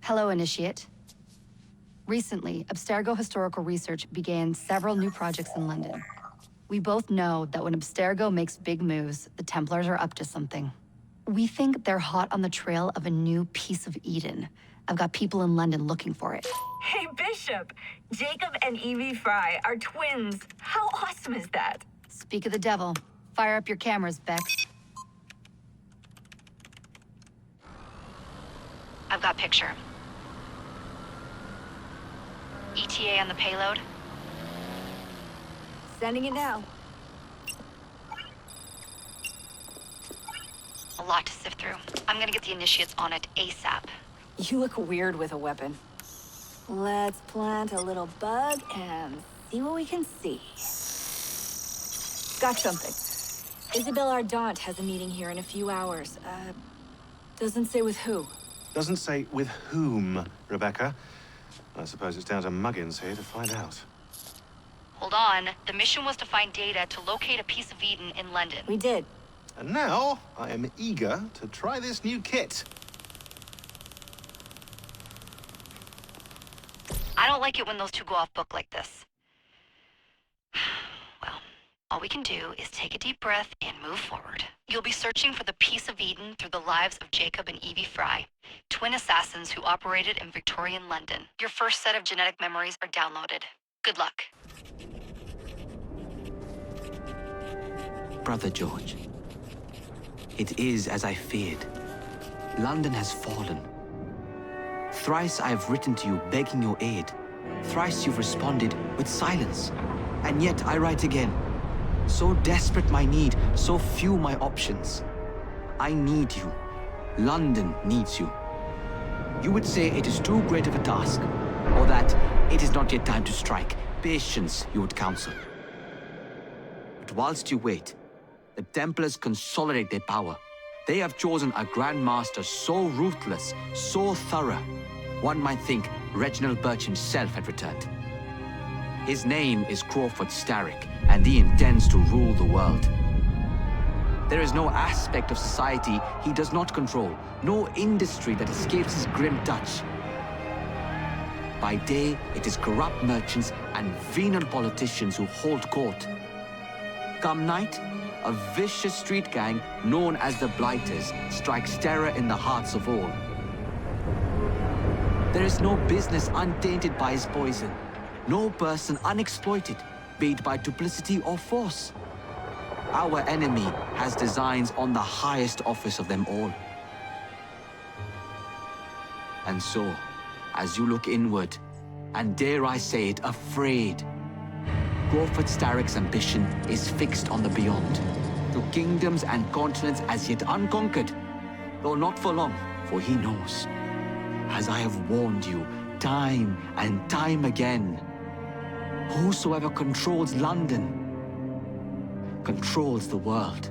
Hello, Initiate. Recently, Abstergo Historical Research began several new projects in London. We both know that when Abstergo makes big moves, the Templars are up to something. We think they're hot on the trail of a new piece of Eden. I've got people in London looking for it. Hey, Bishop! Jacob and Evie Frye are twins. How awesome is that? Speak of the devil. Fire up your cameras, Bex. I've got picture. ETA on the payload? Sending it now. A lot to sift through. I'm gonna get the Initiates on it ASAP. You look weird with a weapon. Let's plant a little bug and see what we can see. Got something. Isabel Ardant has a meeting here in a few hours. Doesn't say with who. Doesn't say with whom, Rebecca. I suppose it's down to Muggins here to find out. Hold on. The mission was to find data to locate a piece of Eden in London. We did. And now, I am eager to try this new kit. I don't like it when those two go off book like this. Well, all we can do is take a deep breath and move forward. You'll be searching for the piece of Eden through the lives of Jacob and Evie Frye, twin assassins who operated in Victorian London. Your first set of genetic memories are downloaded. Good luck. Brother George, it is as I feared. London has fallen. Thrice I have written to you begging your aid. Thrice you've responded with silence. And yet I write again. So desperate my need, so few my options. I need you. London needs you. You would say it is too great of a task, or that it is not yet time to strike. Patience, you would counsel. But whilst you wait, the Templars consolidate their power. They have chosen a Grand Master so ruthless, so thorough, one might think Reginald Birch himself had returned. His name is Crawford Starrick, and he intends to rule the world. There is no aspect of society he does not control, no industry that escapes his grim touch. By day, it is corrupt merchants and venal politicians who hold court. Come night, a vicious street gang known as the Blighters strikes terror in the hearts of all. There is no business untainted by his poison, no person unexploited, be it by duplicity or force. Our enemy has designs on the highest office of them all. And so, as you look inward, and dare I say it, afraid, Crawford Starrick's ambition is fixed on the beyond, to kingdoms and continents as yet unconquered, though not for long, for he knows, as I have warned you time and time again, whosoever controls London controls the world.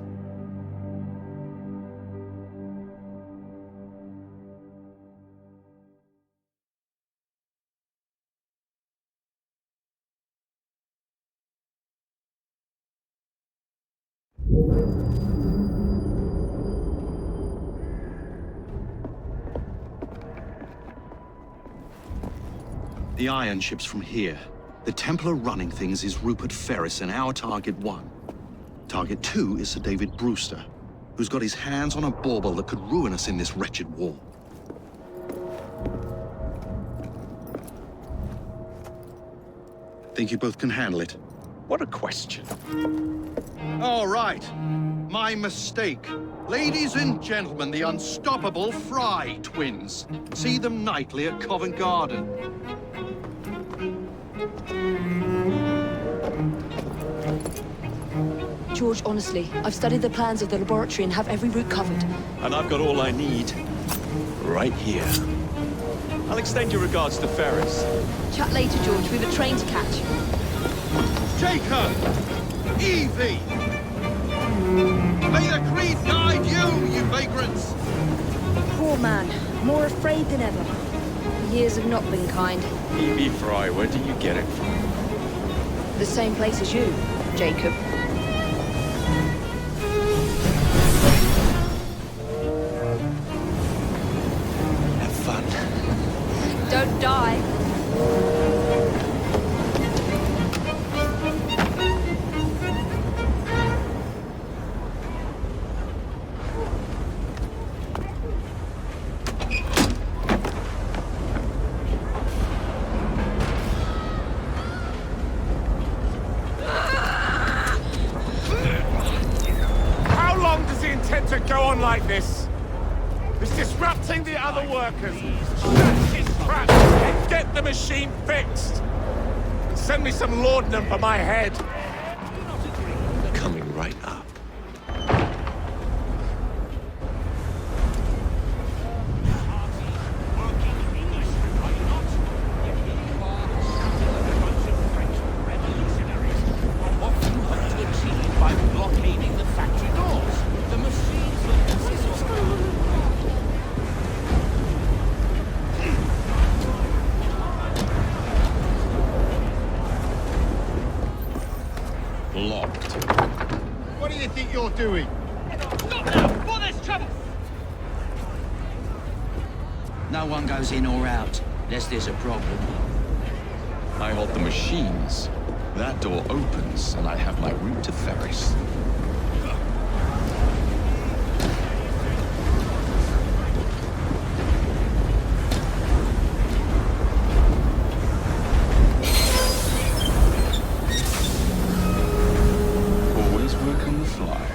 The iron ship's from here. The Templar running things is Rupert Ferris and our target 1. Target 2 is Sir David Brewster, who's got his hands on a bauble that could ruin us in this wretched war. Think you both can handle it? What a question. All right. My mistake. Ladies and gentlemen, the unstoppable Frye twins. See them nightly at Covent Garden. George, honestly, I've studied the plans of the laboratory and have every route covered. And I've got all I need right here. I'll extend your regards to Ferris. Chat later, George. We've a train to catch. Jacob! Evie! May the creed guide you, you vagrants! Poor man. More afraid than ever. Years have not been kind. Evie Frye, where do you get it from? The same place as you, Jacob. go on like this. It's disrupting the other workers. Snatch his trap and get the machine fixed. And send me some laudanum for my head. Coming right up. Locked. What do you think you're doing? Stop now! Before there's trouble! No one goes in or out, unless there's a problem. I hold the machines. That door opens, and I have my route to Ferris. Always work on the fly.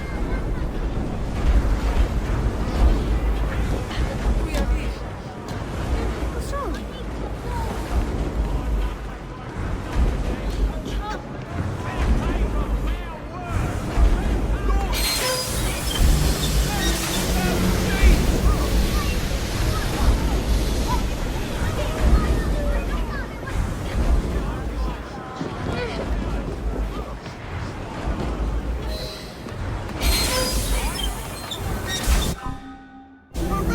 What's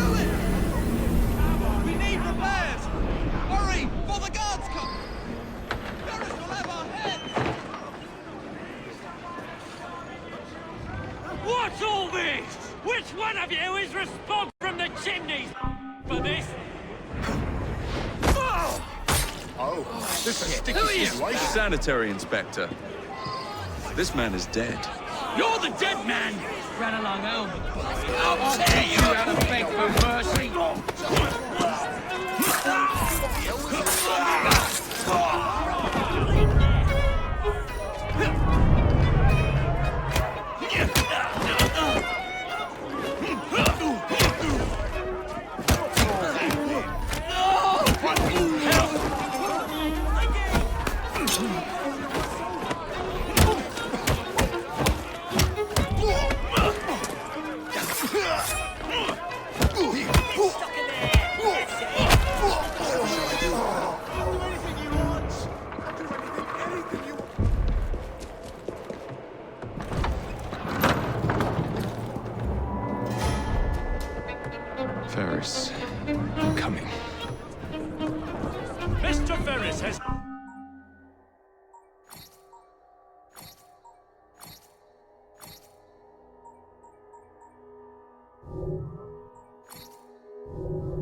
wrong? We need repairs! Hurry! Before the guards come! Ferris will have our heads! What's all this? Which one of you is responsible from the chimneys for this? Oh, this is a sticky situation. Sanitary inspector. This man is dead. You're the dead man! Run along home. I'll tear you out of beg for mercy! Ferris, I'm coming. Mr. Ferris has...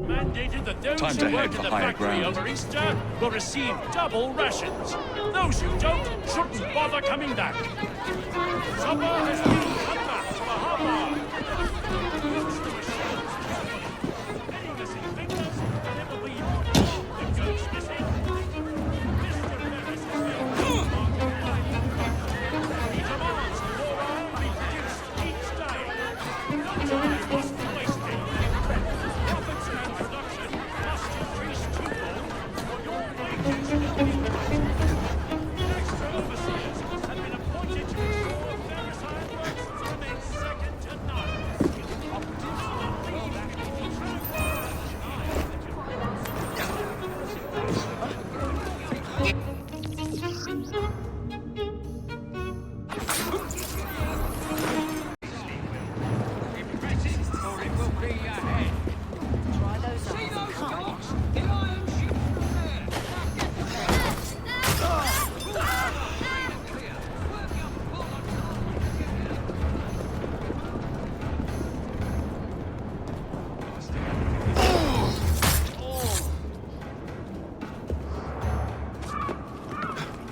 mandated that those Time to who head work for in the higher factory ground. over Easter will receive double rations. Those who don't shouldn't bother coming back. Supper has been cut back to a half hour. There will be the goats missing. Mr. Ferris has been he demands more iron be produced each day. No time must be wasted. Profits and production must increase twofold for your wages will be paid. Extra overseers have been appointed to ensure Ferris Ironworks remains second to none. Operatives not leave any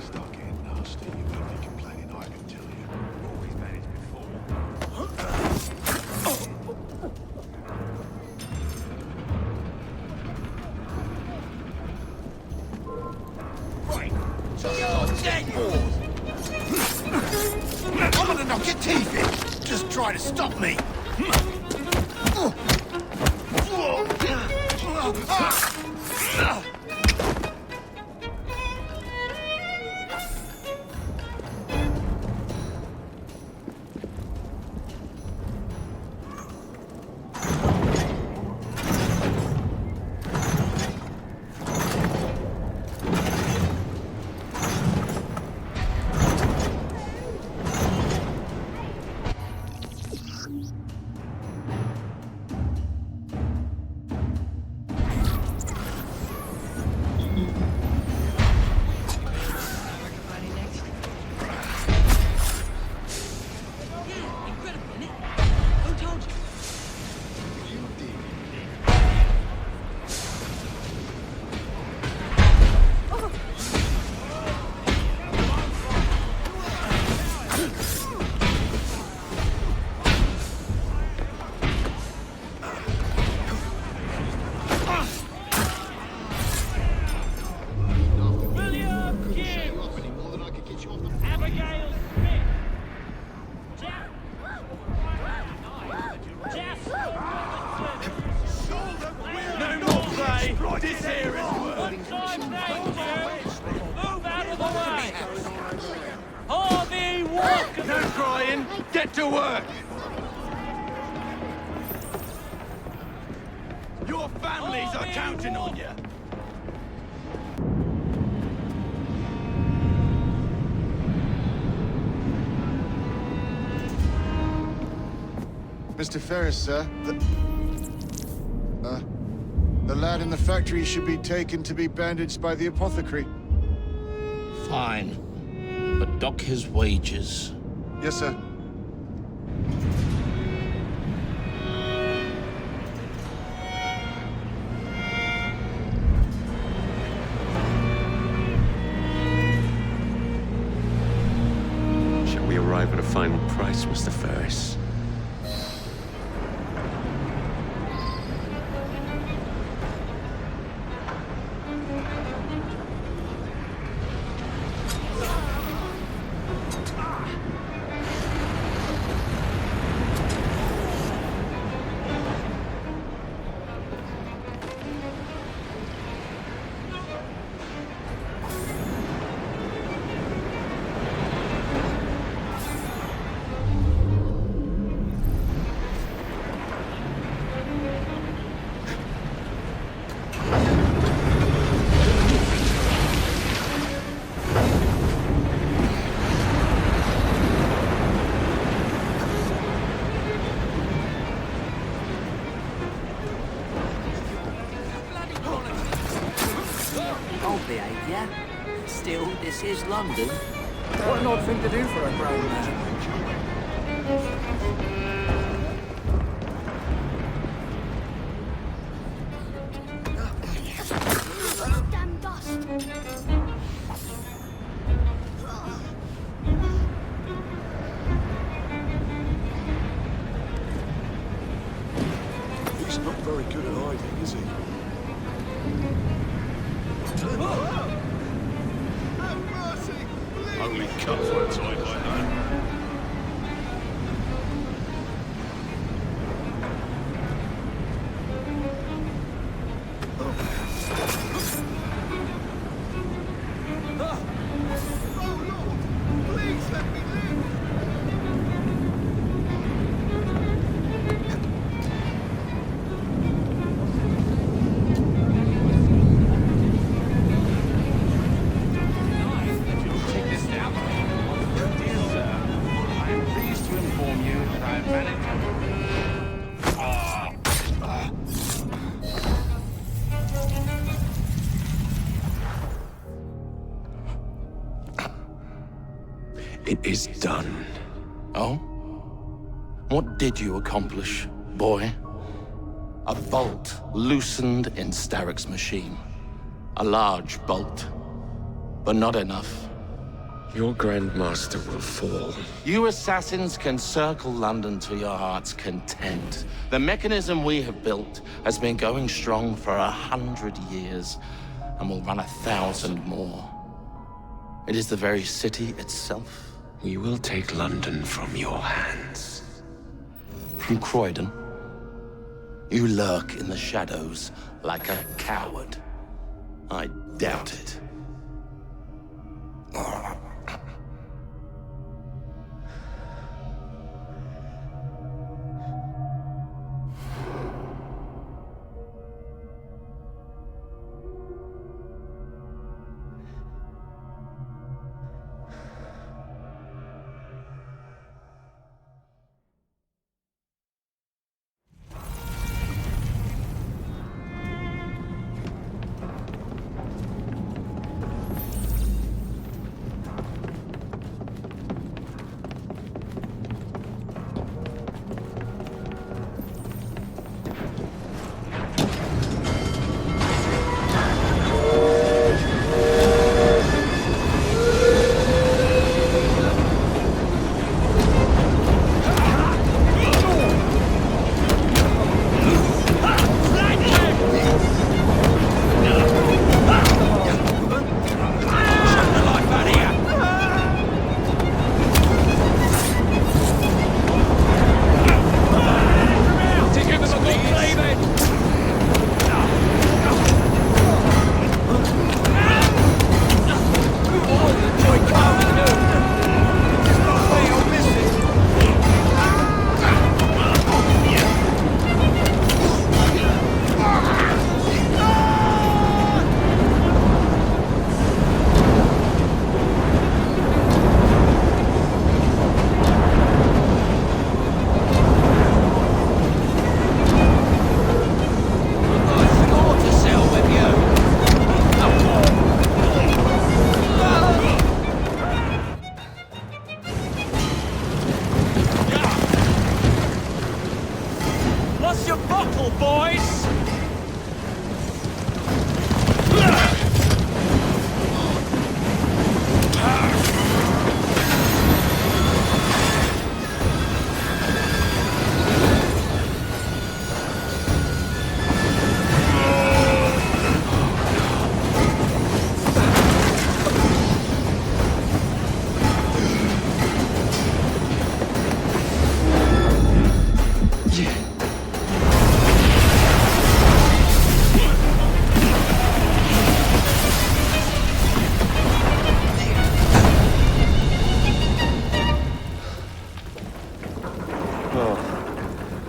Start getting nasty. You won't be complaining, I can tell you. always managed before. Right. Just dead balls. I'm gonna knock your teeth in. Just try to stop me. Get to work! Your families are counting on you! Mr. Ferris, sir, the lad in the factory should be taken to be bandaged by the apothecary. Fine. But dock his wages. Yes, sir. Shall we arrive at a final price, Mr. Ferris? Still, this is London. What an odd thing to do for a grown man. He's not very good at hiding, is he? Only cutthroats hide like that. It is done. Oh? What did you accomplish, boy? A bolt loosened in Starrick's machine. A large bolt, but not enough. Your Grandmaster will fall. You assassins can circle London to your heart's content. The mechanism we have built has been going strong for 100 years and will run 1,000 more. It is the very city itself. We will take London from your hands. From Croydon? You lurk in the shadows like a coward. I doubt it.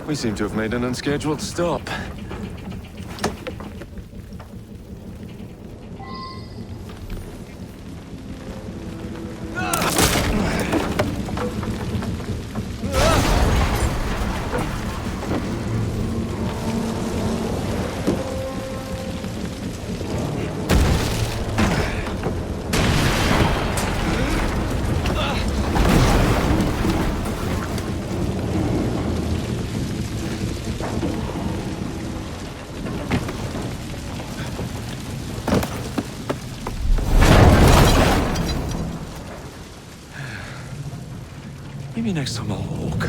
We seem to have made an unscheduled stop. Maybe next time I'll walk.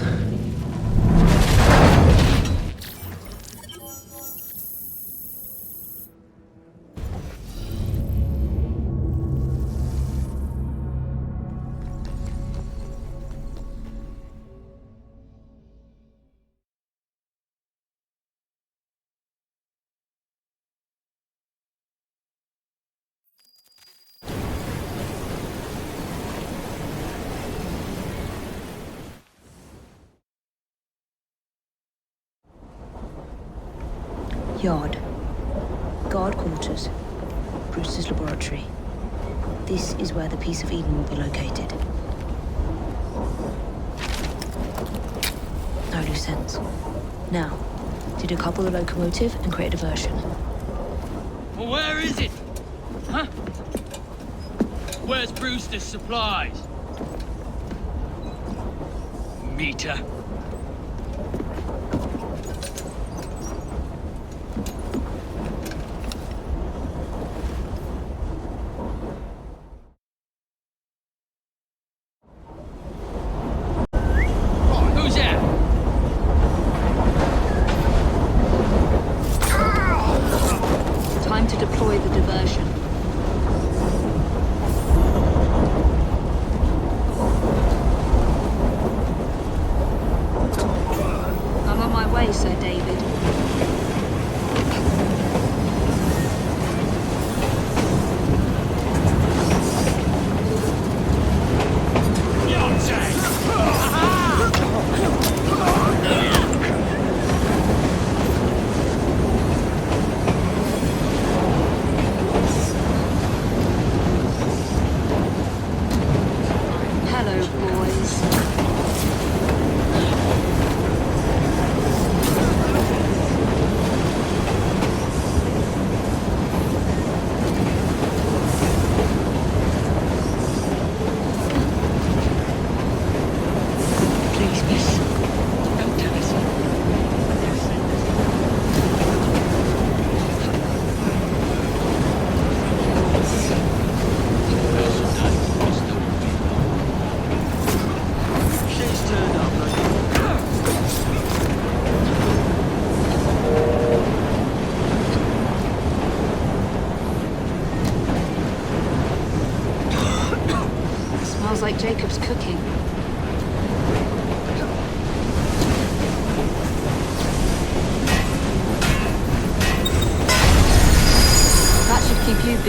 Yard. Guard quarters. Brewster's laboratory. This is where the piece of Eden will be located. No loose ends. Now, to decouple the locomotive and create a diversion. Well, where is it? Huh? Where's Brewster's supplies? Meter.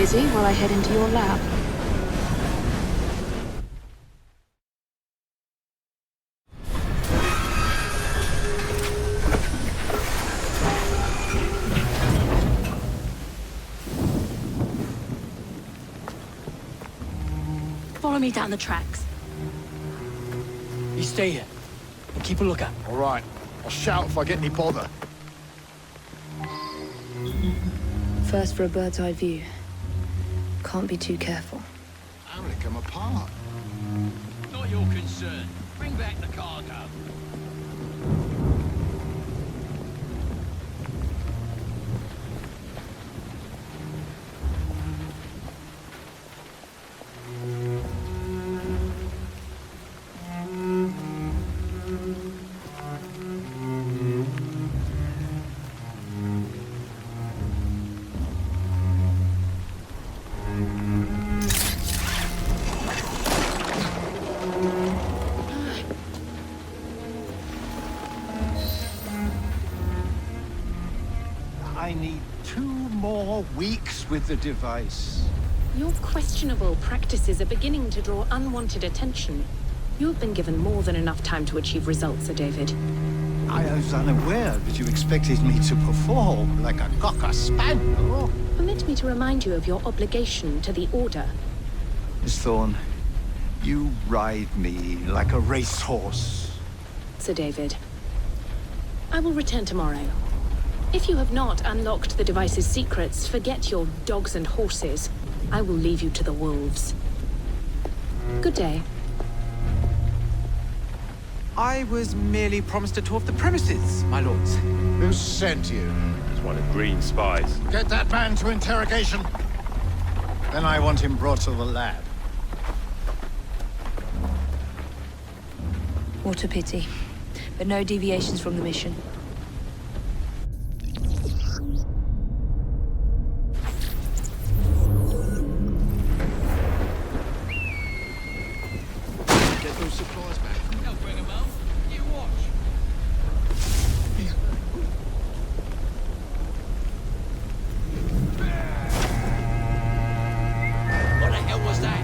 busy while I head into your lab? Follow me down the tracks. You stay here and keep a lookout. All right. I'll shout if I get any bother. First for a bird's eye view. Can't be too careful. How will it come apart? Not your concern. Bring back the cargo. I need 2 more weeks with the device. Your questionable practices are beginning to draw unwanted attention. You have been given more than enough time to achieve results, Sir David. I was unaware that you expected me to perform like a cocker spaniel. Permit me to remind you of your obligation to the Order. Miss Thorne, you ride me like a racehorse. Sir David, I will return tomorrow. If you have not unlocked the device's secrets, forget your dogs and horses. I will leave you to the wolves. Good day. I was merely promised a tour of the premises, my lords. Who sent you? It's one of Green's spies. Get that man to interrogation. Then I want him brought to the lab. What a pity. But no deviations from the mission. Get those supplies back. They'll bring them home. You watch. What the hell was that?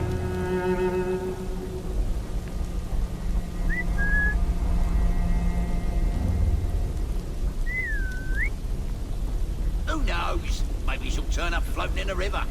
Who knows? Maybe she'll turn up floating in a river.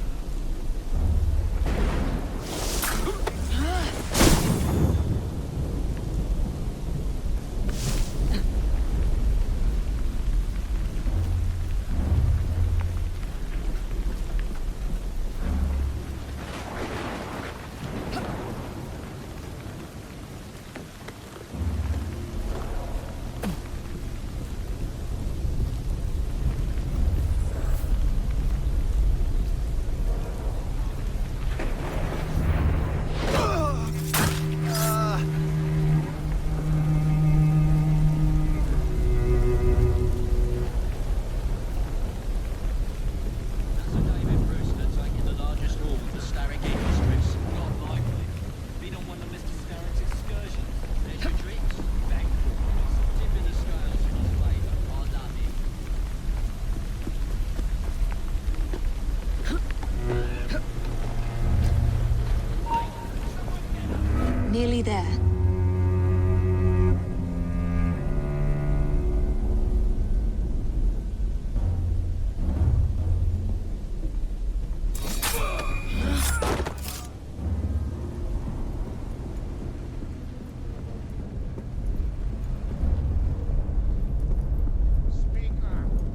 Nearly there.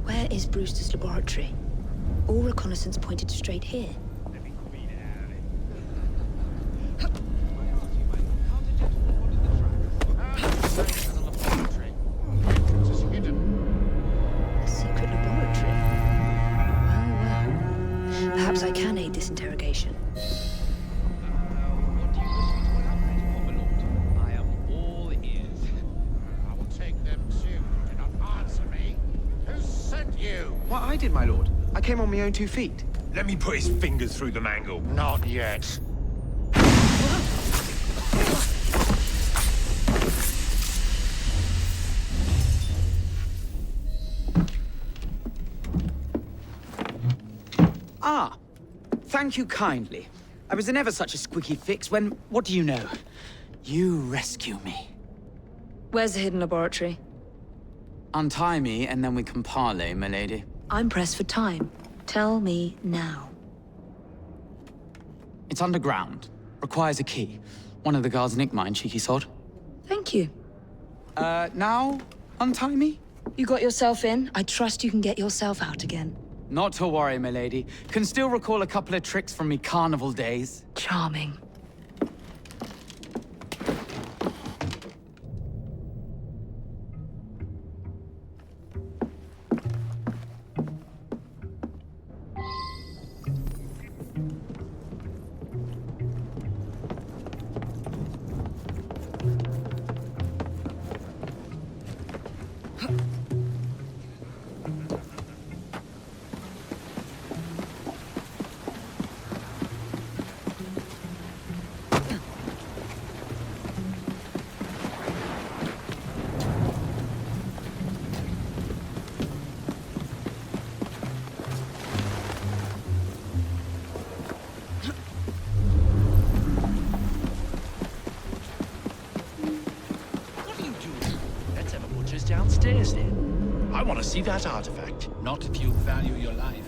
Where is Brewster's laboratory? All reconnaissance pointed straight here. A secret laboratory? Well, well. Perhaps I can aid this interrogation. I am all ears. I will take them too. Do not answer me. Who sent you? What I did, my lord. I came on my own 2 feet. Let me put his fingers through the mangle. Not yet. Ah, Thank you kindly. I was in ever such a squeaky fix when, what do you know? You rescue me. Where's the hidden laboratory? Untie me, and then we can parley, milady. I'm pressed for time. Tell me now. It's underground. Requires a key. One of the guards nicked mine, cheeky sod. Thank you. Now? Untie me? You got yourself in. I trust you can get yourself out again. Not to worry, milady. Can still recall a couple of tricks from me carnival days. Charming. Downstairs, then. I want to see that artifact. Not if you value your life.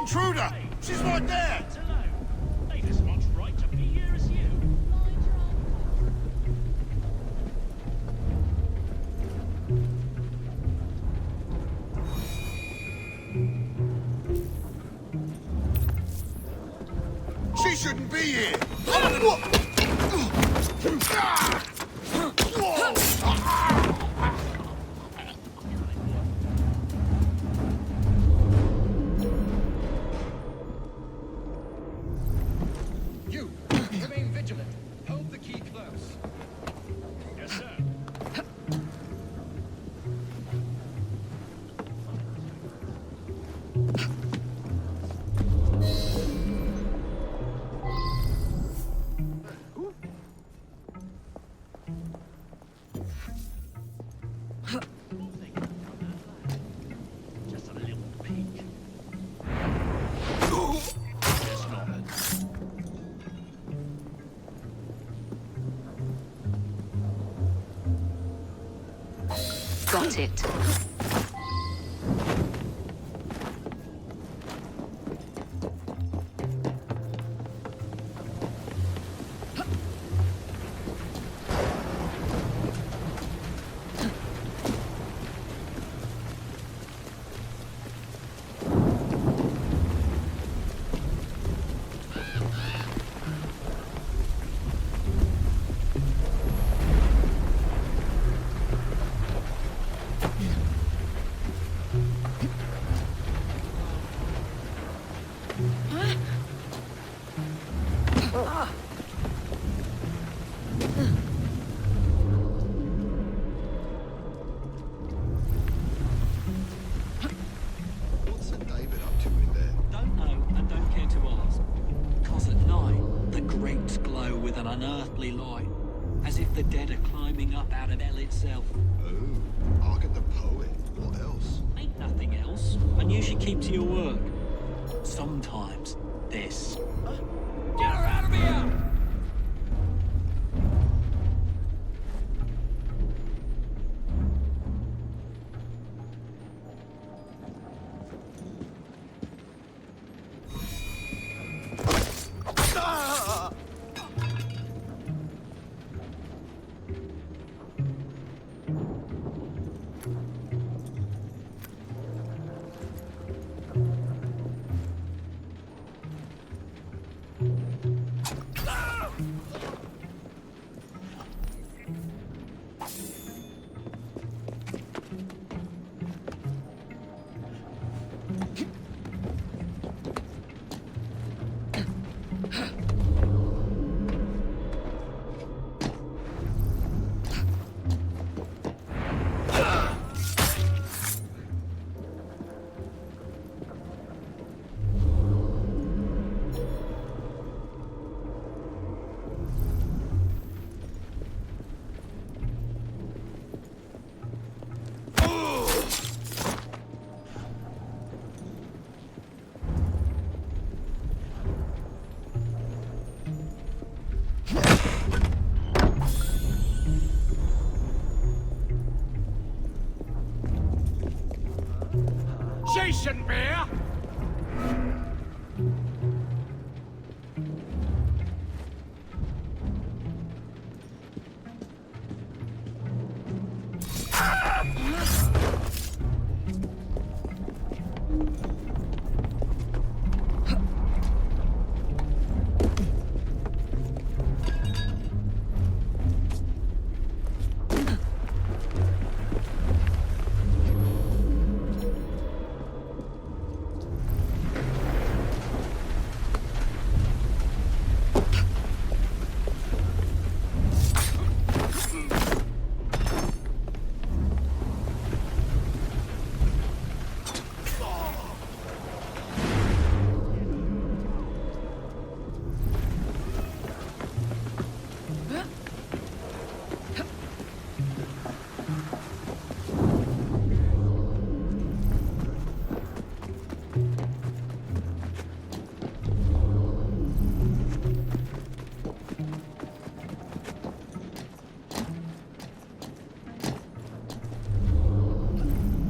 Intruder! She's right there! They've as much right to be here as you. She shouldn't be here! You, remain vigilant. Hold the key close. Yes, sir. Just a little peek. Yes, Norman. Got it. What's Sir David up to in there? Don't know and don't care to ask. Because at night, the grates glow with an unearthly light, as if the dead are climbing up out of hell itself. Oh, I'll get the poet. What else? Ain't nothing else, and you should keep to your work. Sometimes, this. Get her out of here! Decent beer!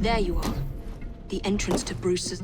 There you are. The entrance to Bruce's...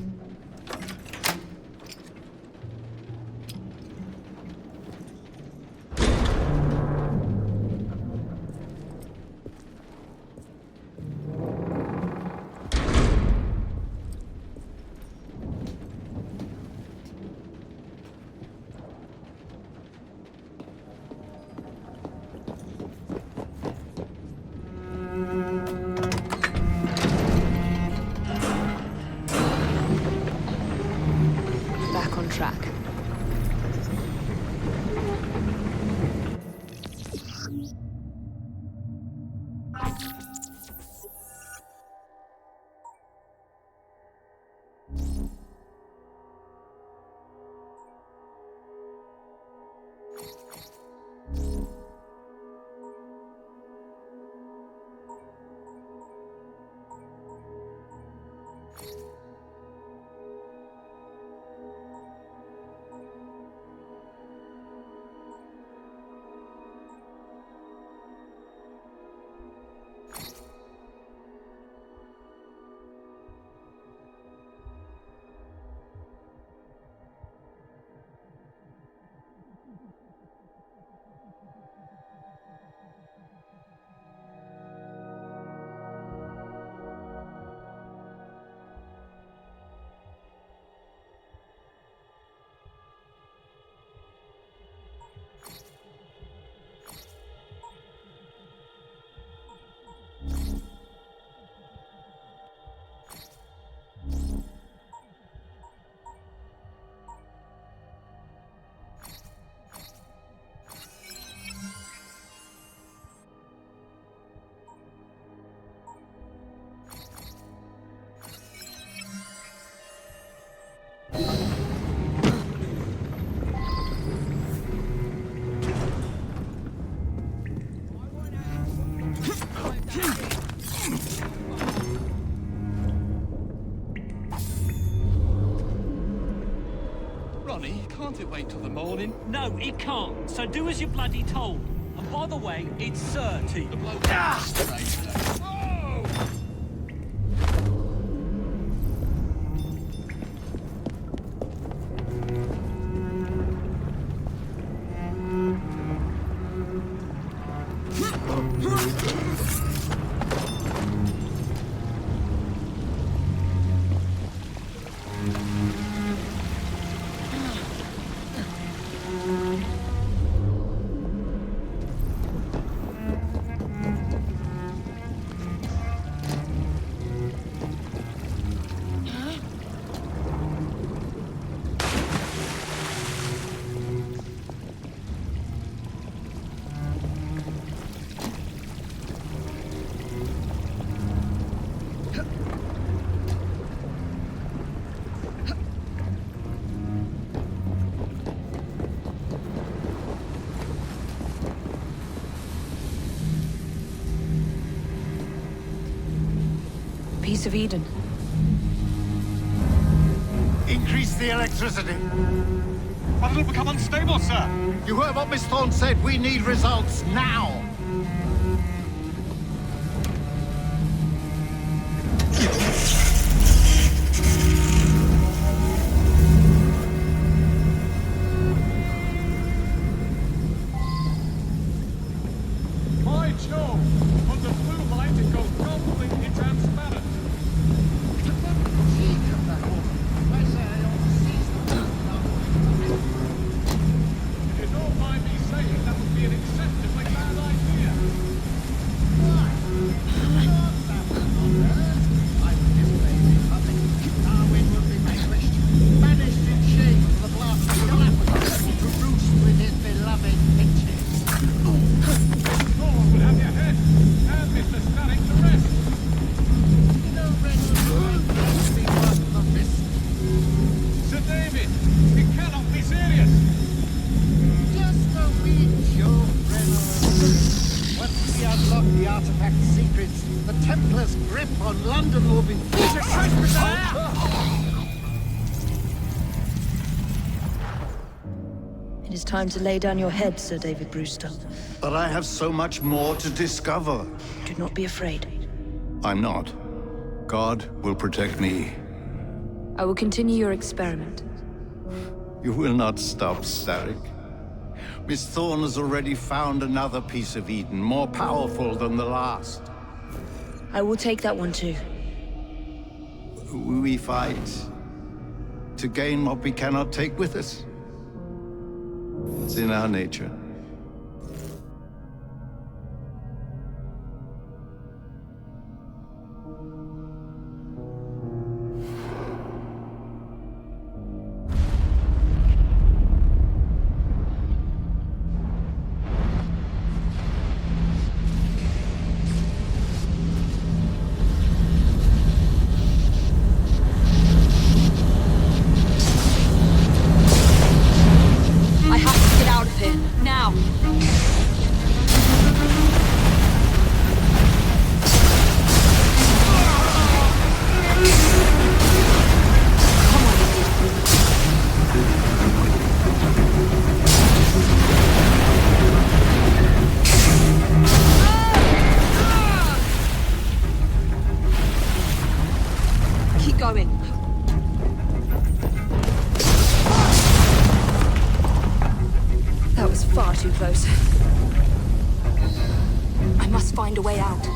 Back on track. Ronnie, can't it wait till the morning? No, it can't. So do as you're bloody told. And by the way, it's Sir T. The bloke. Piece of Eden. Increase the electricity. But it'll become unstable, sir. You heard what Miss Thorne said. We need results now. grip on London will be... It is time to lay down your head, Sir David Brewster. But I have so much more to discover. Do not be afraid. I'm not. God will protect me. I will continue your experiment. You will not stop, Starrick. Miss Thorne has already found another piece of Eden, more powerful than the last. I will take that one too. We fight to gain what we cannot take with us. It's in our nature. I have to get out of here, now! Keep going. That was far too close. I must find a way out.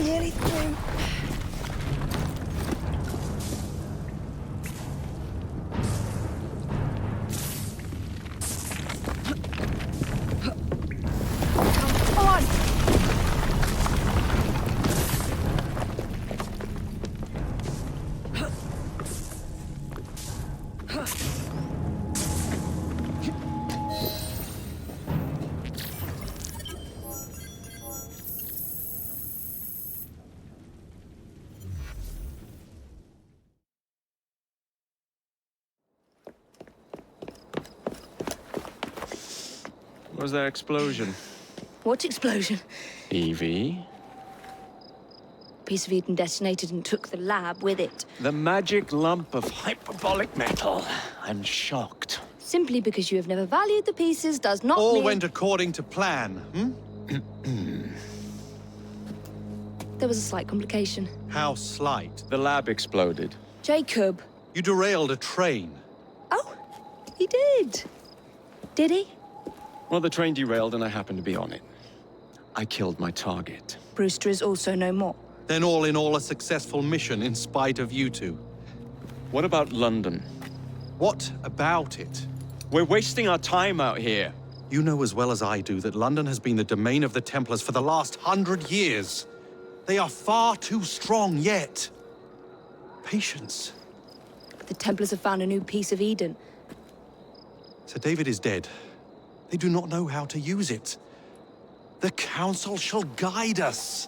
Nearly through. Come on! What was that explosion? What explosion? Evie? Piece of Eden detonated and took the lab with it. The magic lump of hyperbolic metal. I'm shocked. Simply because you have never valued the pieces does not All mean... went according to plan, There was a slight complication. How slight? The lab exploded. Jacob. You derailed a train. Oh, he did. Did he? Well, the train derailed and I happened to be on it. I killed my target. Brewster is also no more. Then all in all, a successful mission in spite of you two. What about London? What about it? We're wasting our time out here. You know as well as I do that London has been the domain of the Templars for the last 100 years. They are far too strong yet. Patience. The Templars have found a new piece of Eden. Sir David is dead. They do not know how to use it. The Council shall guide us.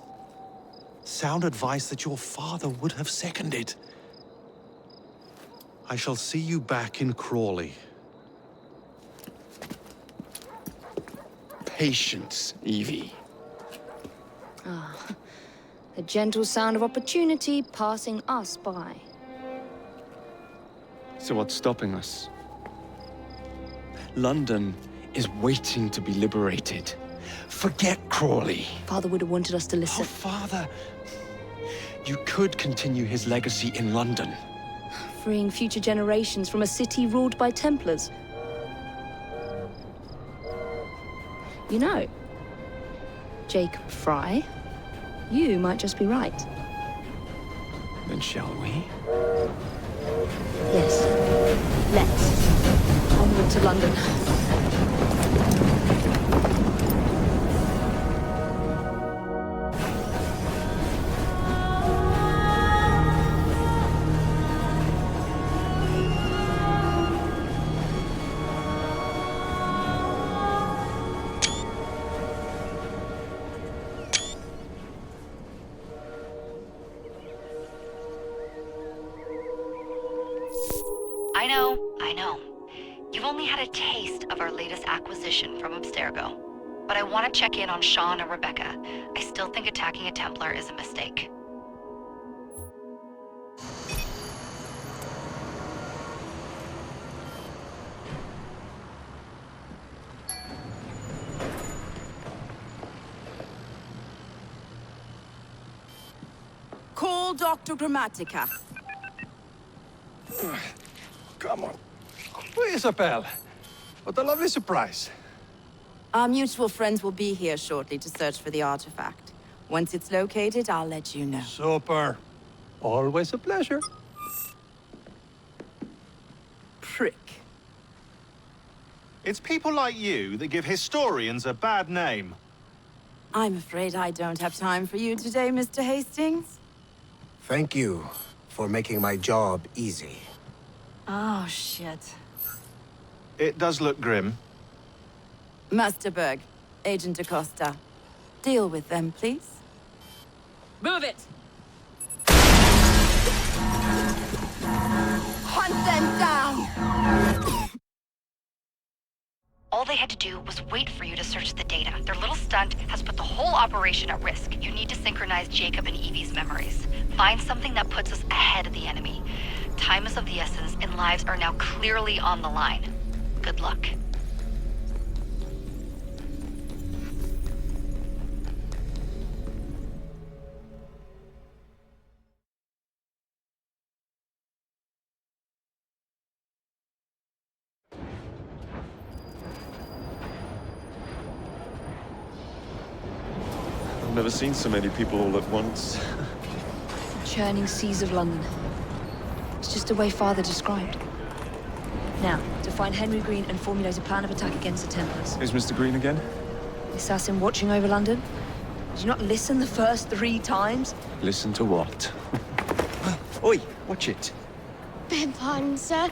Sound advice that your father would have seconded. I shall see you back in Crawley. Patience, Evie. Ah, the gentle sound of opportunity passing us by. So what's stopping us? London is waiting to be liberated. Forget Crawley. Father would have wanted us to listen. Oh, Father. You could continue his legacy in London. Freeing future generations from a city ruled by Templars. You know, Jacob Frye, you might just be right. Then shall we? Yes. Let's. Onward to London. I know. You've only had a taste of our latest acquisition from Abstergo. But I want to check in on Sean and Rebecca. I still think attacking a Templar is a mistake. Call Dr. Grammatica. Come on. Isabel. What a lovely surprise. Our mutual friends will be here shortly to search for the artifact. Once it's located, I'll let you know. Super. Always a pleasure. Prick. It's people like you that give historians a bad name. I'm afraid I don't have time for you today, Mr. Hastings. Thank you for making my job easy. Oh, shit. It does look grim. Masterberg, Agent Acosta. Deal with them, please. Move it! Hunt them down! All they had to do was wait for you to search the data. Their little stunt has put the whole operation at risk. You need to synchronize Jacob and Evie's memories. Find something that puts us ahead of the enemy. Time is of the essence, and lives are now clearly on the line. Good luck. I've never seen so many people all at once. Churning seas of London. It's just the way Father described. Now, to find Henry Green and formulate a plan of attack against the Templars. Is Mr. Green again? The assassin watching over London? Did you not listen the first 3 times? Listen to what? Oi, watch it. Beg pardon, sir.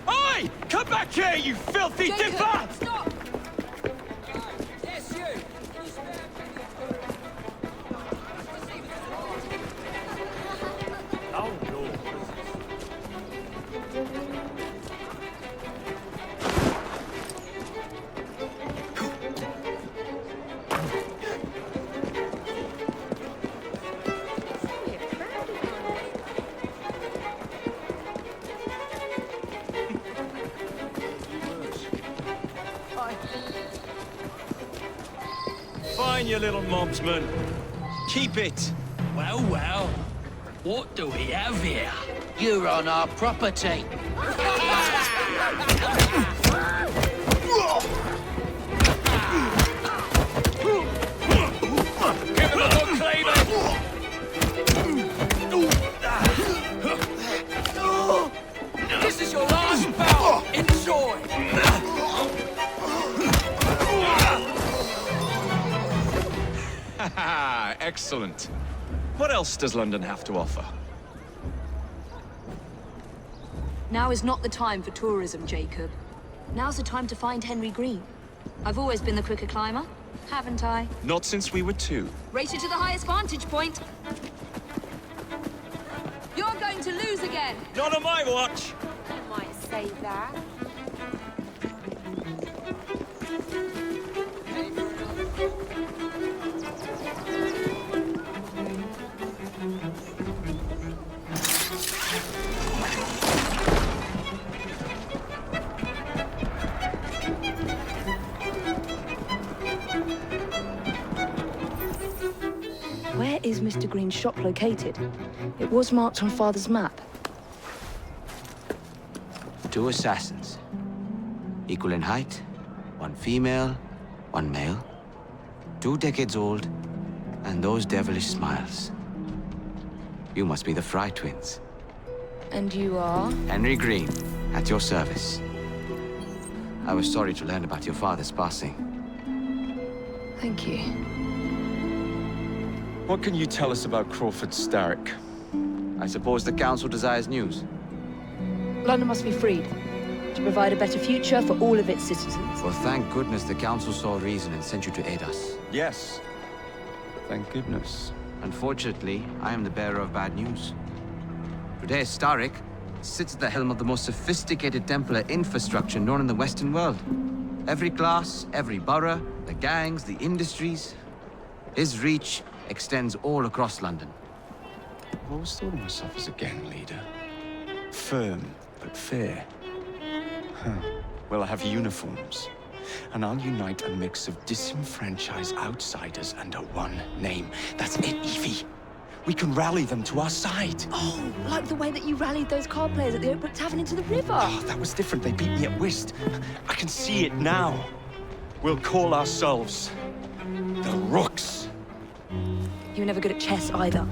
Oi! Come back here, you filthy dipper! Stop! Yes, you! Oh, no. Fine, you little mobsman. Keep it. Well, well. What do we have here? You're on our property. Give him a good cleaving! This is your last bout. Enjoy! Excellent. What else does London have to offer? Now is not the time for tourism, Jacob. Now's the time to find Henry Green. I've always been the quicker climber, haven't I? Not since we were 2. Rated to the highest vantage point. You're going to lose again. Not on my watch. You might say that. Where is Mr. Green's shop located? It was marked on Father's map. 2 assassins. Equal in height, 1 female, 1 male. 2 decades old, and those devilish smiles. You must be the Frye twins. And you are? Henry Green, at your service. I was sorry to learn about your father's passing. Thank you. What can you tell us about Crawford Starrick? I suppose the Council desires news. London must be freed, to provide a better future for all of its citizens. Well, thank goodness the Council saw reason and sent you to aid us. Yes. Thank goodness. Unfortunately, I am the bearer of bad news. Today, Starrick, sits at the helm of the most sophisticated Templar infrastructure known in the Western world. Every class, every borough, the gangs, the industries. His reach extends all across London. I've always thought of myself as a gang leader. Firm, but fair. Huh. Well, I have uniforms. And I'll unite a mix of disenfranchised outsiders under one name. That's it, Evie. We can rally them to our side. Oh, like the way that you rallied those card players at the Oak Brook Tavern into the river. Oh, that was different. They beat me at whist. I can see it now. We'll call ourselves the Rooks. You were never good at chess either.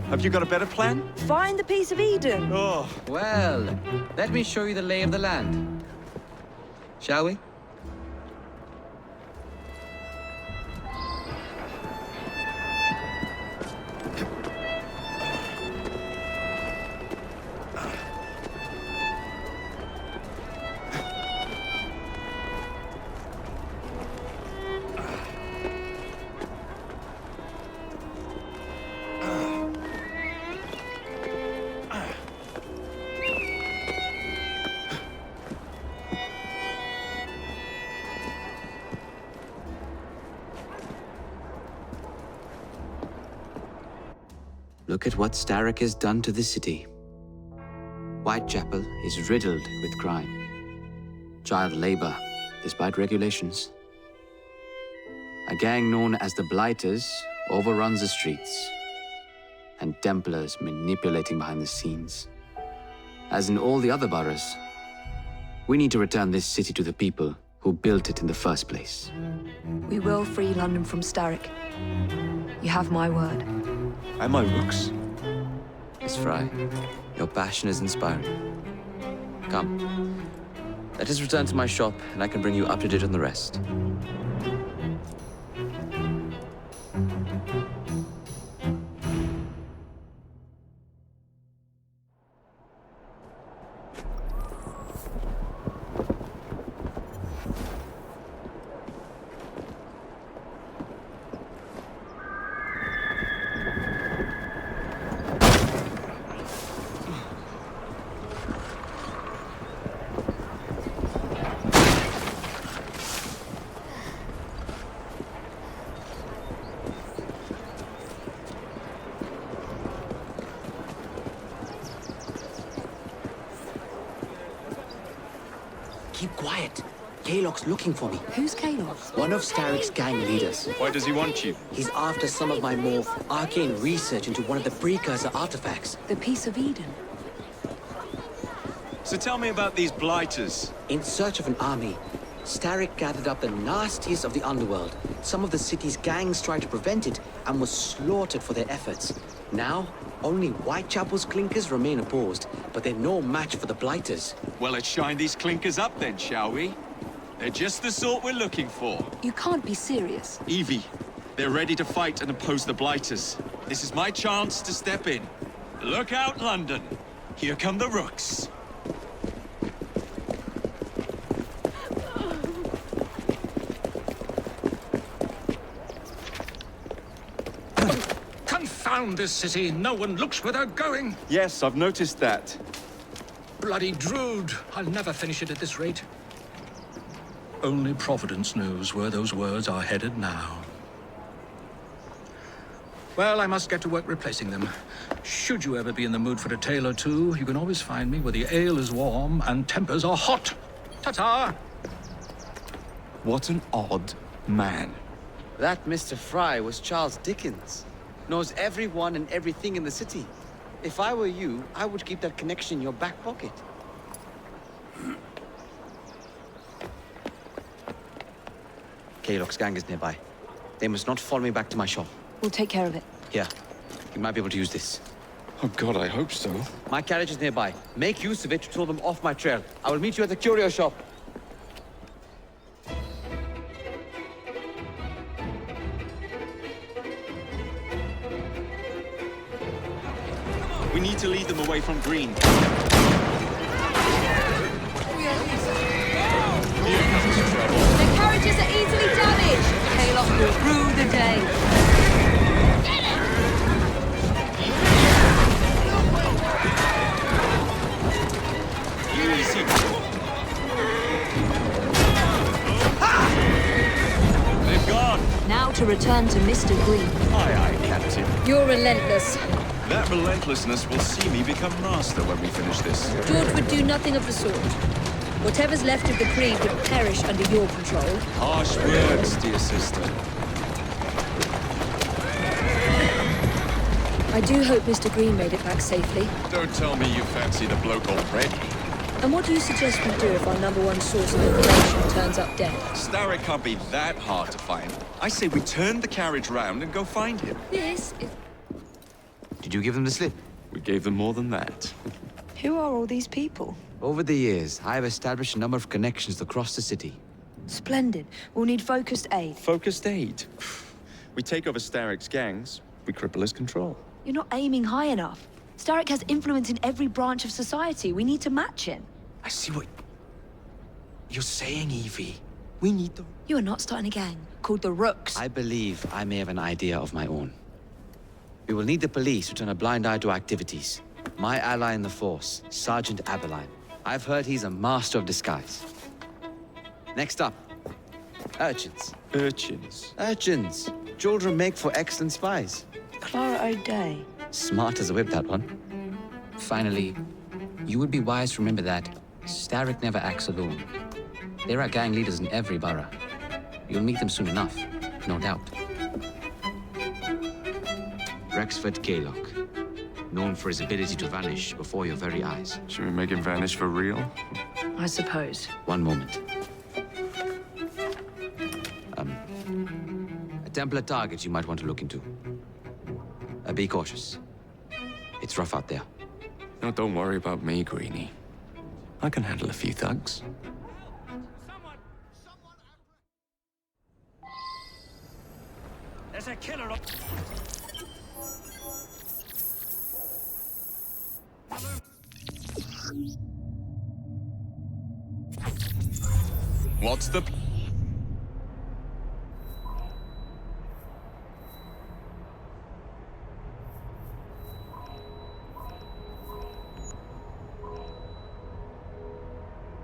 Have you got a better plan? Find the piece of Eden. Oh. Well, let me show you the lay of the land. Shall we? Look at what Starrick has done to the city. Whitechapel is riddled with crime. Child labor, despite regulations. A gang known as the Blighters overruns the streets, and Templars manipulating behind the scenes. As in all the other boroughs, we need to return this city to the people who built it in the first place. We will free London from Starrick. You have my word. And my Rooks. Miss Frye, your passion is inspiring. Come, let us return to my shop, and I can bring you up to date on the rest. Keep quiet. Kaylock's looking for me. Who's Kaylock? One of Starrick's gang leaders. Why does he want you? He's after some of my more arcane research into one of the precursor artifacts. The piece of Eden. So tell me about these Blighters. In search of an army, Starrick gathered up the nastiest of the underworld. Some of the city's gangs tried to prevent it and was slaughtered for their efforts. Now, only Whitechapel's clinkers remain opposed, but they're no match for the Blighters. Well, let's shine these clinkers up then, shall we? They're just the sort we're looking for. You can't be serious. Evie, they're ready to fight and oppose the Blighters. This is my chance to step in. Look out, London. Here come the Rooks. Confound this city. No one looks where they're going. Yes, I've noticed that. Bloody Drood. I'll never finish it at this rate. Only Providence knows where those words are headed now. Well, I must get to work replacing them. Should you ever be in the mood for a tale or two, you can always find me where the ale is warm and tempers are hot. Ta-ta! What an odd man. That Mr. Frye was Charles Dickens. Knows everyone and everything in the city. If I were you, I would keep that connection in your back pocket. Kaylock's gang is nearby. They must not follow me back to my shop. We'll take care of it. Here, you might be able to use this. Oh God, I hope so. My carriage is nearby. Make use of it to throw them off my trail. I will meet you at the curio shop. We need to lead them away from Green. The carriages are easily damaged. Kaylock will rue the day. to return to Mr. Green. Aye, aye, Captain. You're relentless. That relentlessness will see me become master when we finish this. George would do nothing of the sort. Whatever's left of the Creed would perish under your control. Harsh words, dear sister. I do hope Mr. Green made it back safely. Don't tell me you fancy the bloke already. And what do you suggest we do if our #1 source of information turns up dead? Starrick can't be that hard to find. I say we turn the carriage round and go find him. This is... Did you give them the slip? We gave them more than that. Who are all these people? Over the years, I have established a number of connections across the city. Splendid. We'll need focused aid. Focused aid. We take over Starrick's gangs, we cripple his control. You're not aiming high enough. Starrick has influence in every branch of society. We need to match him. I see what you're saying, Evie. We need them. You are not starting a gang called the Rooks. I believe I may have an idea of my own. We will need the police to turn a blind eye to activities. My ally in the force, Sergeant Aberline. I've heard he's a master of disguise. Next up, urchins. Urchins? Urchins. Children make for excellent spies. Clara O'Day. Smart as a whip, that one. Finally, you would be wise to remember that Starrick never acts alone. There are gang leaders in every borough. You'll meet them soon enough, no doubt. Rexford Kaylock, known for his ability to vanish before your very eyes. Should we make him vanish for real? I suppose. One moment. A Templar target you might want to look into. Be cautious. It's rough out there. No, don't worry about me, Greenie. I can handle a few thugs. There's a killer up. What's the...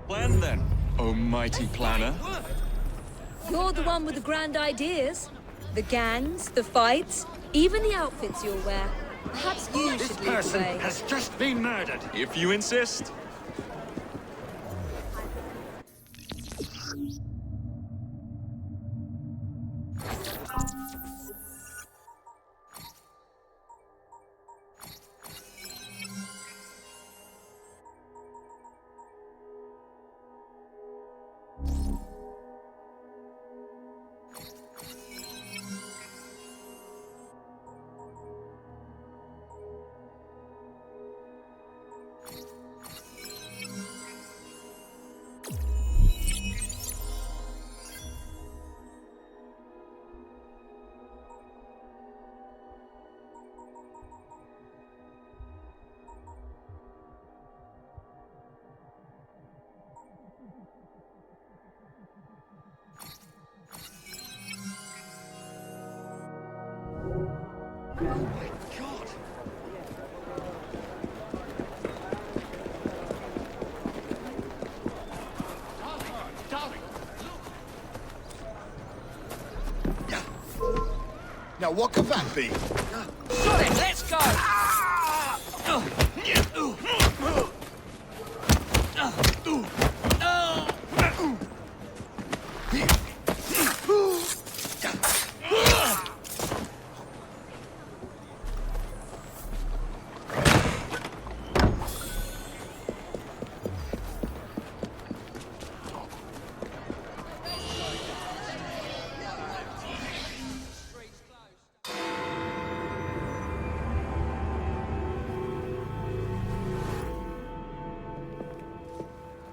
plan, then, oh mighty planner? You're the one with the grand ideas. The gangs, the fights, even the outfits you'll wear. Perhaps you should lead the way. This person has just been murdered. If you insist. Oh my God! Darling! Now, what could that be? Got it, let's go!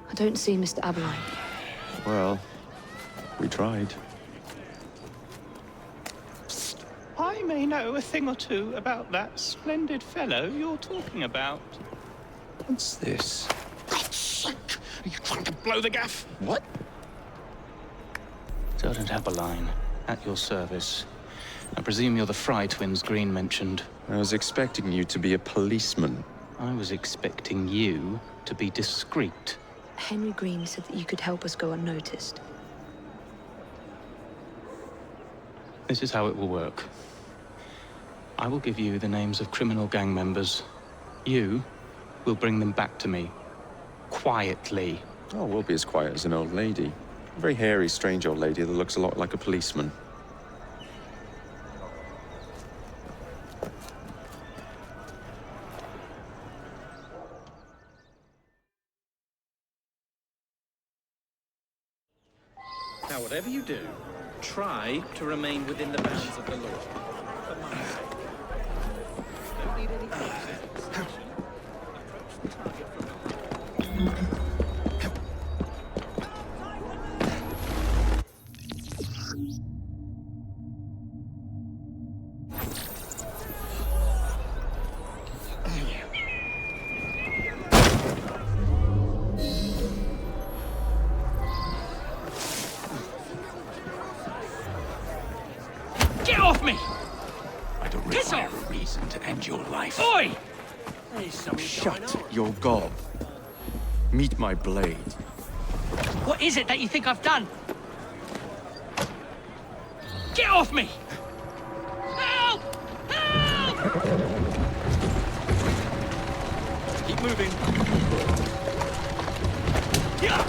I don't see Mr. Aberline. Well, we tried. I may know a thing or two about that splendid fellow you're talking about. What's this? God's sake! Are you trying to blow the gaff? What? Sergeant Aberline, at your service. I presume you're the Frye twins Green mentioned. I was expecting you to be a policeman. I was expecting you to be discreet. Henry Green said that you could help us go unnoticed. This is how it will work. I will give you the names of criminal gang members. You will bring them back to me. Quietly. Oh, we'll be as quiet as an old lady. A very hairy, strange old lady that looks a lot like a policeman. Now, whatever you do, try to remain within the bounds of the law. For my sake. Don't need any forces. Approach the target from Get off me! I don't Piss require off! a reason to end your life. Oi! Shut your gob. Meet my blade. What is it that you think I've done? Get off me! Help! Help! Keep moving. Yeah!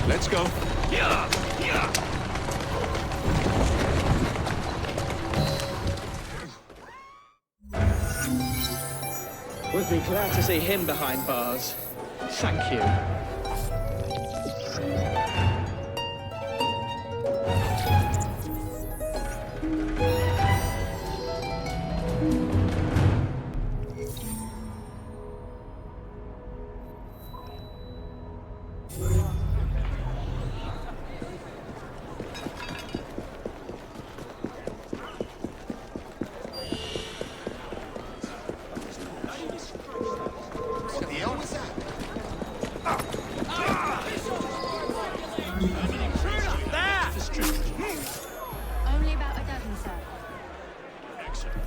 Let's go. Yeah! Yeah! Would be glad to see him behind bars. Thank you. What the hell was that? Only about a dozen, sir. Excellent.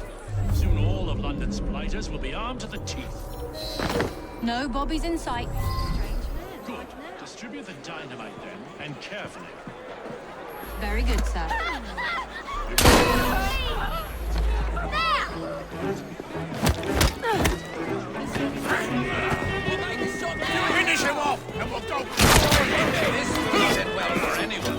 Soon all of London's blighters will be armed to the teeth. No bobbies in sight. Good. Distribute the dynamite then, and carefully. Very good, sir. Finish him off, and we'll go. This isn't well for anyone.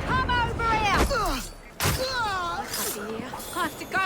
Come over here! I have to go.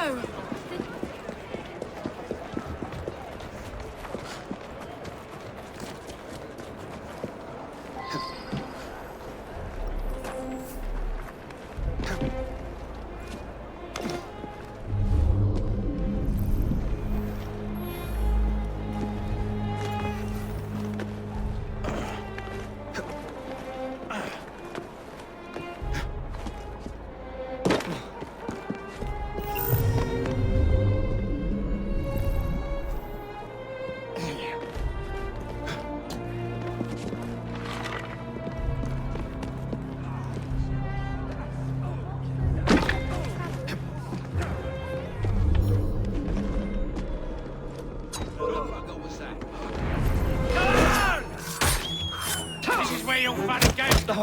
His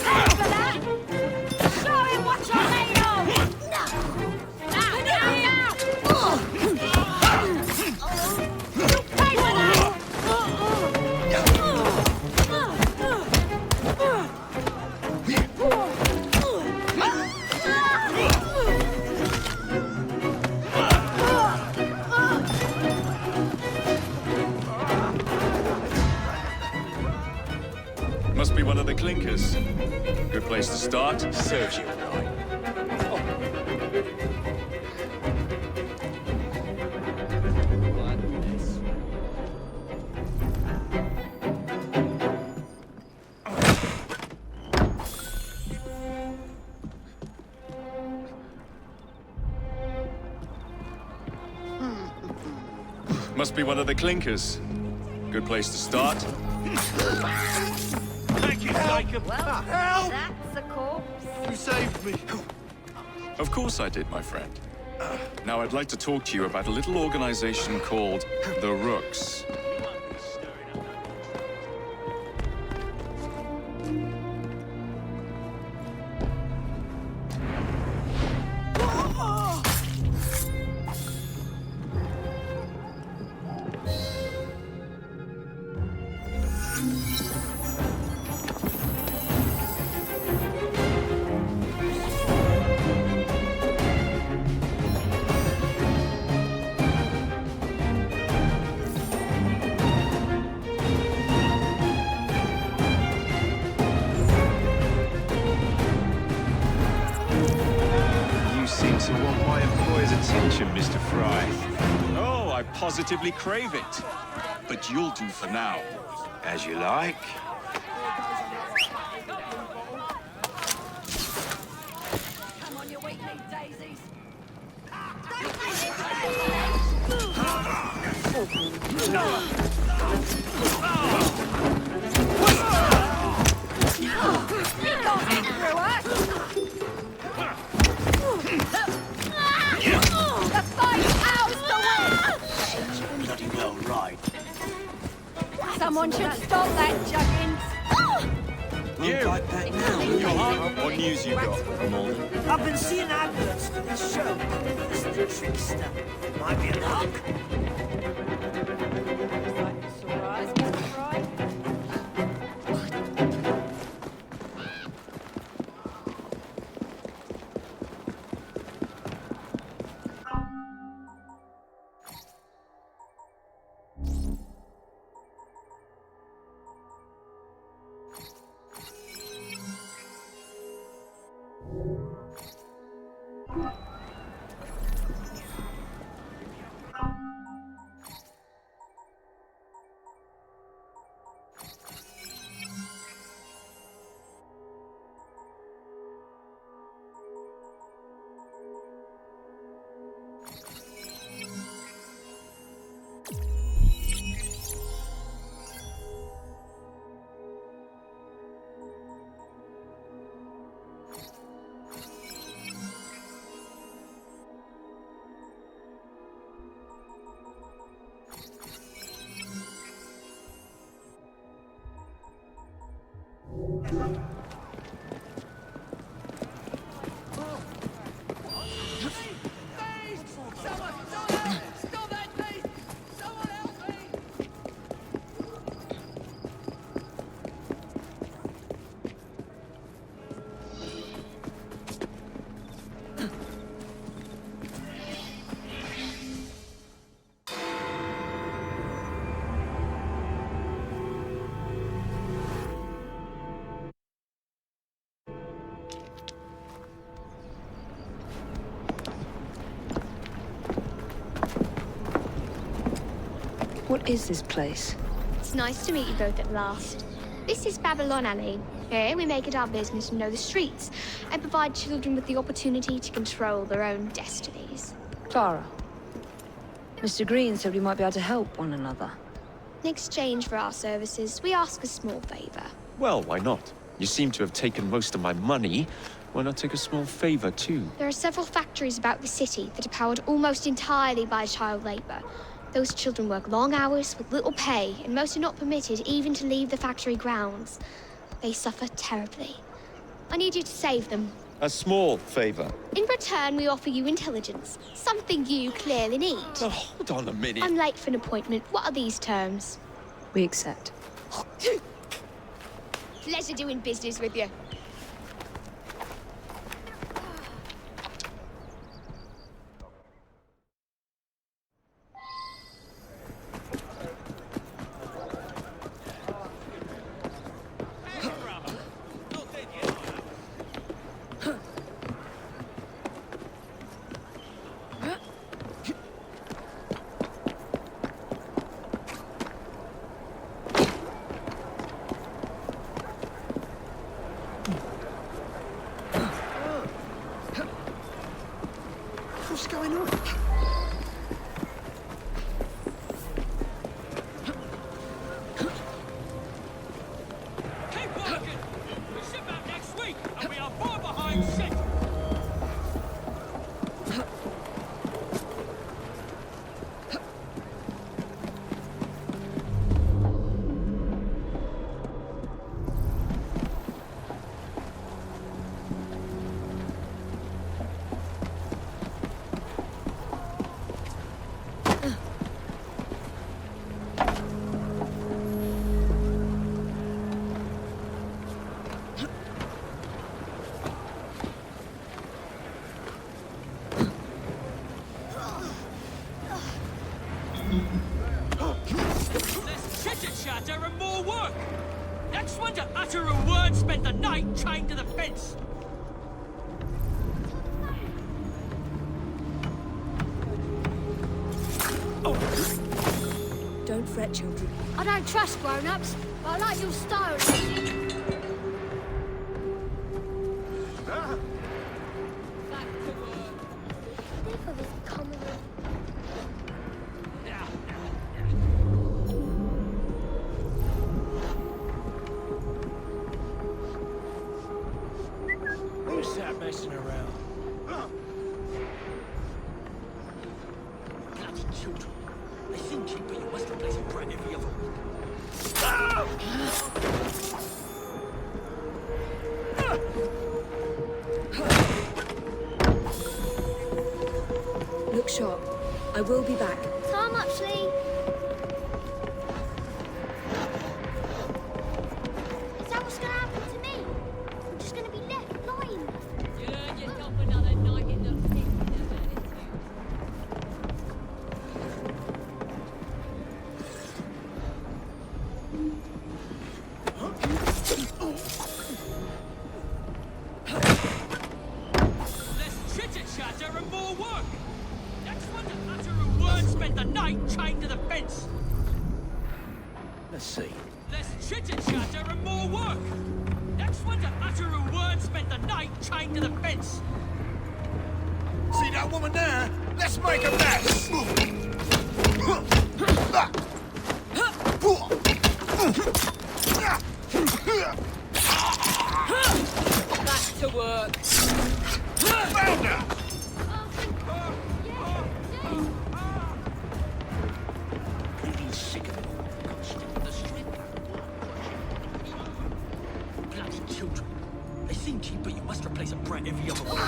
head for that! Show him what you're made of! Now! You pay for that! Must be one of the clinkers. Good place to start. Serves you right. Must be one of the clinkers. Good place to start. Thank you, Jacob. Help! That's a corpse. You saved me. Of course I did, my friend. Now I'd like to talk to you about a little organization called the Rooks. Mr. Frye. Oh, I positively crave it. But you'll do for now. As you like. Come on, you weak-kneed daisies. Someone should stop that, Juggins. You! Like that now. You're on. What news you got, Malden? I've been seeing adverts for this show. This is the trickster. Might be a hook. What is this place? It's nice to meet you both at last. This is Babylon Alley. Here we make it our business to know the streets and provide children with the opportunity to control their own destinies. Clara. Mr. Green said we might be able to help one another. In exchange for our services, we ask a small favor. Well, why not? You seem to have taken most of my money. Why not take a small favor, too? There are several factories about the city that are powered almost entirely by child labor. Those children work long hours with little pay, and most are not permitted even to leave the factory grounds. They suffer terribly. I need you to save them. A small favor. In return, we offer you intelligence, something you clearly need. Oh, hold on a minute. I'm late for an appointment. What are these terms? We accept. Pleasure doing business with you. What's going on? Keep working! We ship out next week, and we are far behind schedule. Less chitter-chatter and more work! Next one to utter a word spent the night chained to the fence! Don't fret, children. I don't trust grown-ups, but I like your style. Who's that messing around? Bloody children. They seem cheap, but you must replace a brat every other week. Look sharp. I will be back. Time up, Slee. Is that what's gonna happen to me? I'm just gonna be left lying. You learn yourself another night in the pit. Less chitter-chatter and more work! Next one to utter a word spent the night chained to the fence! Let's see. Less chitter-chatter and more work! Next one to utter a word spent the night chained to the fence! See that woman there? Let's make a mess! Back to work. Found her! Really sick of it all. Got stuck in the street. Bloody children. They seem cheap, but you must replace a brat every other week.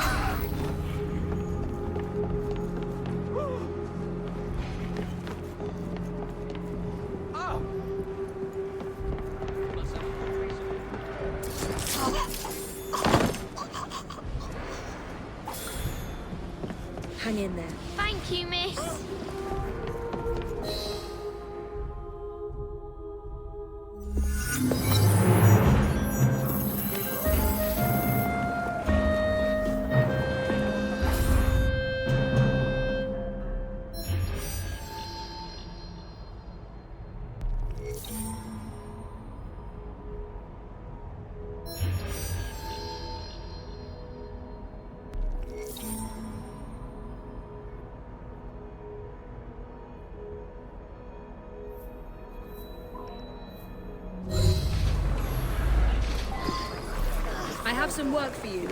Hang in there. Thank you, miss. I have some work for you.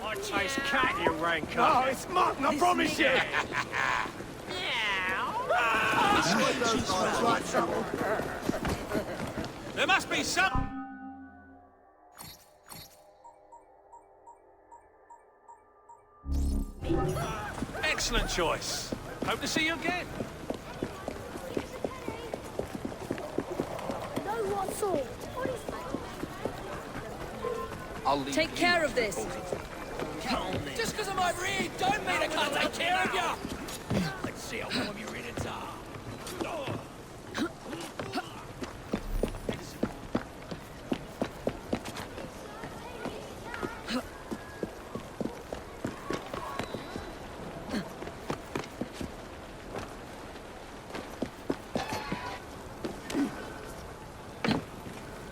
I taste cat, you ranker. No, it's mutton, I promise you. There must be some... Excellent choice. Hope to see you again. No, what sort? Take care of this. Just because I'm over here, don't mean I can't take care of you! Let's see how warm your innards are.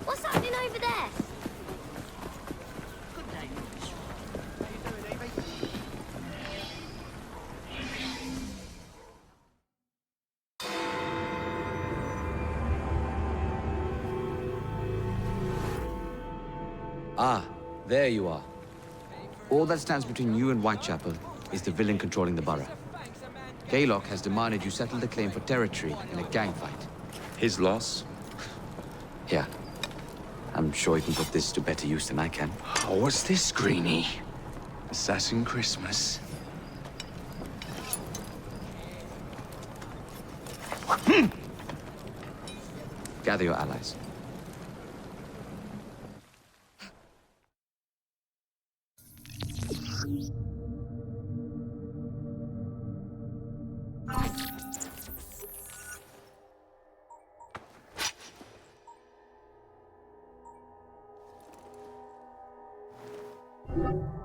What's happening over there? Ah, there you are. All that stands between you and Whitechapel is the villain controlling the borough. Gaylock has demanded you settle the claim for territory in a gang fight. His loss? Yeah. I'm sure he can put this to better use than I can. Oh, what's this, Greenie? Assassin Christmas. Gather your allies.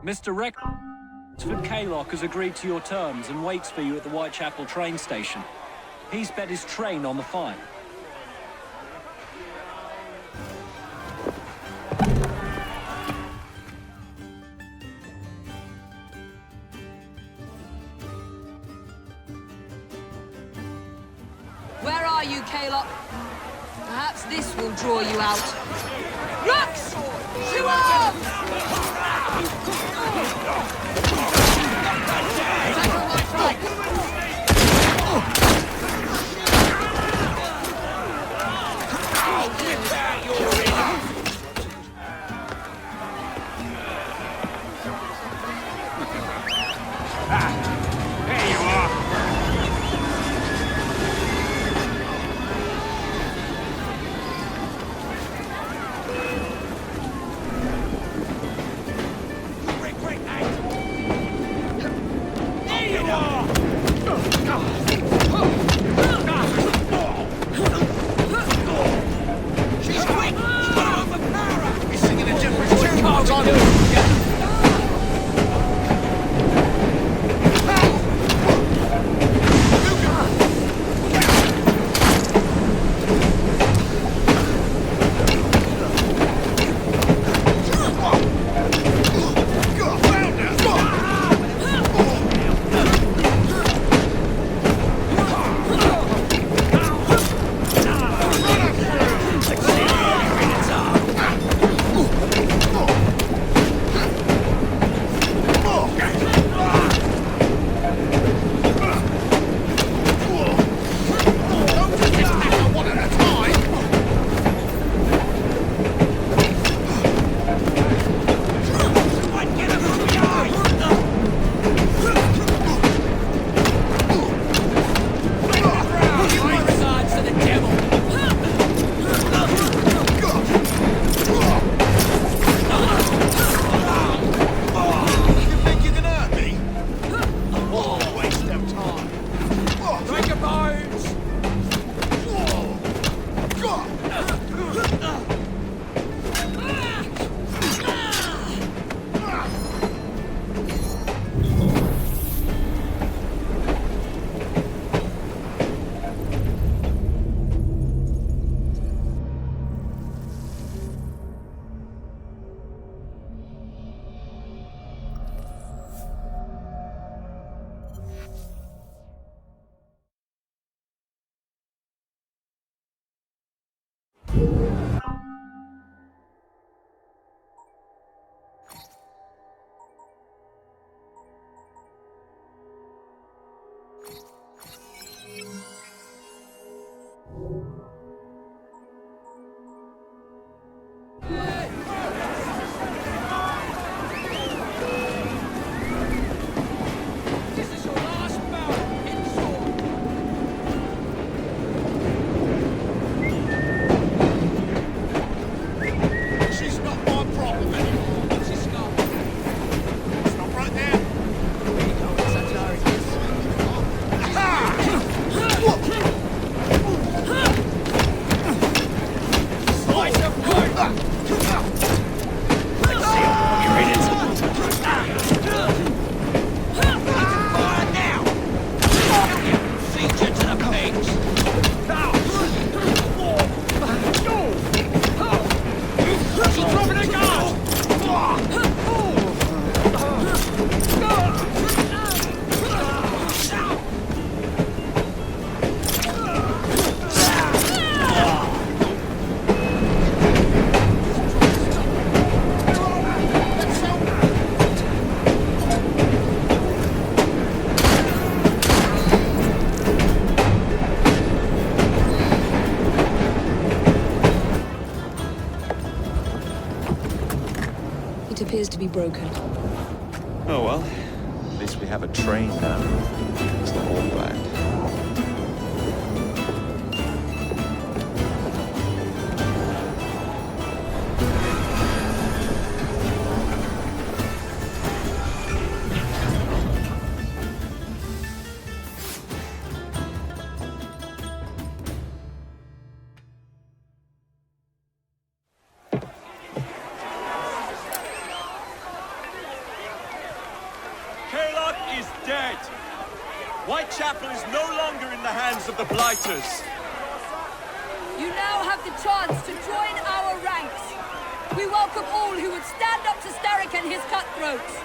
Mr. Rexford Kaylock has agreed to your terms and waits for you at the Whitechapel train station. He's bet his train on the fight. Where are you, Kaylock? Perhaps this will draw you out. Rux! To arms! There you are. Quick, hey! There you are! Let's see how long you're in it. Fire now! Feed you to the pigs! She's dropping a guard! It appears to be broken. Oh well, at least we have a train now. It's not all bad. Is dead. Whitechapel is no longer in the hands of the Blighters. You now have the chance to join our ranks. We welcome all who would stand up to Starrick and his cutthroats.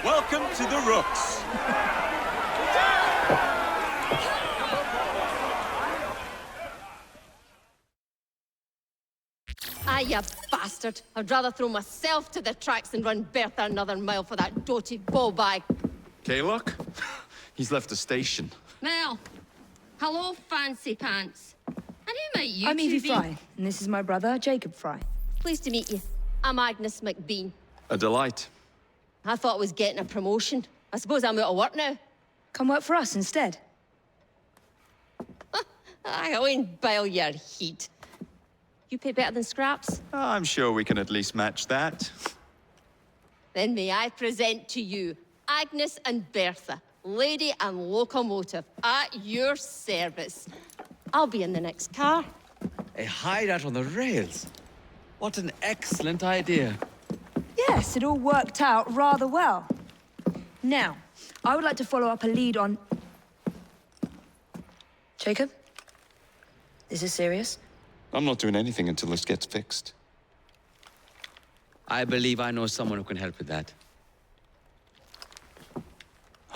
Welcome to the Rooks. Ah, you bastard. I'd rather throw myself to the tracks than run Bertha another mile for that doted ball bag. Kaylock? He's left the station. Well, hello, fancy pants. And who might you I'm two Evie be? Frye, and this is my brother, Jacob Frye. Pleased to meet you. I'm Agnes McBean. A delight. I thought I was getting a promotion. I suppose I'm out of work now. Come work for us instead. I won't bile your heat. You pay better than scraps? I'm sure we can at least match that. Then may I present to you Agnes and Bertha, lady and locomotive, at your service. I'll be in the next car. A hideout on the rails. What an excellent idea. Yes, it all worked out rather well. Now, I would like to follow up a lead on... Jacob? Is this serious? I'm not doing anything until this gets fixed. I believe I know someone who can help with that.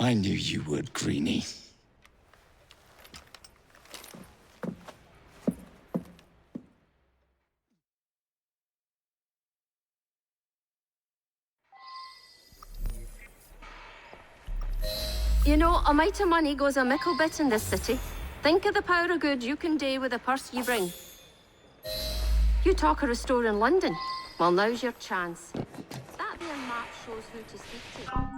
I knew you would, Greenie. You know, a mite of money goes a mickle bit in this city. Think of the power of good you can do with the purse you bring. You talk of restoring London. Well, now's your chance. That there map shows who to speak to.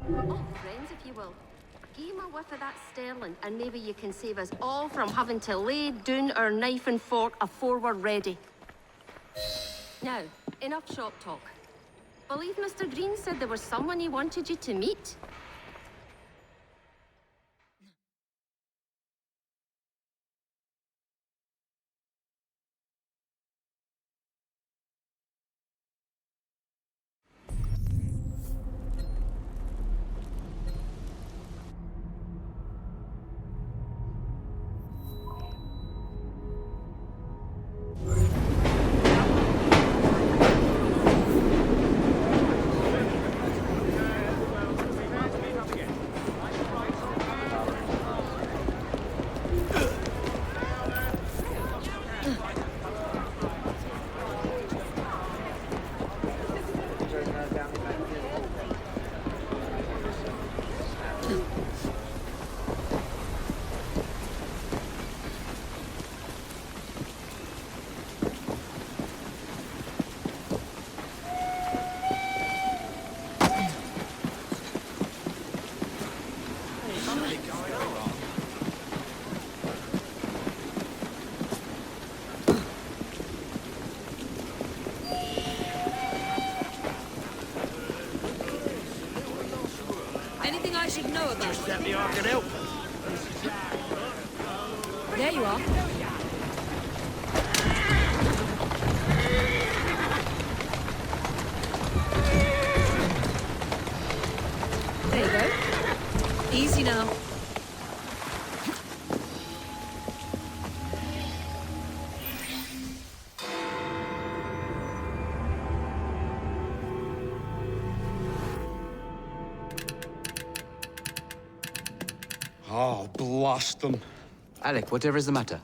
Oh, friends, if you will. Give him a whiff of that sterling, and maybe you can save us all from having to lay down our knife and fork afore we're ready. Now, enough shop talk. Believe Mr. Green said there was someone he wanted you to meet. know about? Just let me I can help. There you are. There you go. Easy now. Oh, blast them. Alec, whatever is the matter?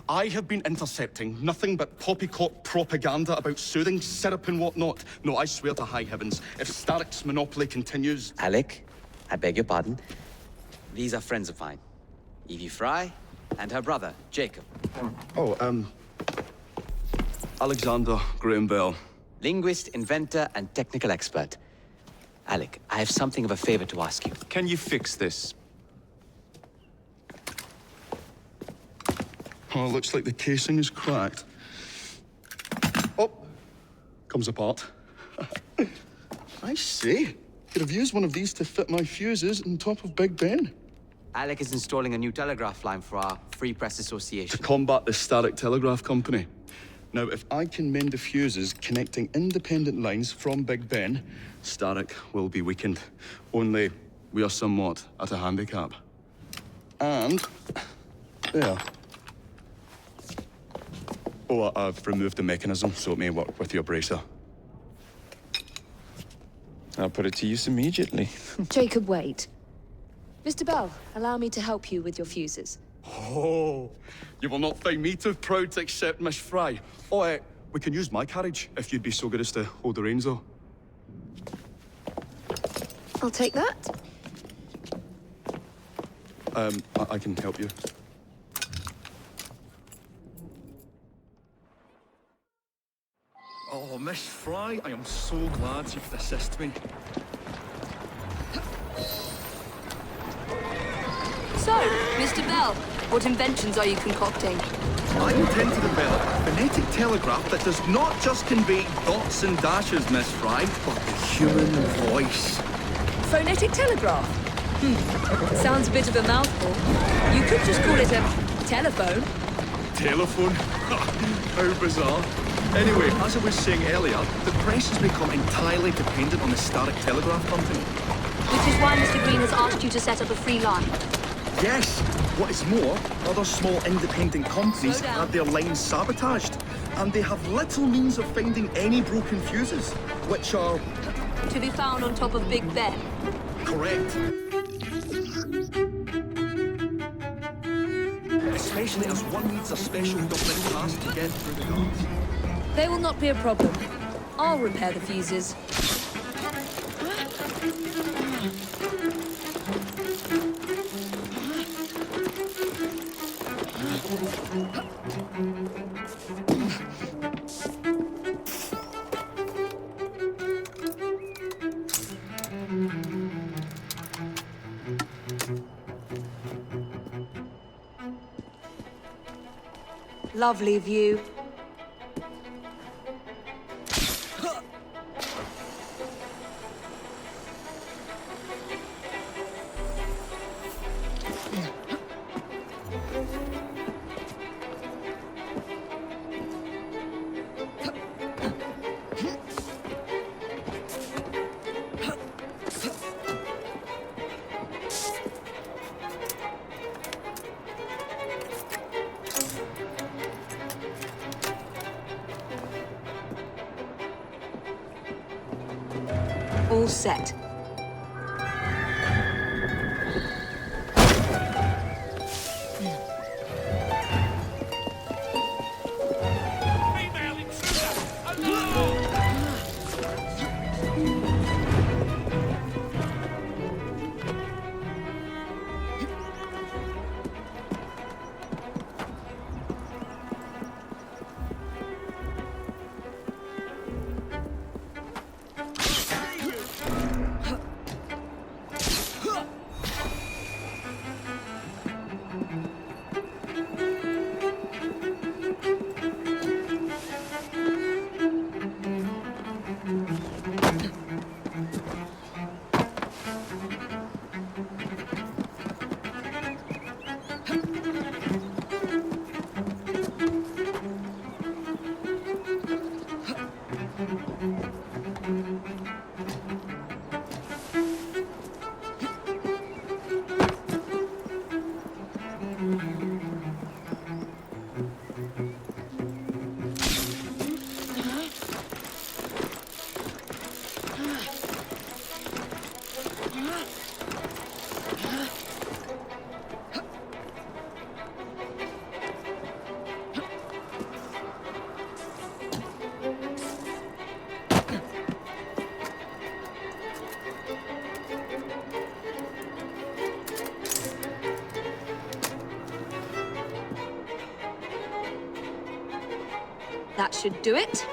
I have been intercepting nothing but poppycock propaganda about soothing syrup and whatnot. No, I swear to high heavens, if Starrick's monopoly continues... Alec, I beg your pardon. These are friends of mine. Evie Frye and her brother, Jacob. Oh, Alexander Graham Bell. Linguist, inventor, and technical expert. Alec, I have something of a favor to ask you. Can you fix this? Oh, looks like the casing is cracked. Oh, comes apart. I see. Could have used one of these to fit my fuses on top of Big Ben. Alec is installing a new telegraph line for our Free Press Association. To combat the Starrick Telegraph Company. Now, if I can mend the fuses connecting independent lines from Big Ben, Starrick will be weakened. Only we are somewhat at a handicap. And there. Oh, I've removed the mechanism so it may work with your bracer. I'll put it to use immediately. Jacob, wait. Mr. Bell, allow me to help you with your fuses. Oh, you will not find me too proud to accept Miss Frye. Oh, we can use my carriage if you'd be so good as to hold the reins, though. I'll take that. I can help you. Oh, Miss Frye, I am so glad you could assist me. So, Mr. Bell, what inventions are you concocting? I intend to develop a phonetic telegraph that does not just convey dots and dashes, Miss Frye, but the human voice. Phonetic telegraph? Sounds a bit of a mouthful. You could just call it a telephone. Telephone? How bizarre. Anyway, as I was saying earlier, the press has become entirely dependent on the Starrick Telegraph Company. Which is why Mr. Green has asked you to set up a free line. Yes! What is more, other small independent companies have their lines sabotaged, and they have little means of finding any broken fuses, which are... To be found on top of Big Ben. Correct. Especially as one needs a special government pass to get through the guards. They will not be a problem. I'll repair the fuses. Lovely view. All set. That should do it.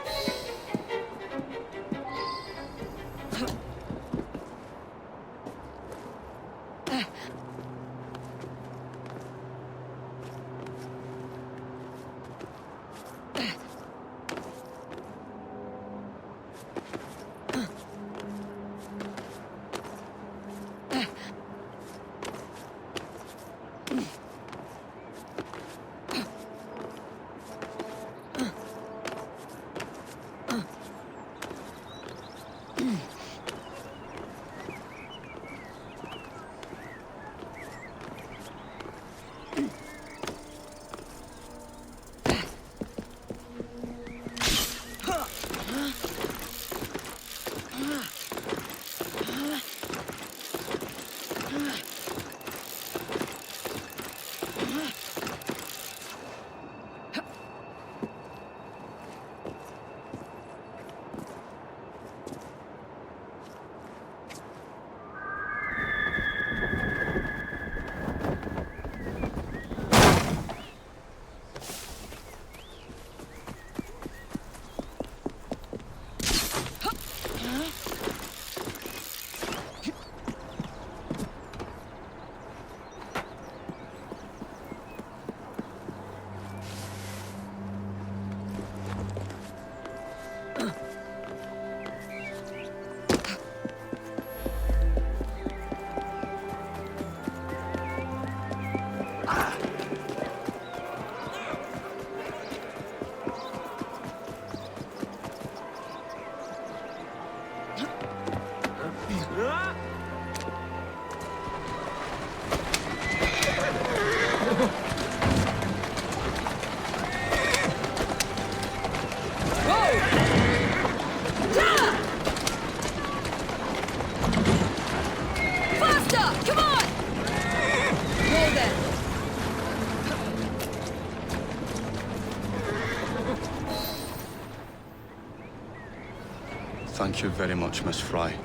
Thank you very much, Miss Frye.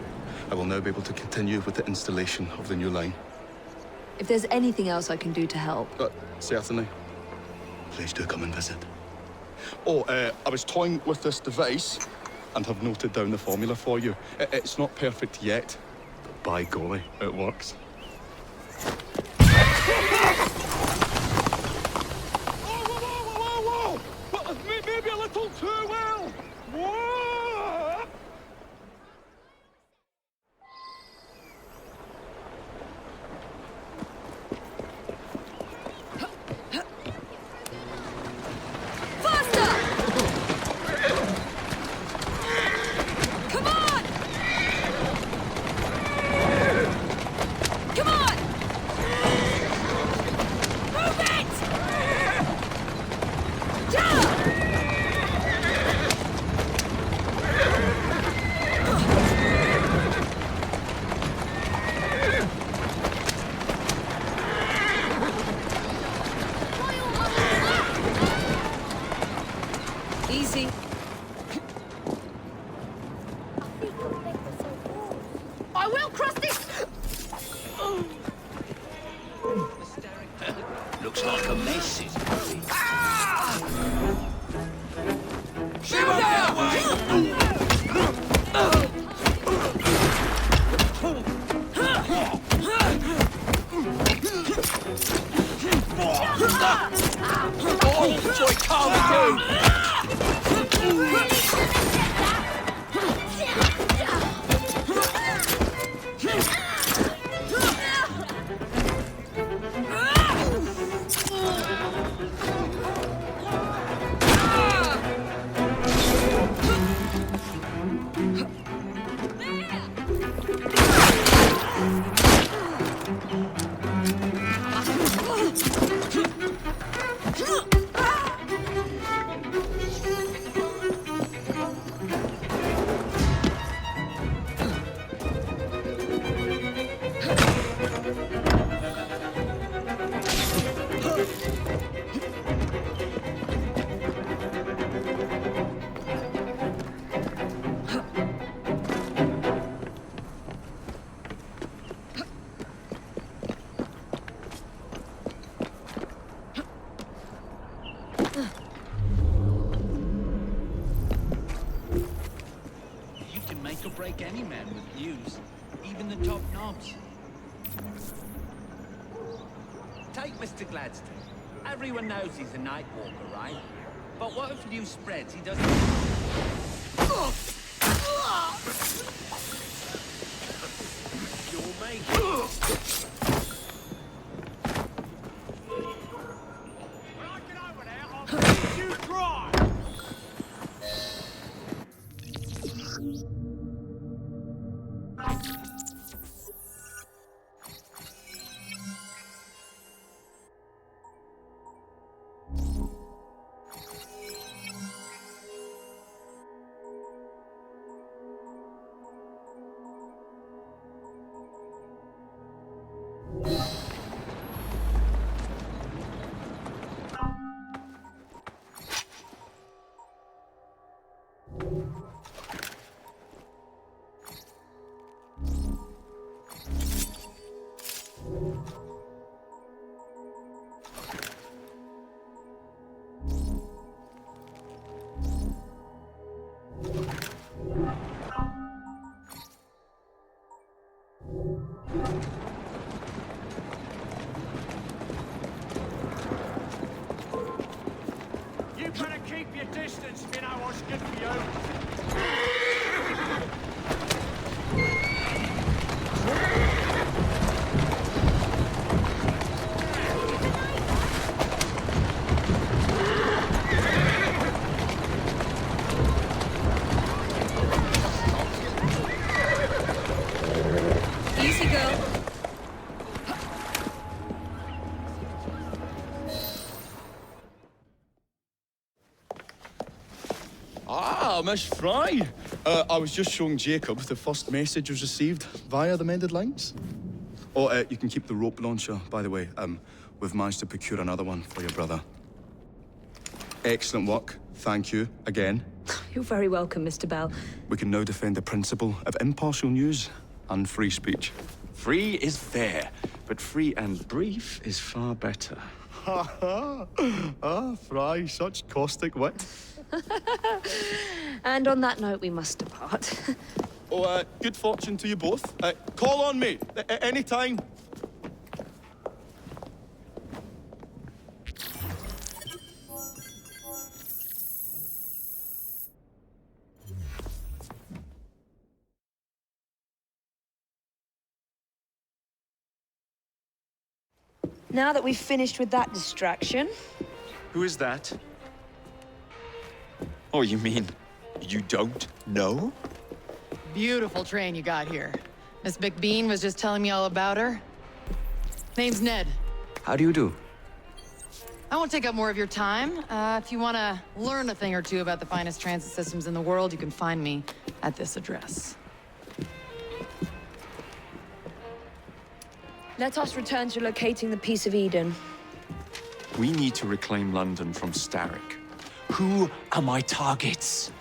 I will now be able to continue with the installation of the new line. If there's anything else I can do to help. Certainly. Please do come and visit. Oh, I was toying with this device and have noted down the formula for you. It's not perfect yet, but by golly, it works. Whoa! Maybe a little too well! Whoa! Easy. I will cross this! Looks like a mess is brewing. Oh, joy, calm down! could break any man with news, even the top knobs. Take Mr. Gladstone. Everyone knows he's a night walker, right? But what if news spreads he doesn't... You'll make it. You dry! You better keep your distance if you know what's good for you. Easy, girl. Ah, Miss Frye. I was just showing Jacob the first message was received via the mended lines. Oh, you can keep the rope launcher, by the way. We've managed to procure another one for your brother. Excellent work. Thank you again. You're very welcome, Mr. Bell. We can now defend the principle of impartial news and free speech. Free is fair, but free and brief is far better. Ha ha! Ah, Frye, such caustic wit. And on that note, we must depart. Oh, good fortune to you both. Call on me any time. Now that we've finished with that distraction, Who is that? Oh, you mean you don't know? Beautiful train you got here. Miss McBean was just telling me all about her. Name's Ned. How do you do? I won't take up more of your time. If you want to learn a thing or two about the finest transit systems in the world, you can find me at this address. let us return to locating the Piece of Eden. We need to reclaim London from Starrick. Who are my targets?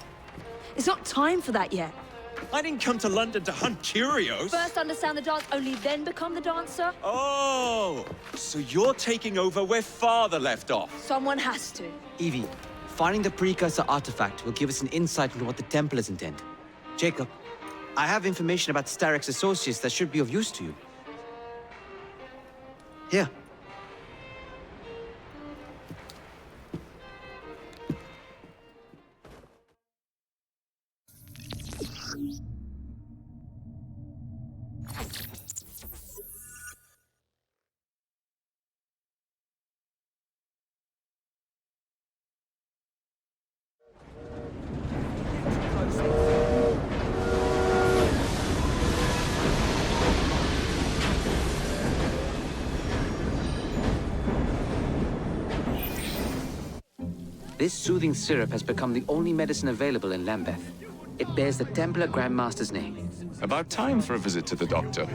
It's not time for that yet. I didn't come to London to hunt curios. First understand the dance, only then become the dancer. Oh, so you're taking over where Father left off. Someone has to. Evie, finding the precursor artifact will give us an insight into what the Templars intend. Jacob, I have information about Starrick's associates that should be of use to you. Here. This soothing syrup has become the only medicine available in Lambeth. It bears the Templar Grandmaster's name. About time for a visit to the doctor.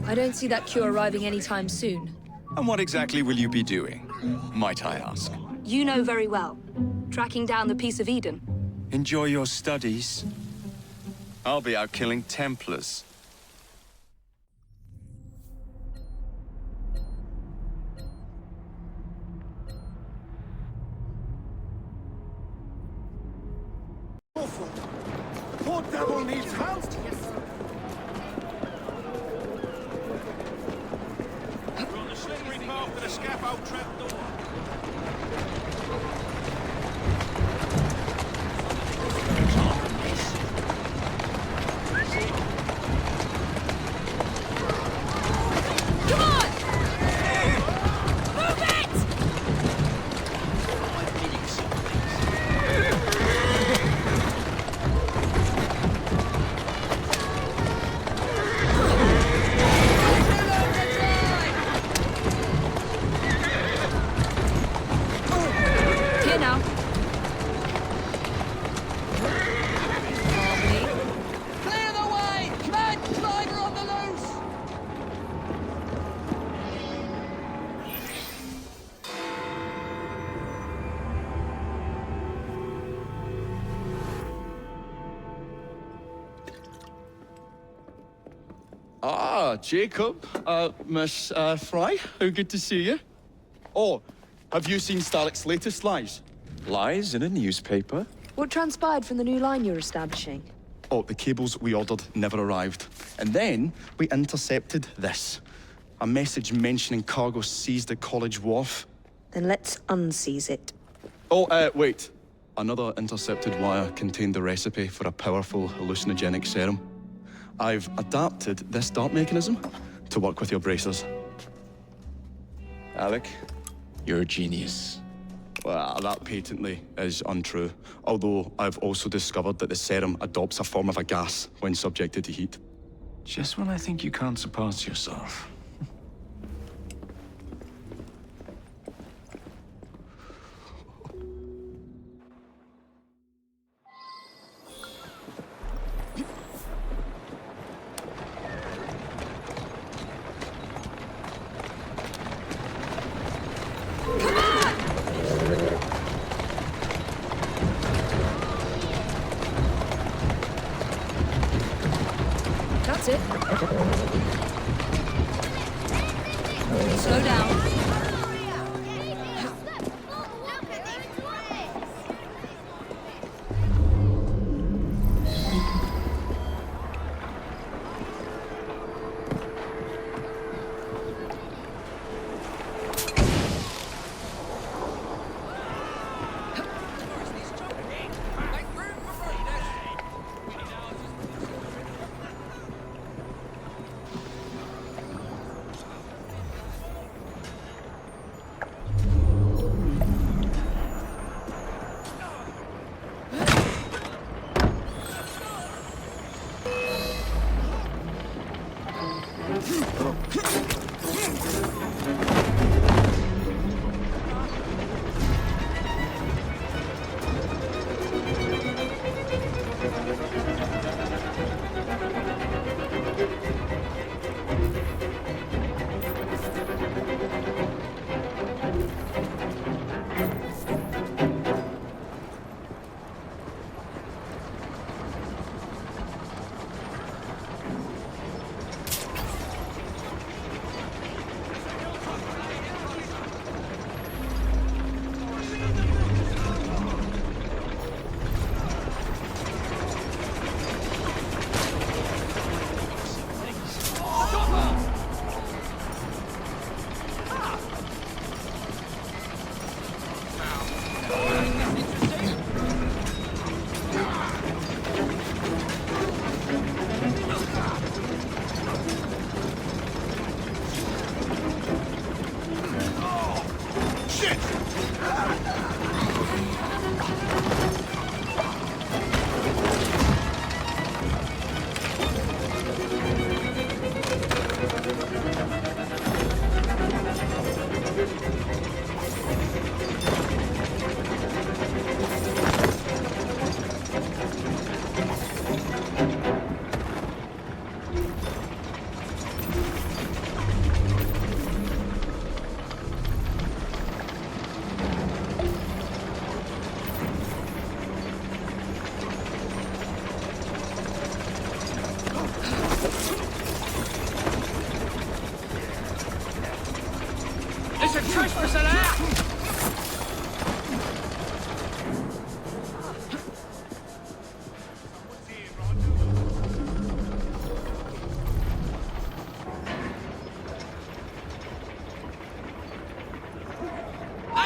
I don't see that cure arriving anytime soon. And what exactly will you be doing, might I ask? You know very well. Tracking down the Piece of Eden. Enjoy your studies. I'll be out killing Templars. Poor Your devil needs help! We're on the slippery path to the scaffold trapdoor. Ah, Jacob, Miss Frye, how good to see you. Oh, have you seen Starrick's latest lies? Lies in a newspaper? What transpired from the new line you're establishing? Oh, the cables we ordered never arrived. And then we intercepted this. A message mentioning cargo seized at College Wharf. Then let's unseize it. Oh, wait. Another intercepted wire contained the recipe for a powerful hallucinogenic serum. I've adapted this dart mechanism to work with your bracers. Alec, you're a genius. Well, that patently is untrue. Although I've also discovered that the serum adopts a form of a gas when subjected to heat. Just when I think you can't surpass yourself. That's it. Slow down.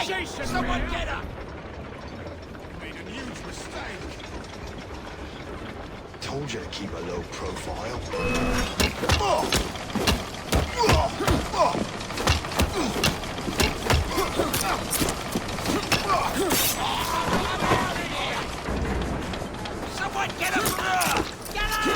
Someone get her! Made a huge mistake. Told you to keep a low profile. Someone get her from her! Get her!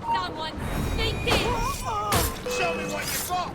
Someone sneak in! Show me what you got!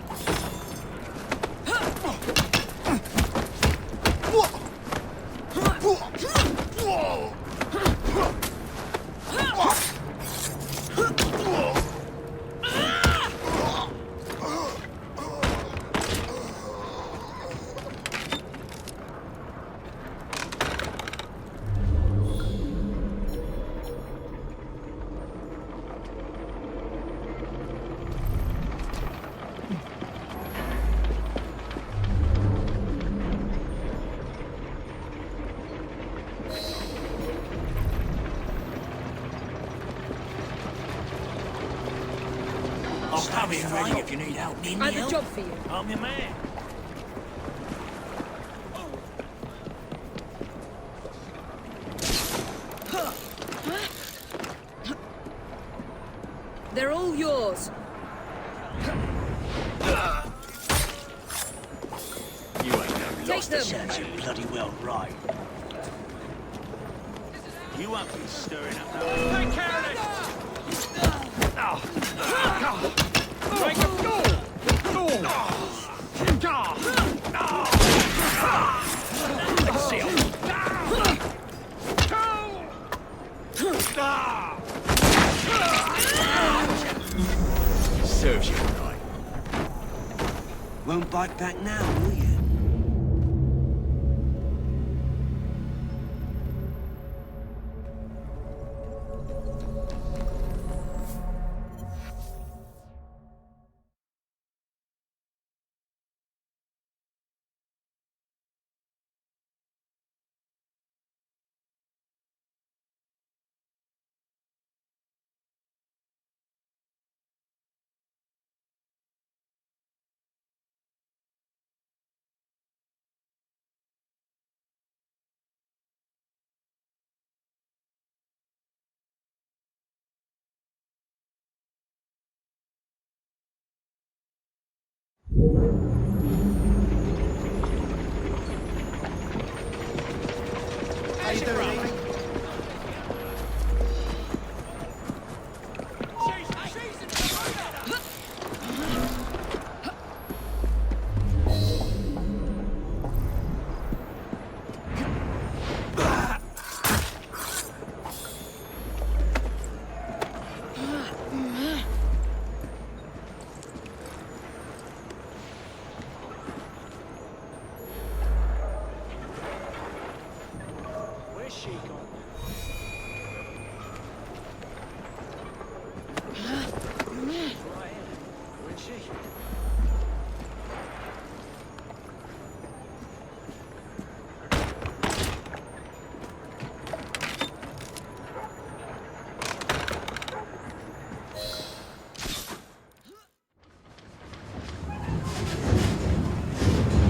I'll come in ready if you need help. I have a job for you. I'm your man. They're all yours. You ain't no Take lost them. the sense you're bloody well right. You won't be stirring up that. Take care of this! Make a go! Serves you right. Won't bite back now, will you? How you doing, Evie? Where's she gone? Where's she?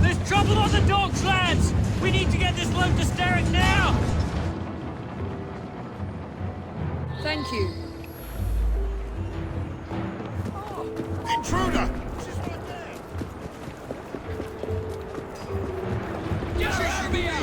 There's trouble on the docks, lads! We need to get this load to Starrick now! Thank you. Intruder! Get her over here!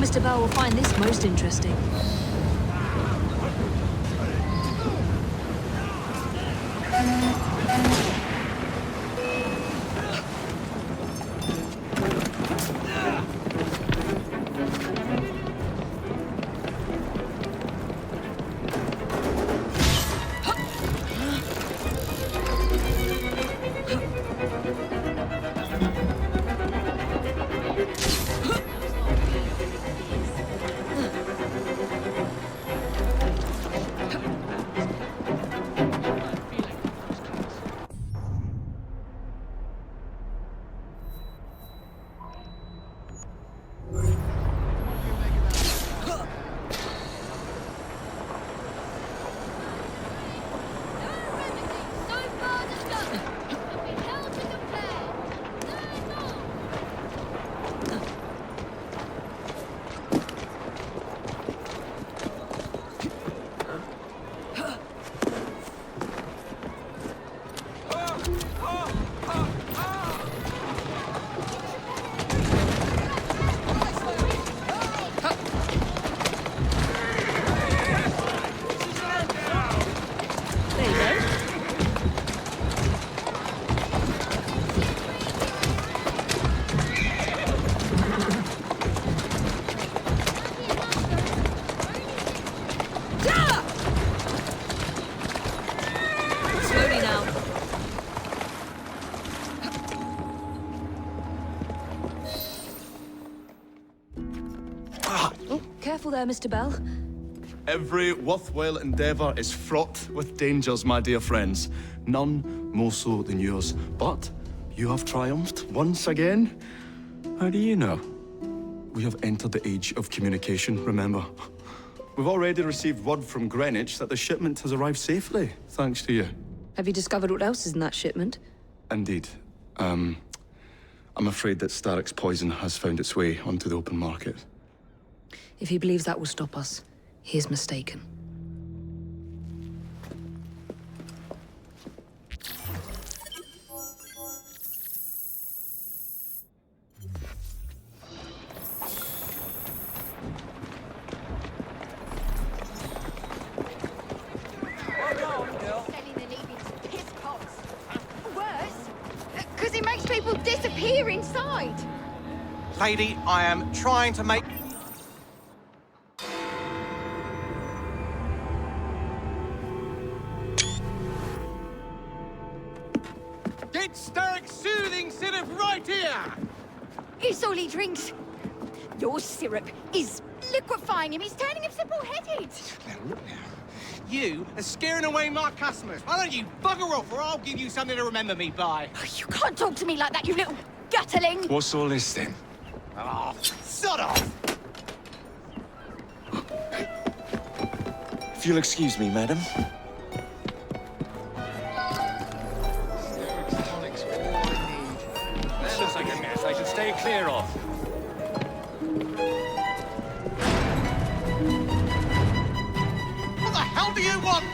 Mr. Bell will find this most interesting. Careful there, Mr. Bell. Every worthwhile endeavour is fraught with dangers, my dear friends. None more so than yours. But you have triumphed once again. How do you know? We have entered the age of communication, remember. We've already received word from Greenwich that the shipment has arrived safely, thanks to you. Have you discovered what else is in that shipment? Indeed. I'm afraid that Starrick's poison has found its way onto the open market. If he believes that will stop us, he is mistaken. Because it makes people disappear inside. Lady, I am trying to make... Get Starrick's soothing syrup right here! It's all he drinks. Your syrup is liquefying him. He's turning him simple-headed. You are scaring away my customers. Why don't you bugger off or I'll give you something to remember me by. You can't talk to me like that, you little gutterling. What's all this then? Oh, sod off! If you'll excuse me, madam. That looks like a mess I should stay clear of. What the hell do you want?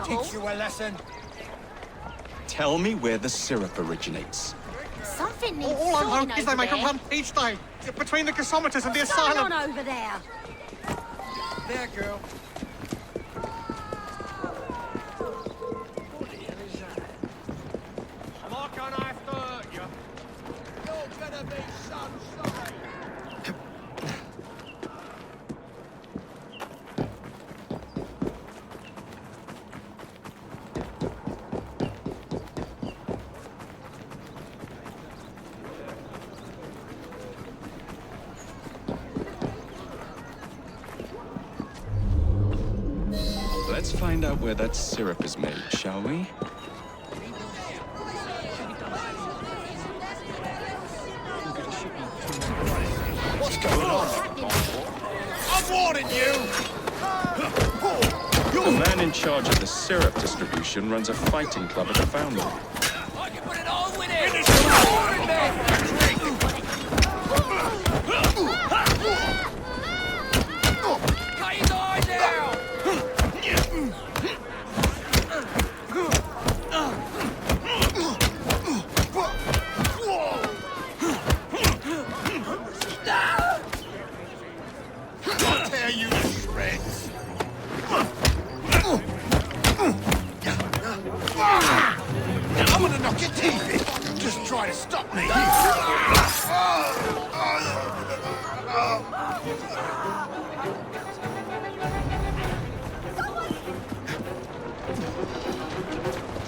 Teach you a lesson. Tell me where the syrup originates. Something needs All I'm sorting hoping is they over make a there. run each day between the gasometers and the What's going asylum. on over there? There, girl. I'm not gonna have to hurt you. You're gonna be so sorry. Let's find out where that syrup is made, shall we? What's going on? I'm warning you! The man in charge of the syrup distribution runs a fighting club at the Foundry. I can put it all with it! Finish Cut his eyes out! I'll tear you to shreds! I'm gonna knock your teeth in! Just try to stop me!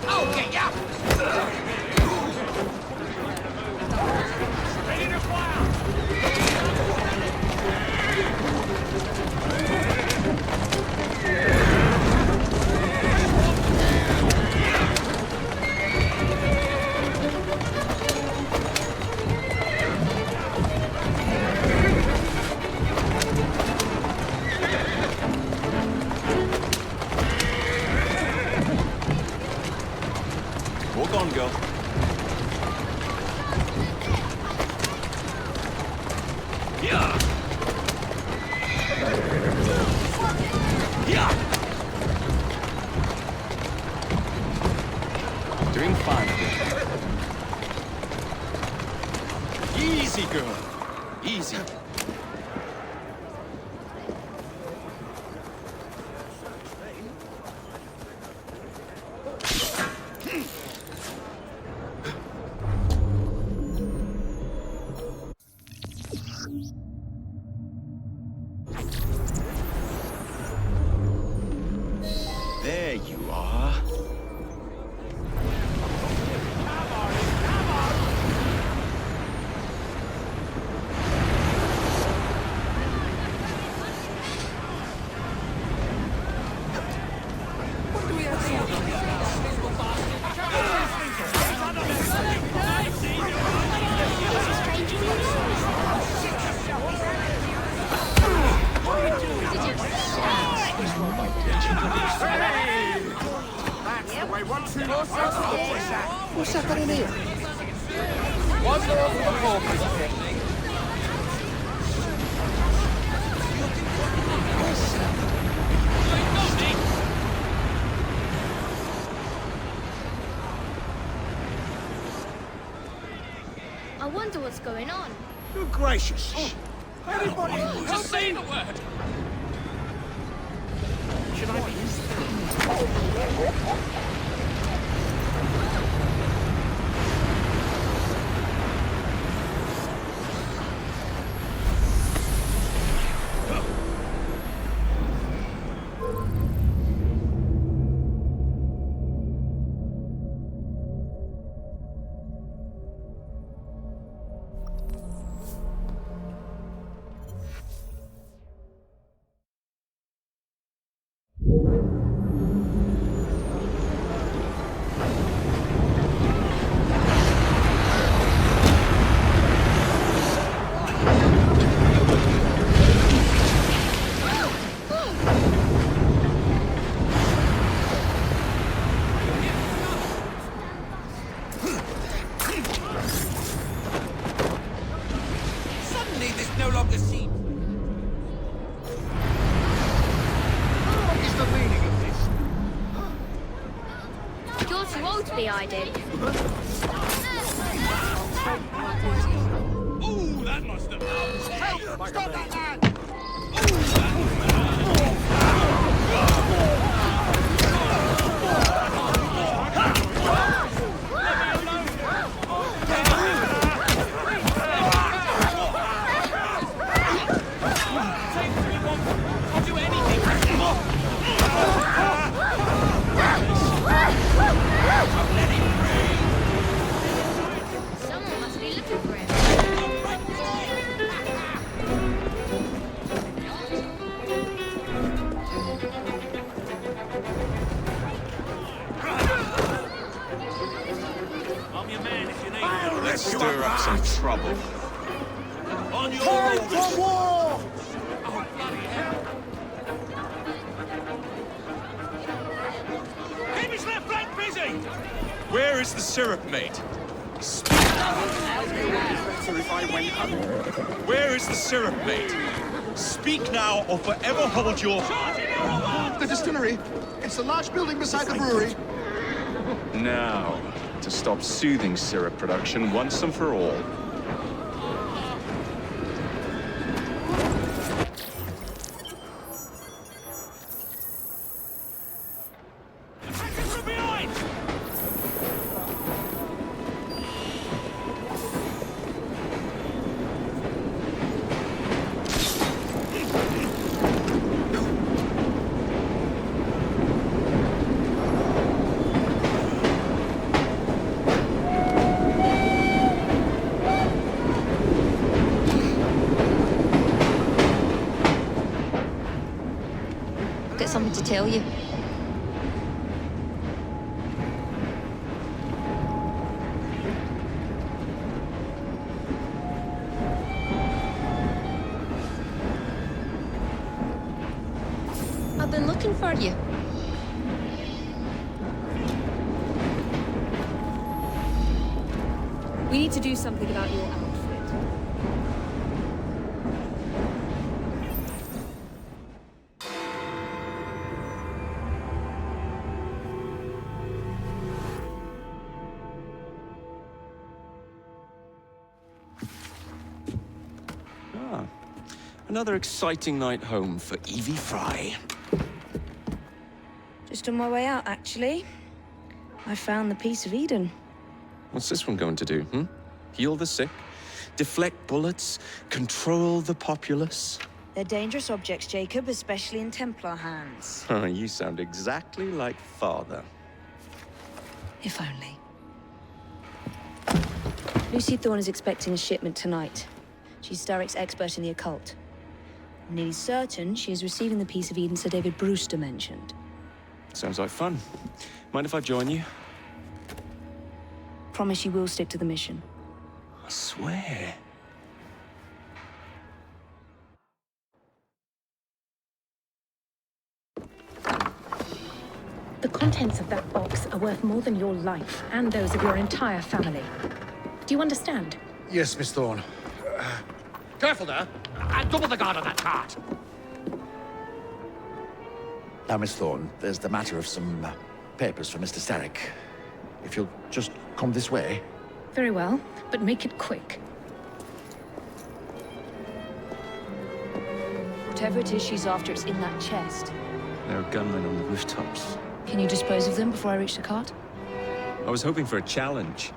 I'll get ya! Ready to fire! Walk on, girl. Yeah! Yeah! Doing fine. Easy, girl. Easy. There you are. What's happening here? One more for the corpus. I wonder what's going on. Good gracious! Anybody? Just say the word! Should I be Suddenly this no longer seems... What is the meaning of this? You're too old to be hiding. Ooh, that must have... Help! Stop that lad! Someone must be looking for him. some trouble. On your Time orders. for war! Oh, bloody hell! Keep his left flank busy! Where is the syrup, mate? Where is the syrup, mate? Speak now, or forever hold your... The distillery. It's the large building beside the brewery. Now, to stop soothing syrup production once and for all. Attackers from behind! I've got something to tell you. I've been looking for you. We need to do something about your outfit. Ah, another exciting night home for Evie Frye. Just on my way out, actually. I found the piece of Eden. What's this one going to do, Heal the sick, deflect bullets, control the populace? They're dangerous objects, Jacob, especially in Templar hands. You sound exactly like Father. If only. Lucy Thorne is expecting a shipment tonight. She's Starrick's expert in the occult. I'm nearly certain she is receiving the piece of Eden Sir David Brewster mentioned. Sounds like fun. Mind if I join you? Promise you will stick to the mission. I swear. The contents of that box are worth more than your life and those of your entire family. Do you understand? Yes, Miss Thorne. Careful there! And double the guard on that cart! Now, Miss Thorne, there's the matter of some papers for Mr. Starrick. If you'll just come this way. Very well, but make it quick. Whatever it is she's after, it's in that chest. There are gunmen on the rooftops. Can you dispose of them before I reach the cart? I was hoping for a challenge.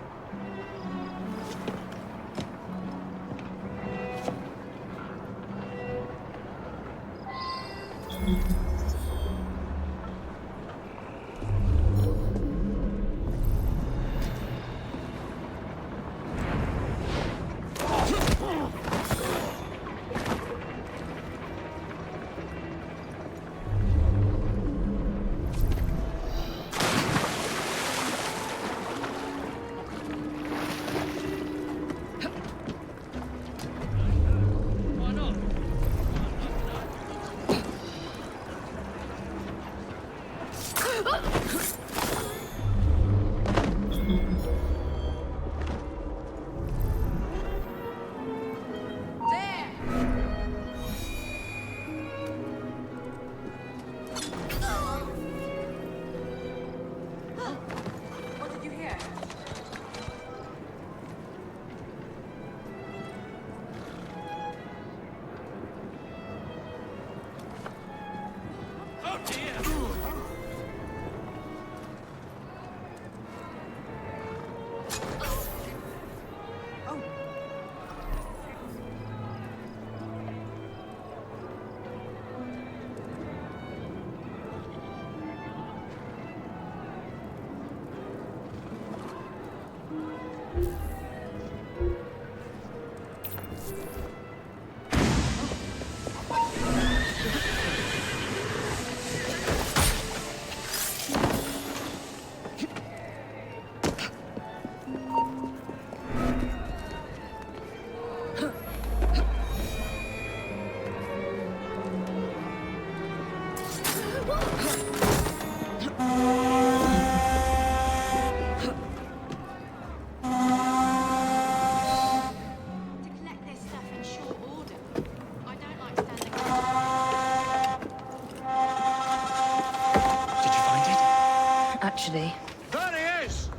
actually. There he is!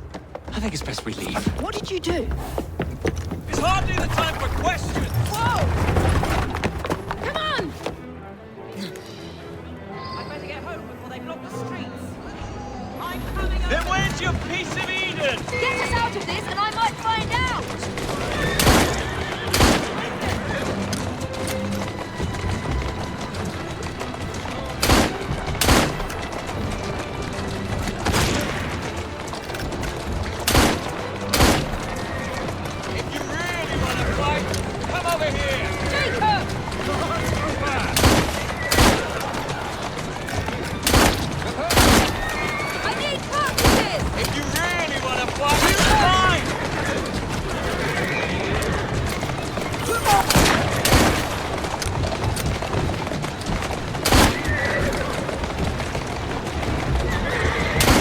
I think it's best we leave. What did you do? It's hardly the time for questions! Whoa! Come on! I'd better get home before they block the streets. I'm coming up. Then where's your piece of Eden? Get us out of this and I might find out! If you really want to fight, come over here! Jacob! I need cartridges! If you really want to fight, fine!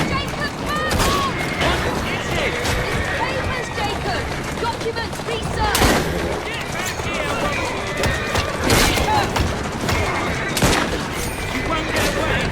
Jacob, purple! What is it? Papers, Jacob! Documents, research! Get back here! Jacob! You won't get away!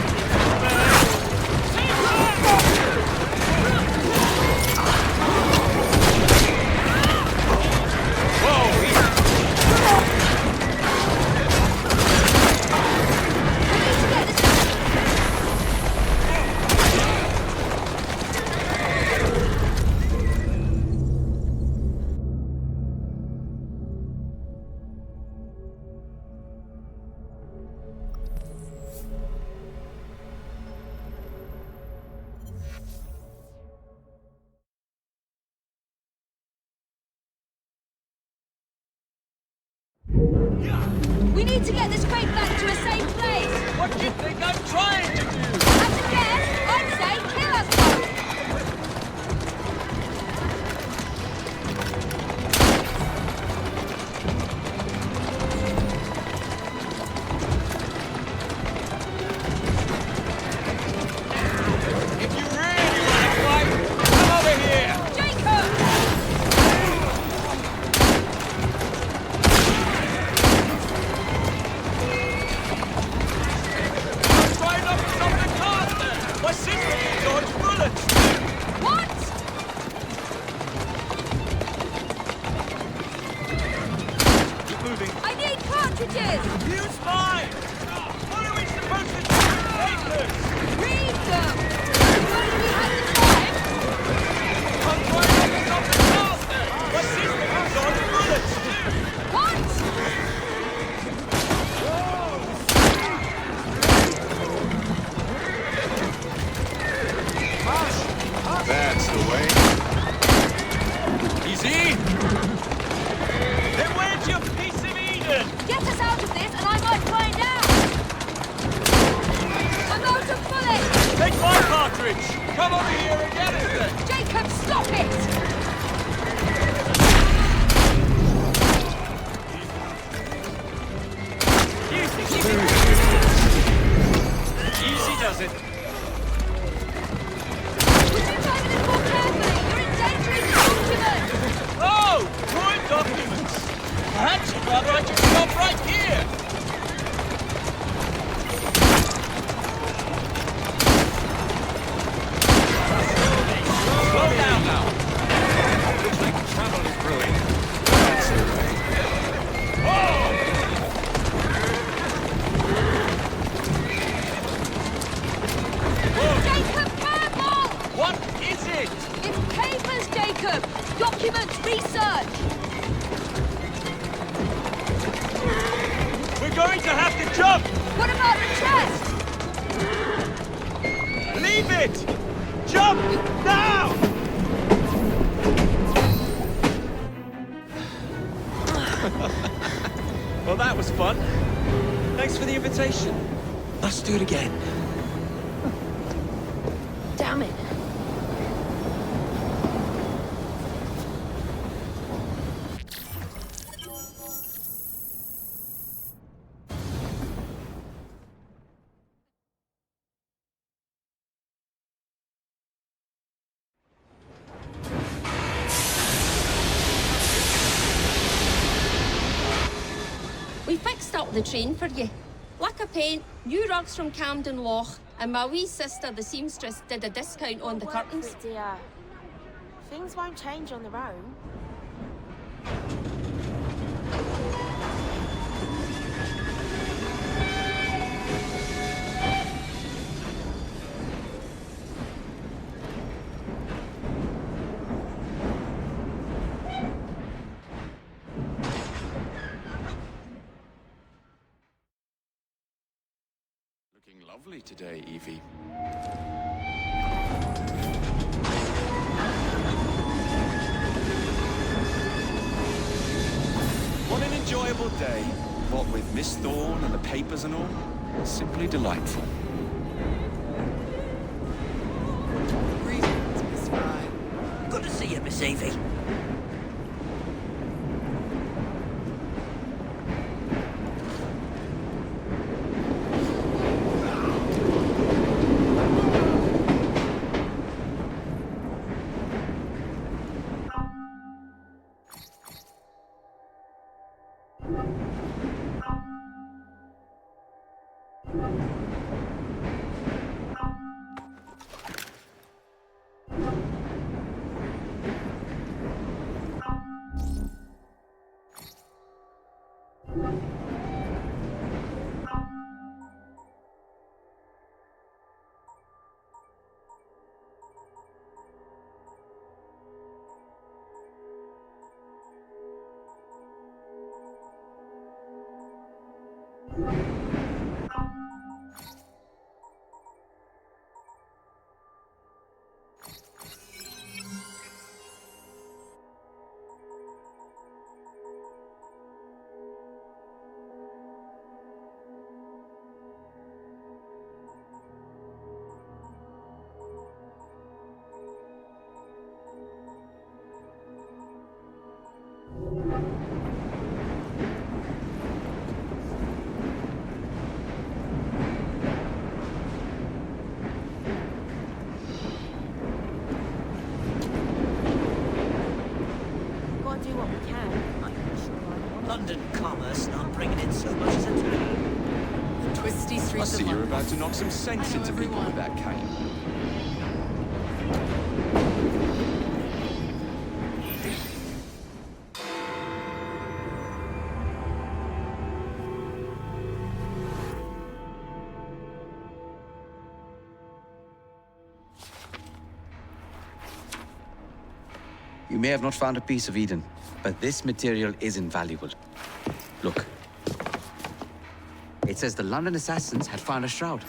We need to get this crate back to a safe place! What do you think I'm trying to do? As a guess, I'd say kill us both! If you really want to fight, come over here! Jacob! Try not to stop the cart there! My sister can dodge bullets! What? Keep moving. I need cartridges! Use mine! What are we supposed to do with papers? Read them! Why do we have the time? I'm trying not to stop the cart there! My sister can dodge bullets too! What? That's the way. Easy! Then where's your piece of Eden? Get us out of this and I might find out! I'm out of bullets! Take my cartridge! Come over here and get it then! Jacob, stop it! Easy does it. Would you drive a little more carefully? You're endangering documents! Oh! Ruined documents! Perhaps you'd rather I just stop right here! Slow down now! Looks like trouble is brewing. That's the way. Oh! Jacob, purple! What is it? It's papers, Jacob! Documents, research! We're going to have to jump! What about the chest? Leave it! Jump! Now! Well, that was fun. Thanks for the invitation. Let's do it again. Damn it. We fixed up the train for you. Lacquer paint, new rugs from Camden Loch, And my wee sister, the seamstress, did a discount on the curtains. Dear. Things won't change on their own. Looking lovely today, Evie. What an enjoyable day. What with Miss Thorne and the papers and all. Simply delightful. Greetings, Miss Frye. Good to see you, Miss Evie. Gotta do what we can. I'm not sure I want. London commerce not bringing in so much as a town. The twisty I streets see of you're London. about to knock some sense I know into people everyone. with that cane. You may have not found a piece of Eden, but this material is invaluable. Look. It says the London assassins had found a shroud.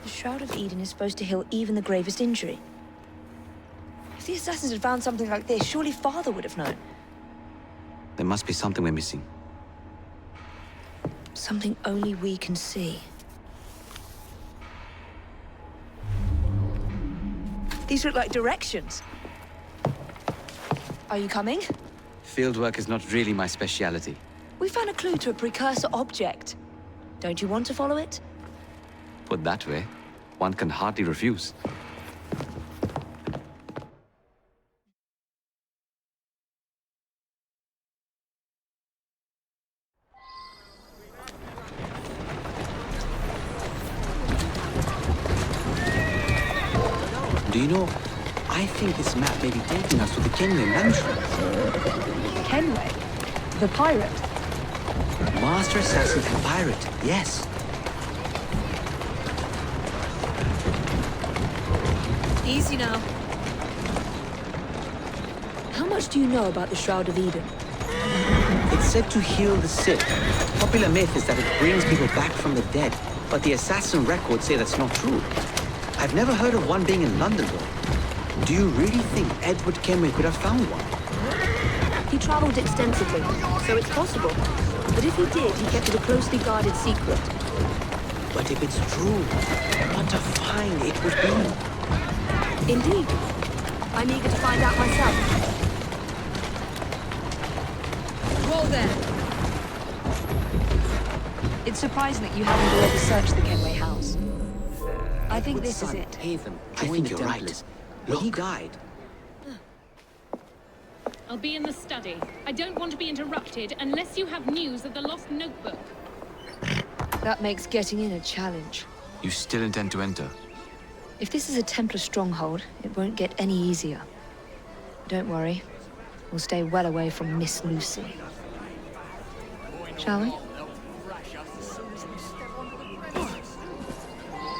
The Shroud of Eden is supposed to heal even the gravest injury. If the assassins had found something like this, surely Father would have known. There must be something we're missing. Something only we can see. These look like directions. Are you coming? Fieldwork is not really my speciality. We found a clue to a precursor object. Don't you want to follow it? Put that way, one can hardly refuse. Do you know, I think this map may be taking us to the Kenway mansion. Kenway? The pirate? Master assassin and pirate, yes. Easy now. How much do you know about the Shroud of Eden? It's said to heal the sick. Popular myth is that it brings people back from the dead, but the assassin records say that's not true. I've never heard of one being in London, though. Do you really think Edward Kenway could have found one? He traveled extensively, so it's possible. But if he did, he kept it a closely guarded secret. But if it's true, what a find it would be. Indeed. I'm eager to find out myself. Roll there. It's surprising that you haven't already searched the Kenway house. I think this is it. Haven, I joined think the you're Templars. When he died, I'll be in the study. I don't want to be interrupted unless you have news of the lost notebook. That makes getting in a challenge. You still intend to enter? If this is a Templar stronghold, it won't get any easier. Don't worry. We'll stay well away from Miss Lucy. Shall we?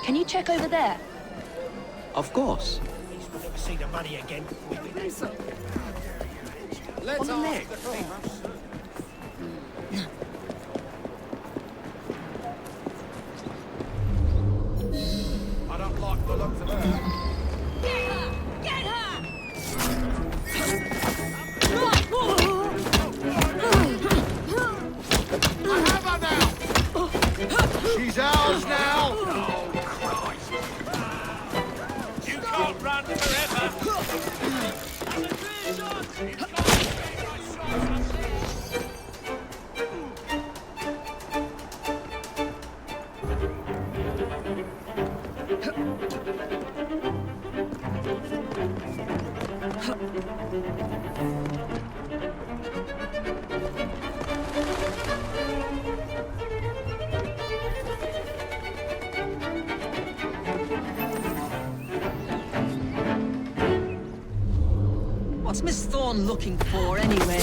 Can you check over there? Of course. We'll never see the money again. Let's On the neck. I don't like the looks of her. Get her! I have her now! She's ours now! Oh, Christ. You can't run forever. What's Miss Thorne looking for, anyway?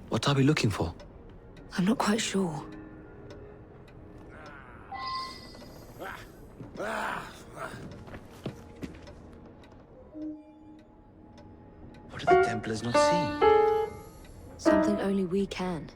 What are we looking for? I'm not quite sure. What do the Templars not see? Something only we can.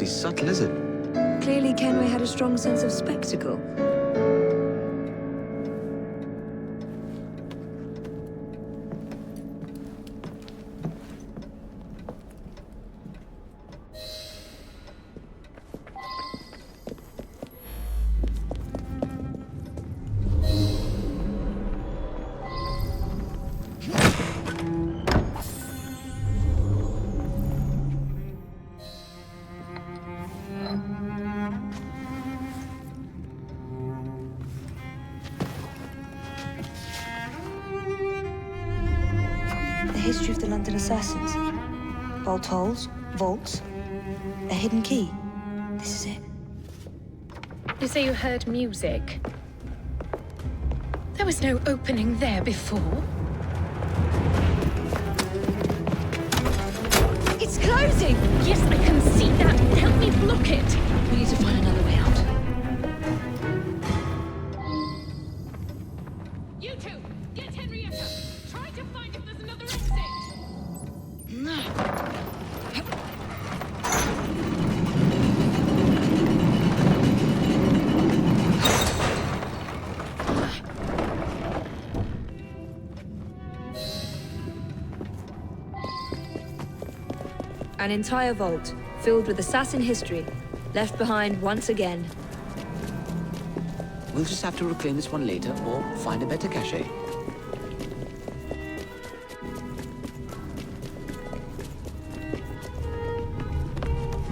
Subtle, is it? Clearly Kenway had a strong sense of spectacle. History of the London assassins. Bolt holes, vaults, a hidden key. This is it. You say you heard music? There was no opening there before. It's closing! Yes, I can see that. Help me block it. We need to find another way out. You two, get Henrietta. Try to find if there's another exit. An entire vault, filled with assassin history, left behind once again We'll just have to reclaim this one later or find a better cache.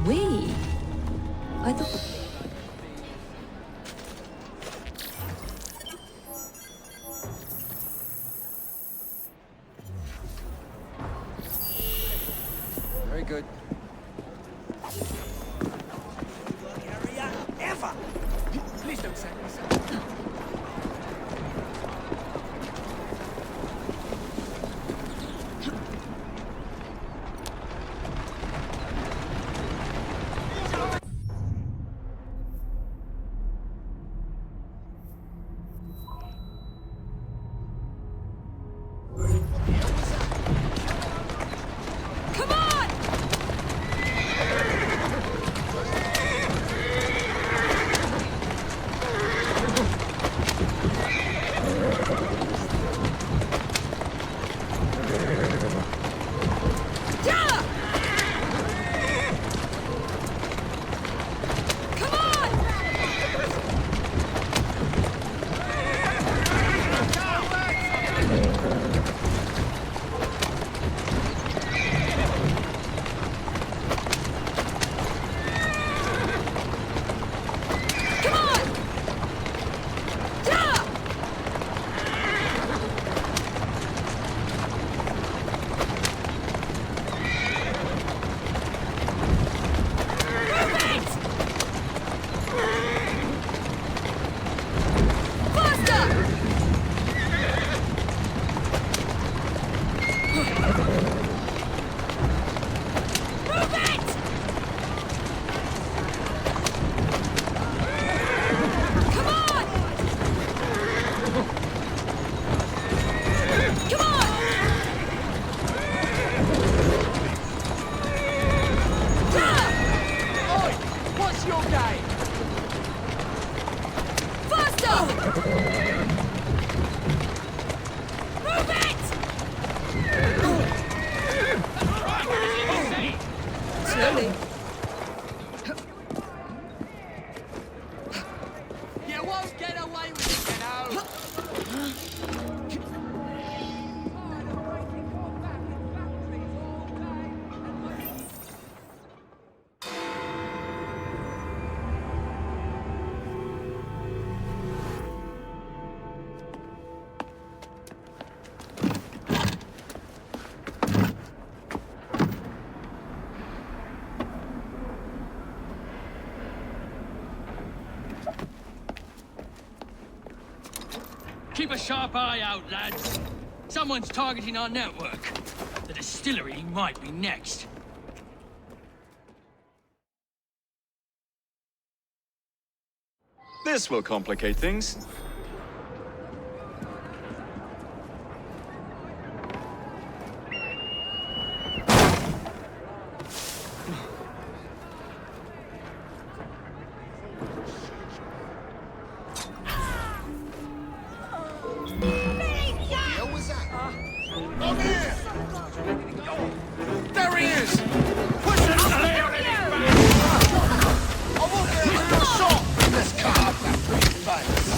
We? I thought... Very good. Ever! Please don't say this. Keep a sharp eye out, lads. Someone's targeting our network. The distillery might be next. This will complicate things. There he is! Push it up there in his back! I won't get a little shot from this car, that pretty face!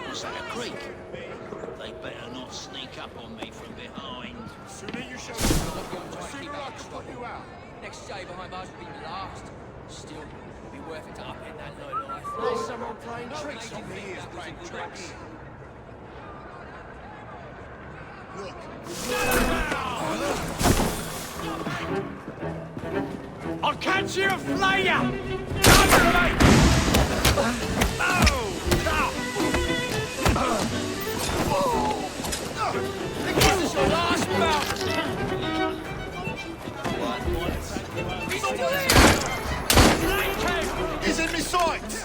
Was that a creek? They better not sneak up on me from behind. Sooner you show sooner I can put you out. Next day behind bars will be the last. Still, it'll be worth it to upend that low life. There's someone playing tricks on me. He is playing tricks. I'll catch you and flay ya! This is your last bout! He's in me sights!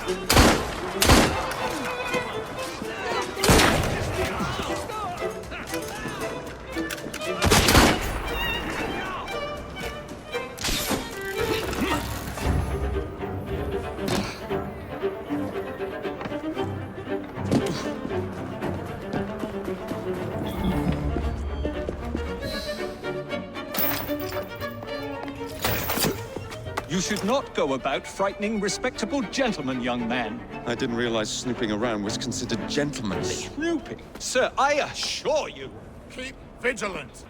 You should not go about frightening respectable gentlemen, young man. I didn't realize snooping around was considered gentlemanly. Snooping? Sir, I assure you. Keep vigilant.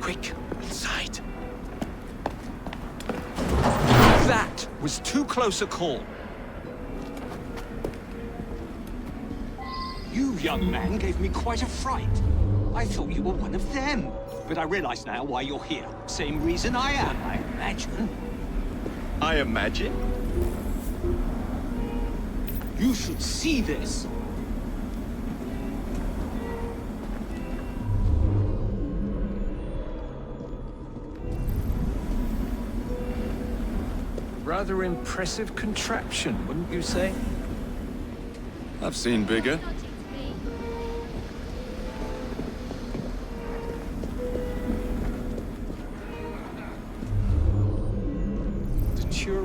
Quick, inside. That was too close a call. You, young man, gave me quite a fright. I thought you were one of them. But I realize now why you're here. Same reason I am, I imagine. I imagine? You should see this. Rather impressive contraption, wouldn't you say? I've seen bigger.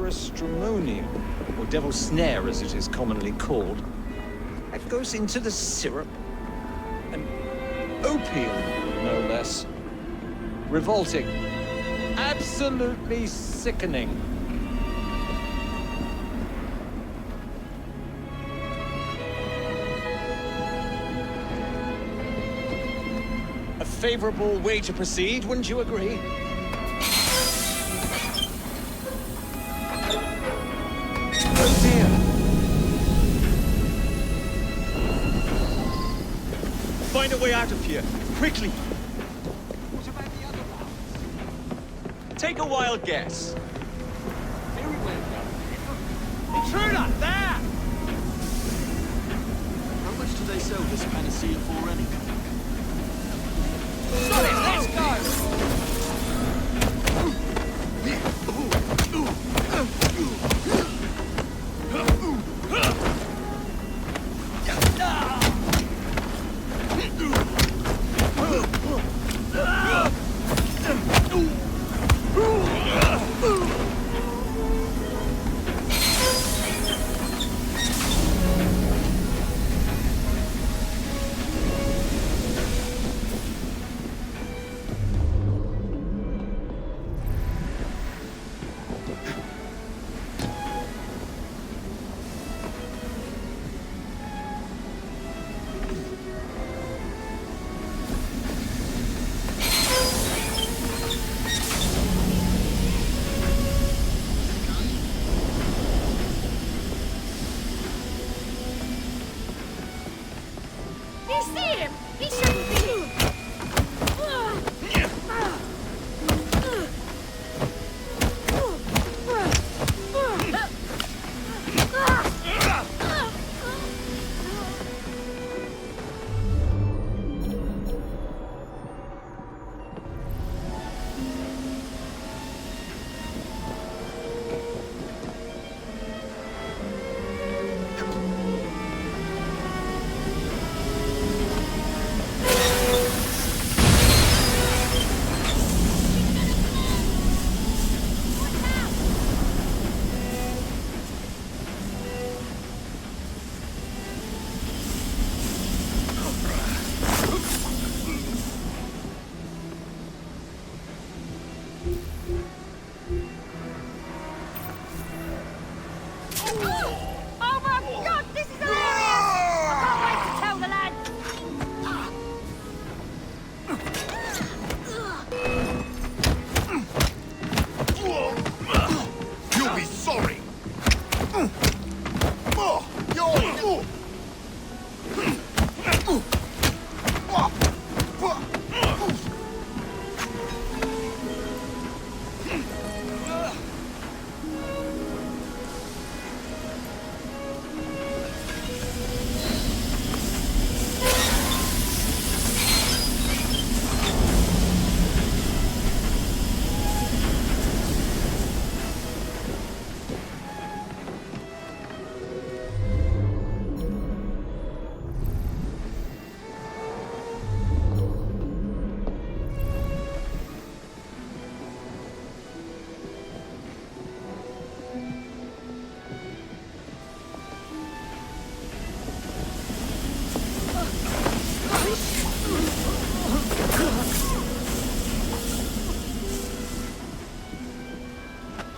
Stramonium, or devil's snare as it is commonly called. That goes into the syrup. And opium, no less. Revolting. Absolutely sickening. A favorable way to proceed, wouldn't you agree? Find a way out of here, quickly! What about the other routes? Take a wild guess. Very well done. Intruder, there! How much do they sell this panacea for anyway? Got it, let's go!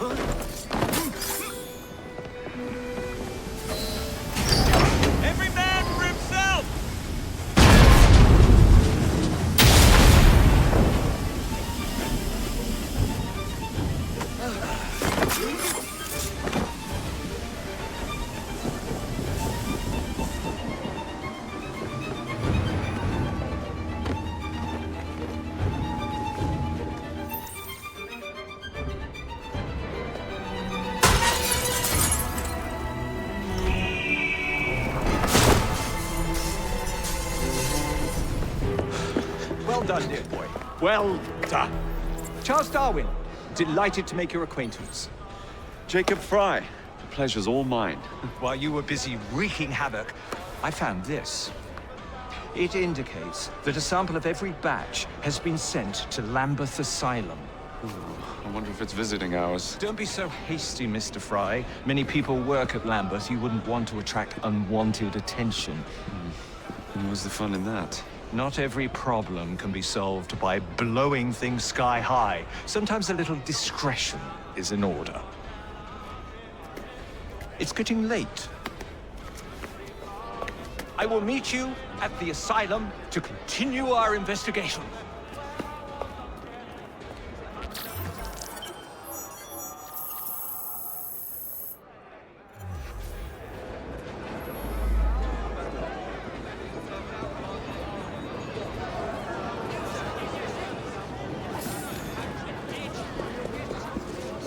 Every man for himself! Well done, dear boy. Well done. Charles Darwin, delighted to make your acquaintance. Jacob Frye, the pleasure's all mine. While you were busy wreaking havoc, I found this. It indicates that a sample of every batch has been sent to Lambeth Asylum. I wonder if it's visiting hours. Don't be so hasty, Mr. Frye. Many people work at Lambeth. You wouldn't want to attract unwanted attention. And what's the fun in that? Not every problem can be solved by blowing things sky high. Sometimes a little discretion is in order. It's getting late. I will meet you at the asylum to continue our investigation.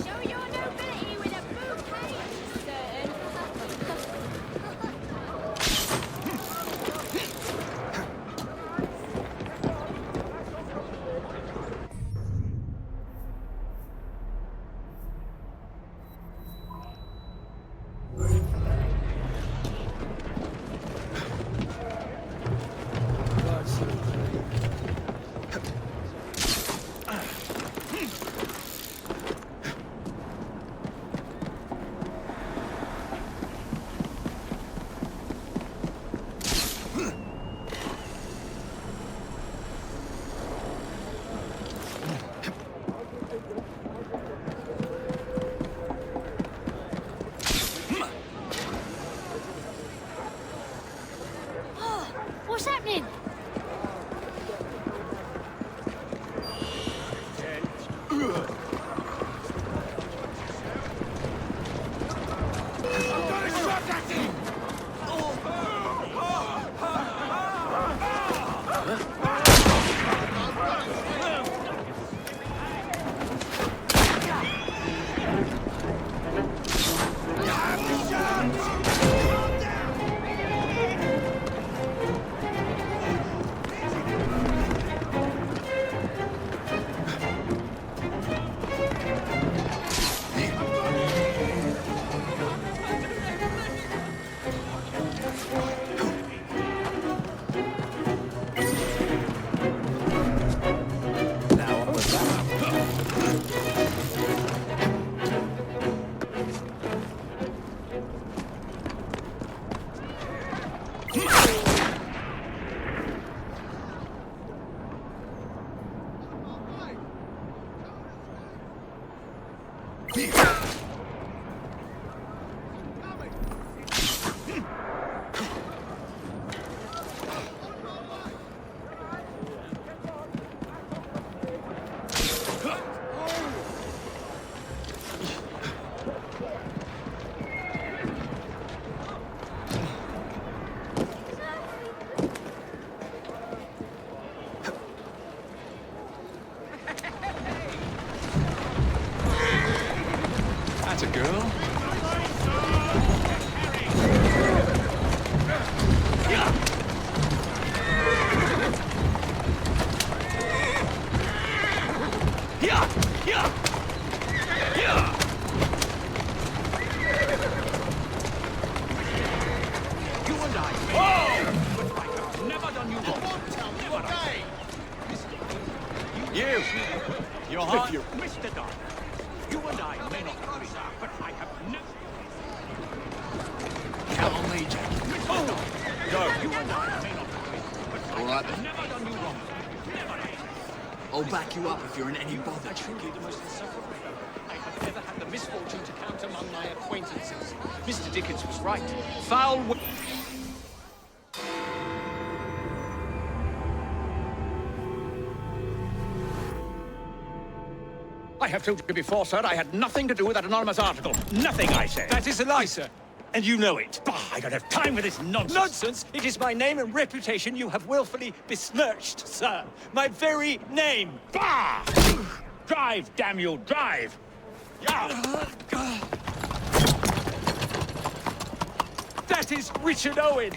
Show your nobility with a bouquet, certain. What's happening? That's a girl. Your heart, Mr. Dark. You and I may not agree, but I have never... Count on me, Jacob. Go. You and I may not agree, but All right, I have then. never done you wrong. Never. I'll back you up if you're in any bother. Truly the most insufferable I have ever had the misfortune to count among my acquaintances. Mr. Dickens was right. Foul. I have told you before, sir, I had nothing to do with that anonymous article. Nothing, I say. That is a lie, sir. And you know it. Bah, I don't have time for this nonsense. Nonsense? It is my name and reputation you have willfully besmirched, sir. My very name. Bah! Drive, damn you, drive! Yeah. That is Richard Owen,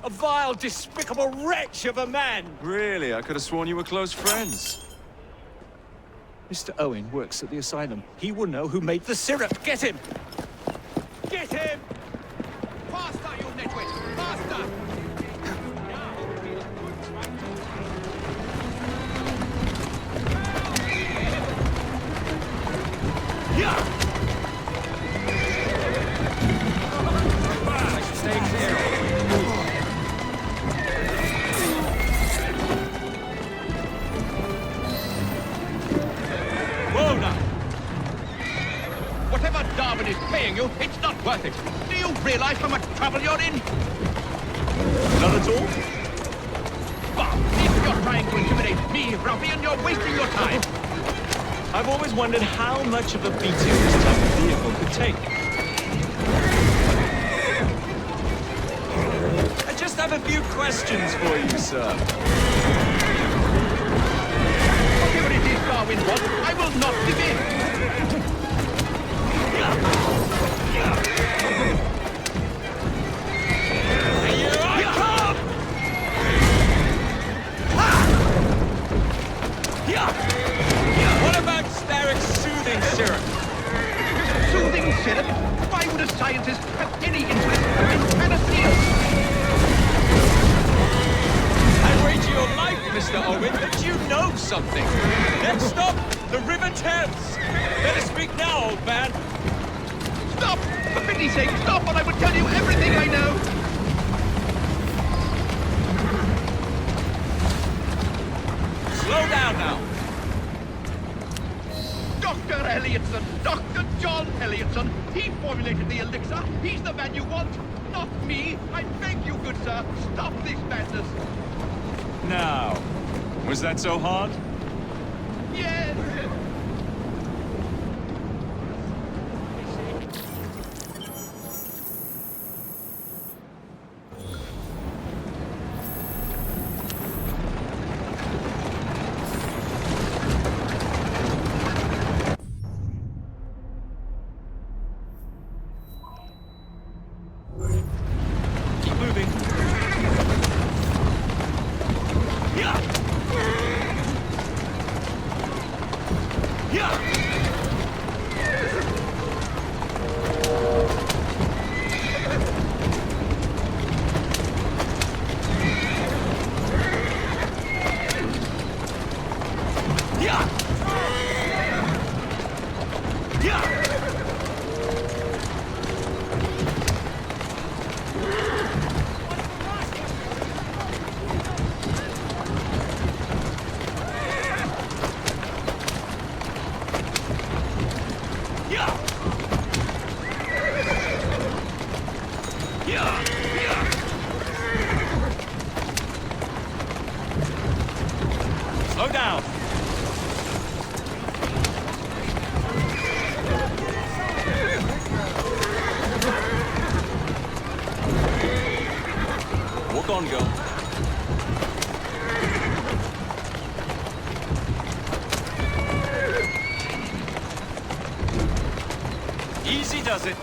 a vile, despicable wretch of a man. Really? I could have sworn you were close friends. Mr. Owen works at the asylum. He will know who made the syrup. Get him! Get him! Faster, you nitwit! Faster! Yeah! I should stay clear. Whoa now! Whatever Darwin is paying you, it's not worth it. Do you realize how much trouble you're in? Not at all. Bob, if you're trying to intimidate me, ruffian, you're wasting your time. I've always wondered how much of a beating this type of vehicle could take. I just have a few questions for you, sir. Whatever it is Darwin wants, I will not give in. Here I come! What about Starrick's soothing syrup? Soothing syrup? Why would a scientist have any interest in panaceas? I wager your life, Mr. Owen, that you know something. Next stop, the River Thames. Better speak now, old man. Stop! For pity's sake, stop, or I will tell you everything I know! Slow down now. Dr. Elliotson! Dr. John Elliotson! He formulated the elixir! He's the man you want! Not me! I beg you, good sir! Stop this madness! Now, was that so hard? Yes! Keep moving. Yeah! Slow down. Walk on, girl. Easy does it.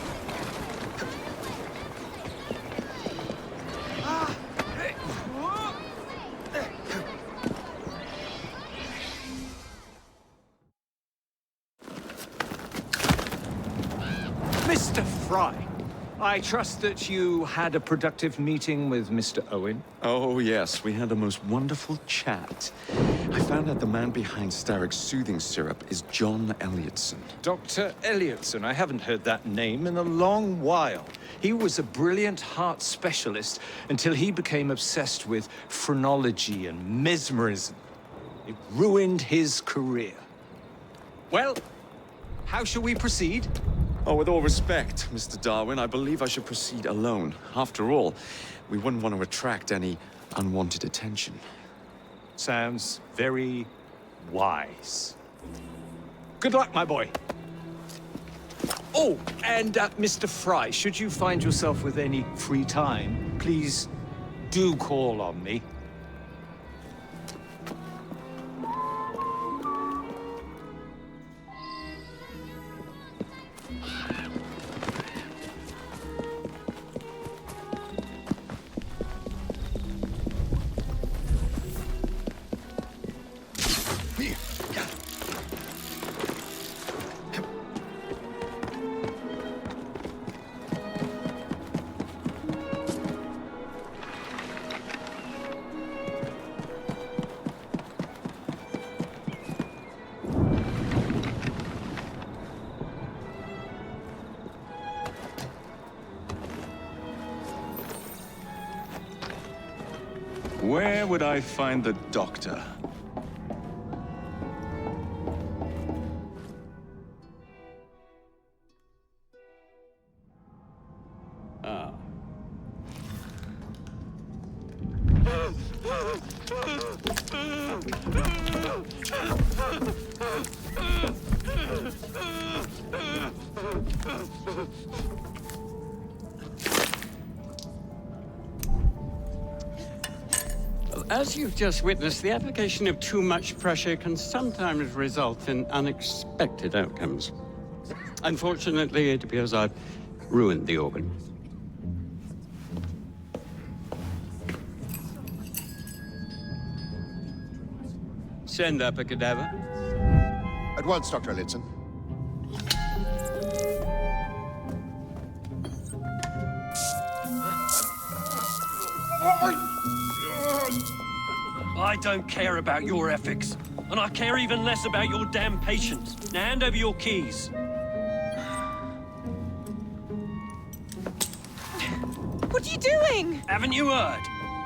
Mr. Frye, I trust that you had a productive meeting with Mr. Owen. Oh, yes. We had a most wonderful chat. I found out the man behind Starrick's soothing syrup is John Elliotson. Dr. Elliotson, I haven't heard that name in a long while. He was a brilliant heart specialist until he became obsessed with phrenology and mesmerism. It ruined his career. Well, how shall we proceed? Oh, with all respect, Mr. Darwin, I believe I should proceed alone. After all, we wouldn't want to attract any unwanted attention. Sounds very wise. Good luck, my boy. Oh, and Mr. Frye, should you find yourself with any free time, please do call on me. Where would I find the doctor? Ah. As you've just witnessed, the application of too much pressure can sometimes result in unexpected outcomes. Unfortunately, it appears I've ruined the organ. Send up a cadaver. At once, Dr. Elliotson. I don't care about your ethics, and I care even less about your damn patience. Now hand over your keys. What are you doing? Haven't you heard?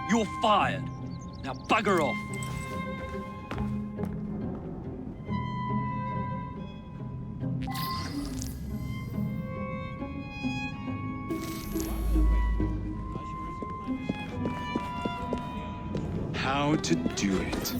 You're fired. Now bugger off. How to do it.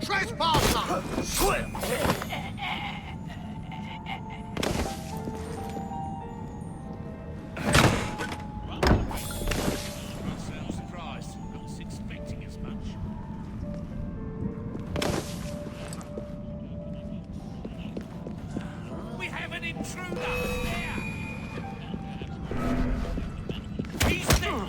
Trespasser! Surprised. I was expecting as much. We have an intruder! There! He's there!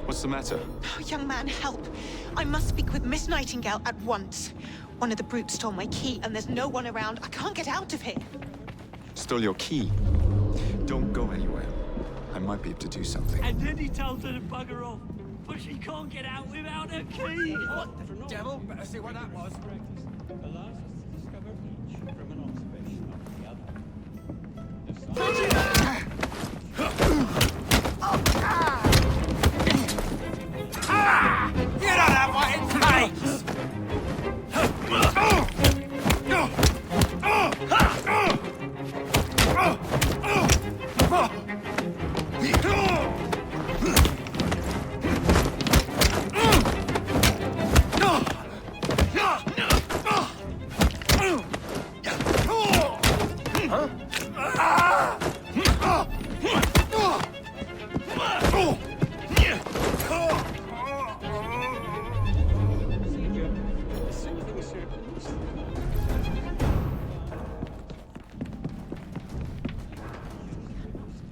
What's the matter? Oh, young man, help. I must speak with Miss Nightingale at once. One of the brutes stole my key, and there's no one around. I can't get out of here. Stole your key. Don't go anywhere. I might be able to do something. And then he tells her to bugger off, but she can't get out without her key. What the devil? Better see what that was. Allows us to discover each from an observation of the other. You don't have what it takes!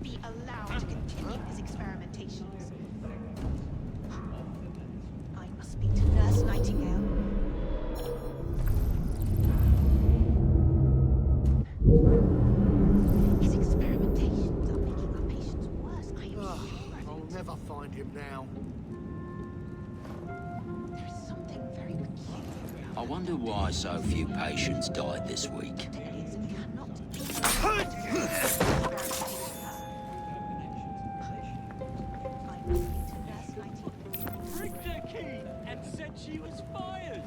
Be allowed to continue his experimentations. I must speak to Nurse Nightingale. His experimentations are making our patients worse. I am sure. I'll never find him now. There is something very peculiar. I wonder why so few patients died this week. Rigged her key and said she was fired.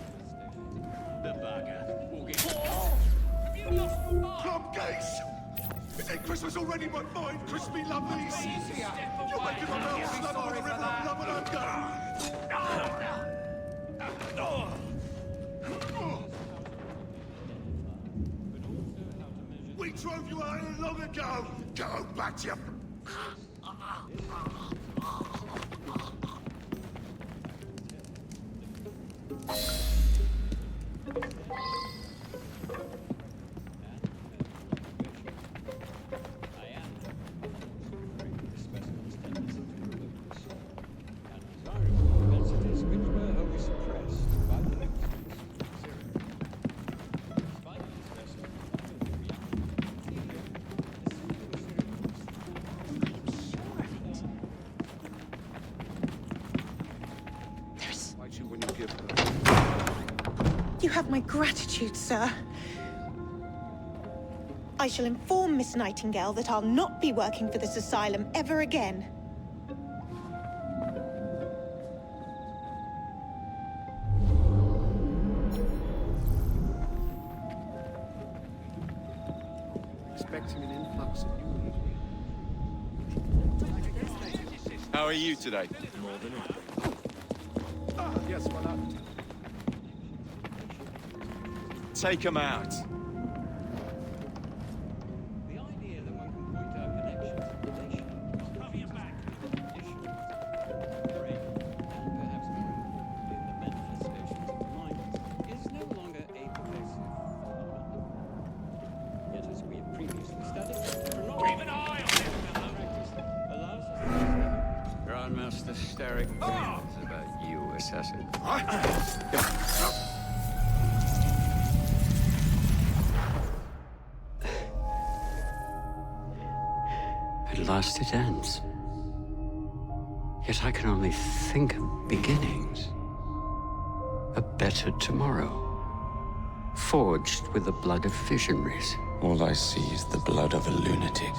The bugger. We'll get... Have you lost your mind? Plum Gates! Is it Christmas already, my fine crispy lovelies? You're making my mouth slap on the river of love and We drove you out here long ago! Go back to your... You have my gratitude, sir. I shall inform Miss Nightingale that I'll not be working for this asylum ever again. Expecting an influx of new people. How are you today? More than ever. Yes, well, Take him out. Grandmaster Starrick dreams about you, assassin. At last it ends. Yet I can only think of beginnings. A better tomorrow. Forged with the blood of visionaries. all I see is the blood of a lunatic.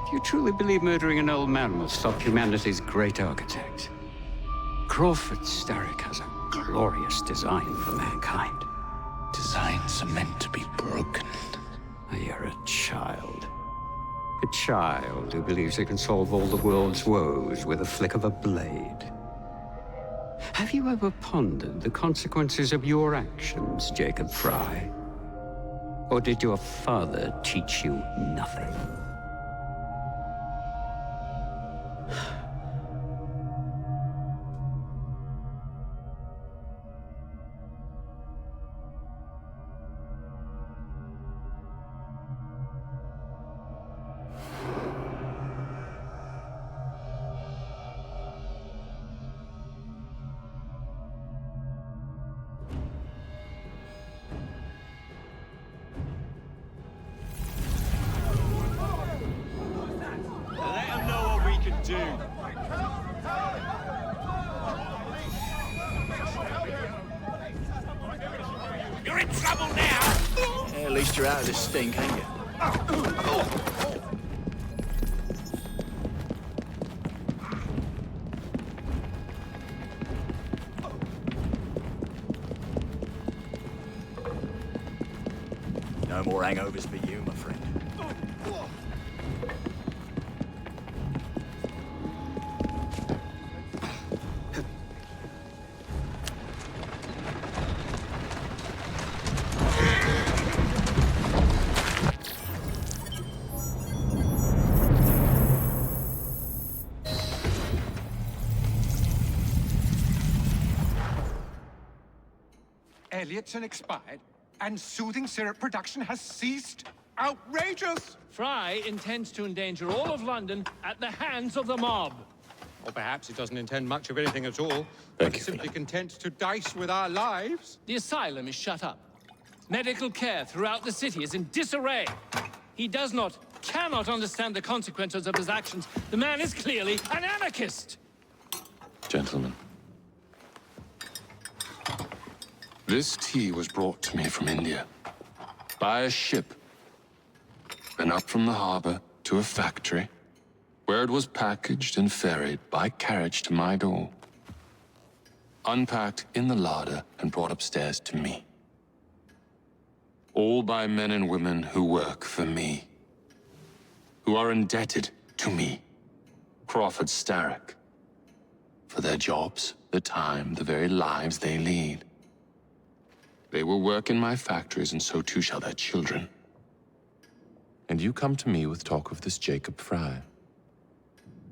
Do you truly believe murdering an old man will stop humanity's great architect? Crawford Starrick has a glorious design for mankind. Designs are meant to be broken. You're a child. A child who believes it can solve all the world's woes with a flick of a blade. Have you ever pondered the consequences of your actions, Jacob Frye? Or did your father teach you nothing? Let them know what we can do. You're in trouble now! Yeah, at least you're out of this stink, ain't you? No more hangovers for you, my friend. Elliotson expired, and soothing syrup production has ceased. Outrageous! Frye intends to endanger all of London at the hands of the mob. Or perhaps he doesn't intend much of anything at all, but is simply content to dice with our lives. The asylum is shut up. Medical care throughout the city is in disarray. He cannot understand the consequences of his actions. The man is clearly an anarchist. Gentlemen. This tea was brought to me from India. By a ship. And up from the harbor to a factory, where it was packaged and ferried by carriage to my door. Unpacked in the larder and brought upstairs to me. All by men and women who work for me. Who are indebted to me, Crawford Starrick. For their jobs, the time, the very lives they lead. They will work in my factories, and so too shall their children. And you come to me with talk of this Jacob Frye.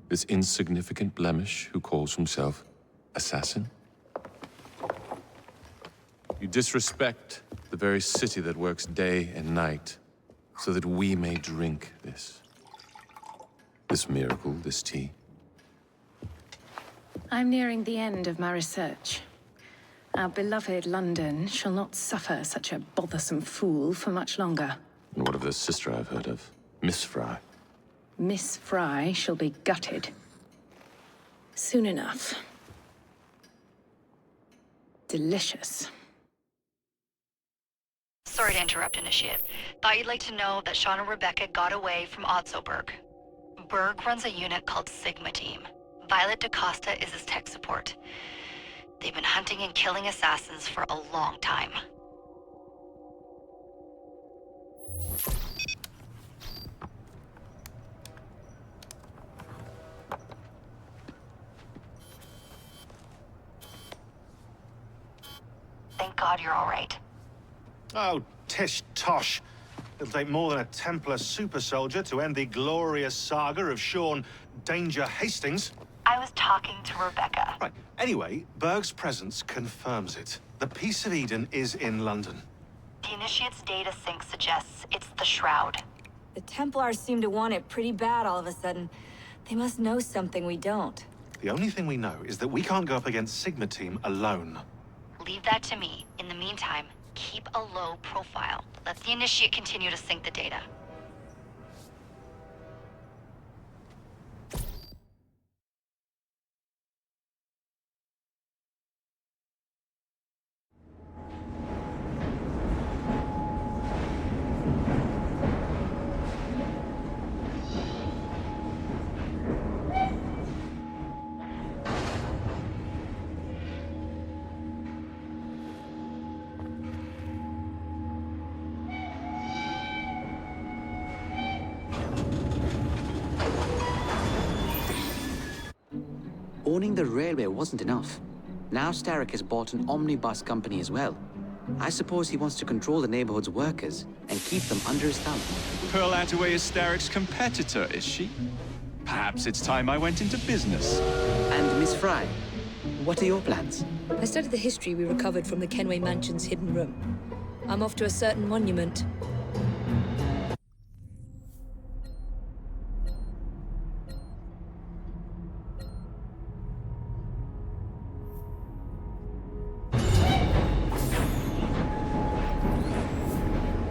This insignificant blemish who calls himself assassin? You disrespect the very city that works day and night so that we may drink this miracle, this tea. I'm nearing the end of my research. Our beloved London shall not suffer such a bothersome fool for much longer. And what of the sister I've heard of, Miss Frye? Miss Frye shall be gutted. Soon enough. Delicious. Sorry to interrupt, Initiate. Thought you'd like to know that Sean and Rebecca got away from Otzoberg. Berg runs a unit called Sigma Team. Violet DaCosta is his tech support. They've been hunting and killing assassins for a long time. Thank God you're all right. Oh, tish tosh. It'll take more than a Templar super soldier to end the glorious saga of Sean Danger Hastings. I was talking to Rebecca. Right. Anyway, Berg's presence confirms it. The Peace of Eden is in London. The Initiate's data sync suggests it's the Shroud. The Templars seem to want it pretty bad all of a sudden. They must know something we don't. The only thing we know is that we can't go up against Sigma Team alone. Leave that to me. In the meantime, keep a low profile. Let the Initiate continue to sync the data. Owning the railway wasn't enough. Now Starrick has bought an omnibus company as well. I suppose he wants to control the neighborhood's workers and keep them under his thumb. Pearl Attaway is Starrick's competitor, is she? Perhaps it's time I went into business. And Miss Frye, what are your plans? I studied the history we recovered from the Kenway Mansion's hidden room. I'm off to a certain monument.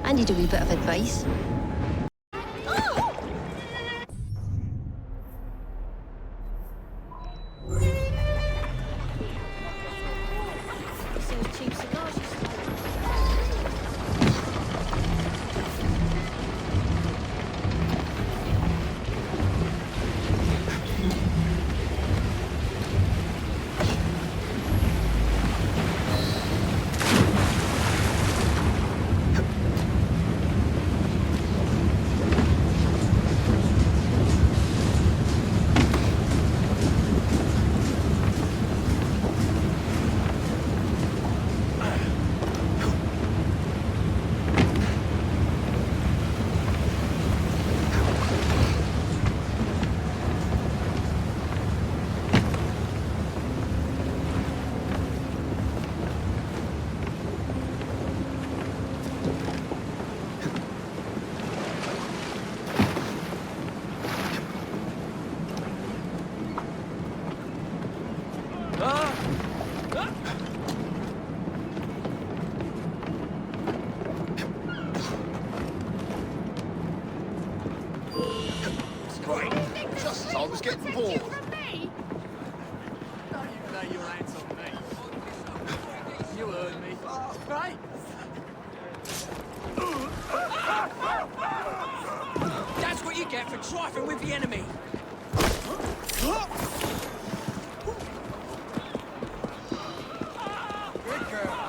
I need a wee bit of advice. That's what you get for trifling with the enemy. Good girl.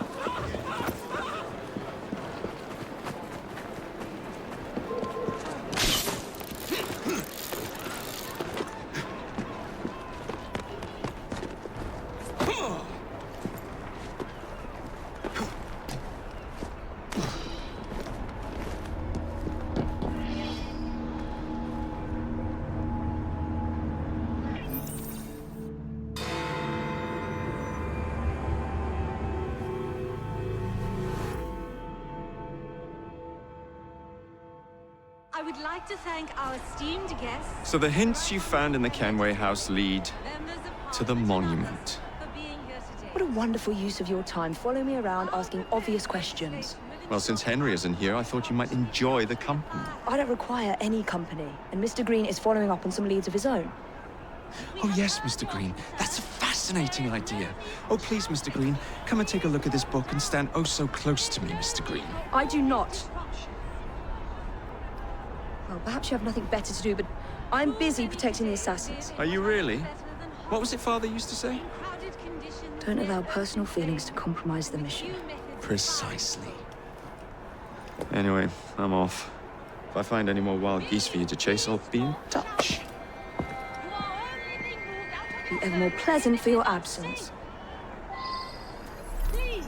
I would like to thank our esteemed guests. So the hints you found in the Kenway house lead to the monument. What a wonderful use of your time. Follow me around asking obvious questions. Well, since Henry isn't here, I thought you might enjoy the company. I don't require any company, and Mr. Green is following up on some leads of his own. Oh yes, Mr. Green. That's a fascinating fascinating idea. Oh, please, Mr. Green, come and take a look at this book and stand oh so close to me, Mr. Green. I do not. Well, perhaps you have nothing better to do, but I'm busy protecting the assassins. Are you really? What was it Father used to say? Don't allow personal feelings to compromise the mission. Precisely. Anyway, I'm off. If I find any more wild geese for you to chase, I'll be in touch. Be ever more pleasant for your absence. Please,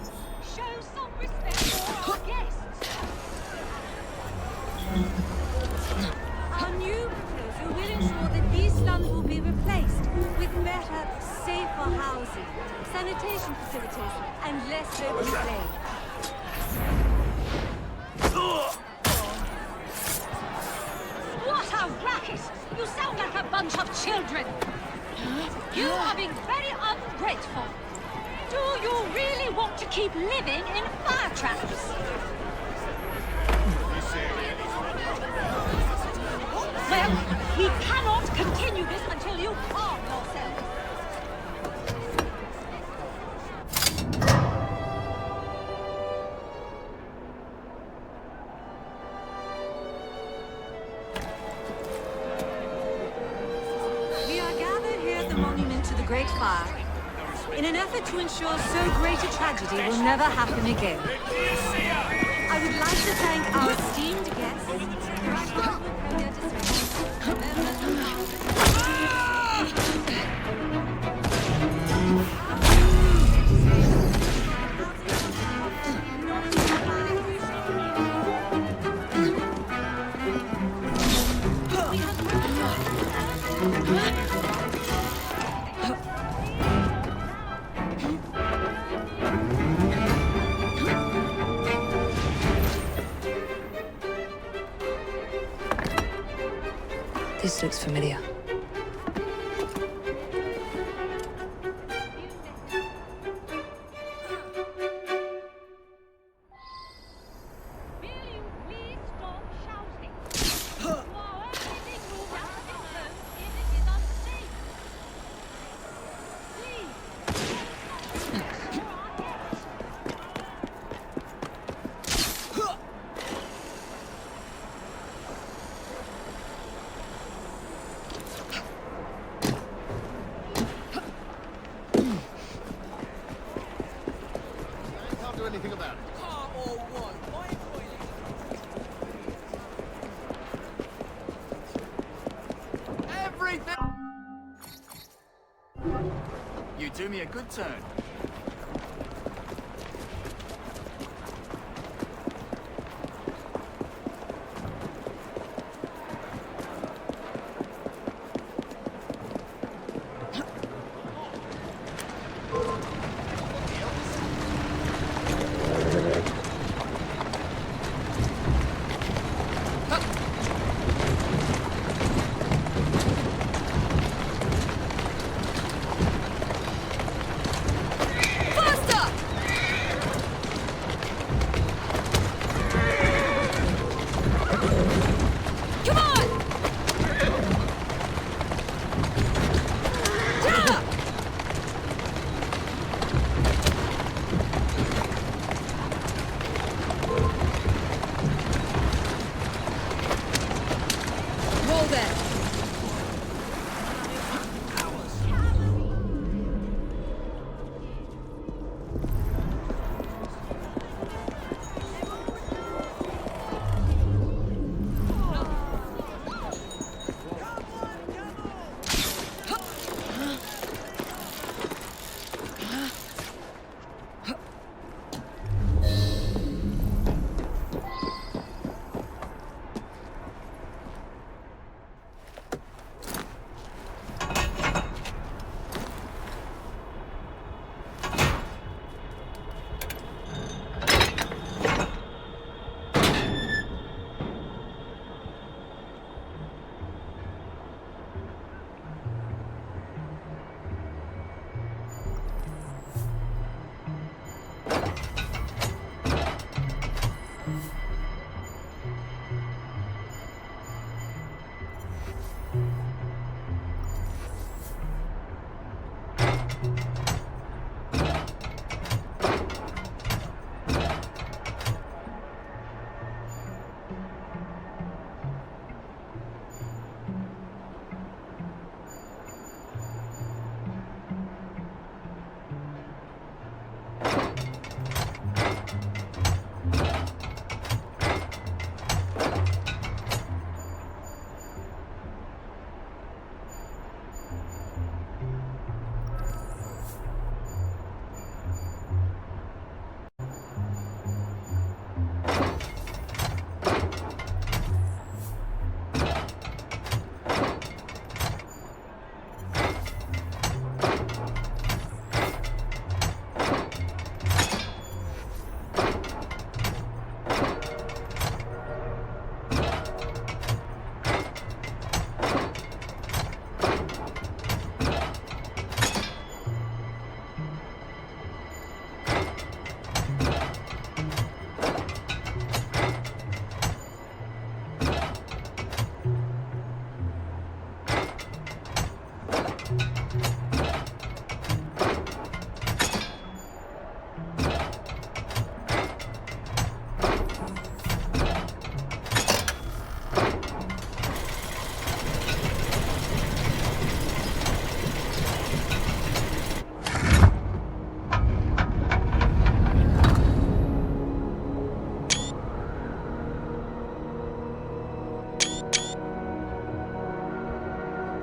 show some respect for our guests. Our new proposal will ensure that these slums will be replaced with better, safer housing, sanitation facilities, and less local play. What a racket! You sound like a bunch of children! You are being very ungrateful. Do you really want to keep living in fire traps? Well, we cannot continue this until you calm yourself. We are gathered here at the monument to the Great Fire in an effort to ensure so great a tragedy will never happen again. I would like to thank our esteemed guests for their This looks familiar. Anything about it. Everything. You do me a good turn.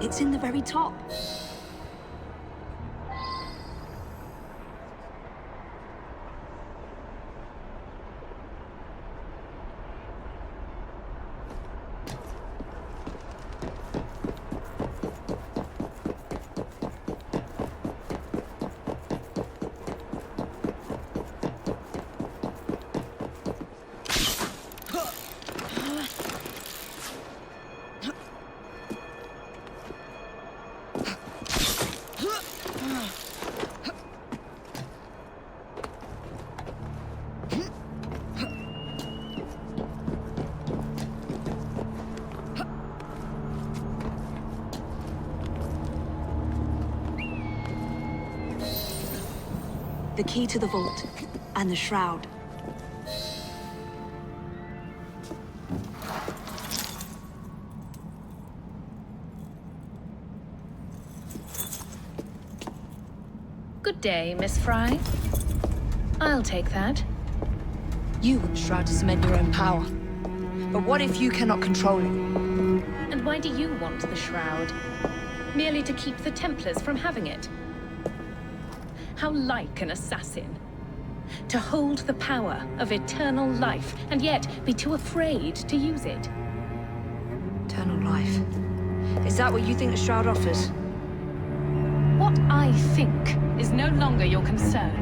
It's in the very top. The key to the vault, and the shroud. Good day, Miss Frye. I'll take that. You want the shroud to cement your own power. But what if you cannot control it? And why do you want the shroud? Merely to keep the Templars from having it? How like an assassin. To hold the power of eternal life, and yet be too afraid to use it. Eternal life. Is that what you think the shroud offers? What I think is no longer your concern.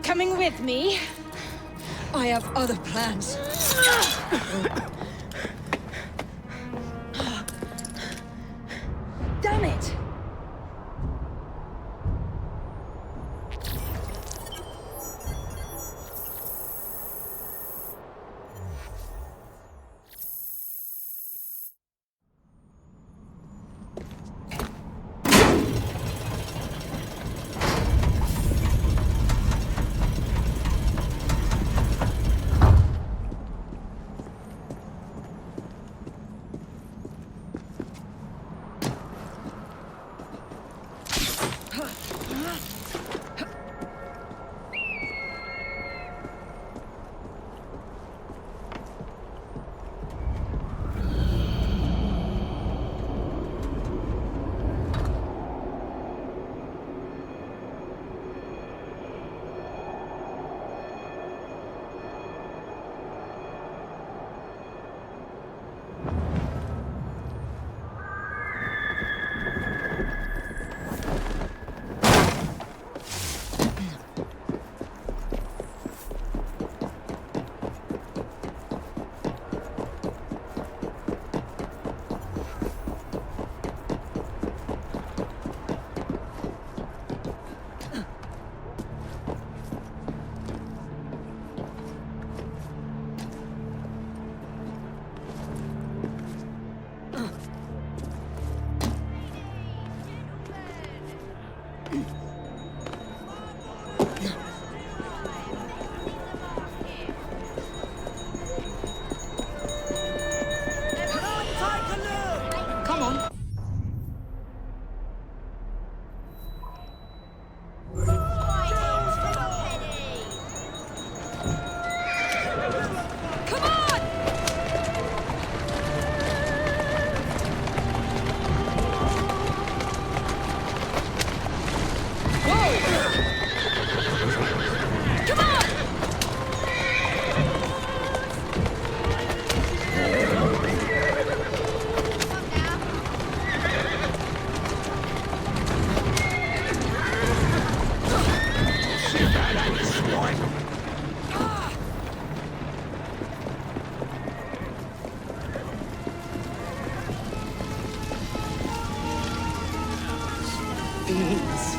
Coming with me? I have other plans. Damn it! reins.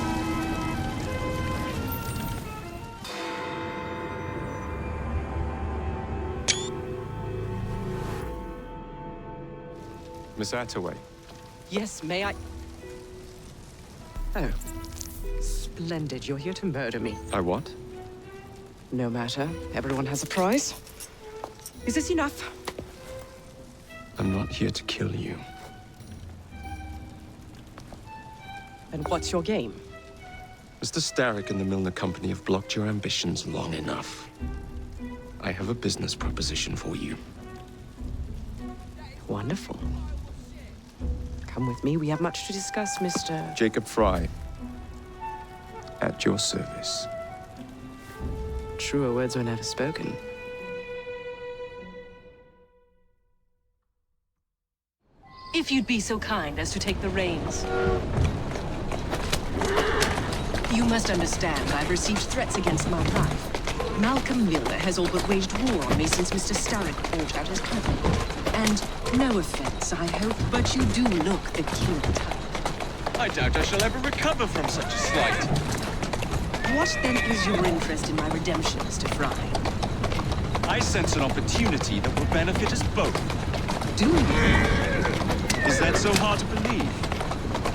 Miss Attaway. Yes, may I? Oh. Splendid. You're here to murder me. I what? No matter. Everyone has a price. Is this enough? I'm not here to kill you. And what's your game? Mr. Starrick and the Milner Company have blocked your ambitions long enough. I have a business proposition for you. Wonderful. Come with me. We have much to discuss, Mr. Jacob Frye. At your service. Truer words were never spoken. If you'd be so kind as to take the reins. You must understand, I've received threats against my life. Malcolm Milner has all but waged war on me since Mr. Starrick bought out his company. And no offense, I hope, but you do look the killer type. I doubt I shall ever recover from such a slight. What then is your interest in my redemption, Mr. Frye? I sense an opportunity that will benefit us both. Do you? Is that so hard to believe?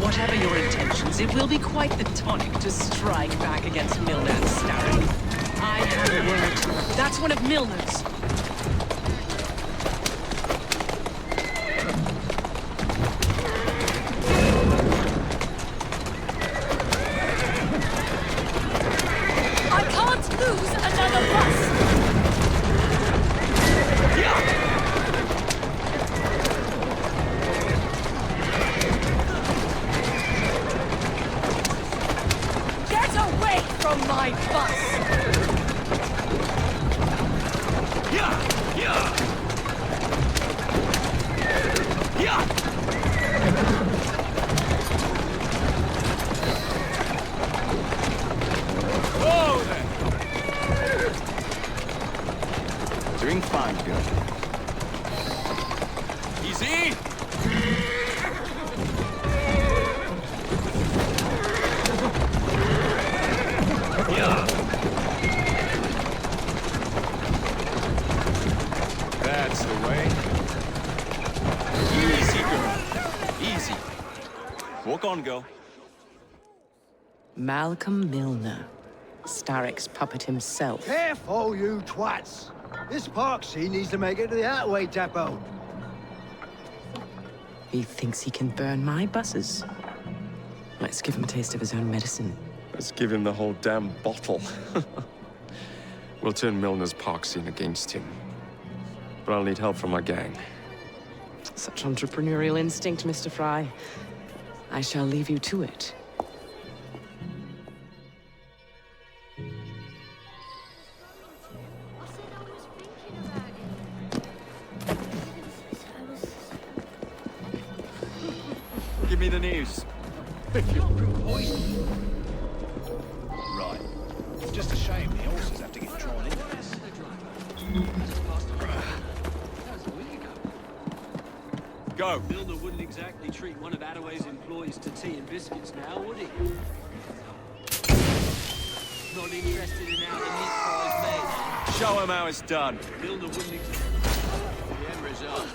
Whatever your intentions, it will be quite the tonic to strike back against Milner and Starrick. I have a word. That's one of Milner's. I can't lose another bus! Get away from my bus! Oh, there! Doing fine, girl. Easy! That's the way. Easy, girl. Easy. Walk on, girl. Malcolm Milner. Starrick's puppet himself. Careful, you twats! This park scene needs to make it to the Attaway depot. He thinks he can burn my buses. Let's give him a taste of his own medicine. Let's give him the whole damn bottle. We'll turn Milner's park scene against him. But I'll need help from my gang. Such entrepreneurial instinct, Mr. Frye. I shall leave you to it. Give me the news. Right. Just a shame the horses have to get drawn into this. Go. Milner wouldn't exactly treat one of Attaway's employees to tea and biscuits now, would he? Not interested in how the meat pie's made. Show him how it's done. Milner wouldn't The end result.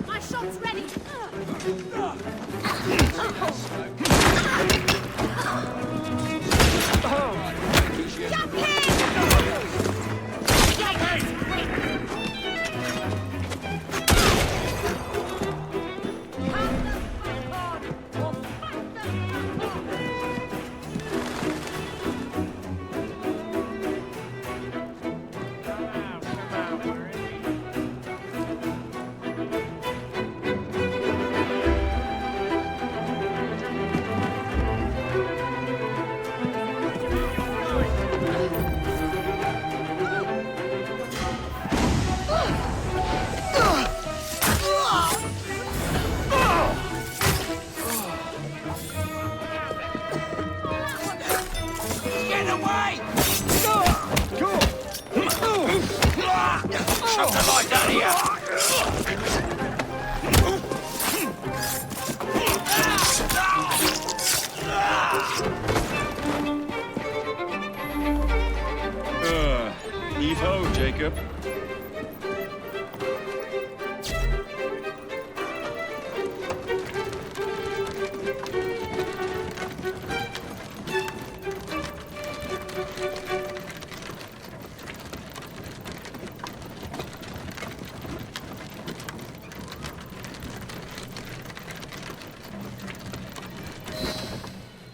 My shot's ready! Jump in!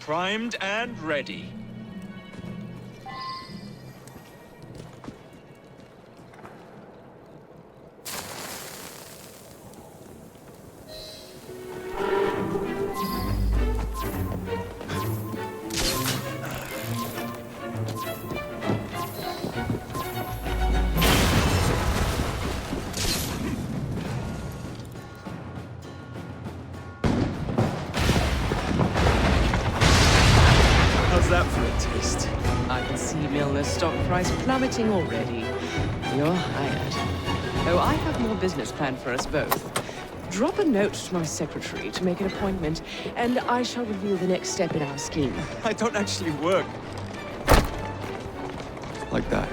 Primed and ready. How's that for a taste? I can see Milner's stock price plummeting already. You're hired. Though I have more business planned for us both. Drop a note to my secretary to make an appointment, and I shall reveal the next step in our scheme. I don't actually work like that.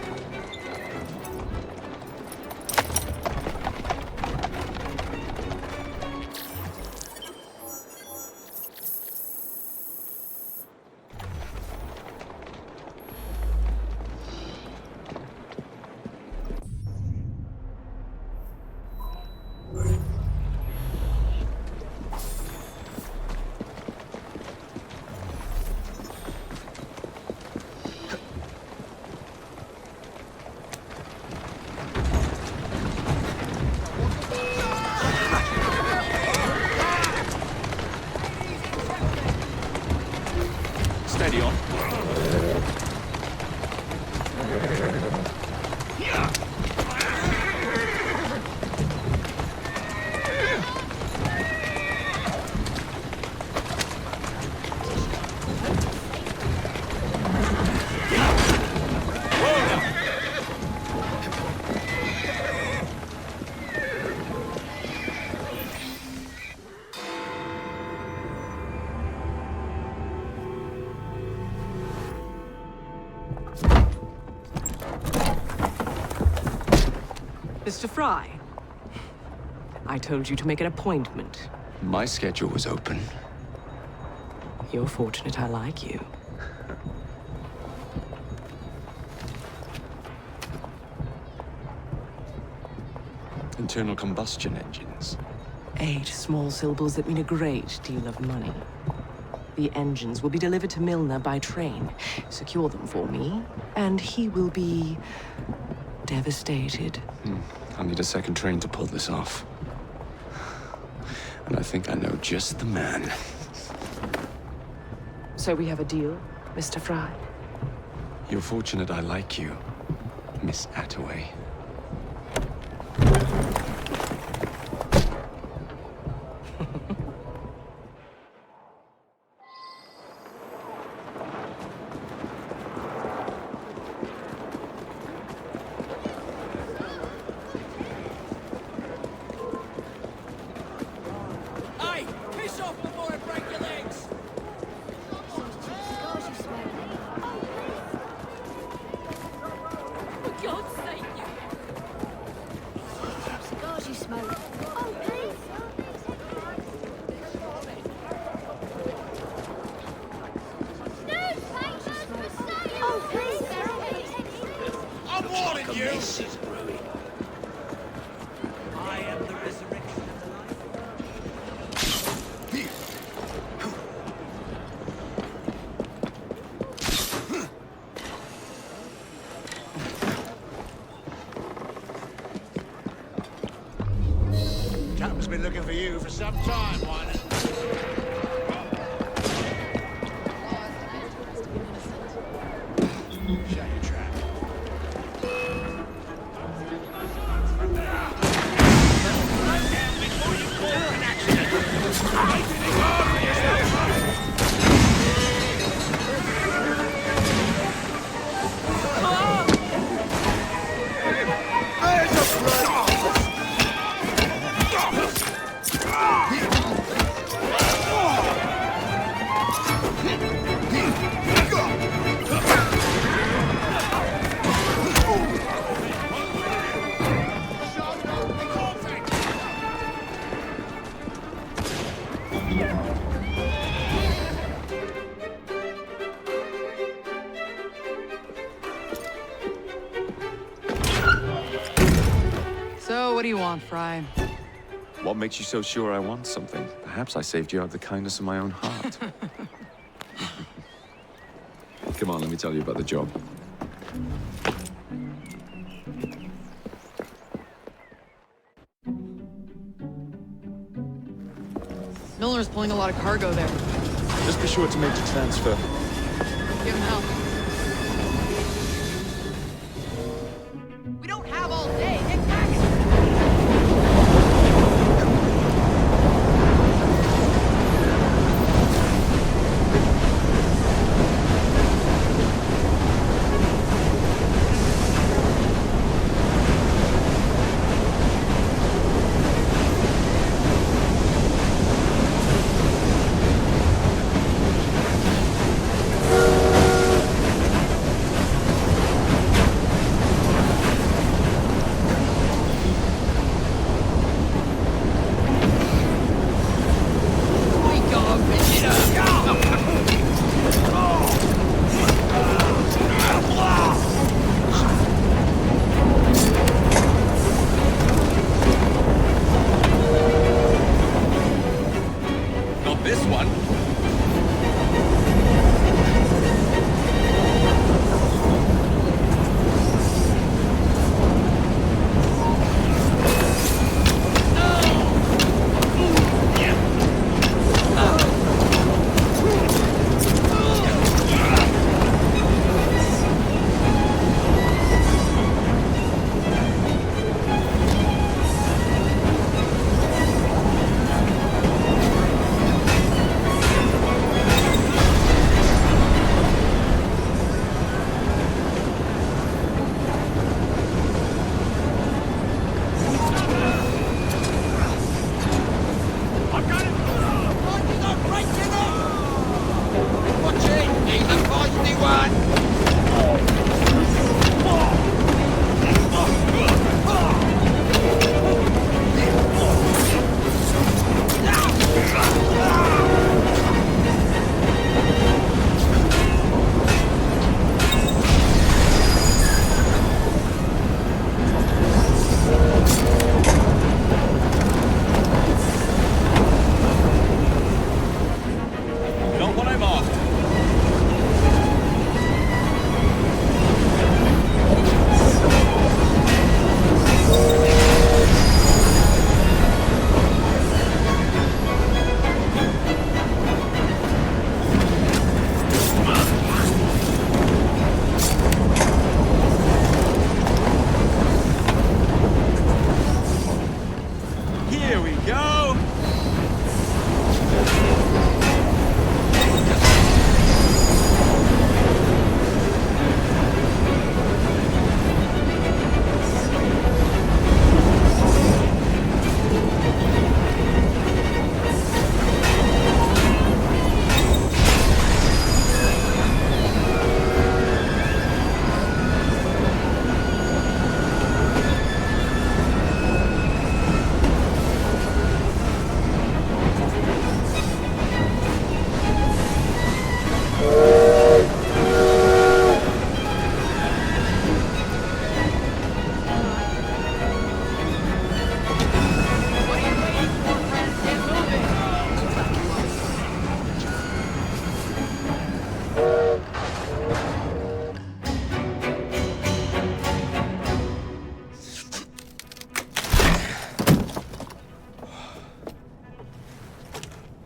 Steady on. Mr. Frye, I told you to make an appointment. My schedule was open. You're fortunate I like you. Internal combustion engines. 8 small syllables that mean a great deal of money. The engines will be delivered to Milner by train. Secure them for me, and he will be devastated. I'll need a second train to pull this off. And I think I know just the man. So we have a deal, Mr. Frye? You're fortunate I like you, Miss Attaway. Hey, piss off before I break your legs! For God's sake, you... Cigars you smoke. Oh, please. Oh, please. I'm warning you! This is brewing. I am the resurrection of the life. Captain's been looking for you for some time, Winer. Shut your trap. Before you call for an accident. So, what do you want, Frye? What makes you so sure I want something? Perhaps I saved you out of the kindness of my own heart. Come on, let me tell you about the job. Milner's pulling a lot of cargo there. Just be sure to make the transfer. Give him help. We don't have all day. Get cracking!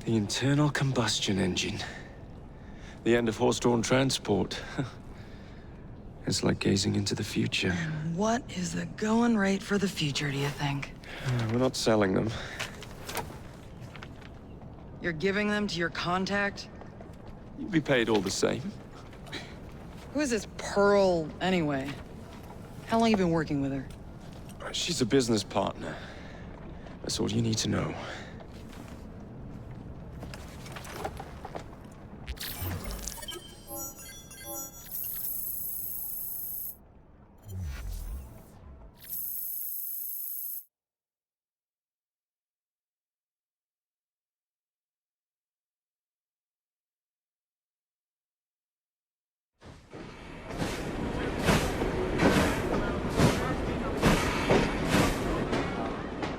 The internal combustion engine. The end of horse-drawn transport. It's like gazing into the future. What is the going rate for the future, do you think? We're not selling them. You're giving them to your contact? You'll be paid all the same. Who is this Pearl, anyway? How long you been working with her? She's a business partner. That's all you need to know.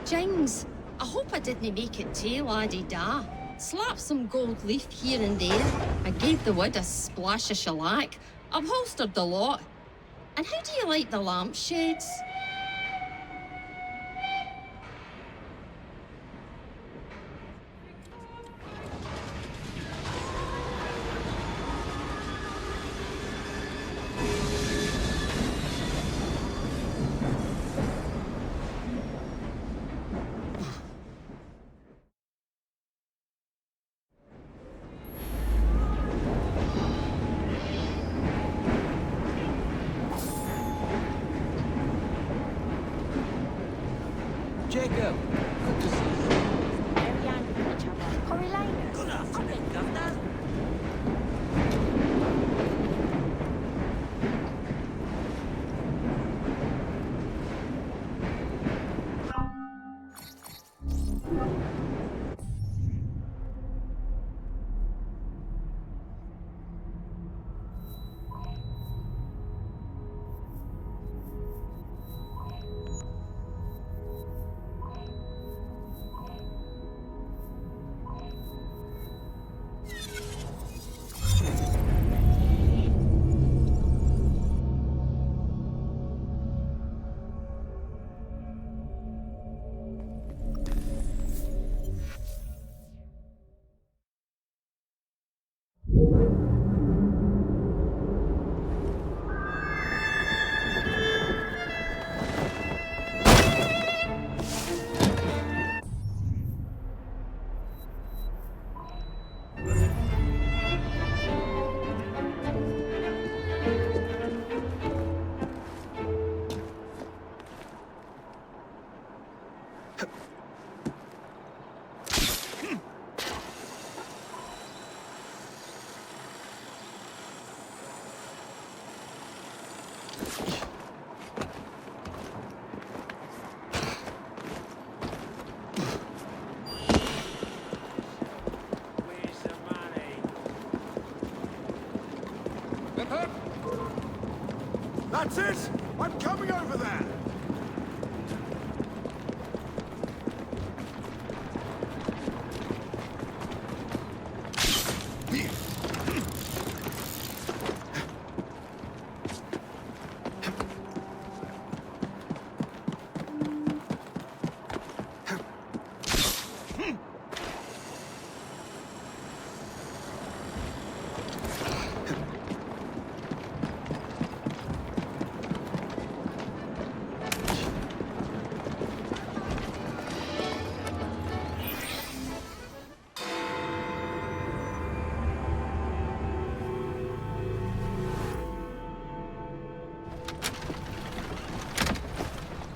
James, I hope I didn't make it too, laddie da. Slap some gold leaf here and there. I gave the wood a splash of shellac. Upholstered the lot. And how do you like the lampshades? Jacob! Good to see you. Very angry at each other. Coriolanus. Good afternoon, Governor. That's it! I'm coming over there!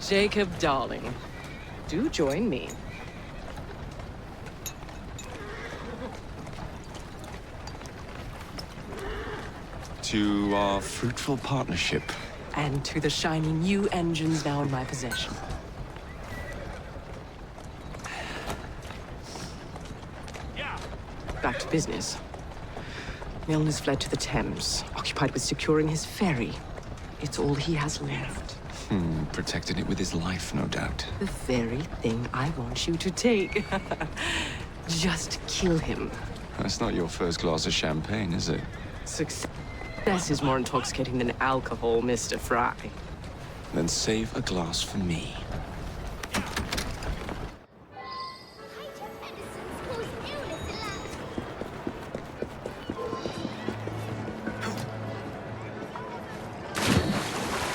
Jacob, darling, do join me. To our fruitful partnership. And to the shiny new engines now in my possession. Back to business. Milner's fled to the Thames, occupied with securing his ferry. It's all he has left. Protected it with his life, no doubt. The very thing I want you to take. Just kill him. That's not your first glass of champagne, is it? Success is more intoxicating than alcohol, Mr. Frye. Then save a glass for me.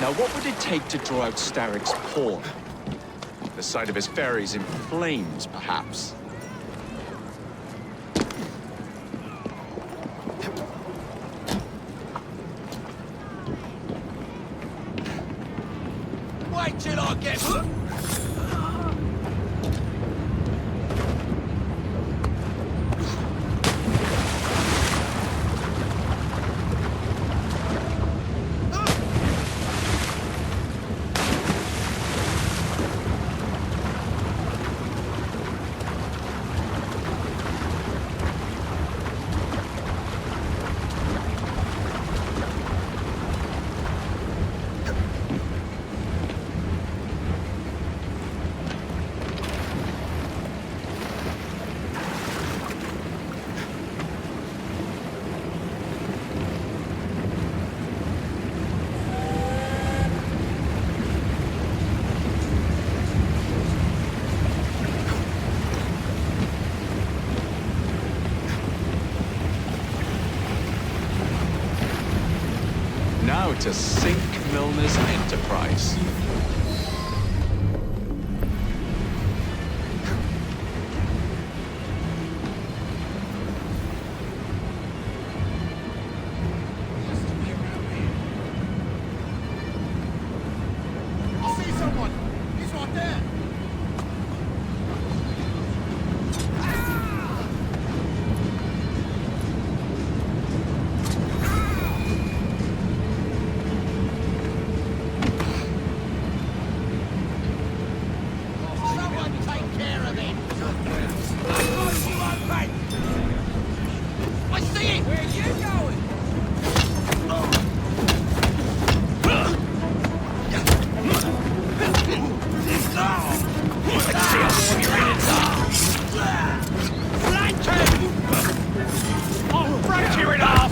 Now, what would it take to draw out Starrick's pawn? The sight of his ferries in flames, perhaps? Wait till I get... to sink Milner's enterprise. I see someone! He's right there! Someone take care of him! I see it! Where you going? I see a flank him! I'll break you in half!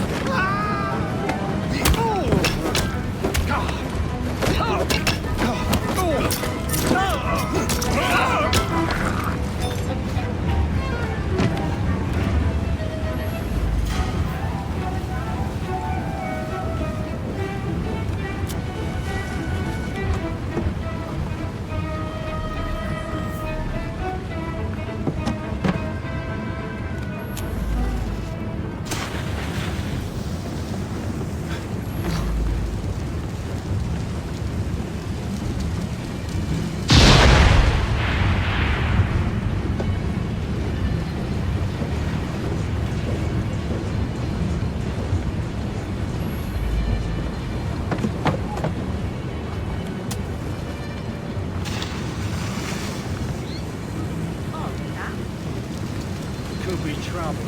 Could be trouble.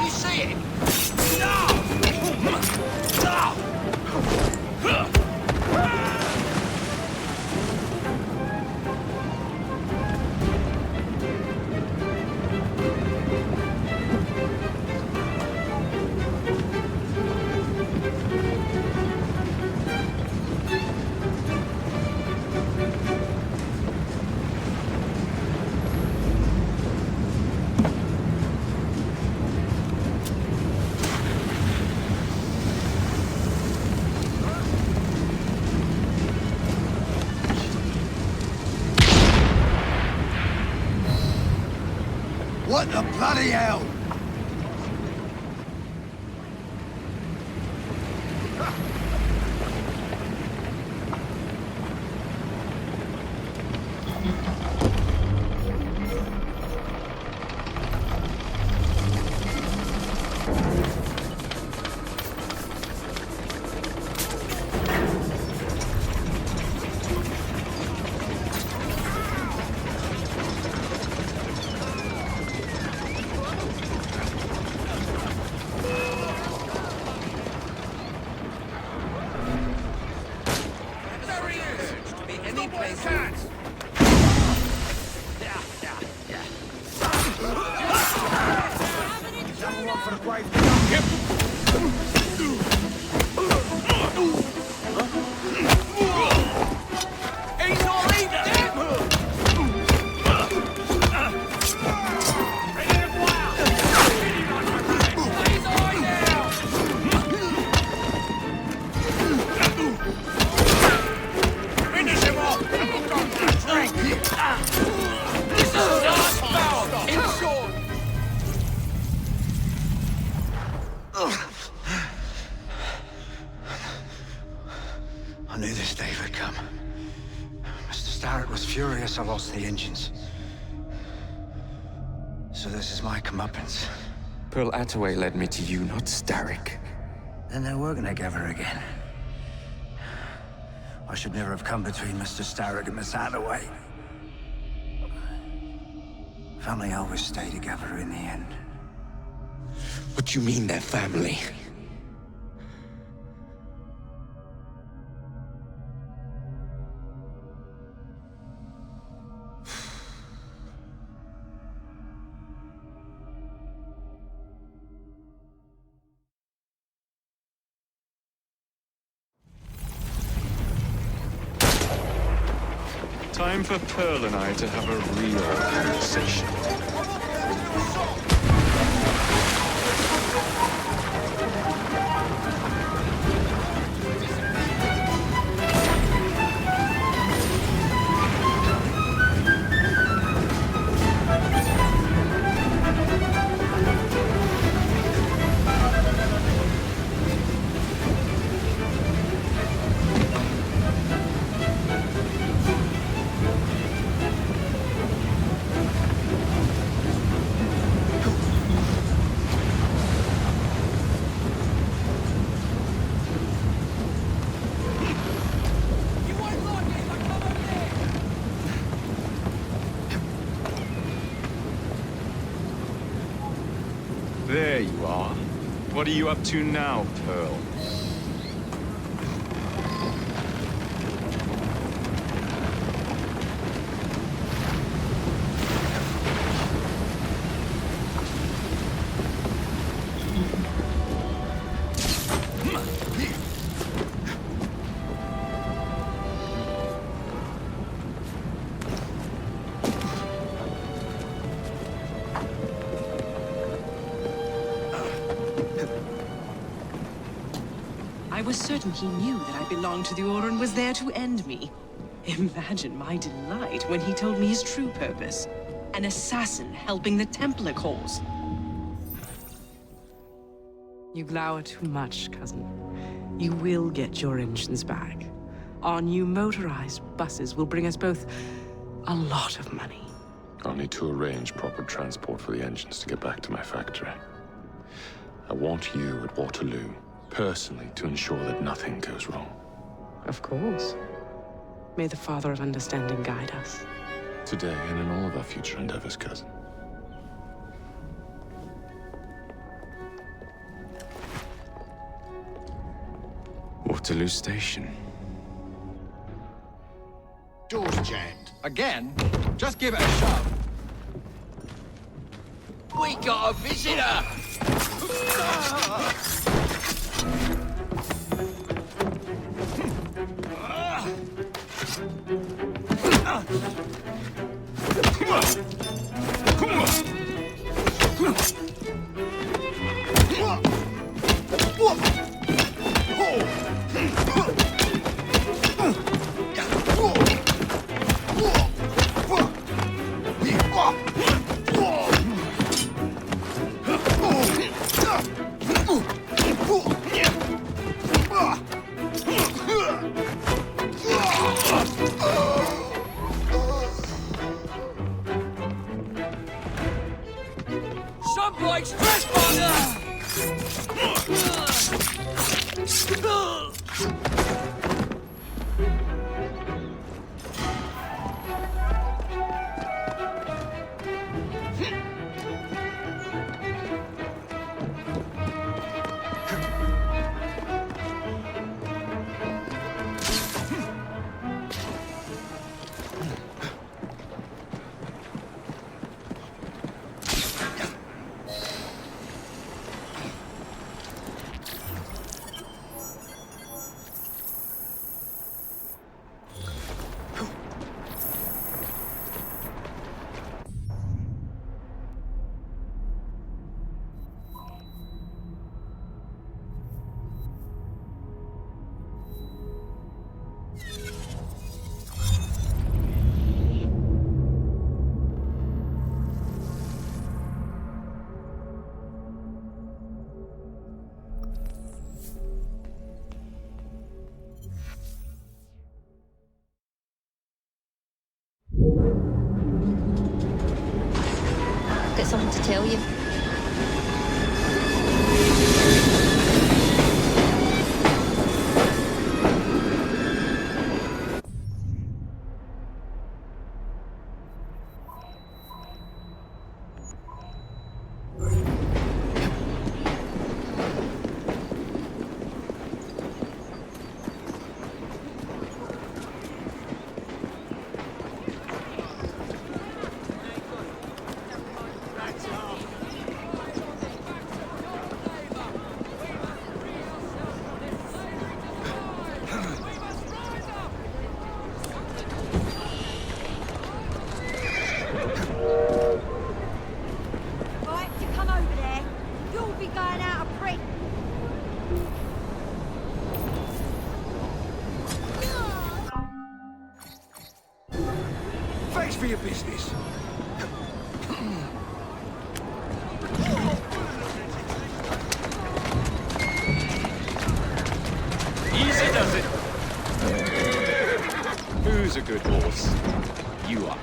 You see it? No! No! What the bloody hell? I knew this day would come. Mr. Starrick was furious I lost the engines. So this is my comeuppance. Pearl Attaway led me to you, not Starrick. Then they're working together again. I should never have come between Mr. Starrick and Miss Attaway. Family always stay together in the end. What do you mean they're family? Time for Pearl and I to have a real conversation. There you are. What are you up to now, Pearl? I was certain he knew that I belonged to the Order and was there to end me. Imagine my delight when he told me his true purpose. An assassin helping the Templar cause. You glower too much, cousin. You will get your engines back. Our new motorized buses will bring us both a lot of money. I'll need to arrange proper transport for the engines to get back to my factory. I want you at Waterloo, personally, to ensure that nothing goes wrong. Of course. May the Father of Understanding guide us. Today and in all of our future endeavors, cousin. Waterloo Station. Door's jammed. Again? Just give it a shove. We got a visitor! Some likes trespasser! Got something to tell you. for your business. Easy does it. Who's a good horse? You are.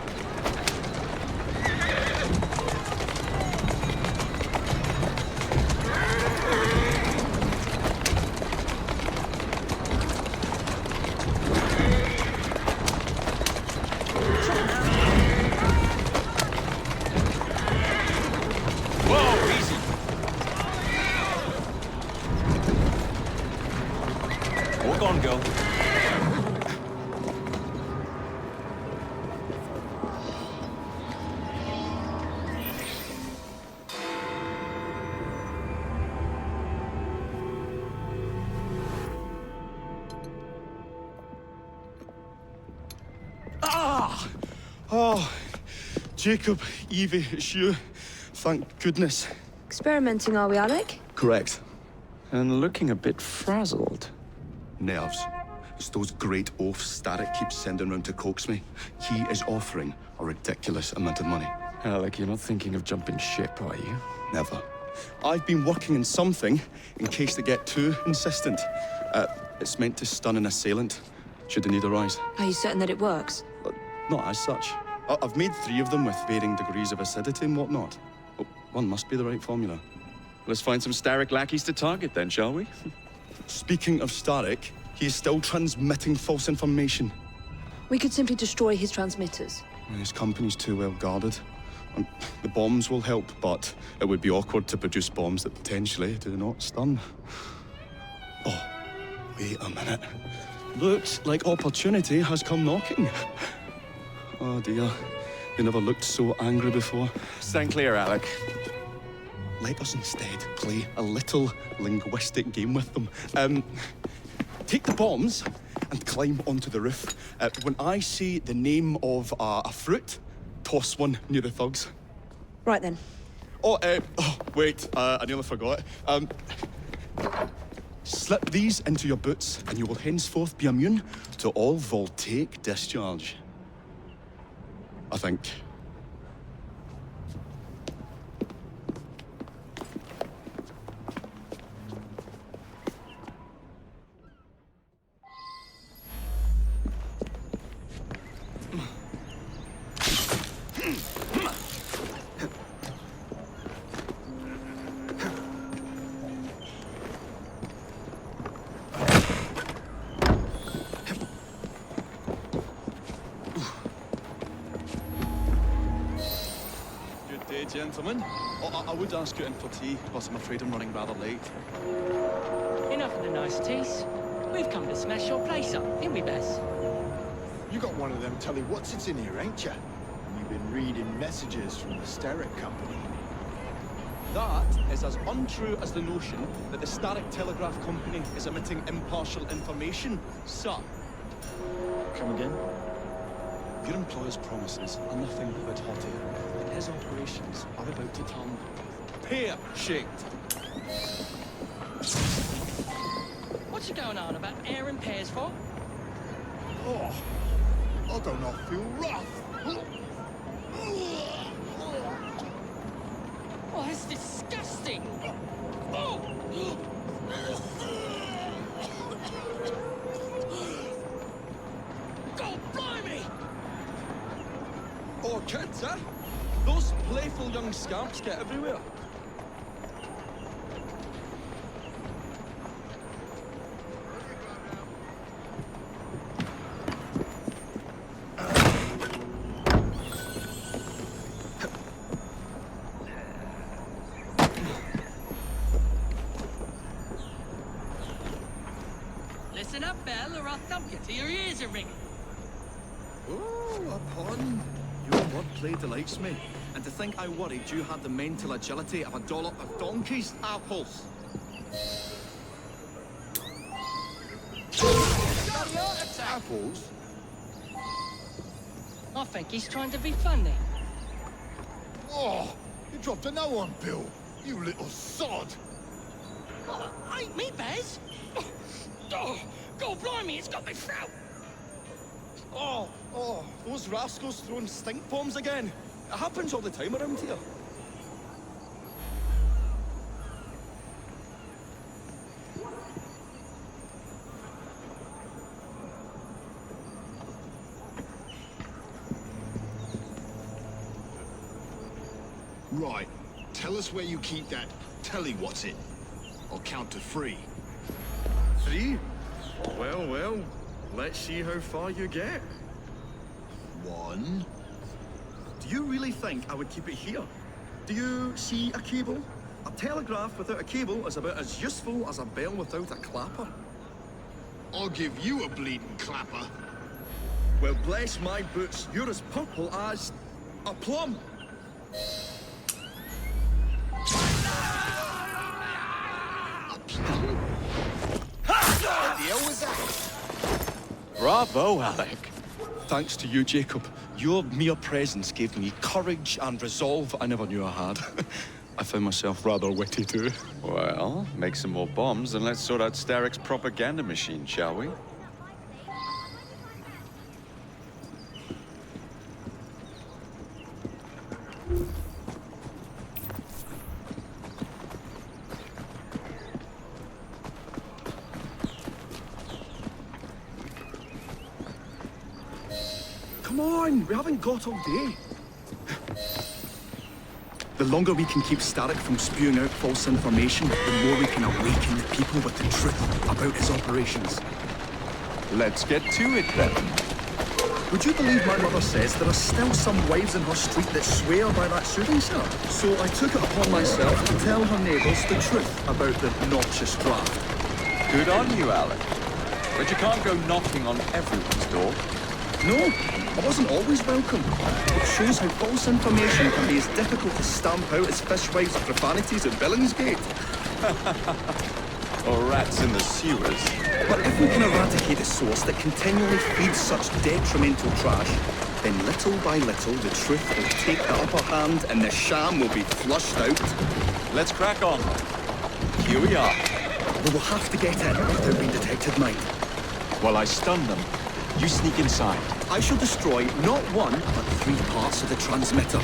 Oh, Jacob, Evie, it's you. Thank goodness. Experimenting, are we, Alec? Correct. And looking a bit frazzled. Nerves. It's those great oafs Starrick keeps sending round to coax me. He is offering a ridiculous amount of money. Alec, you're not thinking of jumping ship, are you? Never. I've been working on something in case they get too insistent. It's meant to stun an assailant, should the need arise. Are you certain that it works? Not as such. I've made 3 of them with varying degrees of acidity and whatnot. Oh, one must be the right formula. Let's find some Starrick lackeys to target then, shall we? Speaking of Starrick, he is still transmitting false information. We could simply destroy his transmitters. His company's too well guarded. The bombs will help, but it would be awkward to produce bombs that potentially do not stun. Oh, wait a minute. Looks like opportunity has come knocking. Oh dear, they never looked so angry before. Stand clear, Alec. Let us instead play a little linguistic game with them. Take the bombs and climb onto the roof. When I say the name of a fruit, toss one near the thugs. Right then. Oh, wait, I nearly forgot. Slip these into your boots and you will henceforth be immune to all voltaic discharge. I think. Gentlemen, I would ask you in for tea, but I'm afraid I'm running rather late. Enough of the niceties. We've come to smash your place up, ain't we, Bess? You got one of them telly what's-its in here, ain't you? You've been reading messages from the Starrick Company. That is as untrue as the notion that the Starrick Telegraph Company is emitting impartial information, sir. Come again? Your employer's promises are nothing but hot air. His operations are about to turn pear-shaped. What's going on about air and pears for? Oh, I do not feel rough. Oh, that's disgusting. Oh! God blimey! Oh, kids, eh? Those playful young scamps get everywhere. Listen up, Belle, or I'll thump you till your ears are ringing. Oh, a pun. Your wordplay delights me. And to think I worried you had the mental agility of a dollop of donkey's apples. Apples? I think he's trying to be funny. Oh, you dropped a no on Bill, you little sod. Oh, ain't me, Bez. Oh, God blimey, it's got me throat. Oh, those rascals throwing stink bombs again. It happens all the time around here. Right. Tell us where you keep that telly-what's-it. I'll count to 3. 3? Well, let's see how far you get. 1. Do you really think I would keep it here? Do you see a cable? A telegraph without a cable is about as useful as a bell without a clapper. I'll give you a bleeding clapper. Well, bless my boots, you're as purple as a plum. What the hell was that? Bravo, Alec. Thanks to you, Jacob. Your mere presence gave me courage and resolve I never knew I had. I found myself rather witty too. Well, make some more bombs and let's sort out Starrick's propaganda machine, shall we? Come on, we haven't got all day. The longer we can keep Starrick from spewing out false information, the more we can awaken the people with the truth about his operations. Let's get to it then. Would you believe my mother says there are still some wives in her street that swear by that soothing syrup? So I took it upon myself to tell her neighbours the truth about the noxious draft. Good on you, Alec. But you can't go knocking on everyone's door. No, I wasn't always welcome. It shows how false information can be as difficult to stamp out as fishwives' profanities at Billingsgate. Or rats in the sewers. But if we can eradicate the source that continually feeds such detrimental trash, then little by little the truth will take the upper hand and the sham will be flushed out. Let's crack on. Here we are. We will have to get in without being detected, mind. While I stun them, you sneak inside. I shall destroy not 1, but 3 parts of the transmitter.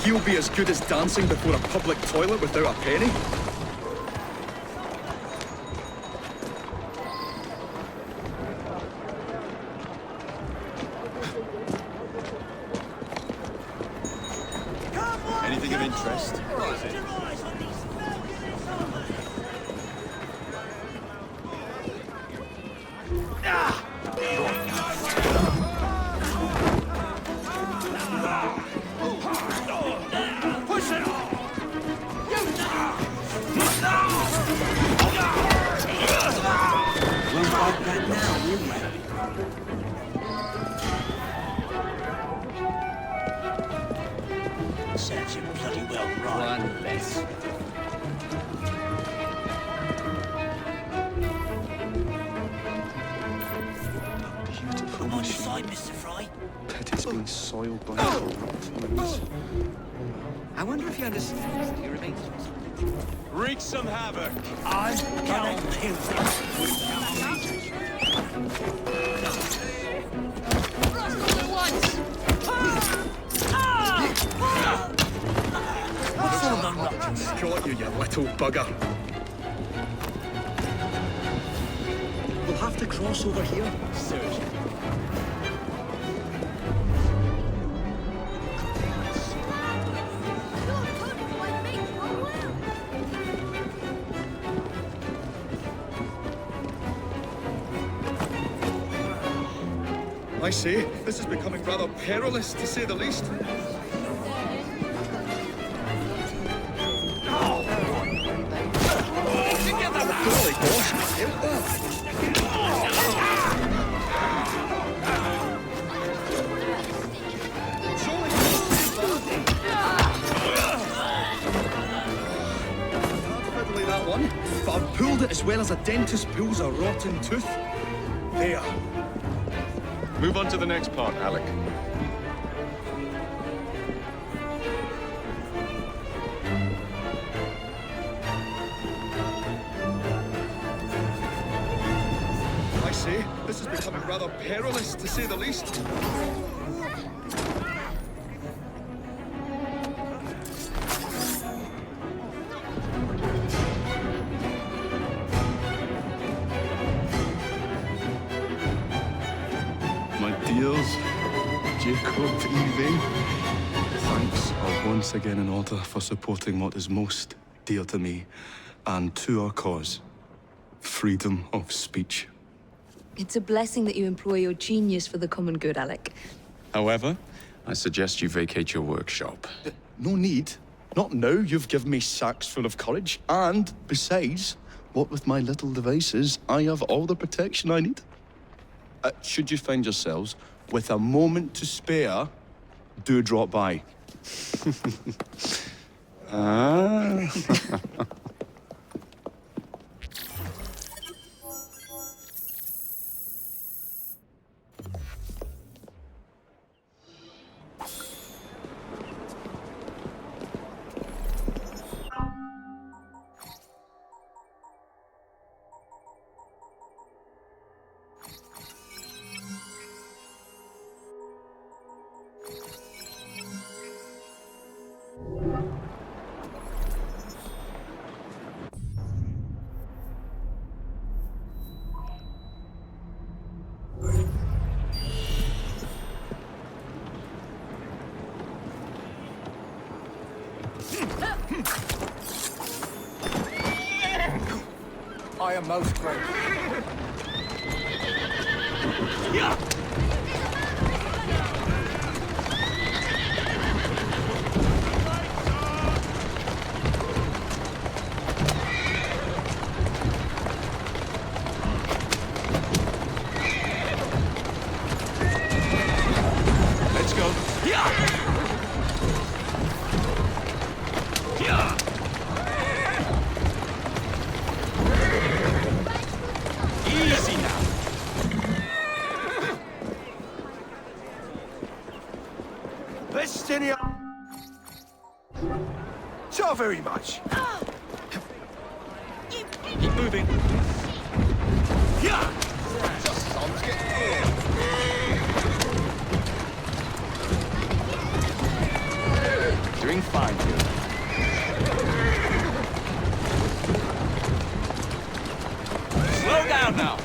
He'll be as good as dancing before a public toilet without a penny. Anything of interest? Serves him bloody well right. One less. I'm on your side, Mr. Frye. Petty's being soiled by rottenness. I wonder if he understands that he remains. Wreak some havoc. I can't kill Got you, you little bugger. We'll have to cross over here. Serge. I say, this is becoming rather perilous, to say the least. Golly gosh, help that! Fiddly that one, but I've pulled it as well as a dentist pulls a rotten tooth. There. Move on to the next part, Alec. I say, this is becoming Rather perilous, to say the least. My dears, Jacob, Evie, thanks are once again in order for supporting what is most dear to me and to our cause, freedom of speech. It's a blessing that you employ your genius for the common good, Alec. However, I suggest you vacate your workshop. No need. Not now you've given me sacks full of courage. And, besides, what with my little devices, I have all the protection I need. Should you find yourselves with a moment to spare, do drop by. I am most grateful. Let's go. Easy now. Listening. So very much. Keep moving. Yeah. Just sounds good. Doing fine here. Slow down now.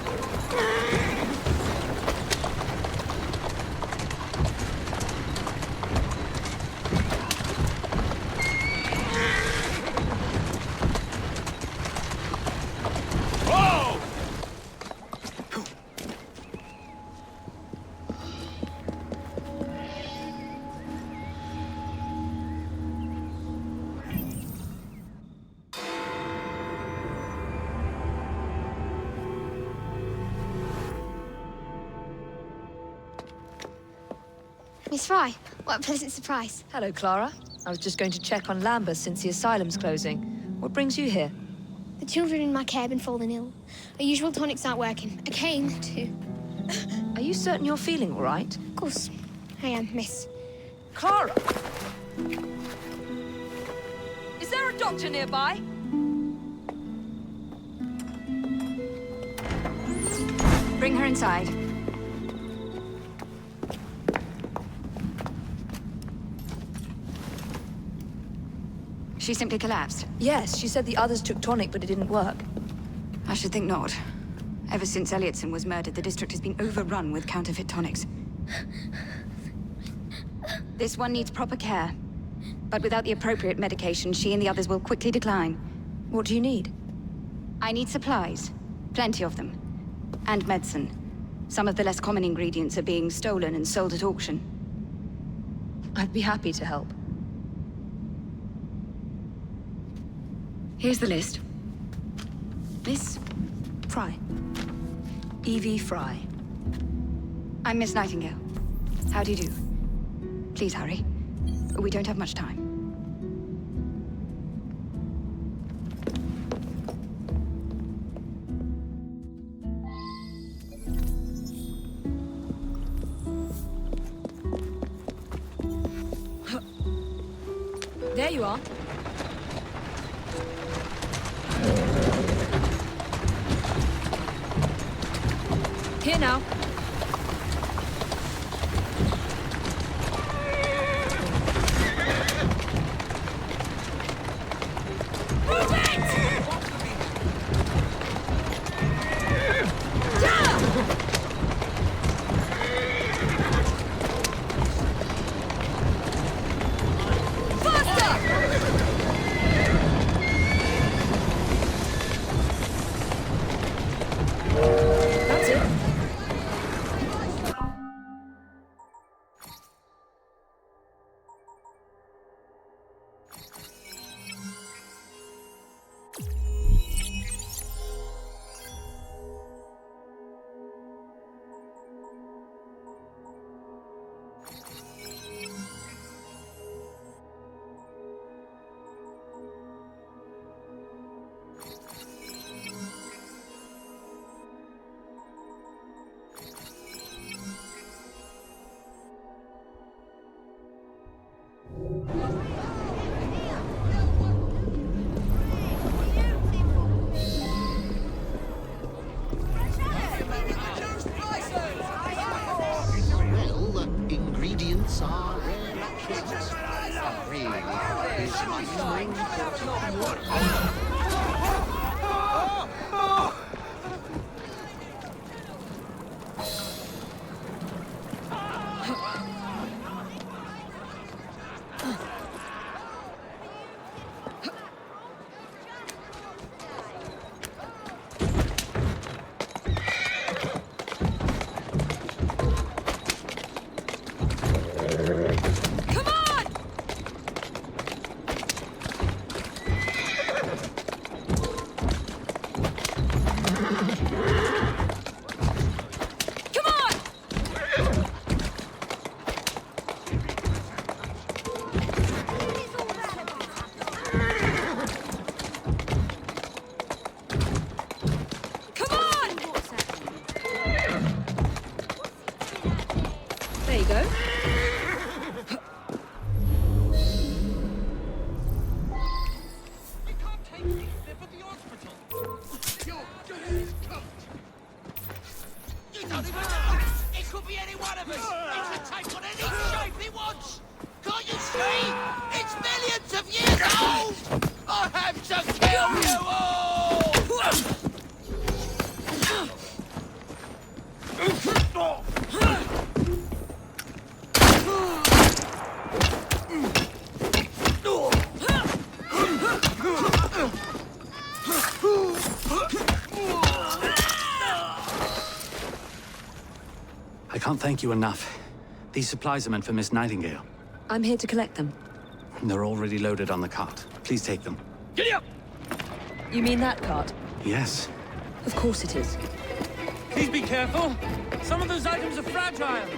Whoa! Miss Frye, what a pleasant surprise. Hello, Clara. I was just going to check on Lambeth since the asylum's closing. What brings you here? The children in my care have been falling ill. Our usual tonics aren't working. I came to... Are you certain you're feeling all right? Of course, I am, miss. Clara! Is there a doctor nearby? Bring her inside. She simply collapsed. Yes, she said the others took tonic, but it didn't work. I should think not. Ever since Elliotson was murdered, the district has been overrun with counterfeit tonics. This one needs proper care. But without the appropriate medication, she and the others will quickly decline. What do you need? I need supplies. Plenty of them. And medicine. Some of the less common ingredients are being stolen and sold at auction. I'd be happy to help. Here's the list. Miss Frye. Evie Frye. I'm Miss Nightingale. How do you do? Please hurry. We don't have much time. There you are. Here now. There you go. You don't even know! It could be any one of us! It can take on any shape he wants! Can't you see? It's millions of years old! I have to kill you all! I can't thank you enough. These supplies are meant for Miss Nightingale. I'm here to collect them. They're already loaded on the cart. Please take them. Giddy up! You mean that cart? Yes. Of course it is. Please be careful. Some of those items are fragile.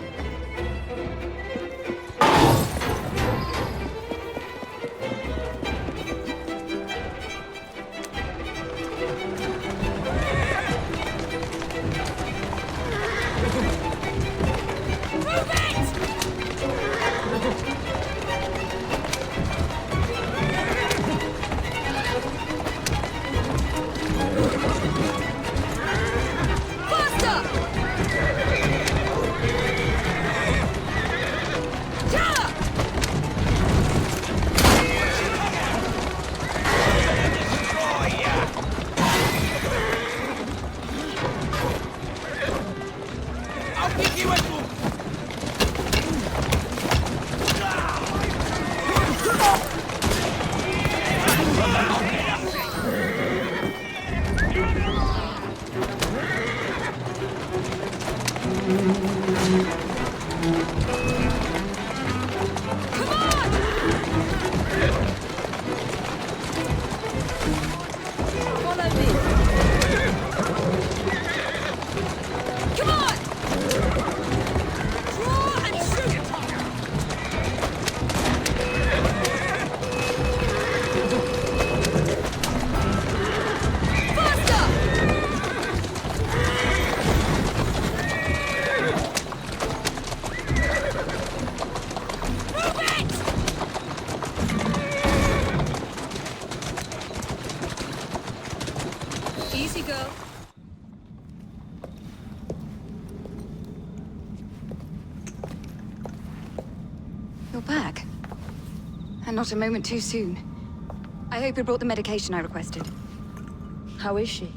You're back. And not a moment too soon. I hope you brought the medication I requested. How is she?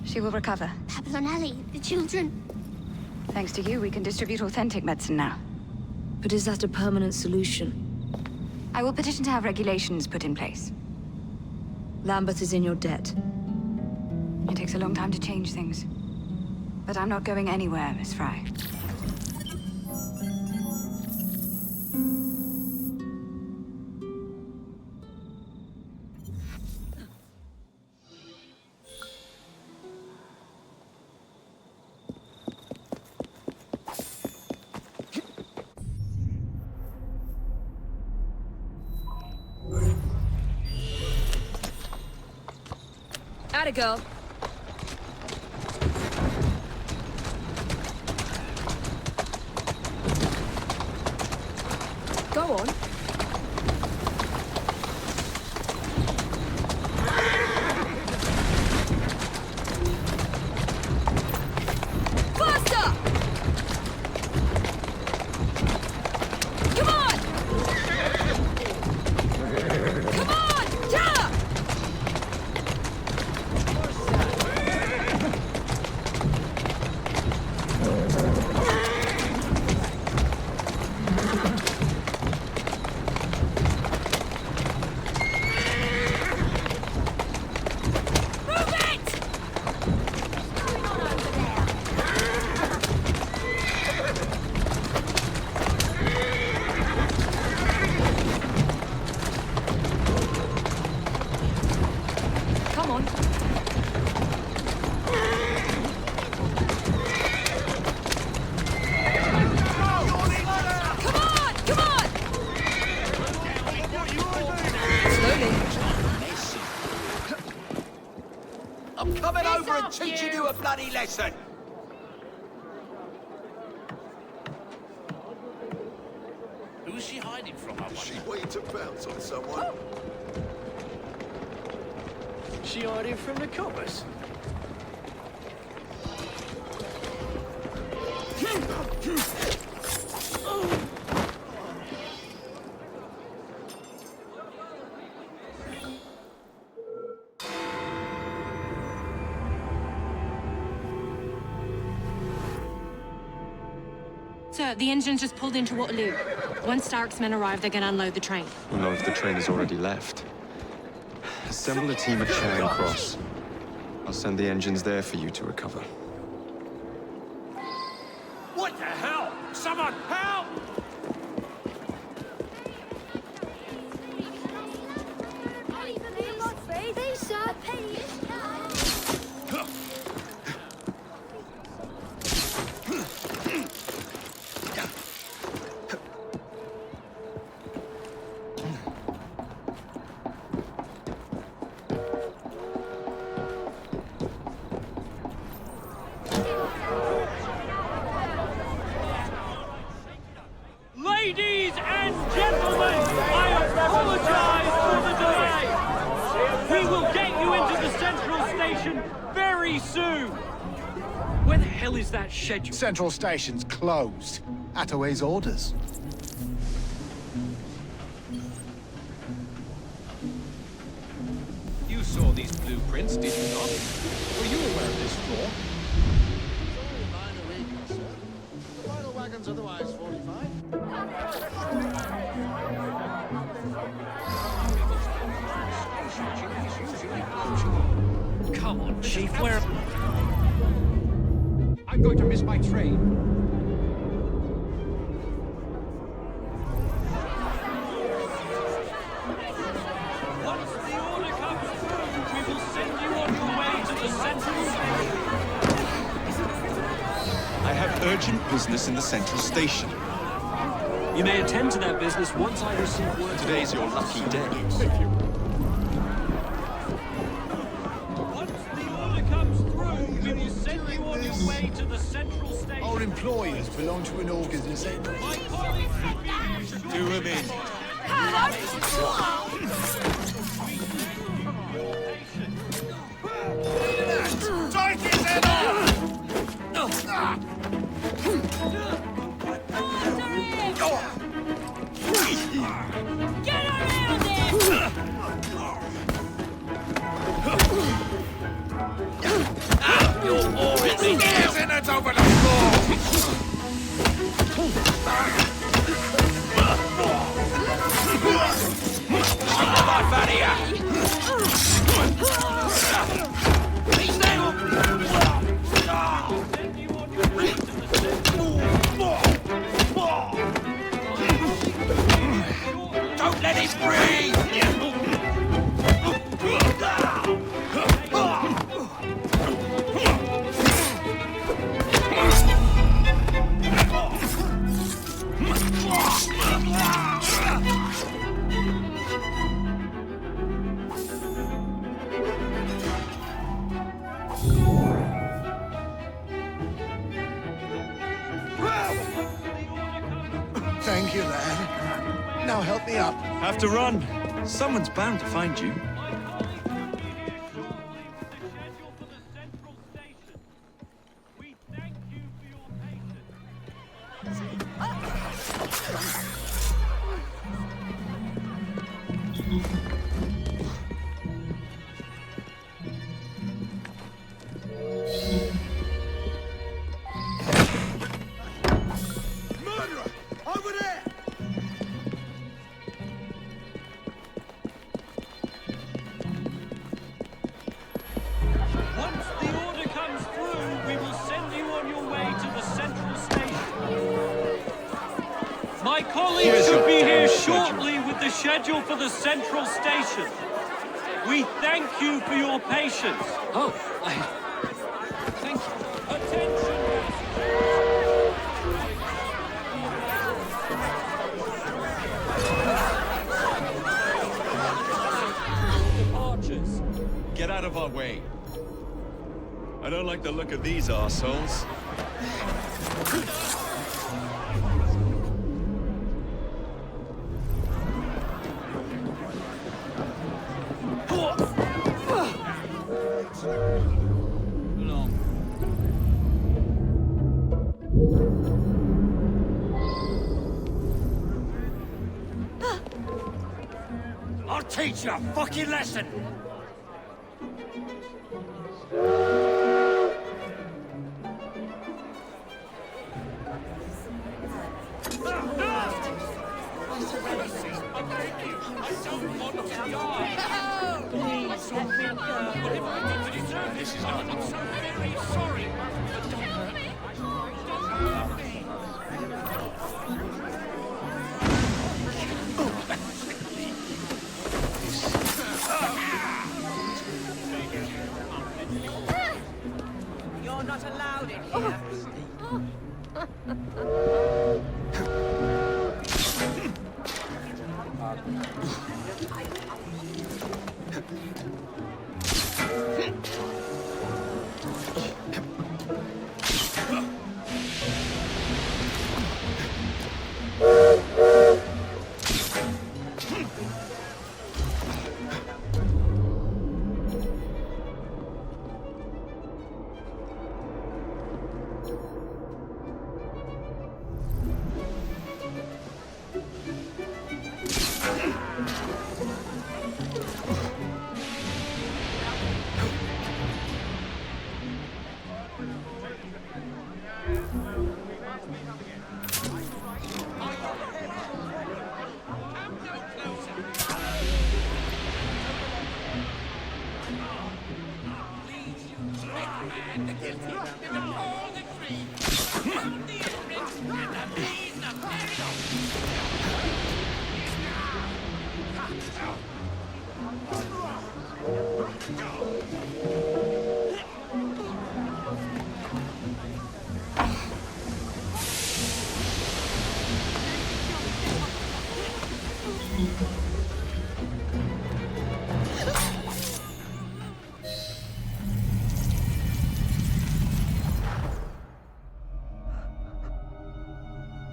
She will recover. Pablo and Ellie, the children. Thanks to you, we can distribute authentic medicine now. But is that a permanent solution? I will petition to have regulations put in place. Lambeth is in your debt. It takes a long time to change things. But I'm not going anywhere, Miss Frye. Atta girl. Go on. Faster! Come on! I'm coming over and teaching you a bloody lesson. Who's she hiding from, I wonder? She waiting to bounce on someone. She hiding from the coppers? Sir, the engine's just pulled into Waterloo. Once Starrick's men arrive, they're gonna unload the train. We'll know if the train has already left. Assemble a team at Charing Cross. I'll send the engines there for you to recover. What the hell? Someone help! Ladies and gentlemen, I apologize for the delay. We will get you into the central station very soon. Where the hell is that schedule? Central station's closed. Attaway's orders. You saw these blueprints, did you not? Were you aware of this floor? The final wagon's otherwise 45. Come on, Chief, where... I'm going to miss my train. Once the order comes through, we will send you on your way to the central station. I have urgent business in the central station. You may attend to that business once I receive word. Today's your lucky day. Once the order comes through, we will send you on your way to the central station. Our employers belong to an organization. My colleagues will be here shortly. Do him in. Take his head off! Get around him! You're already down! It's over the floor! Take the life out of here! He's down! Don't let him breathe! Thank you, lad. Now help me up. Have to run. Someone's bound to find you. Murderer! Over there! Once the order comes through, we will send you on your way to the central station. My colleagues should be here shortly with the schedule for the central station. We thank you for your patience. Oh, thank you. Attention! get out of our way. I don't like the look of these arseholes. I'll teach you a fucking lesson! This is not. I'm so very sorry. You're not allowed in here.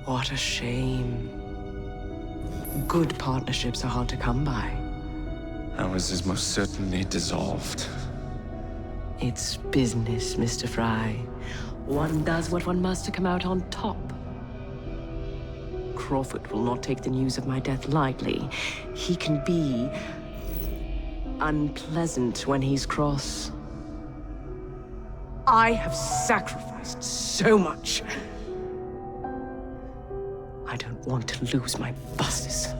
What a shame. Good partnerships are hard to come by. Ours is most certainly dissolved. It's business, Mr. Frye. One does what one must to come out on top. Crawford will not take the news of my death lightly. He can be unpleasant when he's cross. I have sacrificed so much. I don't want to lose my buses.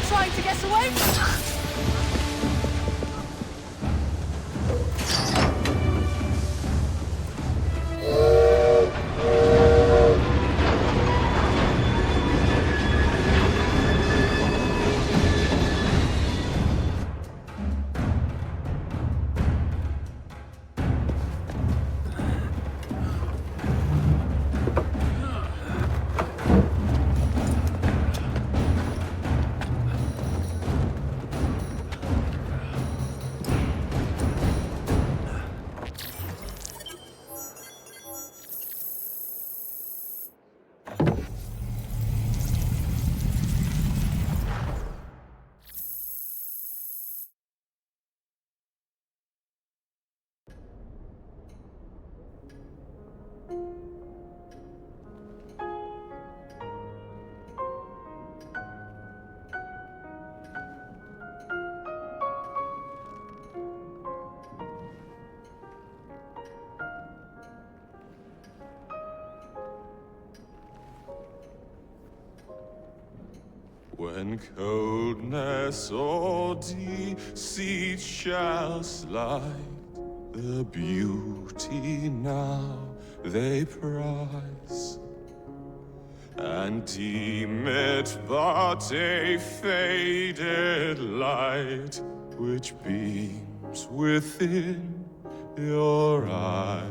Trying to get away? When coldness or deceit shall slide, the beauty now they prize, and deem it but a faded light which beams within your eyes.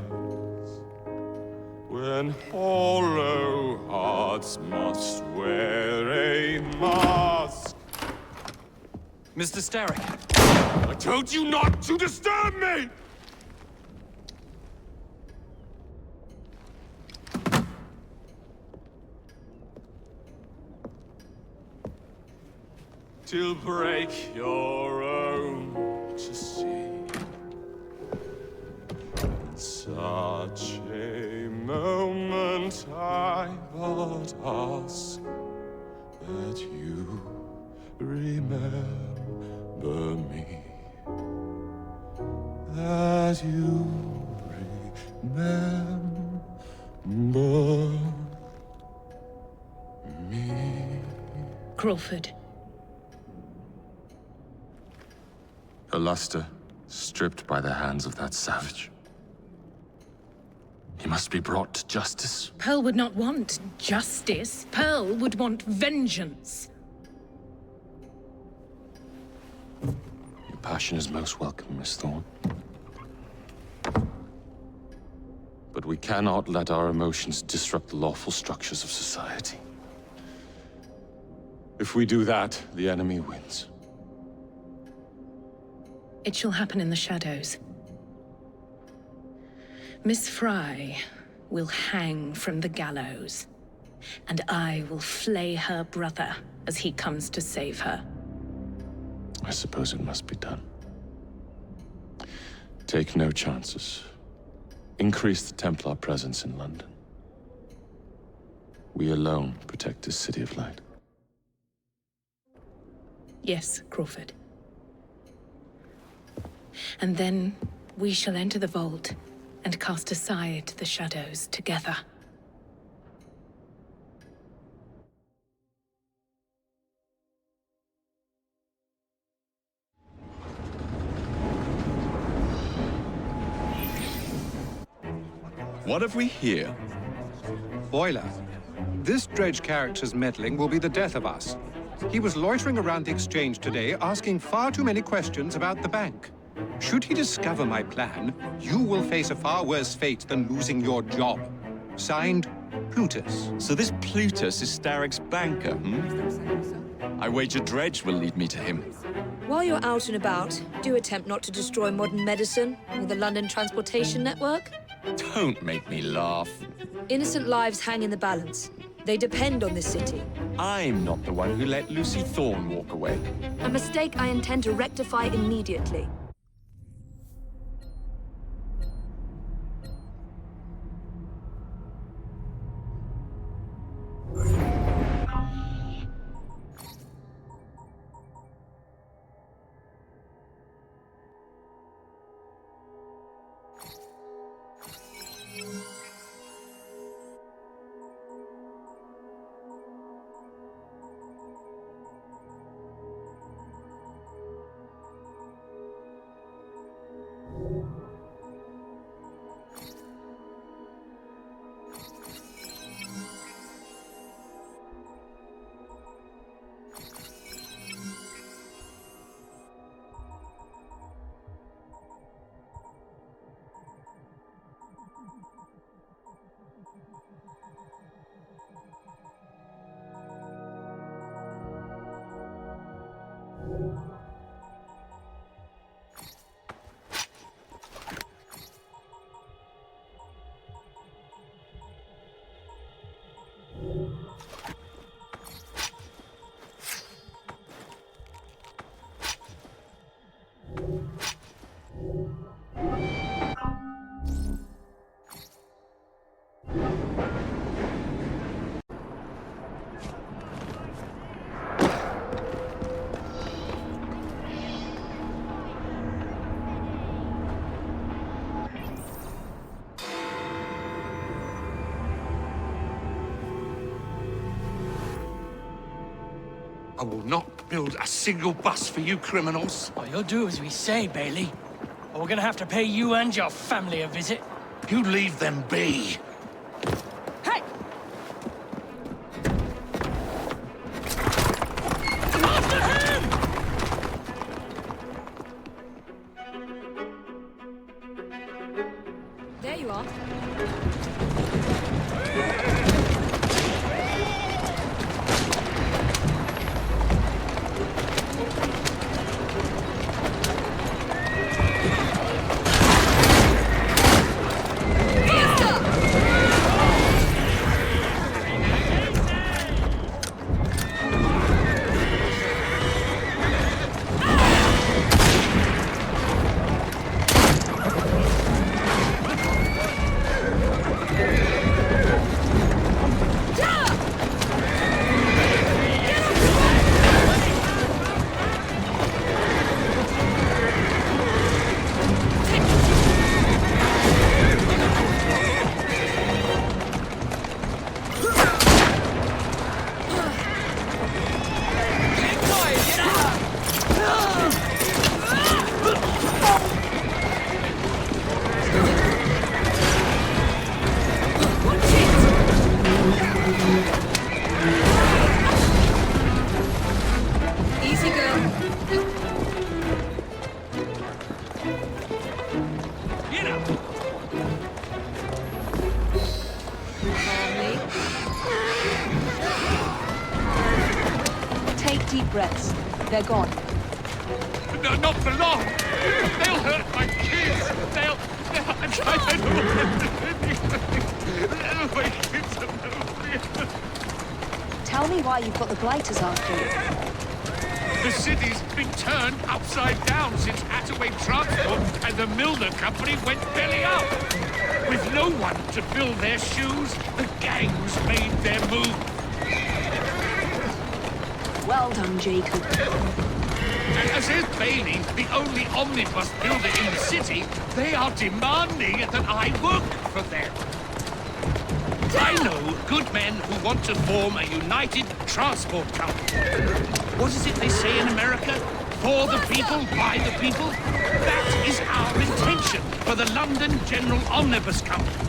When hollow hearts must wear a mask. Mr. Starrick! I told you not to disturb me! Till break your own to see. Such a moment I but ask that you remember me. That you remember me. Crawford. Her luster stripped by the hands of that savage. He must be brought to justice. Pearl would not want justice. Pearl would want vengeance. Your passion is most welcome, Miss Thorne. But we cannot let our emotions disrupt the lawful structures of society. If we do that, the enemy wins. It shall happen in the shadows. Miss Frye will hang from the gallows, and I will flay her brother as he comes to save her. I suppose it must be done. Take no chances. Increase the Templar presence in London. We alone protect this city of light. Yes, Crawford. And then we shall enter the vault and cast aside the shadows together. What have we here? Boiler. This dredge character's meddling will be the death of us. He was loitering around the exchange today, asking far too many questions about the bank. Should he discover my plan, you will face a far worse fate than losing your job. Signed, Plutus. So this Plutus is Starrick's banker, I wager Dredge will lead me to him. While you're out and about, do attempt not to destroy modern medicine or the London transportation network. Don't make me laugh. Innocent lives hang in the balance. They depend on this city. I'm not the one who let Lucy Thorne walk away. A mistake I intend to rectify immediately. I will not build a single bus for you criminals. Oh, you'll do as we say, Bailey. Or we're gonna have to pay you and your family a visit. You leave them be. Hey! There you are. Easy, girl. Get up! Calmly. Take deep breaths. They're gone. No, not for long! They'll hurt my kids! I'm trying to my kids are Tell me why you've got the blighters after you. The city's been turned upside down since Attaway Transport and the Milner Company went belly up. With no one to fill their shoes, the gangs made their move. Well done, Jacob. And as if Bailey, the only omnibus builder in the city, they are demanding that I work for them. I know good men who want to form a united transport company. What is it they say in America? For the people, by the people? That is our intention for the London General Omnibus Company.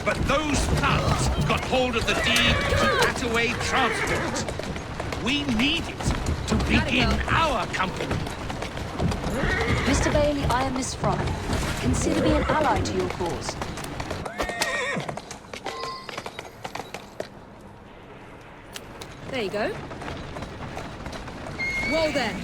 But those thugs got hold of the deed to Attaway Transport. We need it to begin our company. Mr. Bailey, I am Miss Frye. Consider me an ally to your cause. There you go. Well then.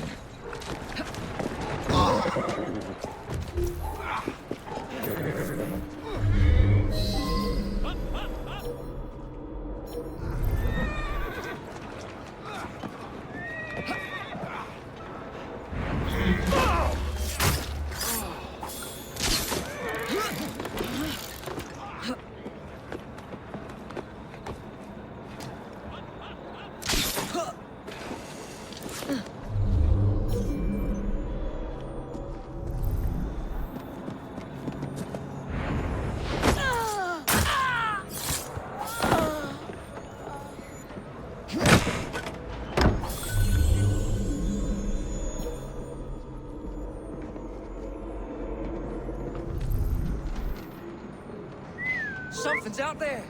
Something's out there.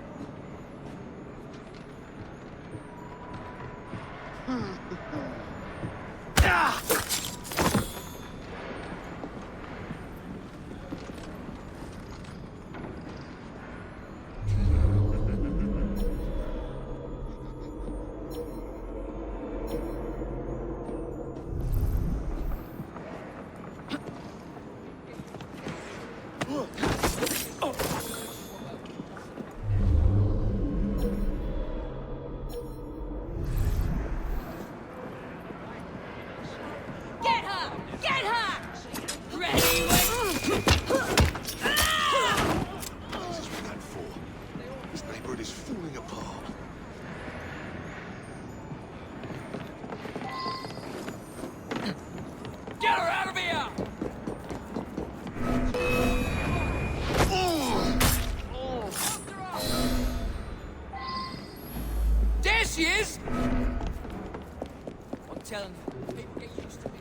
telling you. People get used to it.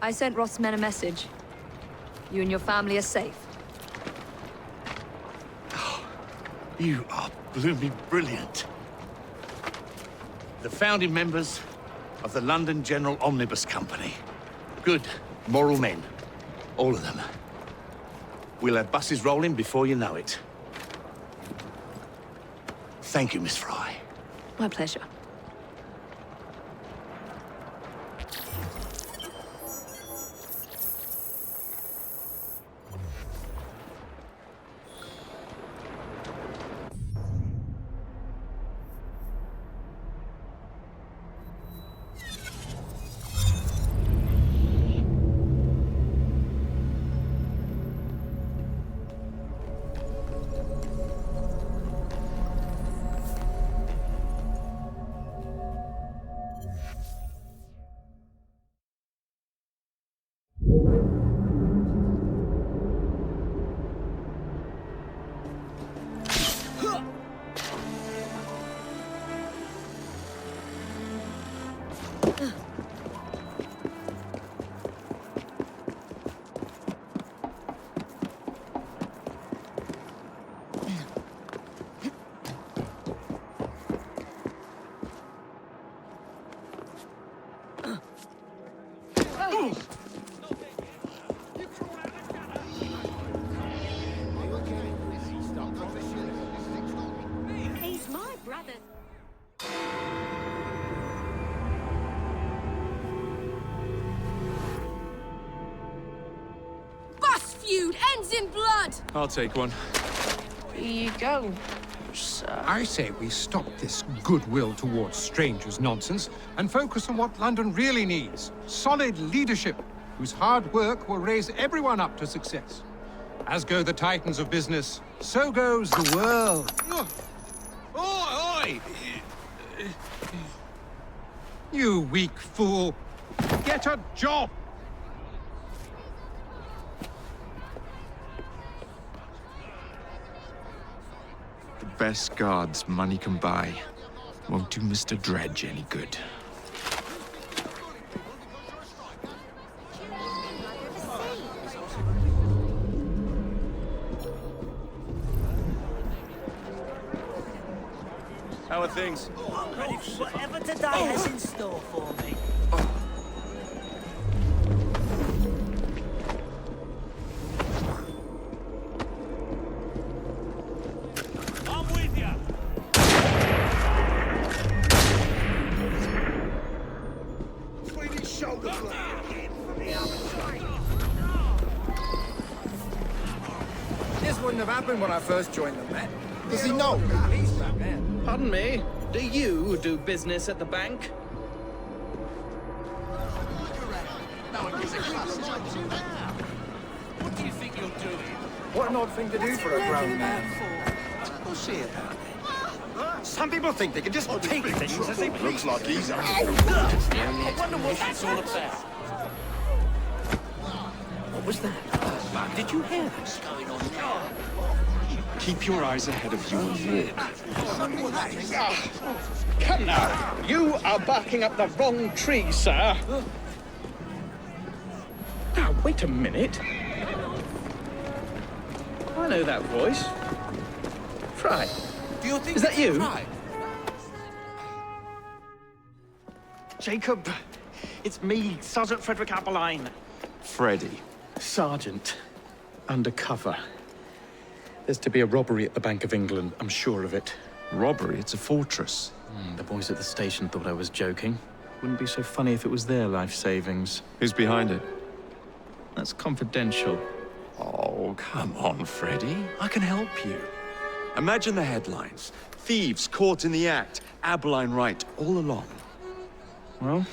I sent Roth's men a message. You and your family are safe. You are blooming brilliant. The founding members of the London General Omnibus Company. Good, moral men. All of them. We'll have buses rolling before you know it. Thank you, Miss Frye. My pleasure. He's my brother. Bus feud ends in blood! I'll take one. Here you go, sir. I say we stop this goodwill towards strangers nonsense and focus on what London really needs. Solid leadership, whose hard work will raise everyone up to success. As go the titans of business, so goes the world. Oi! You weak fool. Get a job! The best guards money can buy won't do Mr. Dredge any good. How are things? Ready for whatever today has in store for me. I'm with ya. Swedish shoulder This wouldn't have happened when I first joined the Met. Does he know? He's back there. Pardon me, do you do business at the bank? What do you think you're doing? What an odd thing to do for a grown man. We'll see about it. Some people think they can just take things as they please. Looks like he's out. I wonder what that's all about. What was that? Did you hear what's going on now? Keep your eyes ahead of you and walk. Come now. You are barking up the wrong tree, sir. Now, wait a minute. I know that voice. Frye. Do you think Is that it's you? Frye? Jacob, it's me, Sergeant Frederick Aberline. Freddy. Sergeant, undercover. There's to be a robbery at the Bank of England, I'm sure of it. Robbery? It's a fortress. The boys at the station thought I was joking. Wouldn't be so funny if it was their life savings. Who's behind it? That's confidential. Oh, come on, Freddy. I can help you. Imagine the headlines. Thieves caught in the act. Aberline right, all along. Well,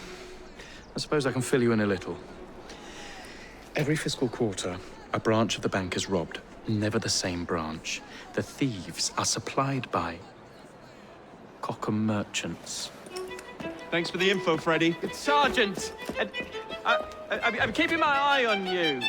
I suppose I can fill you in a little. Every fiscal quarter, a branch of the bank is robbed. Never the same branch. The thieves are supplied by Cockham merchants. Thanks for the info, Freddy. Sergeant! I'm keeping my eye on you.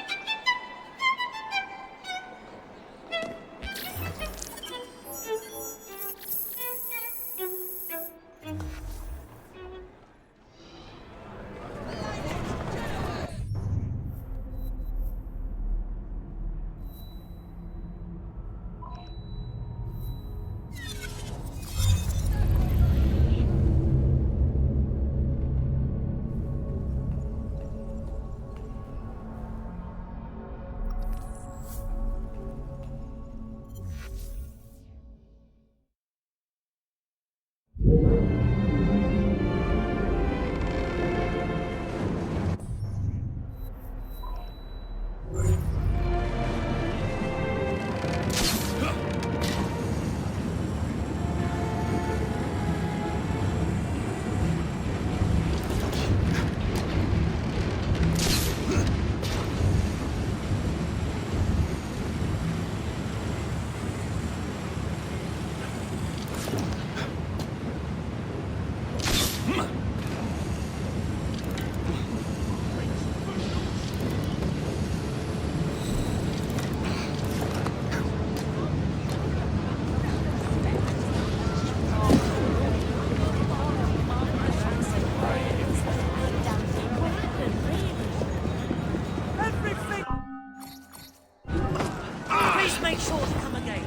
Make sure to come again.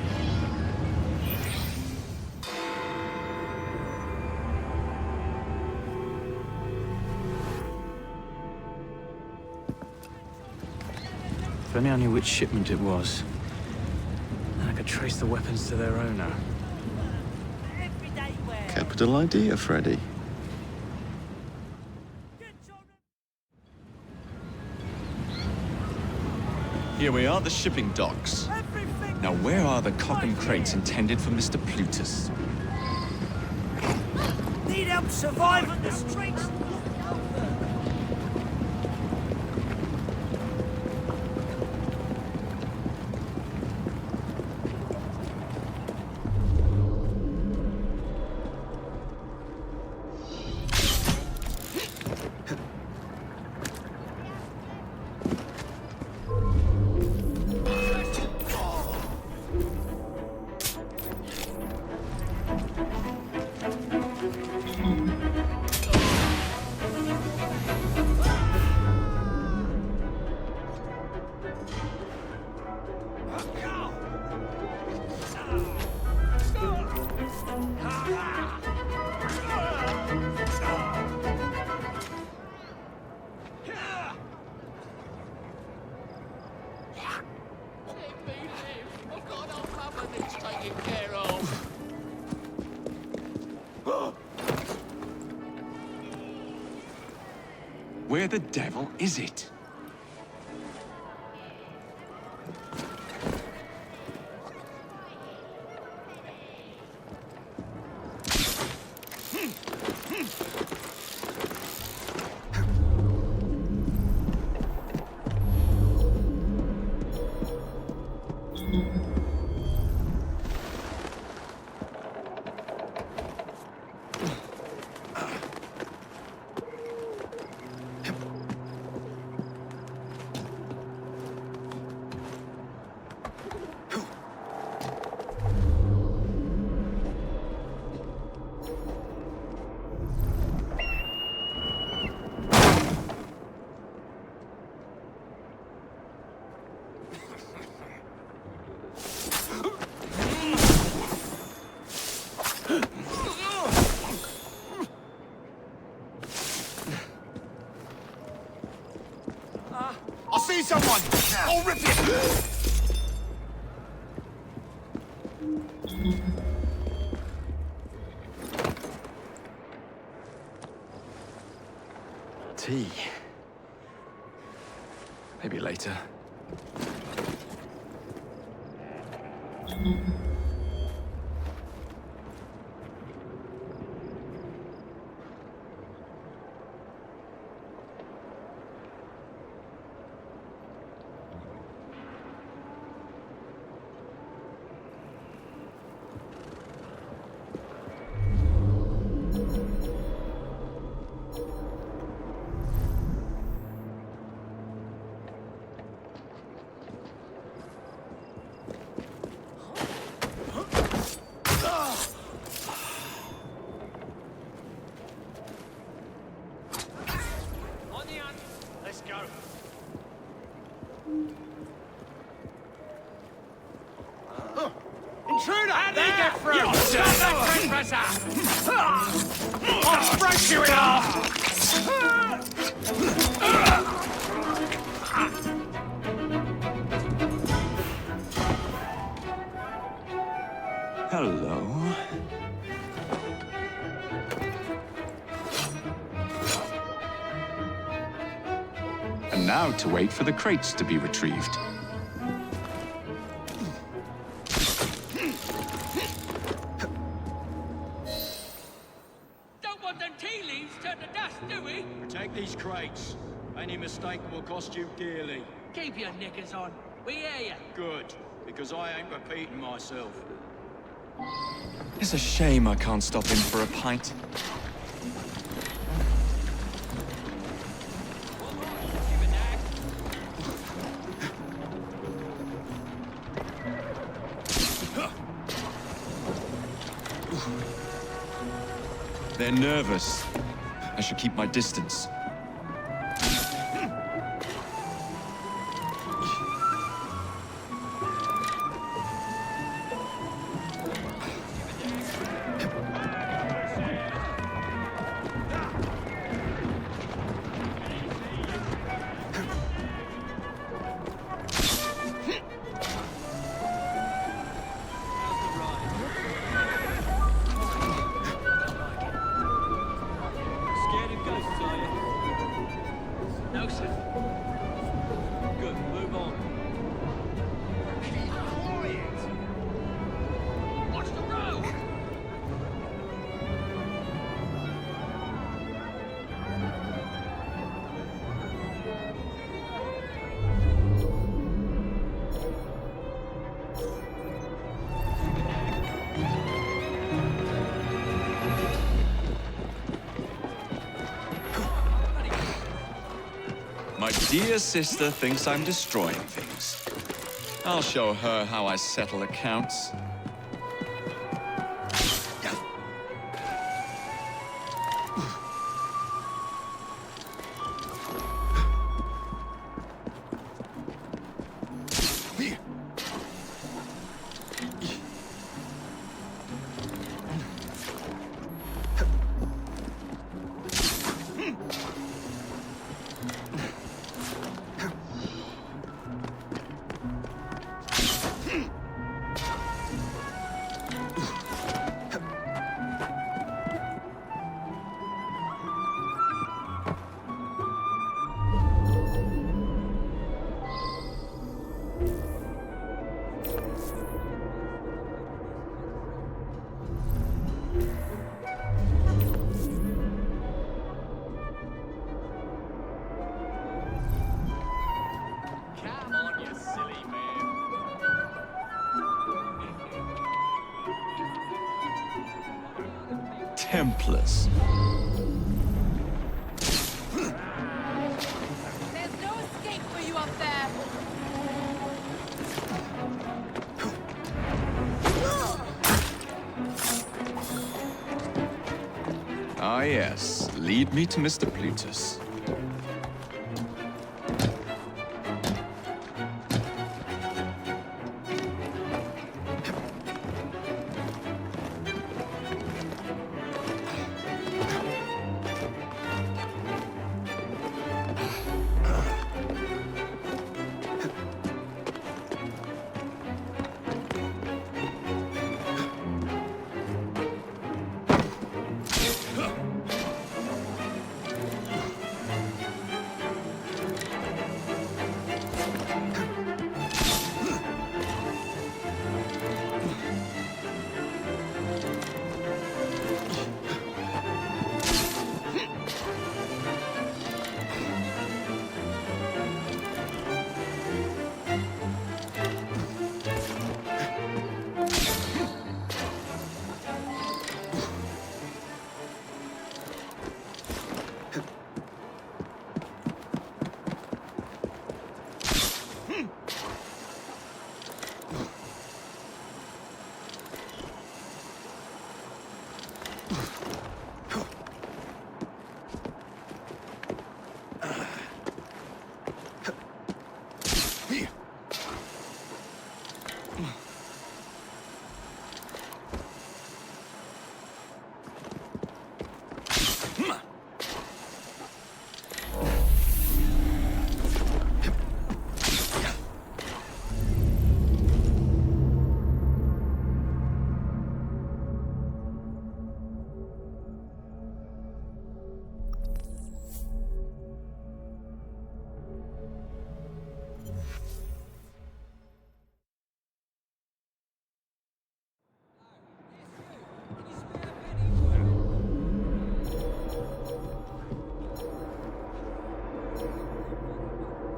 If only I knew which shipment it was. Then I could trace the weapons to their owner. Capital idea, Freddy. Here we are, the shipping docks. Now, where are the Cockham crates intended for Mr. Plutus? Need help surviving the streets. Where the devil is it? someone! I'll rip you! Tea. Maybe later. Let's go. Intruder! How do you get through? You Stop that trespasser! I'll break you in half! Hello. And now to wait for the crates to be retrieved. Don't want them tea leaves turned to dust, do we? Protect these crates. Any mistake will cost you dearly. Keep your knickers on. We hear you. Good, because I ain't repeating myself. It's a shame I can't stop in for a pint. They're nervous. I should keep my distance. Scared of ghosts, are you? No, sir. Good, move on. Keep quiet! Watch the road! My dear sister thinks I'm destroying things. I'll show her how I settle accounts. Come on, you silly man. Templars. There's no escape for you up there. Ah yes, lead me to Mr. Plutus.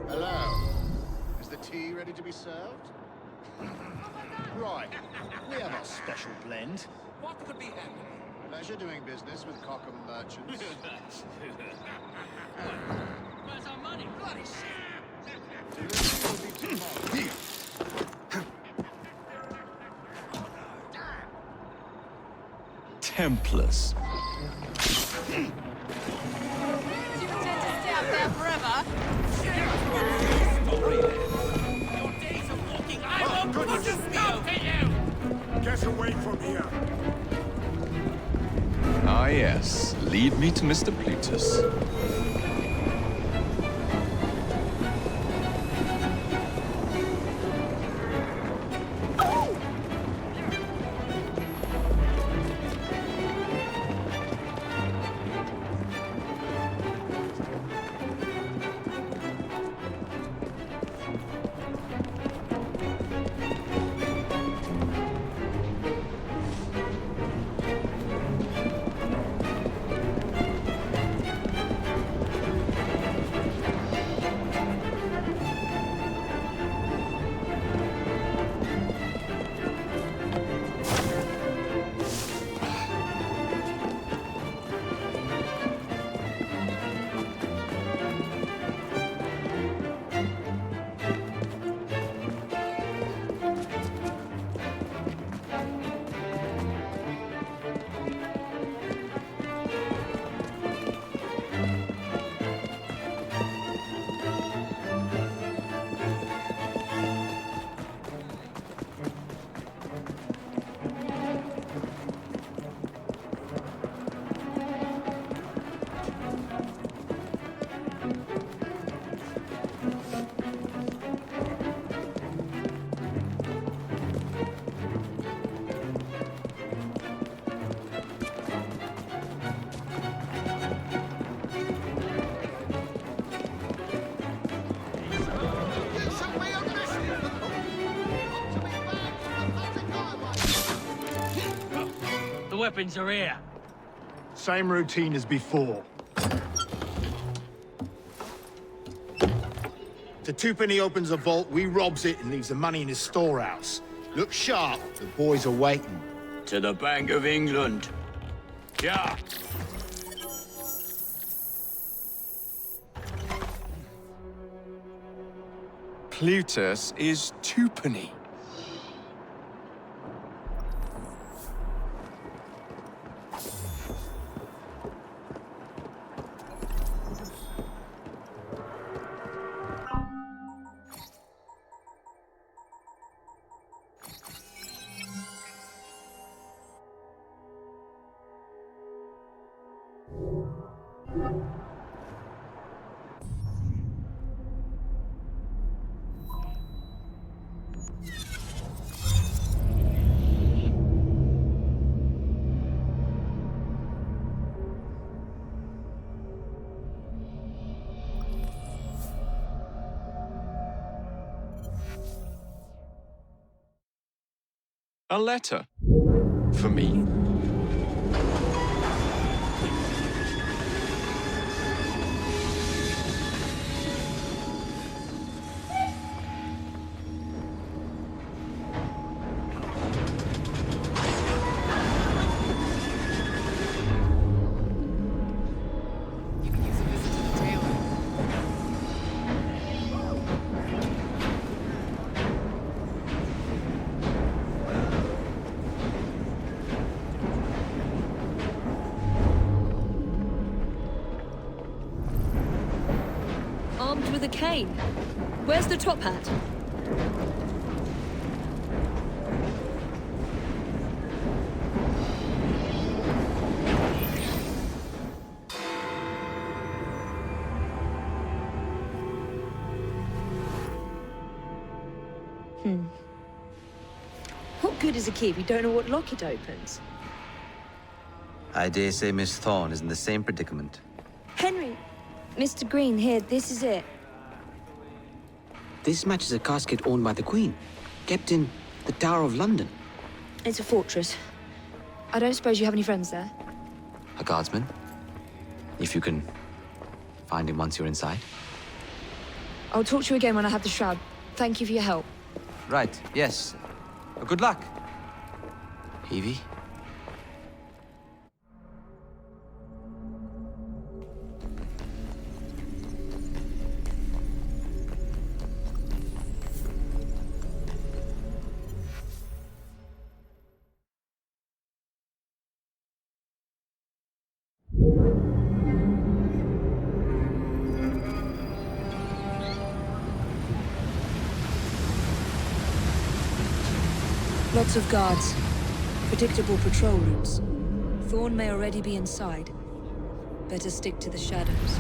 Hello. Is the tea ready to be served? Right. We have our special blend. What could be happening? Pleasure doing business with Cockham merchants. Where's our money? Bloody shit! Delivery will be tomorrow. Templars. Do you intend to stay up there forever? Your days of walking, I will put a stop to you! Get away from here. Ah, yes. Lead me to Mr. Plutus. The weapons are here. Same routine as before. The twopenny opens a vault, we robs it and leaves the money in his storehouse. Look sharp, the boys are waiting. To the Bank of England. Yeah. Plutus is twopenny. A letter. For me. with a cane. Where's the top hat? What good is a key if you don't know what lock it opens? I dare say Miss Thorne is in the same predicament. Henry! Mr. Green, here, this is it. This matches a casket owned by the Queen, kept in the Tower of London. It's a fortress. I don't suppose you have any friends there? A guardsman? If you can find him once you're inside. I'll talk to you again when I have the shroud. Thank you for your help. Right, yes. Good luck. Evie? Lots of guards. Predictable patrol routes. Thorne may already be inside. Better stick to the shadows.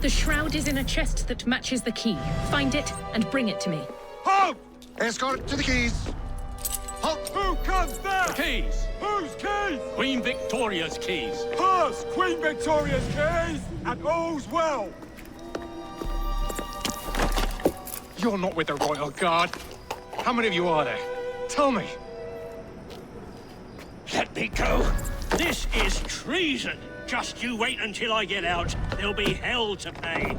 The shroud is in a chest that matches the key. Find it and bring it to me. Halt! Escort to the keys. Halt! Who comes there? Keys! Whose keys? Queen Victoria's keys. Hers! Queen Victoria's keys! And all's well! You're not with the Royal Guard. How many of you are there? Tell me. Let me go. This is treason. Just you wait until I get out. There'll be hell to pay.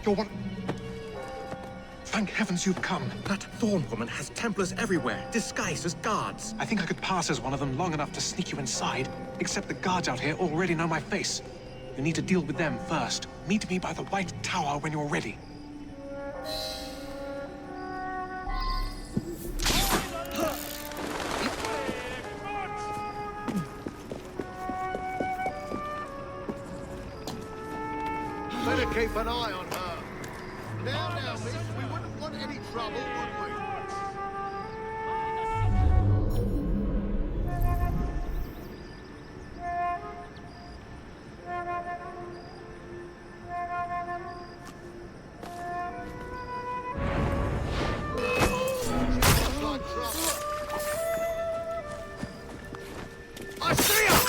You're one... Thank heavens you've come. That Thorn woman has Templars everywhere, disguised as guards. I think I could pass as one of them long enough to sneak you inside, except the guards out here already know my face. You need to deal with them first. Meet me by the White Tower when you're ready. Better keep an eye on her. Now, miss, we wouldn't want any trouble, would we? I see her!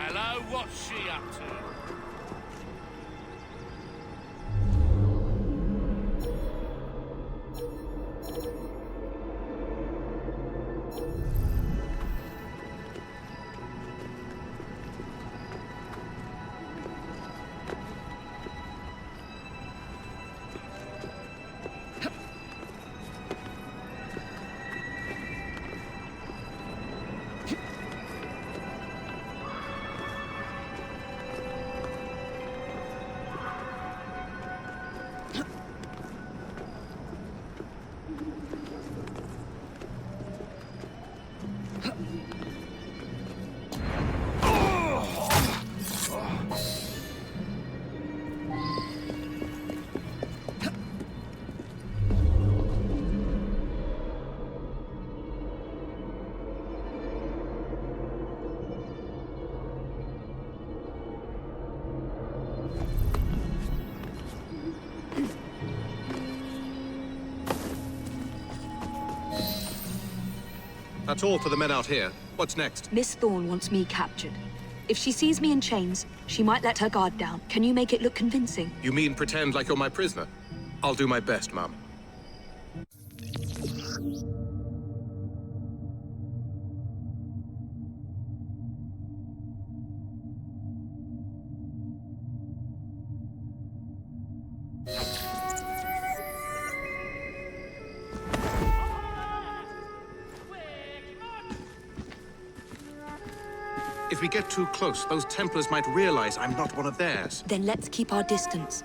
Hello, what's she up to? That's all for the men out here. What's next? Miss Thorne wants me captured. If she sees me in chains, she might let her guard down. Can you make it look convincing? You mean pretend like you're my prisoner? I'll do my best, Mum. If we get too close, those Templars might realize I'm not one of theirs. Then let's keep our distance.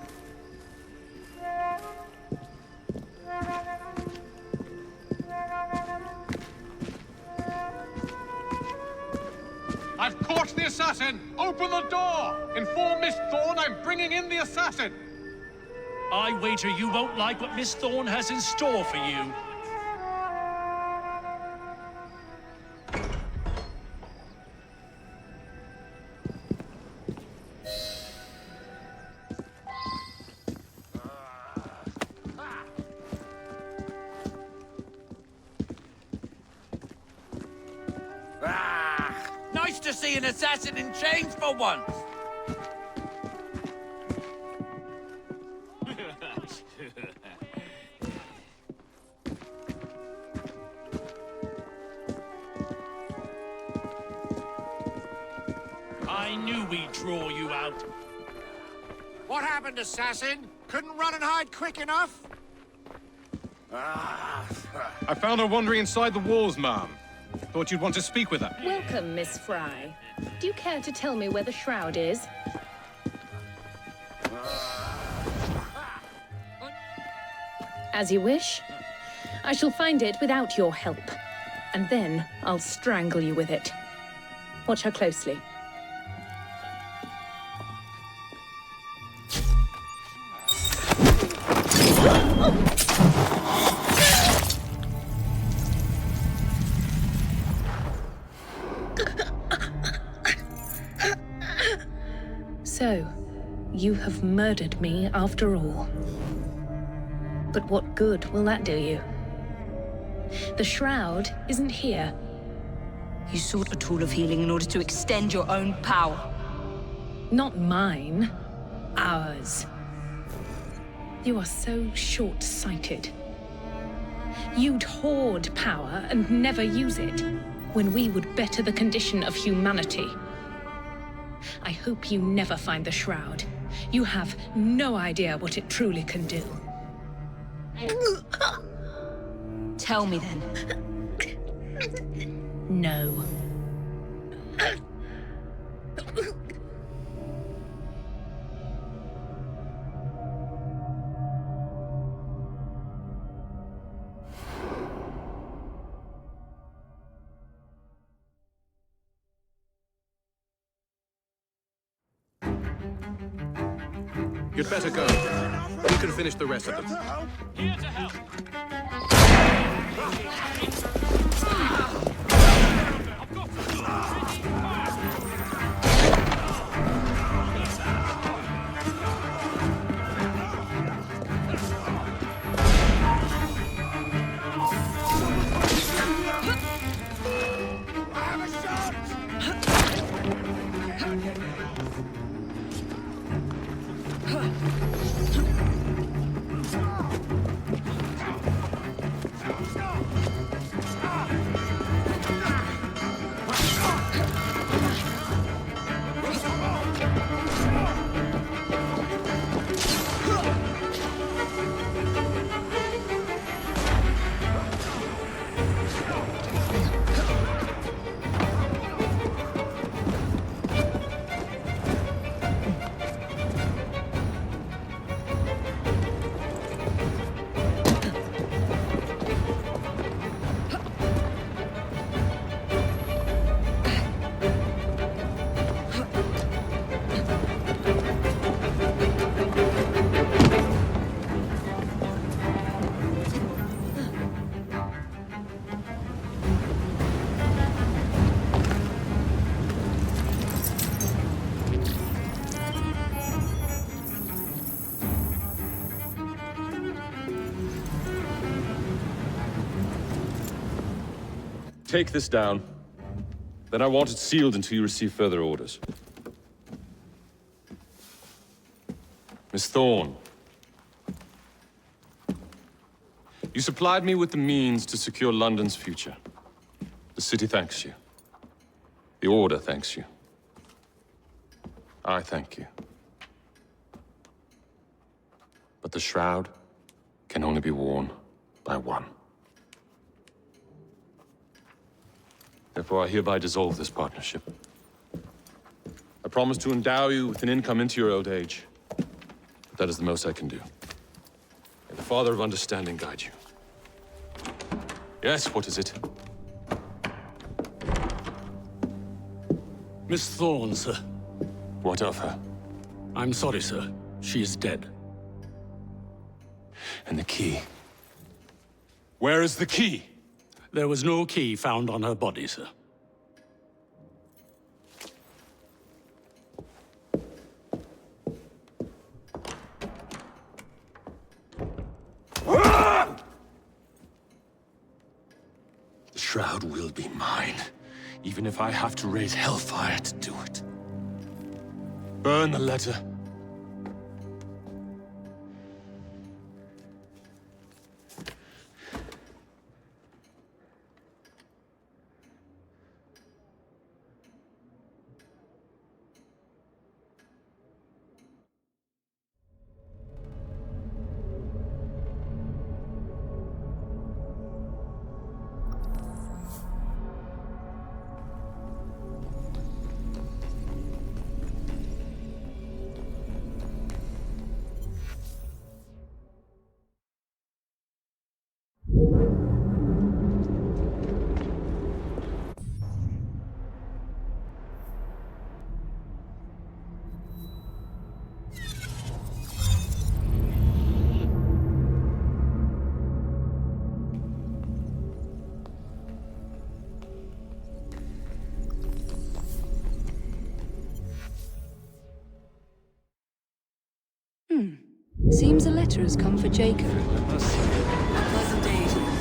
I've caught the assassin! Open the door! Inform Miss Thorne I'm bringing in the assassin! I wager you won't like what Miss Thorne has in store for you. be an assassin in chains for once! I knew we'd draw you out. What happened, assassin? Couldn't run and hide quick enough? I found her wandering inside the walls, ma'am. Thought you'd want to speak with her. Welcome, Miss Frye. Do you care to tell me where the shroud is? As you wish. I shall find it without your help. And then I'll strangle you with it. Watch her closely. So, you have murdered me after all. But what good will that do you? The shroud isn't here. You sought a tool of healing in order to extend your own power. Not mine. Ours. You are so short-sighted. You'd hoard power and never use it, when we would better the condition of humanity. I hope you never find the shroud. You have no idea what it truly can do. Tell me then. No. You'd better go. We can finish the rest of them. Here to help. Take this down. Then I want it sealed until you receive further orders. Miss Thorne. You supplied me with the means to secure London's future. The city thanks you. The Order thanks you. I thank you. But the shroud can only be worn by one. Therefore, I hereby dissolve this partnership. I promise to endow you with an income into your old age. But that is the most I can do. May the Father of Understanding guide you. Yes, what is it? Miss Thorne, sir. What of her? I'm sorry, sir. She is dead. And the key? Where is the key? There was no key found on her body, sir. The shroud will be mine, even if I have to raise hellfire to do it. Burn the letter. Seems a letter has come for Jacob. A pleasant day to you.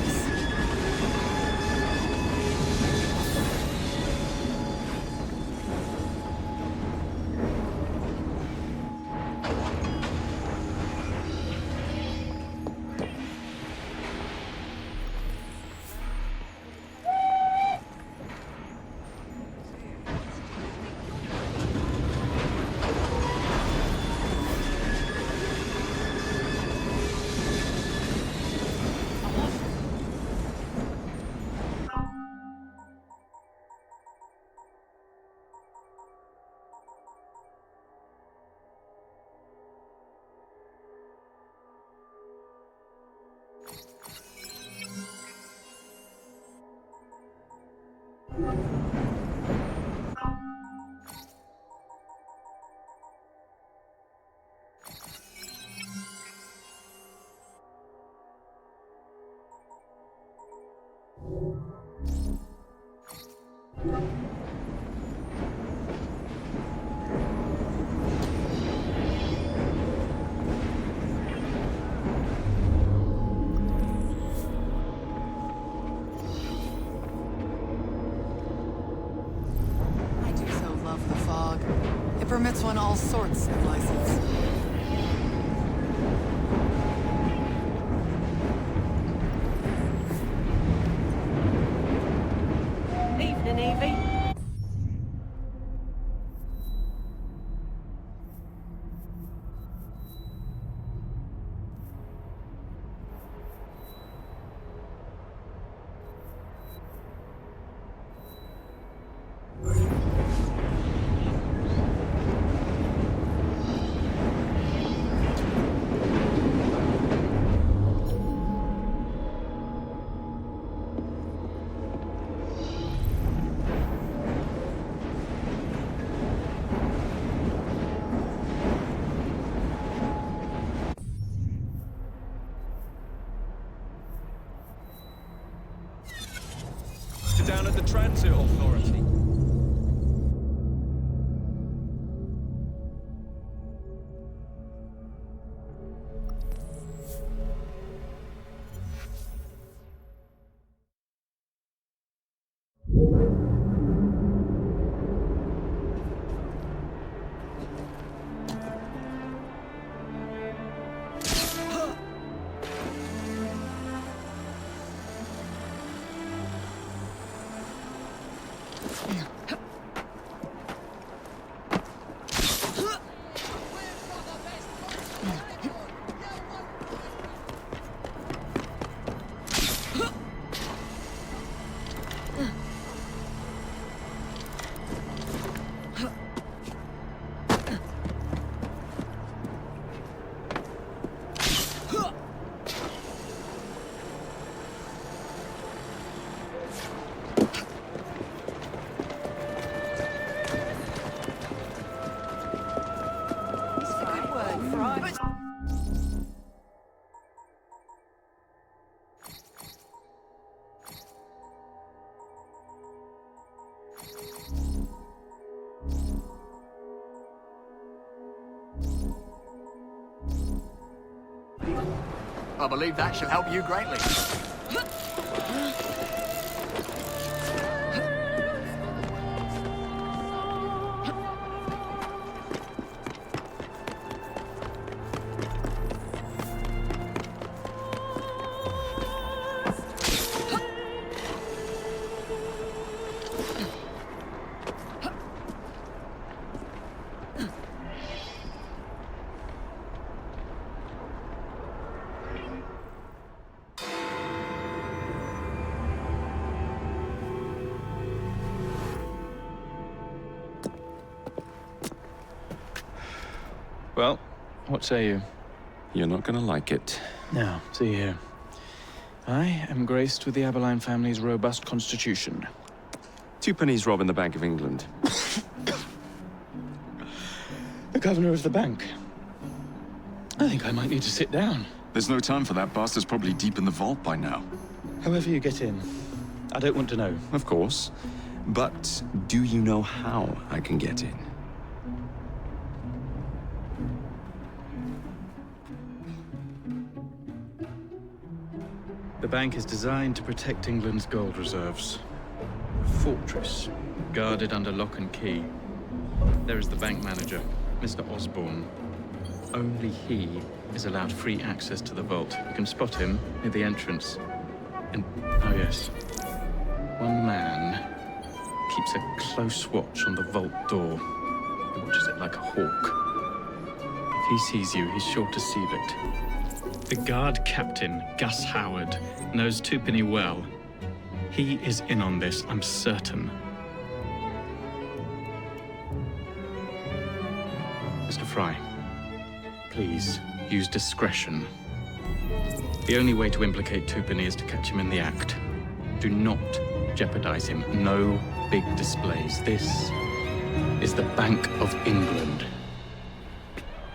Permits one all sorts of license. Evening, Evie. Down at the Transit Authority. I believe that shall help you greatly. Well, what say you? You're not gonna like it. Now, see here. I am graced with the Aberline family's robust constitution. 2 pennies robbing the Bank of England. The governor of the bank. I think I might need to sit down. There's no time for that. Bastard's probably deep in the vault by now. However you get in. I don't want to know. Of course. But do you know how I can get in? The bank is designed to protect England's gold reserves. A fortress, guarded under lock and key. There is the bank manager, Mr. Osborne. Only he is allowed free access to the vault. You can spot him near the entrance. And, oh yes, one man keeps a close watch on the vault door. He watches it like a hawk. If he sees you, he's sure to seal it. The guard captain, Gus Howard, knows Twopenny well. He is in on this, I'm certain. Mr. Frye, please use discretion. The only way to implicate Twopenny is to catch him in the act. Do not jeopardize him. No big displays. This is the Bank of England.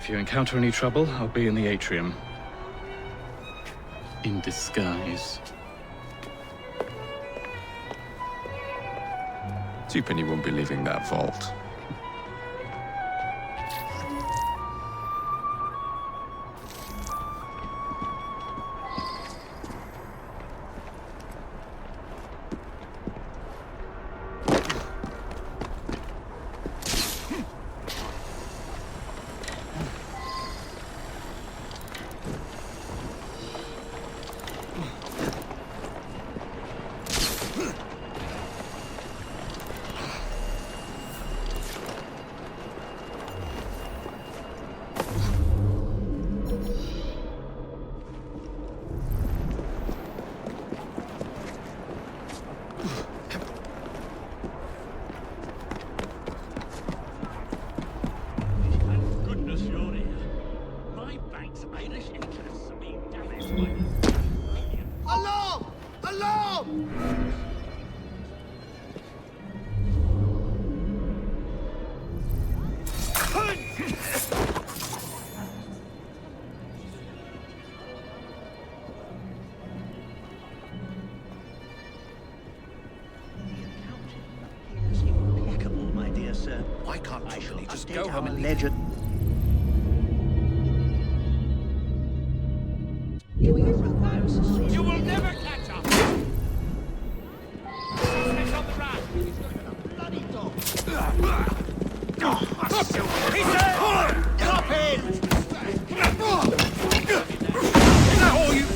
If you encounter any trouble, I'll be in the atrium. In disguise. 2penny won't be leaving that vault. Alarm! Alarm! Impeccable, my dear sir. Why can't I shall Twopenny just update go home our and legend? You will never catch up! He's on the run! He's got a bloody dog! He said! Drop him! Is that all you...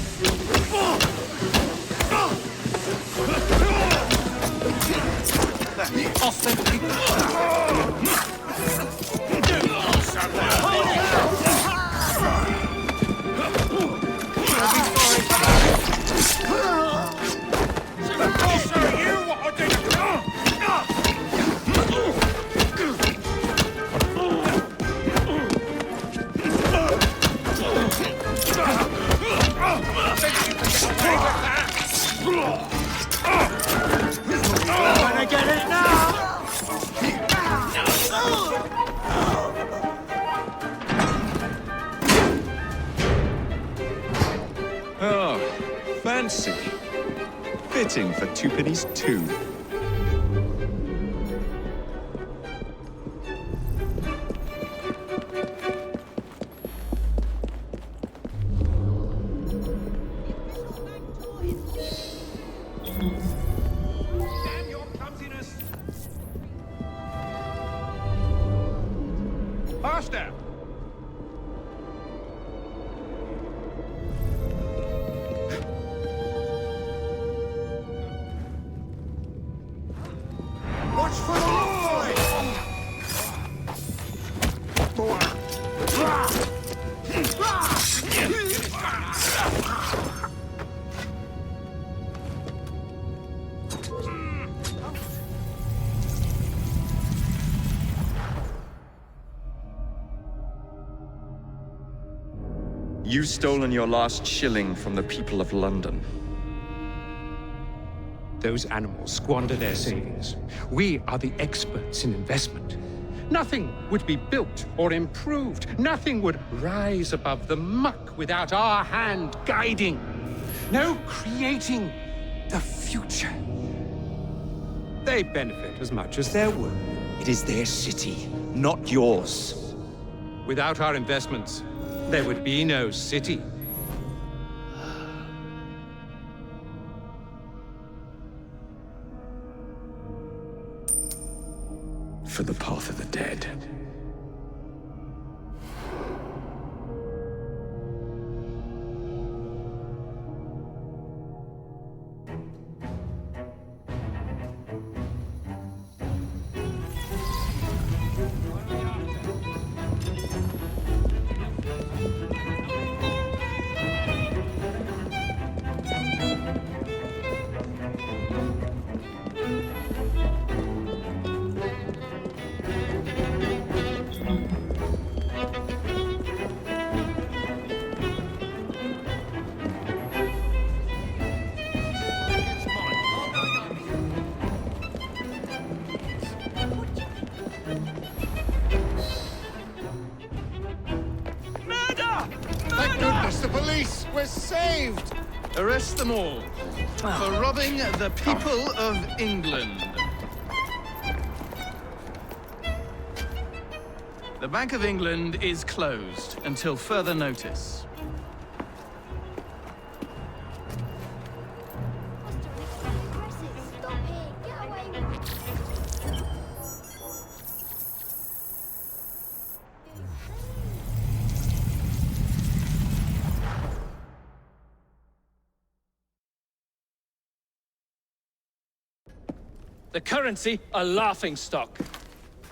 Off I get it now! Oh, fancy. Fitting for 2pennies too. Damn your clumsiness! Faster! Watch for the boy! You've stolen your last shilling from the people of London. Those animals squander their savings. We are the experts in investment. Nothing would be built or improved. Nothing would rise above the muck without our hand guiding. No creating the future. They benefit as much as their work. It is their city, not yours. Without our investments, there would be no city. For the path of the dead. The police! We're saved! Arrest them all for robbing the people of England. The Bank of England is closed until further notice. The currency, a laughingstock.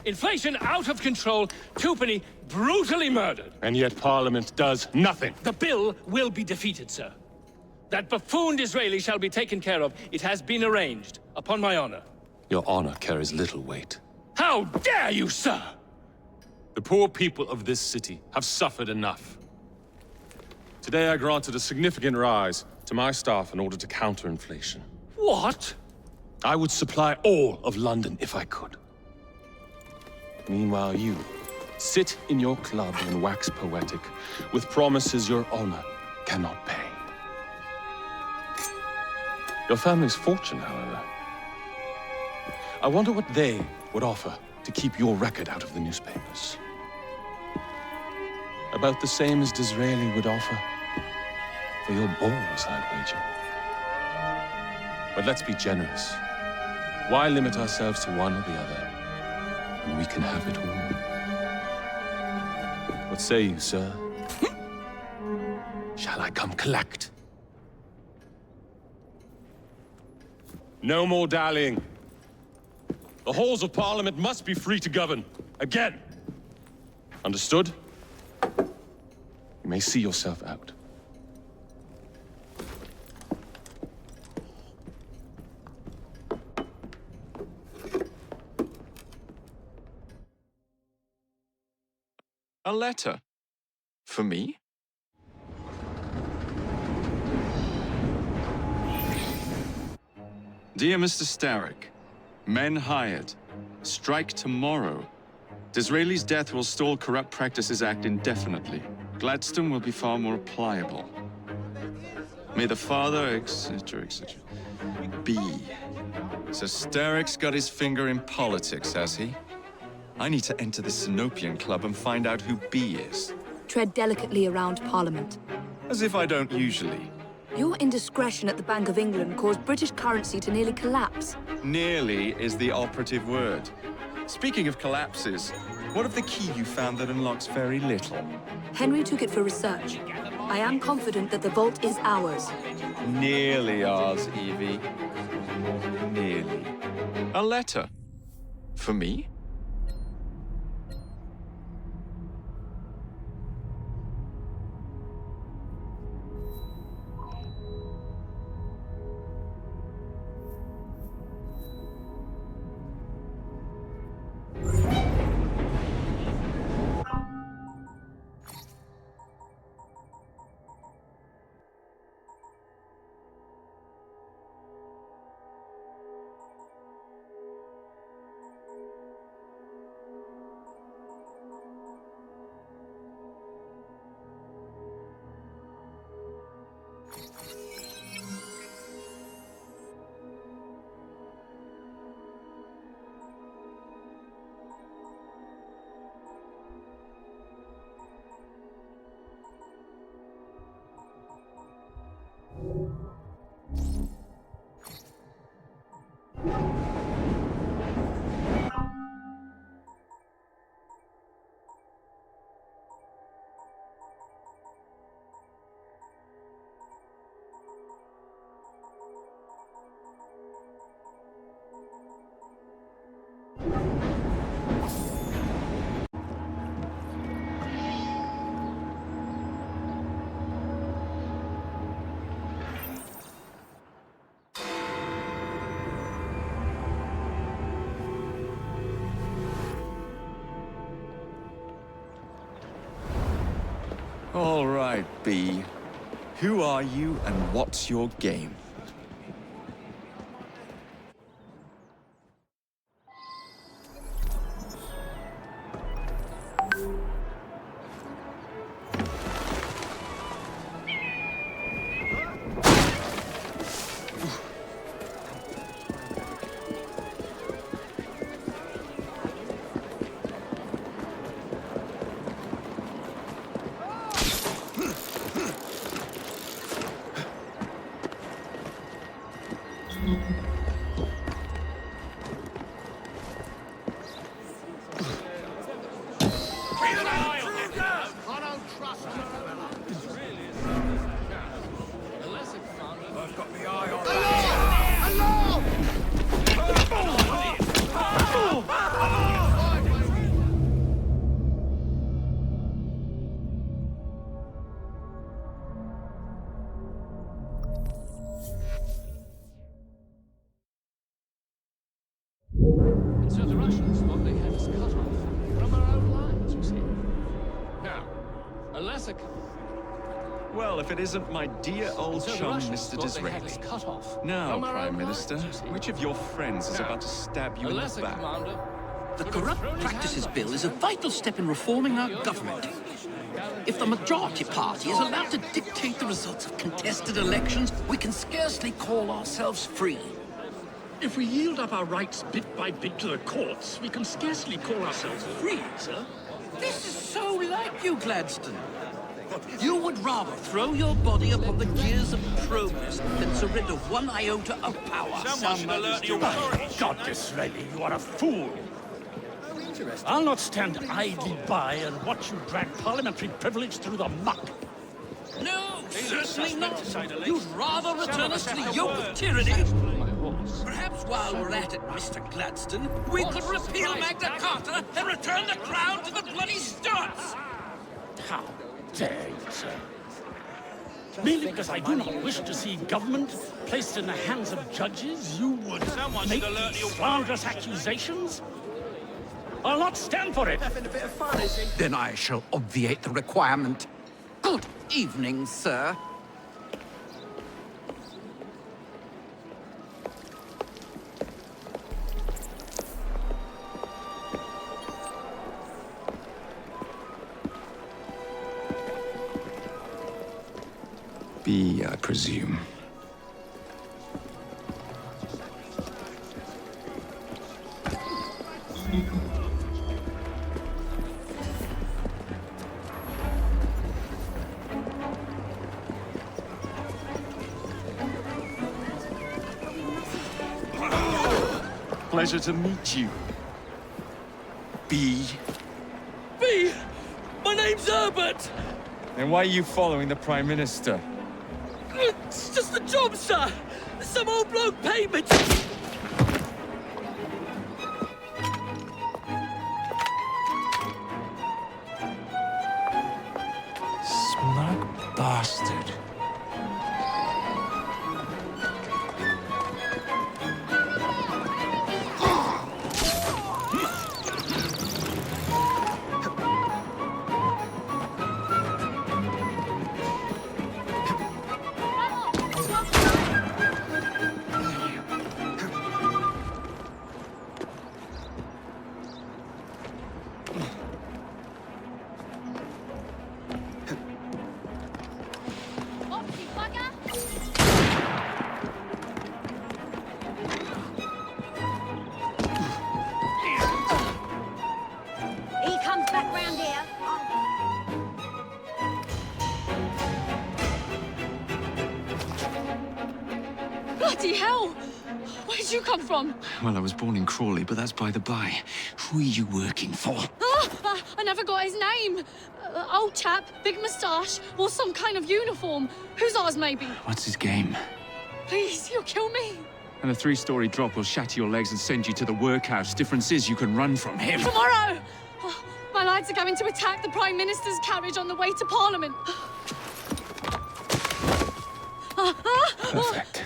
Inflation out of control, Twopenny brutally murdered. And yet Parliament does nothing. The bill will be defeated, sir. That buffoon Disraeli shall be taken care of. It has been arranged, upon my honor. Your honor carries little weight. How dare you, sir! The poor people of this city have suffered enough. Today I granted a significant rise to my staff in order to counter inflation. What? I would supply all of London if I could. Meanwhile, you sit in your club and wax poetic with promises your honor cannot pay. Your family's fortune, however. I wonder what they would offer to keep your record out of the newspapers. About the same as Disraeli would offer for your balls, I'd wager. But let's be generous. Why limit ourselves to one or the other when we can have it all? What say you, sir? Shall I come collect? No more dallying. The halls of Parliament must be free to govern. Again. Understood? You may see yourself out. A letter? For me? Dear Mr. Starrick, men hired. Strike tomorrow. Disraeli's death will stall Corrupt Practices Act indefinitely. Gladstone will be far more pliable. May the father, etc., etc. B. So Starrick's got his finger in politics, has he? I need to enter the Sinopian Club and find out who B is. Tread delicately around Parliament. As if I don't usually. Your indiscretion at the Bank of England caused British currency to nearly collapse. Nearly is the operative word. Speaking of collapses, what of the key you found that unlocks very little? Henry took it for research. I am confident that the vault is ours. Nearly ours, Evie. Nearly. A letter. For me? All right, B. Who are you and what's your game? And so the Russians thought they had us cut off from our own lines, you see. Now, unless a... Well, if it isn't my dear old So the chum, Russians Mr. thought they had Disraeli. us cut off Now, from our Prime own Minister, lines, you see. which of your friends is Now, about to stab you in unless the a back? commander... The Corrupt Practices Bill is a vital step in reforming our government. If the majority party is allowed to dictate the results of contested elections, we can scarcely call ourselves free. If we yield up our rights bit by bit to the courts, we can scarcely call ourselves free, sir. This is so like you, Gladstone. You would rather throw your body upon the gears of progress than surrender one iota of power. Someone should alert the authorities. God, Disraeli, you are a fool. I'll not stand idly by and watch you drag parliamentary privilege through the muck. No, certainly not. You'd rather return us to the yoke of tyranny. Perhaps while we're at it, Mr. Gladstone, we could repeal Magna Carta and return the crown to the bloody Stuarts! How dare you, sir? Merely because I do not wish to see government placed in the hands of judges, you would make these slanderous accusations? I'll not stand for it. Then I shall obviate the requirement. Good evening, sir. B, I presume. Pleasure to meet you. B. B! My name's Herbert! Then why are you following the Prime Minister? It's just a job, sir! Some old bloke paid me Smug bastard. He comes back round here. Bloody hell! Where'd you come from? Well, I was born in Crawley, but that's by the by. Who are you working for? I never got his name. Old chap, big moustache, or some kind of uniform. Who's ours, maybe? What's his game? Please, you'll kill me. And a 3-story drop will shatter your legs and send you to the workhouse. Difference is you can run from him. Tomorrow! My lads are going to attack the Prime Minister's carriage on the way to Parliament. Perfect.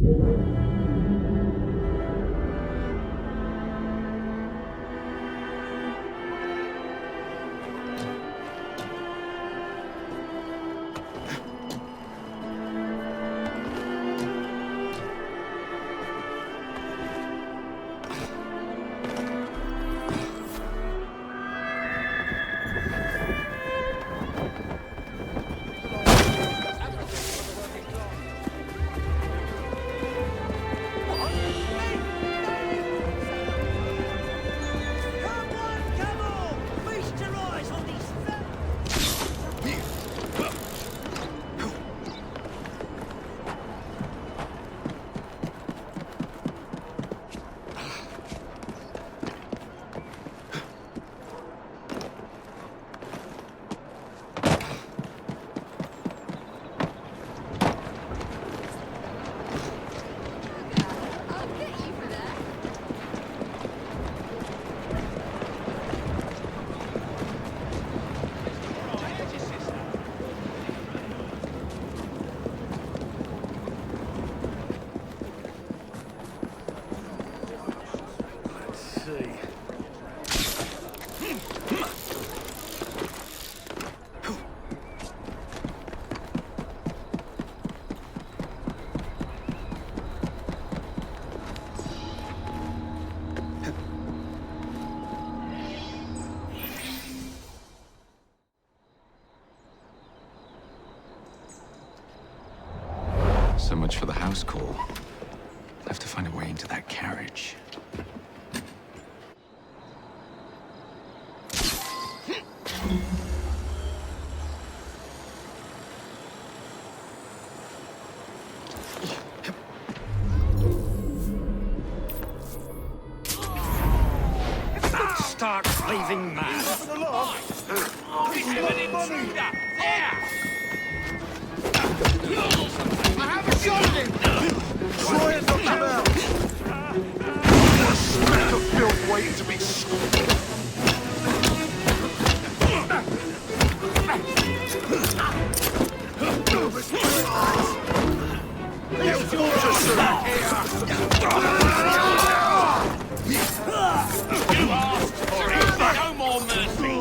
So much for the house call. I'll have to find a way into that carriage. Stark raving mad. I have a shot at him! Try and knock him out! A speck of filth waiting to be You asked for it. No more mercy.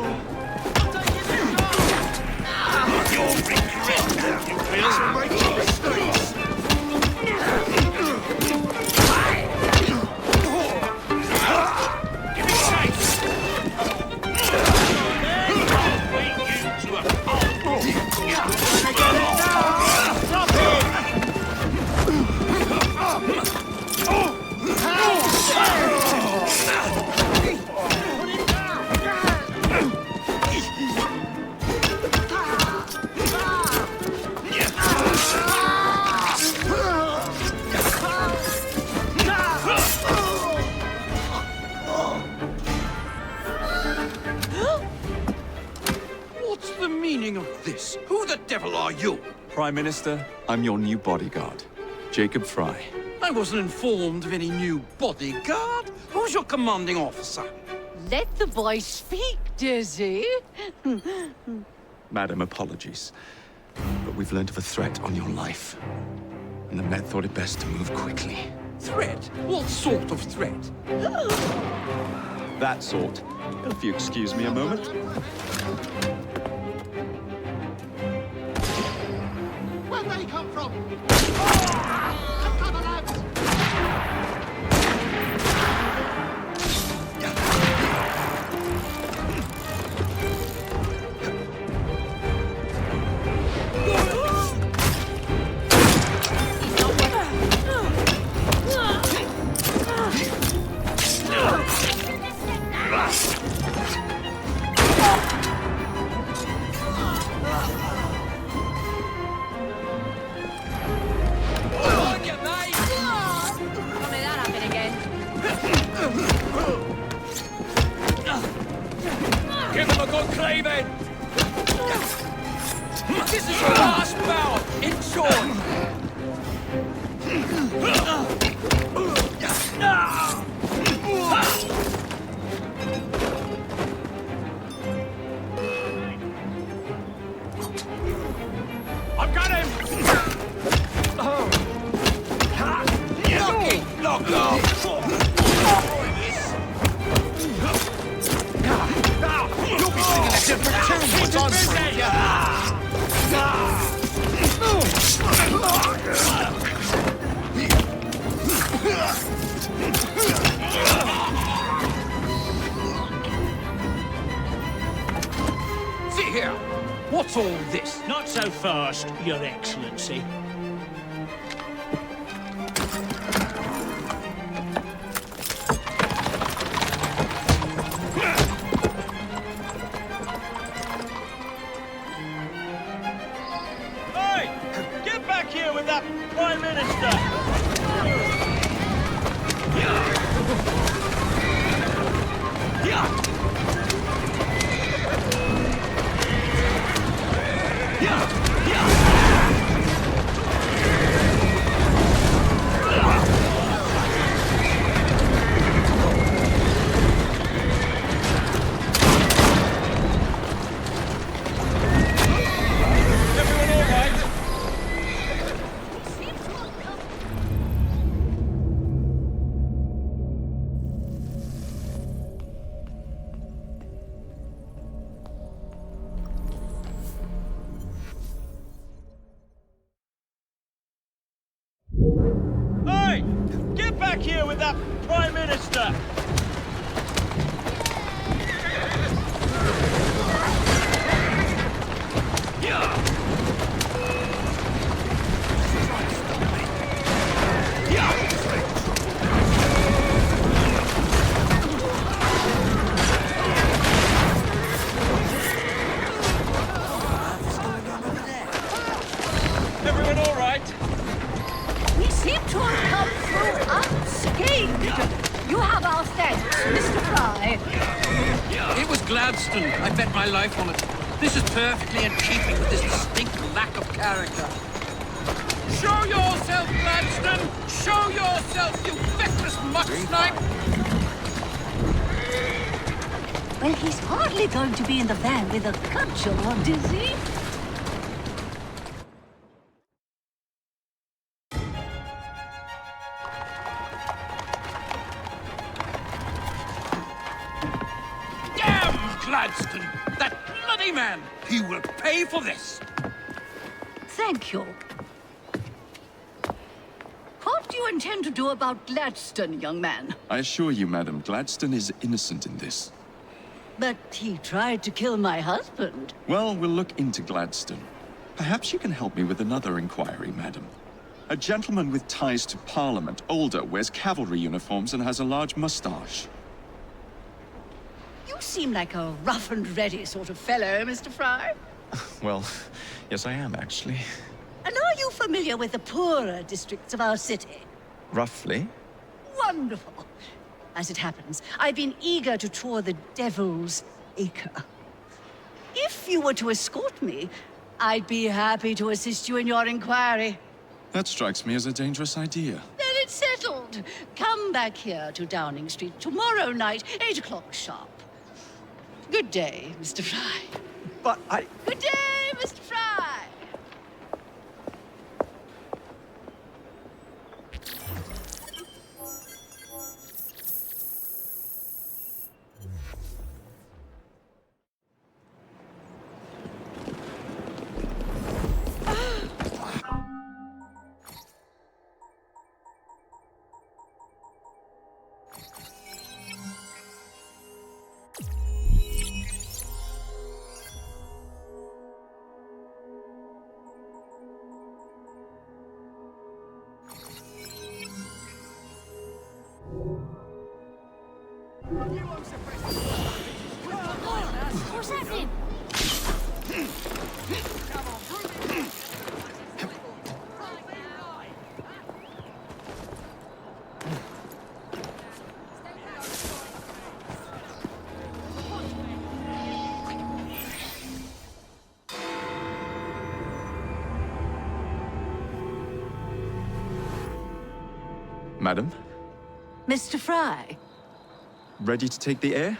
You'll regret that, you will. make your mistakes! Give me chase. I'll beat you to a pulp. Stop him! What's the meaning of this? Who the devil are you? Prime Minister, I'm your new bodyguard, Jacob Frye. I wasn't informed of any new bodyguard. Who's your commanding officer? Let the boy speak, Dizzy. Madam, apologies. But we've learned of a threat on your life. And the Met thought it best to move quickly. Threat? What sort of threat? That sort. If you excuse me a moment. Where'd they come from? Come on, lads! Give him a good cleaving. This is your last bout. Enjoy. I've got him. first, Your Excellency. Hey! Get back here with that Prime Minister! Hey! Get back here with that Prime Minister! Everyone all right? We seem to have come through unscathed. You have our thanks, Mr. Frye. It was Gladstone. I bet my life on it. This is perfectly in keeping with this distinct lack of character. Show yourself, Gladstone! Show yourself, you feckless muck snipe! Well, he's hardly going to be in the van with a cudgel, is he? Damn Gladstone! That bloody man! He will pay for this! Thank you. What do you intend to do about Gladstone, young man? I assure you, madam, Gladstone is innocent in this. But he tried to kill my husband. Well, we'll look into Gladstone. Perhaps you can help me with another inquiry, madam. A gentleman with ties to Parliament, older, wears cavalry uniforms and has a large moustache. You seem like a rough and ready sort of fellow, Mr. Frye. Well, yes I am, actually. And are you familiar with the poorer districts of our city? Roughly. Wonderful. As it happens, I've been eager to tour the Devil's Acre. If you were to escort me, I'd be happy to assist you in your inquiry. That strikes me as a dangerous idea. Then it's settled. Come back here to Downing Street tomorrow night, 8 o'clock sharp. Good day, Mr. Frye. But I... Good day, Mr. Frye! What's happening? Madam, Mr. Frye. ready to take the air?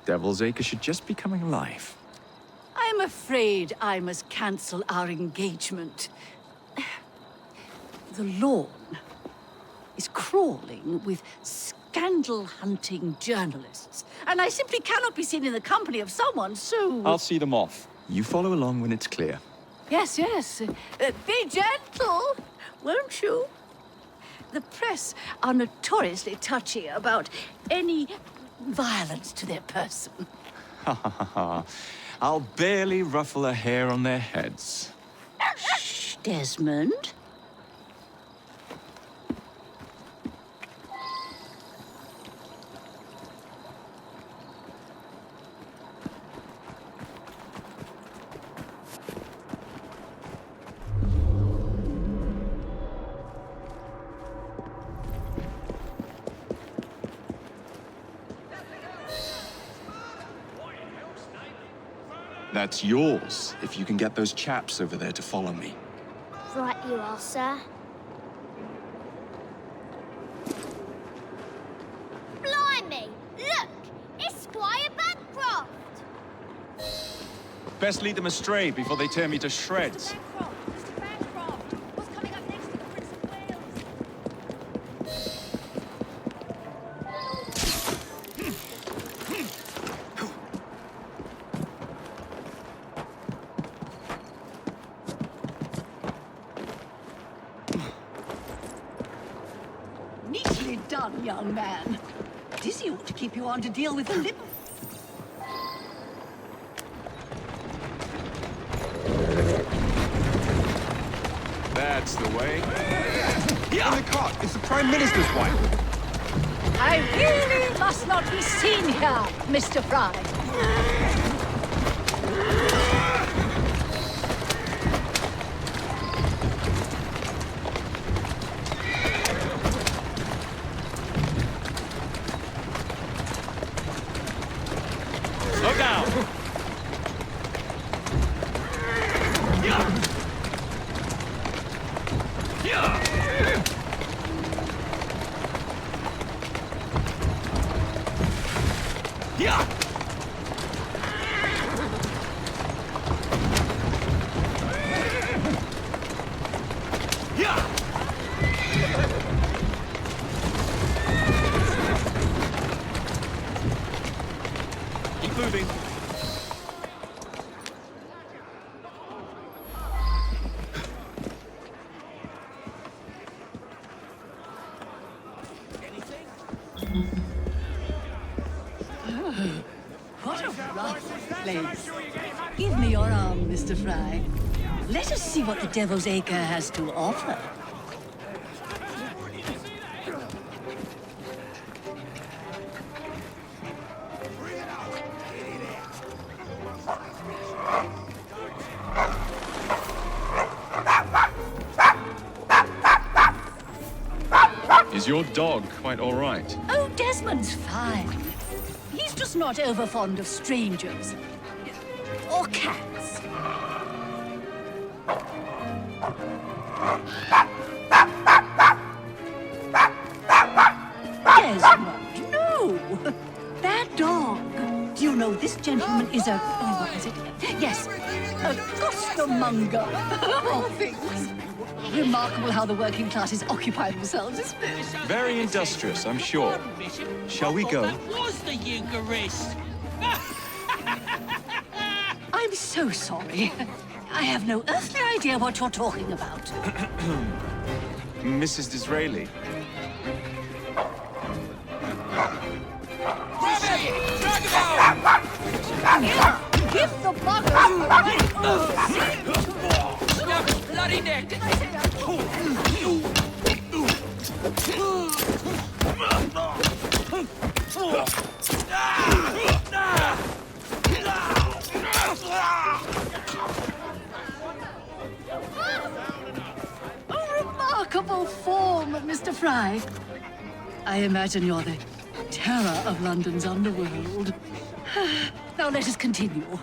Devil's Acre should just be coming alive. I'm afraid I must cancel our engagement. The lawn is crawling with scandal-hunting journalists, and I simply cannot be seen in the company of someone so... I'll see them off. You follow along when it's clear. Yes, yes. Be gentle, won't you? The press are notoriously touchy about any violence to their person. Ha ha ha ha. I'll barely ruffle a hair on their heads. Desmond? That's yours, if you can get those chaps over there to follow me. Right you are, sir. Blimey! Look! It's Squire Bancroft! Best lead them astray before they tear me to shreds. Neatly done, young man. Dizzy ought to keep you on to deal with the lip. That's the way. In the cart, it's the Prime Minister's wife. I really must not be seen here, Mr. Frye. Slow down! Keep moving. What a rough place. Give me your arm, Mr. Frye. Let us see what the Devil's Acre has to offer. Is your dog quite all right? Oh, Desmond's fine. He's just not over fond of strangers. Or cats. Desmond, no! That dog. Do you know this gentleman is a... Oh, what is it? Yes, a costermonger of all things. Remarkable how the working classes occupy themselves, isn't it? Very industrious, I'm sure. Shall we go? That was the Eucharist! I'm so sorry. I have no earthly idea what you're talking about. Mrs. Disraeli. Give the buggers Snap his bloody neck! A remarkable form, Mr. Frye. I imagine you're the terror of London's underworld. Now let us continue.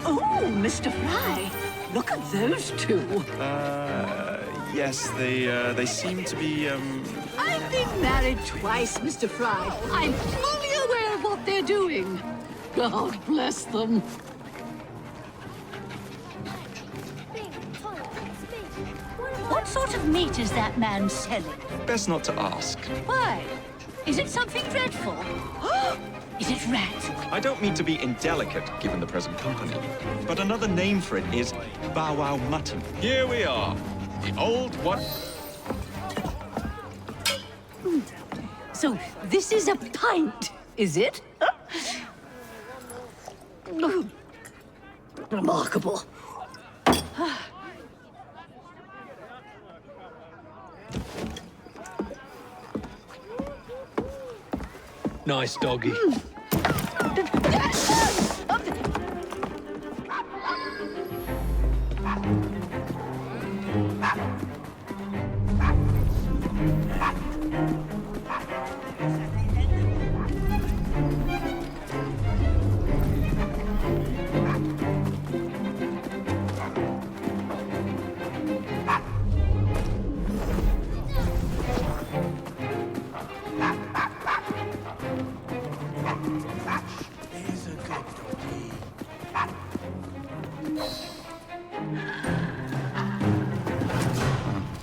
Oh, Mr. Frye, look at those two. Yes, they seem to be, I've been married twice, Mr. Frye. I'm fully aware of what they're doing. God bless them. What sort of meat is that man selling? Best not to ask. Why? Is it something dreadful? Is it rat? I don't mean to be indelicate, given the present company, but another name for it is bow wow mutton. Here we are. The old one. So this is a pint, is it? Remarkable. Nice doggy.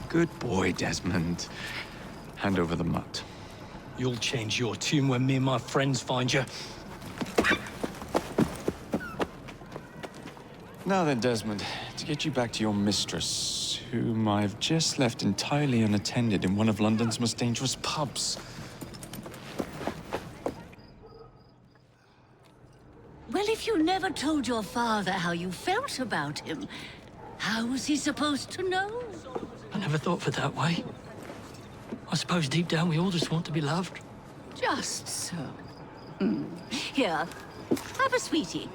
Good boy, Desmond. Hand over the mutt. You'll change your tune when me and my friends find you. Now then, Desmond, to get you back to your mistress, whom I've just left entirely unattended in one of London's most dangerous pubs. Well, if you never told your father how you felt about him, how was he supposed to know? I never thought of it that way. I suppose deep down we all just want to be loved. Just so. Here, have a sweetie.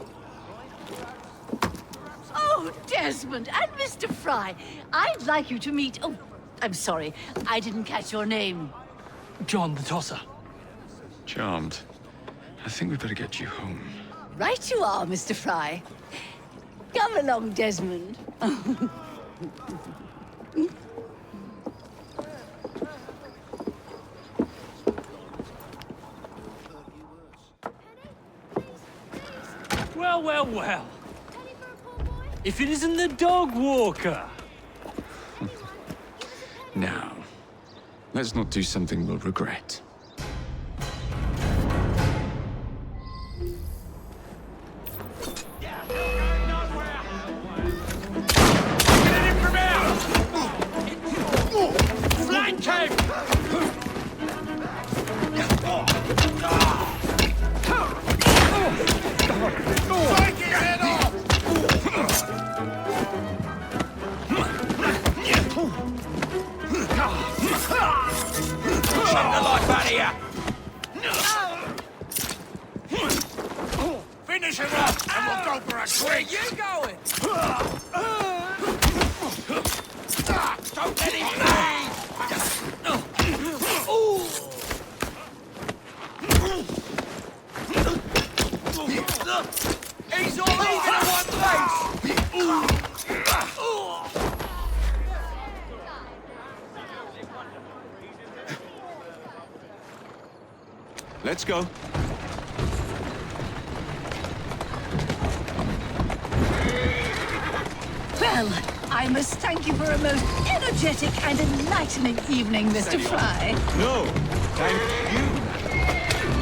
Oh, Desmond and Mr. Frye, I'd like you to meet... Oh, I'm sorry, I didn't catch your name. John the Tosser. Charmed. I think we better get you home. Right you are, Mr. Frye. Come along, Desmond. Well, well, well. If it isn't the dog walker. Now, let's not do something we'll regret. Finish him off, and we'll go for a swing. Where you going? Don't let him bleed! He's all over in one place! Let's go. Well, I must thank you for a most energetic and enlightening evening, Mr. Frye. No, thank you.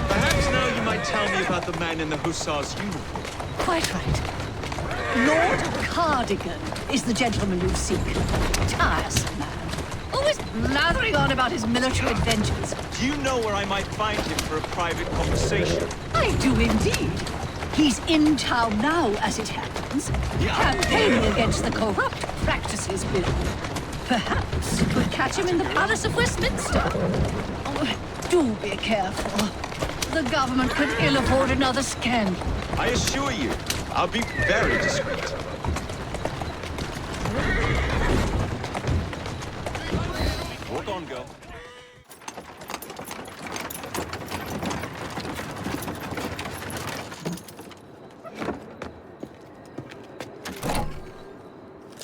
Perhaps now you might tell me about the man in the hussar's uniform. Quite right. Lord Cardigan is the gentleman you seek. Tiresome man. Always blathering on about his military adventures. Do you know where I might find him for a private conversation? I do indeed. He's in town now, as it happens, campaigning against the Corrupt Practices Bill. Perhaps you could catch him in the Palace of Westminster. Oh, do be careful. The government could ill afford another scandal. I assure you, I'll be very discreet. Walk on, girl.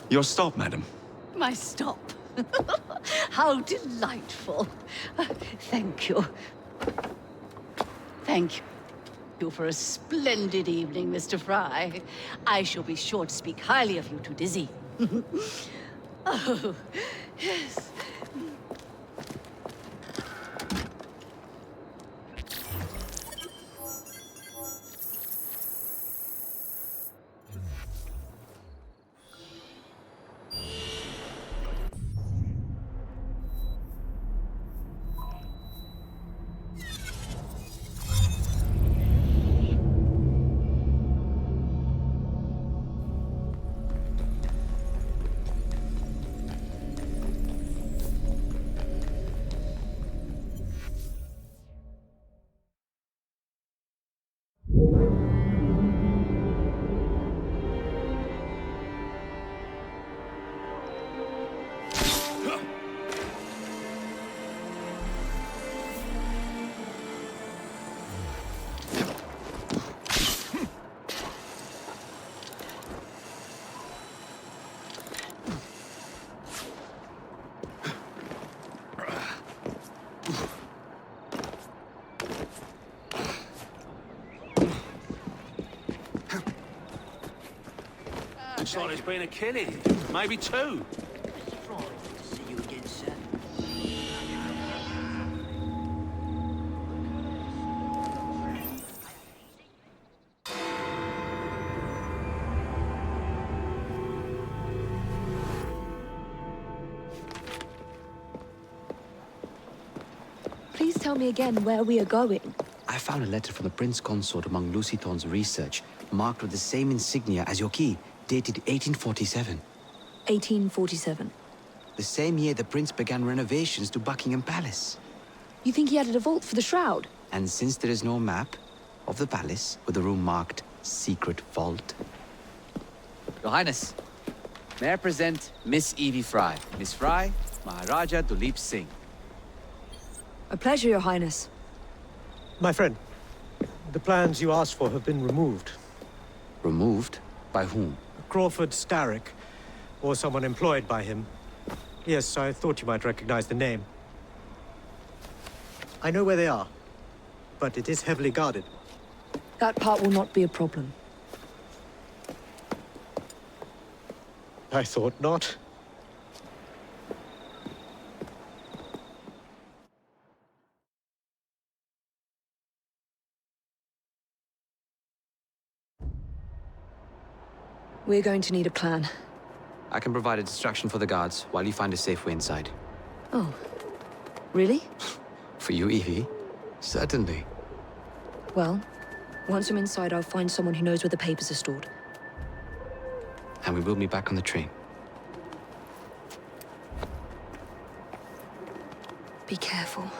Your stop, madam. My stop. How delightful. Thank you. Thank you for a splendid evening, Mr. Frye. I shall be sure to speak highly of you to Dizzy. Oh, yes. Looks like there's been a killing. Maybe two. See you again, sir. Please tell me again where we are going. I found a letter from the Prince Consort among Lucy Thorne's research, marked with the same insignia as your key, dated 1847. 1847. The same year the Prince began renovations to Buckingham Palace. You think he added a vault for the shroud? And since there is no map of the palace with a room marked Secret Vault. Your Highness, may I present Miss Evie Frye. Miss Frye, Maharaja Duleep Singh. A pleasure, Your Highness. My friend, the plans you asked for have been removed. Removed? By whom? Crawford Starrick, or someone employed by him. Yes, I thought you might recognize the name. I know where they are, but it is heavily guarded. That part will not be a problem. I thought not. We're going to need a plan. I can provide a distraction for the guards while you find a safe way inside. Oh. Really? For you, Evie? Certainly. Well, once I'm inside, I'll find someone who knows where the papers are stored. And we will be back on the train. Be careful.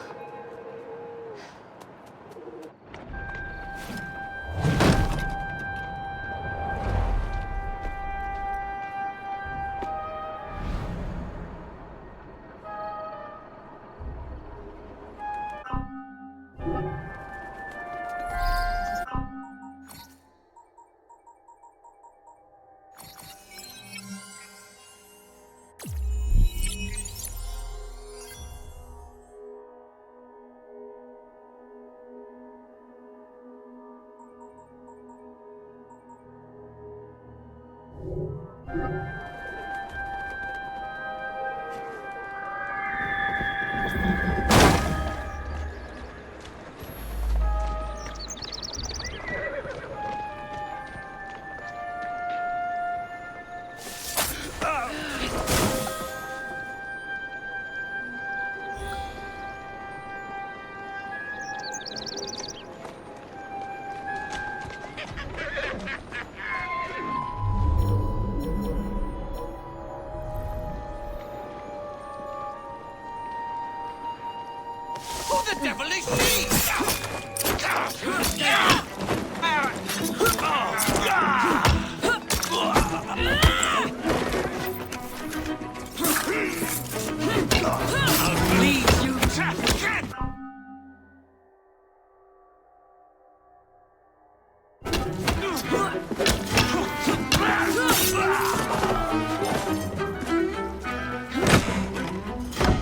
Who the devil is she? I'll bleed you to...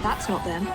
That's not them.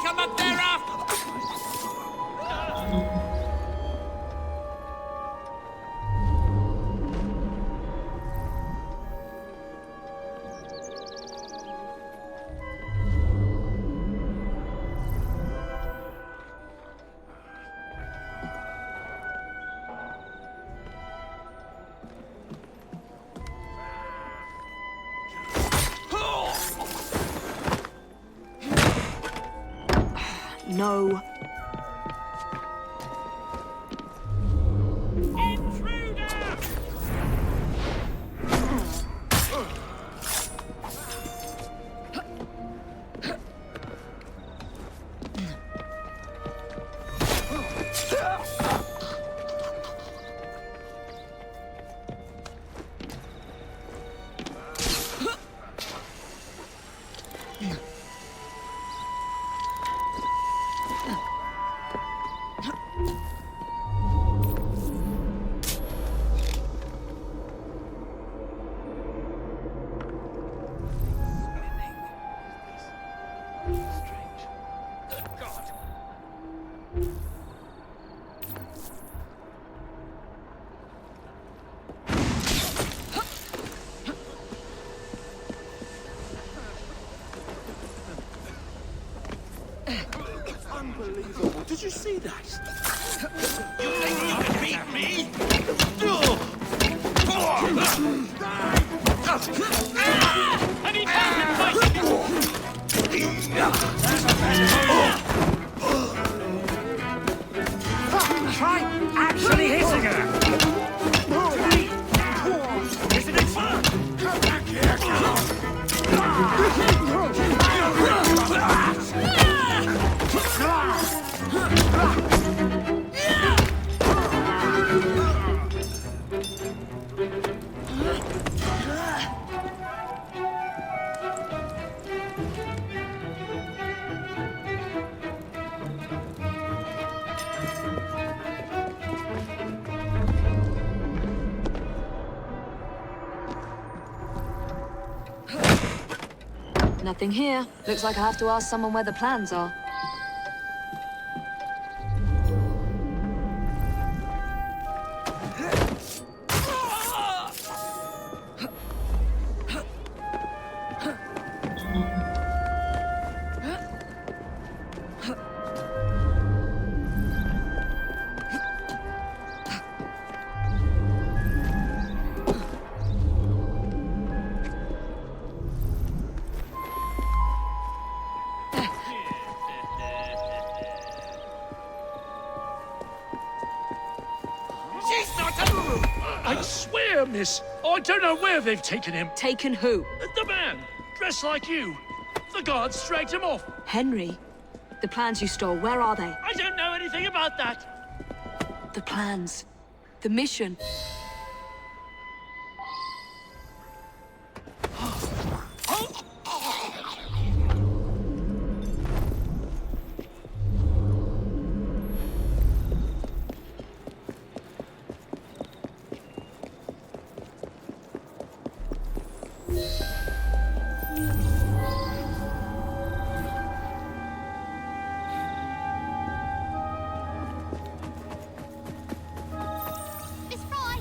Come up there after. No. Did you see that? You think you can beat me? And he can't Try actually hitting her! Isn't it fun? Come back here, Nothing here. Looks like I have to ask someone where the plans are. I swear, miss, I don't know where they've taken him. Taken who? The man, dressed like you. The guards dragged him off. Henry. The plans you stole, where are they? I don't know anything about that. The plans. The mission. Miss Frye!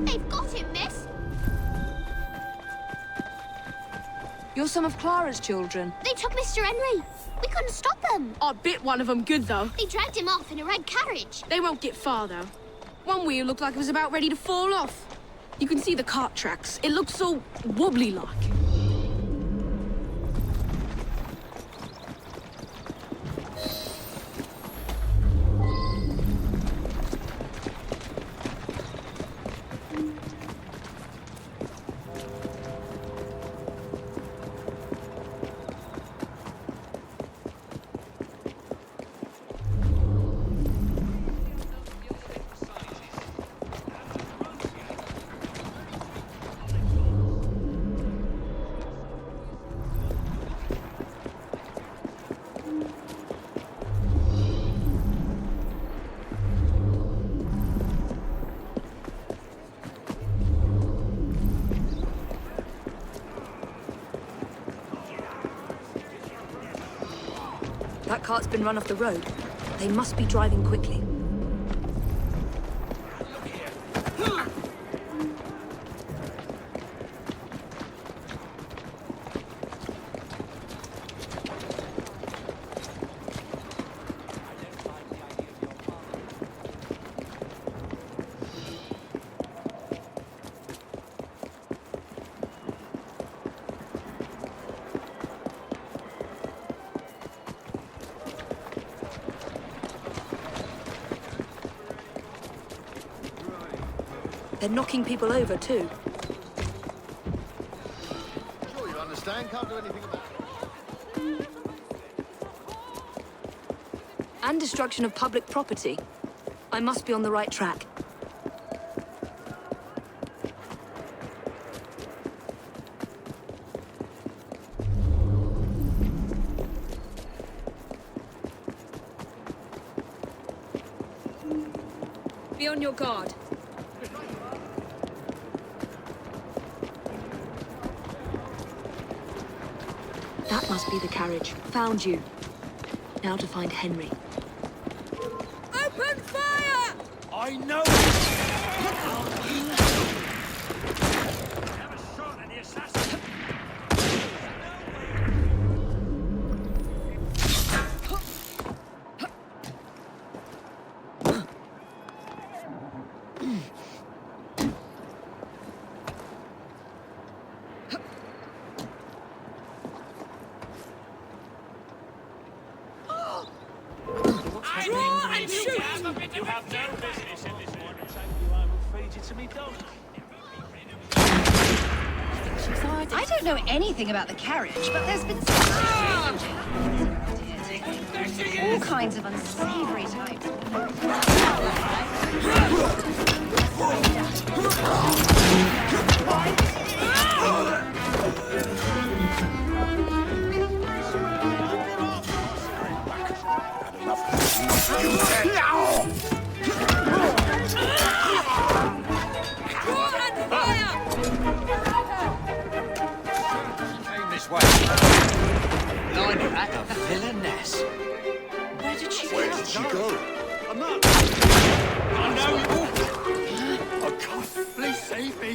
They've got him, miss! You're some of Clara's children. They took Mr. Henry. We couldn't stop them. I bit one of them good, though. They dragged him off in a red carriage. They won't get far, though. One wheel looked like it was about ready to fall off. You can see the cart tracks. It looks so wobbly-like. That cart's been run off the road. They must be driving quickly. They're knocking people over, too. Sure you understand, can't do anything about it. And destruction of public property. I must be on the right track. Be on your guard. That must be the carriage. Found you. Now to find Henry. Open fire! I know Have a shot at the assassin. shoot! You have no business in this one. I will feed you to me dog. I don't know anything about the carriage, but there's been some all kinds of unsavory types. This way. Nine at the villainess. Where did she Where go? did she go? I'm not. I know you. I can't. Please save me.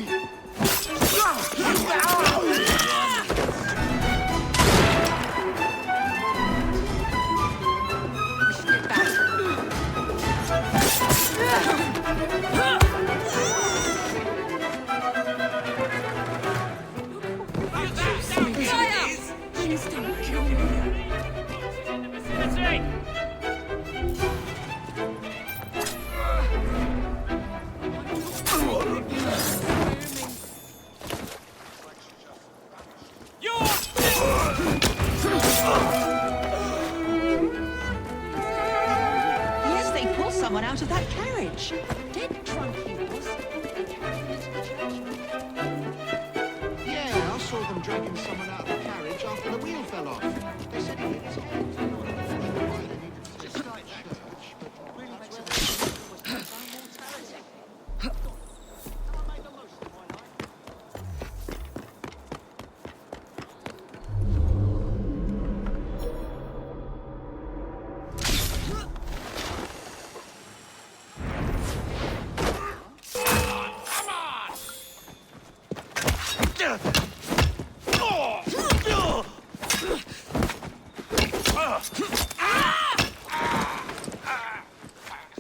Yes, they pulled someone out of that carriage. Dead drunk he was. Yeah, I saw them dragging someone out of the carriage after the wheel fell off. They said he hit his head.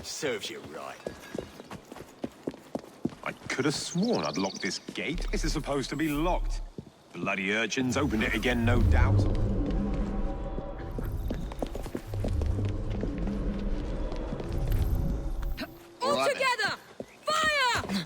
Serves you right. I could have sworn I'd locked this gate. This is supposed to be locked. Bloody urchins opened it again, no doubt. All together! Fire!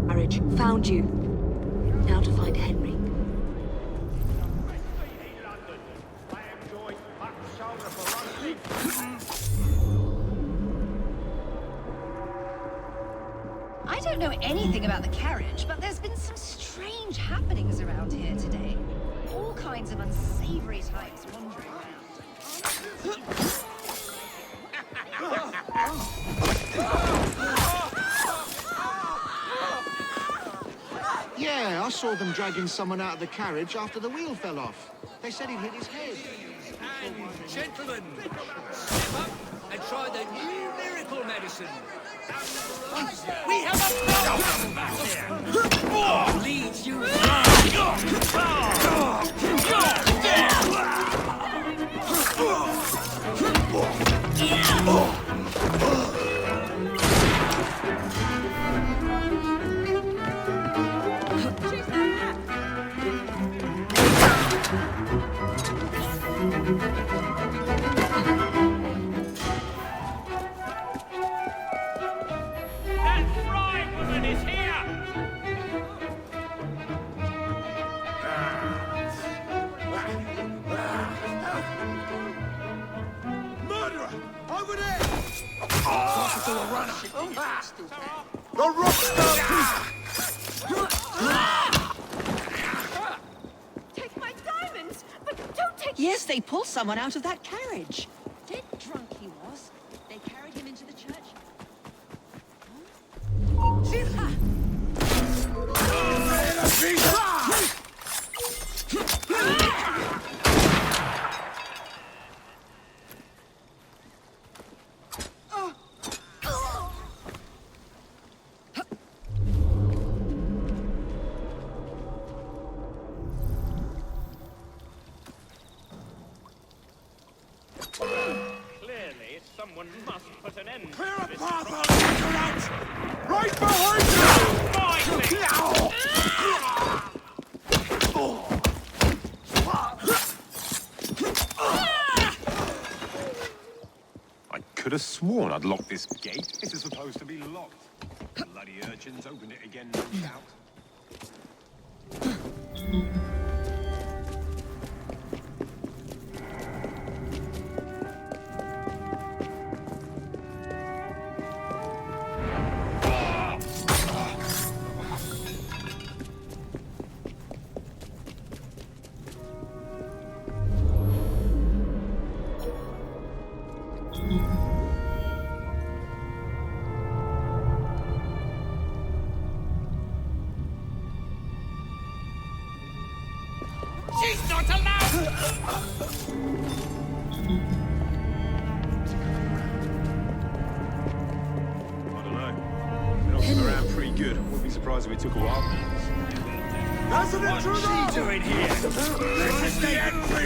Marriage. Found you. Now to find Henry. I don't know anything about the carriage, but there's been some strange happenings around here today. All kinds of unsavory types wandering around. Yeah, I saw them dragging someone out of the carriage after the wheel fell off. They said he'd hit his head. And gentlemen, step up and try the new miracle medicine. We have a problem back there. Leads you That Frye woman is here! Murderer! Over there! Closer to a runner. The Take my diamonds, but don't take... Yes, they pulled someone out of that carriage. Dead drunk he was. They carried him into the church. Someone must put an end Clear to a this. path, I'll take her out! Right behind I could have sworn I'd locked this gate. This is supposed to be locked. Bloody urchins opened it again, no doubt. She's not allowed! I don't know. Been off around pretty good. Wouldn't be surprised if it took a while. That's an intruder! What's she doing here? This is the end for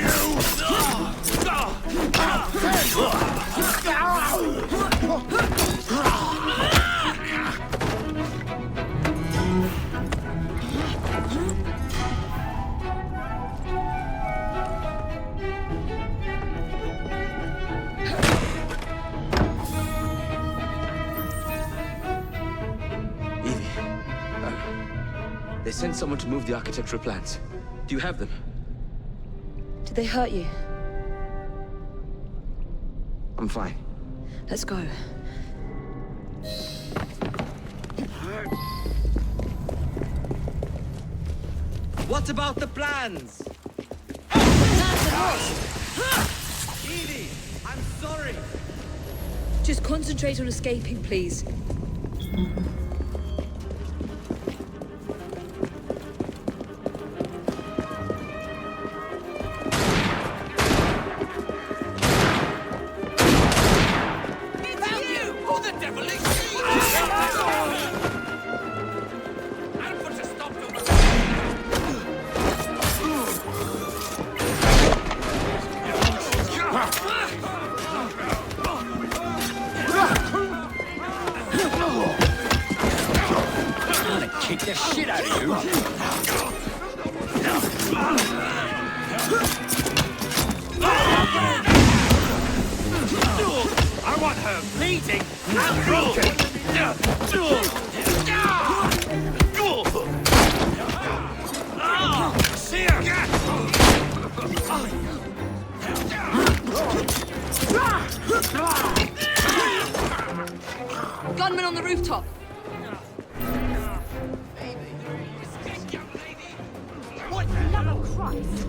They sent someone to move the architectural plans. Do you have them? Did they hurt you? I'm fine. Let's go. What about the plans? Evie, I'm sorry. Just concentrate on escaping, please. Kick the shit out of you! I want her bleeding and broken! See her! Gunman on the rooftop! What the love of Christ?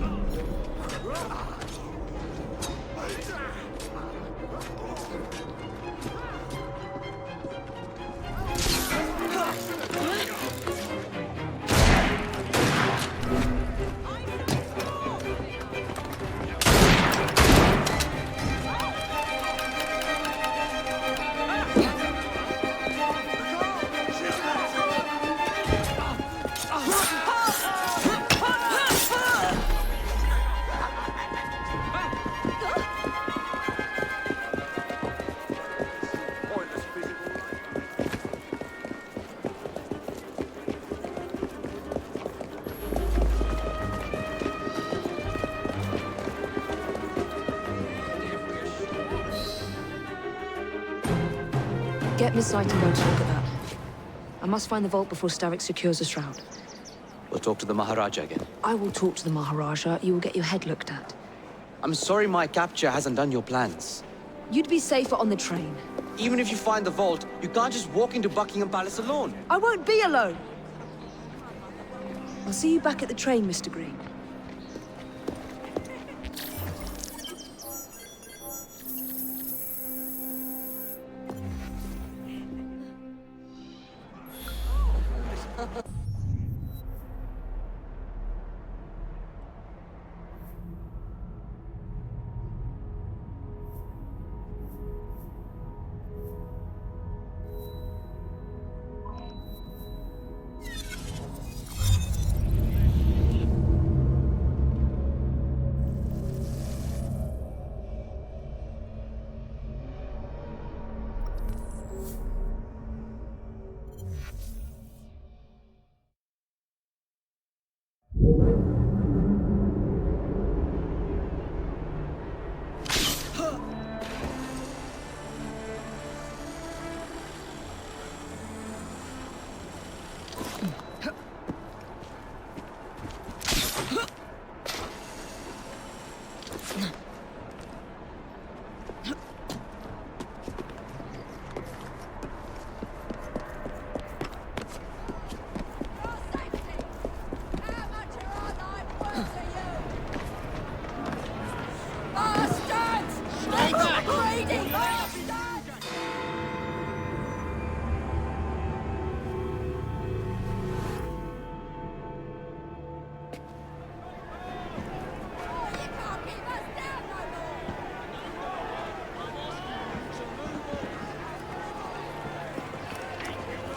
Get Miss Nightingale to look at that. I must find the vault before Starrick secures the shroud. We'll talk to the Maharaja again. I will talk to the Maharaja. You will get your head looked at. I'm sorry my capture hasn't done your plans. You'd be safer on the train. Even if you find the vault, you can't just walk into Buckingham Palace alone. I won't be alone! I'll see you back at the train, Mr. Green.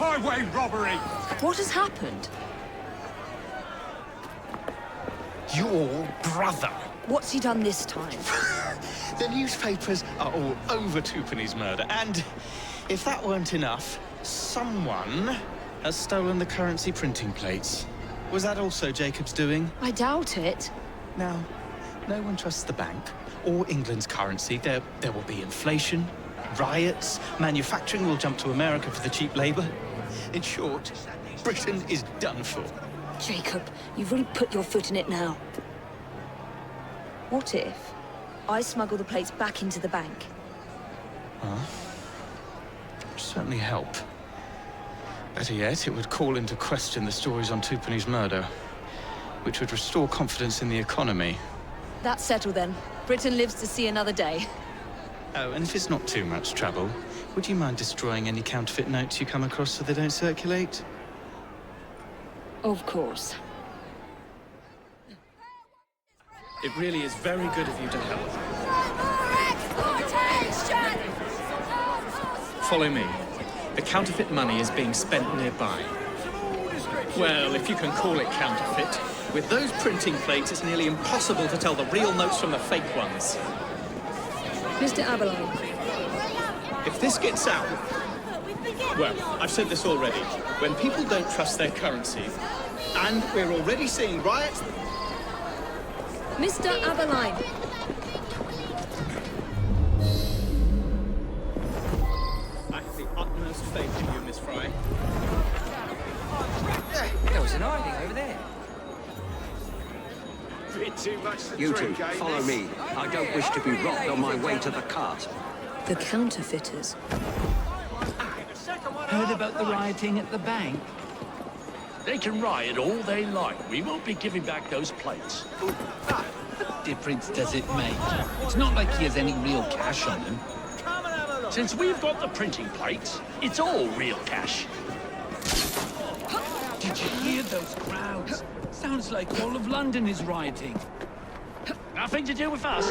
highway robbery! What has happened? Your brother. What's he done this time? The newspapers are all over Twopenny's murder, and if that weren't enough, someone has stolen the currency printing plates. Was that also Jacob's doing? I doubt it. Now, no one trusts the bank or England's currency. There will be inflation, riots, manufacturing will jump to America for the cheap labor. In short, Britain is done for. Jacob, you've really put your foot in it now. What if I smuggle the plates back into the bank? Huh? Would certainly help. Better yet, it would call into question the stories on Twopenny's murder, which would restore confidence in the economy. That's settled then. Britain lives to see another day. Oh, and if it's not too much trouble, would you mind destroying any counterfeit notes you come across so they don't circulate? Of course. It really is very good of you to help. Follow me. The counterfeit money is being spent nearby. Well, if you can call it counterfeit. With those printing plates, it's nearly impossible to tell the real notes from the fake ones. Mr. Aberline. If this gets out... Well, I've said this already. When people don't trust their currency, and we're already seeing riots... Mr. Aberline. I have the utmost faith in you, Miss Frye. There was an hiding over there. Bit too much to You drink, two, eh, follow miss? me. I don't wish to be robbed on my way to the cart. The counterfeiters. Heard about the rioting at the bank? They can riot all they like. We won't be giving back those plates. What difference does it make? It's not like he has any real cash on him. Since we've got the printing plates, it's all real cash. Did you hear those crowds? Sounds like all of London is rioting. Nothing to do with us.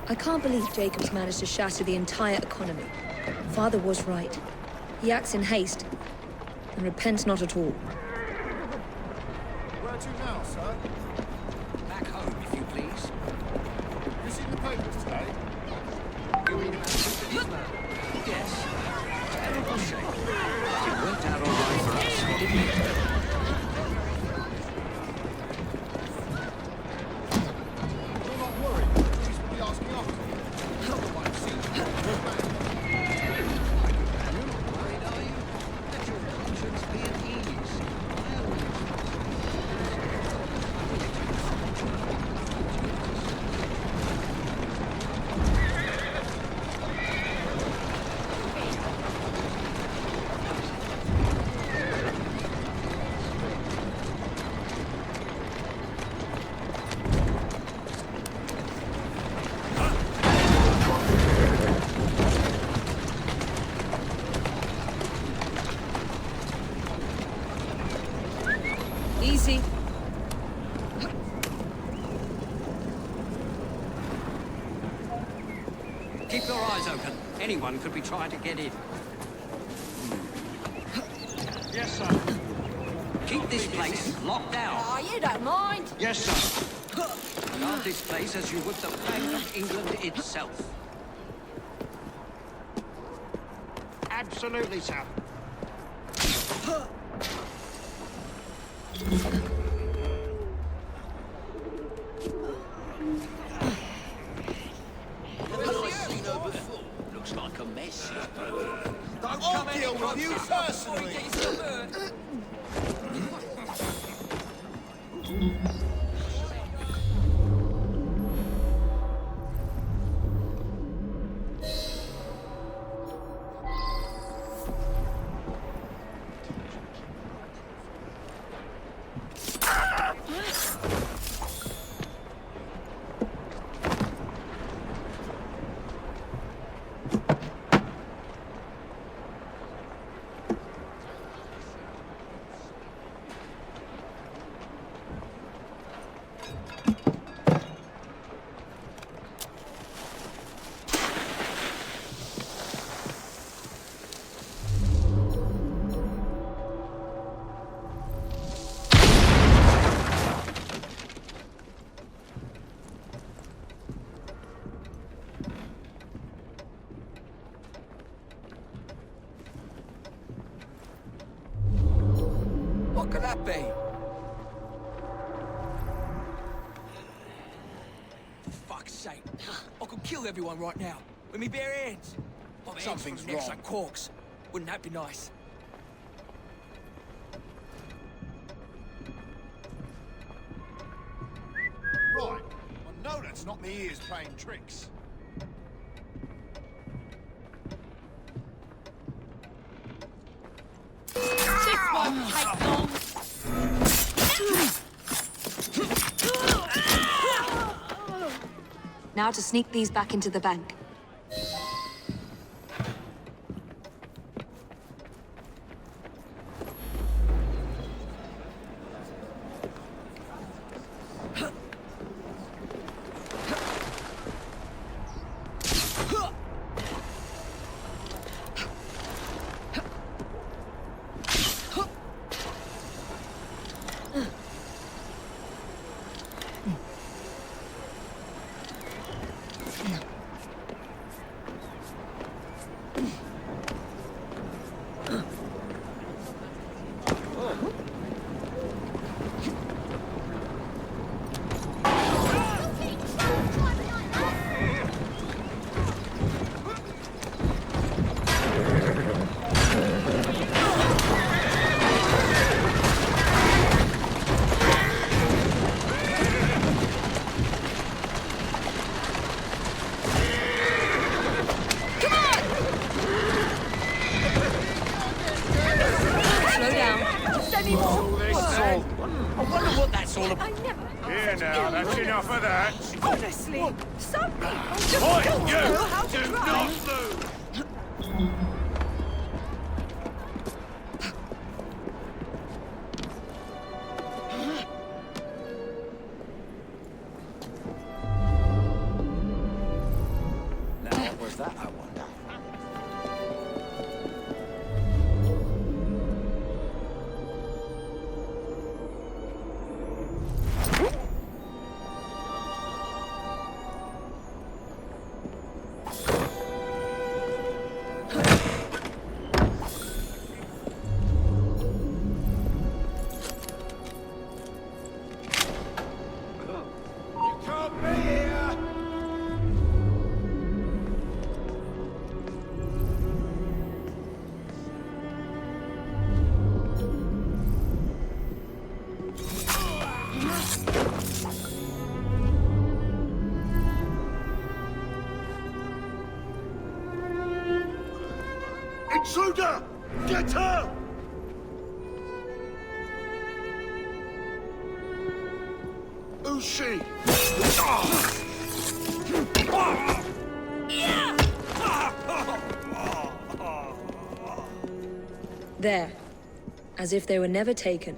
I can't believe Jacob's managed to shatter the entire economy. Father was right. He acts in haste and repents not at all. Where to now, sir? Back home, if you please. You seen the papers today? You read about Twopenny's murder? Yes. Terrible shame. It worked out all right for us, didn't it? You're not worried. Police will be asking after you. No one sees you. Worried, are you? Let your conscience be at ease. Easy. Keep your eyes open. Anyone could be trying to get in. Yes, sir. Keep this place locked down. Oh, you don't mind. Yes, sir. Guard this place as you would the Bank of England itself. Absolutely, sir. Looks like a mess. I'll deal with you personally. fuck could that be? For fuck's sake. I could kill everyone right now. With me bare hands. Something's wrong. Like corks. Wouldn't that be nice? Right. I know that's not me ears playing tricks. This won't take long. Now to sneak these back into the bank. Here now, that's enough of that. Honestly, some people just Oi, don't you! know how to Do drive. not move! Now, what was that, I wonder? Intruder! Get her! Who's she? There. As if they were never taken.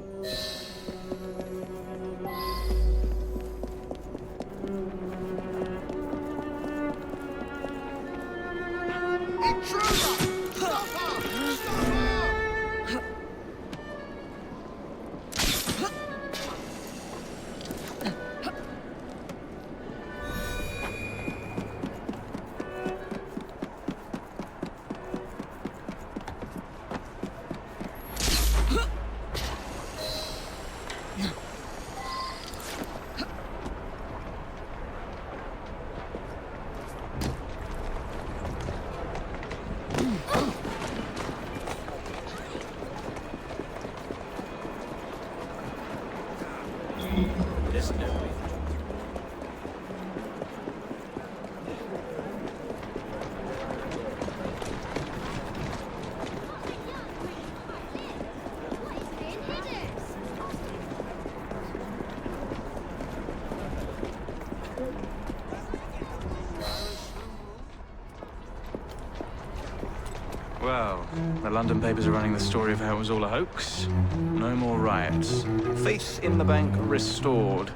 Well, the London papers are running the story of how it was all a hoax. No more riots. Faith in the bank restored.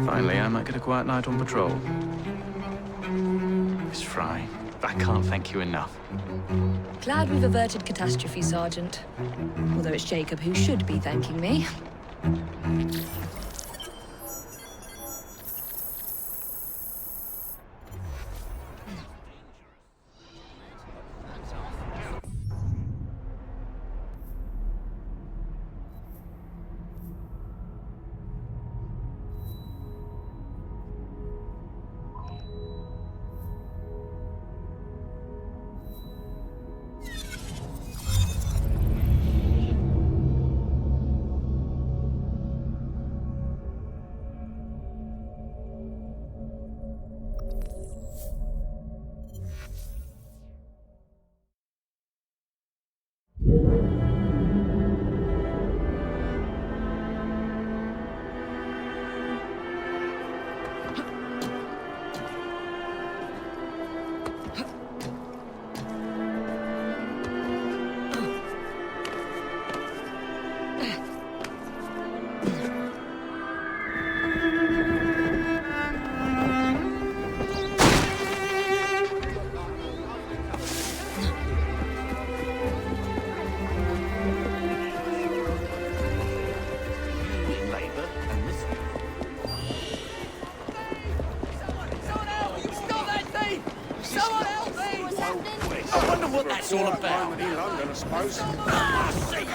Finally, I might get a quiet night on patrol. Miss Frye, I can't thank you enough. Glad we've averted catastrophe, Sergeant. Although it's Jacob who should be thanking me. Someone help me! What's happening? I wonder what that's all about. In London, I suppose. See you.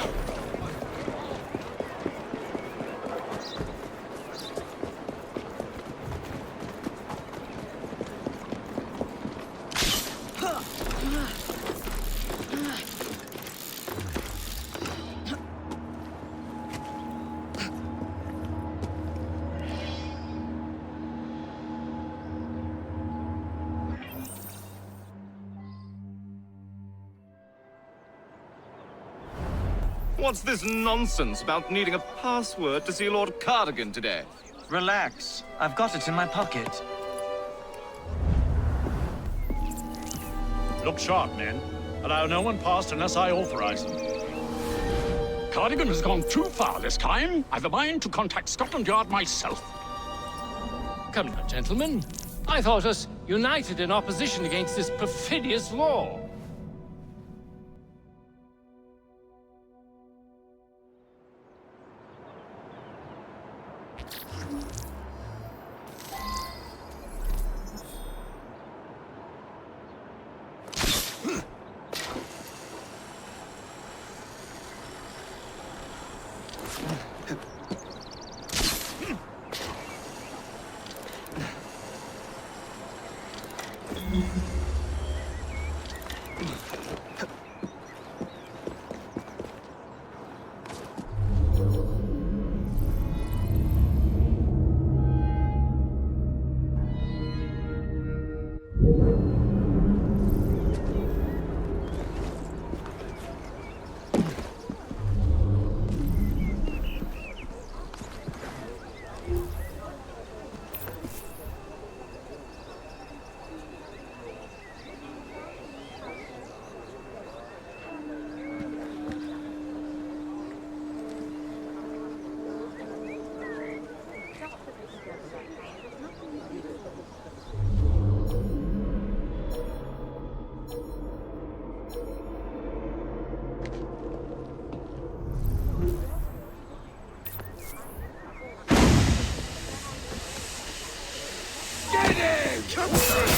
What's this nonsense about needing a password to see Lord Cardigan today? Relax. I've got it in my pocket. Look sharp, men. Allow no one past unless I authorize them. Cardigan has gone too far this time. I've a mind to contact Scotland Yard myself. Come now, gentlemen. I thought us united in opposition against this perfidious law.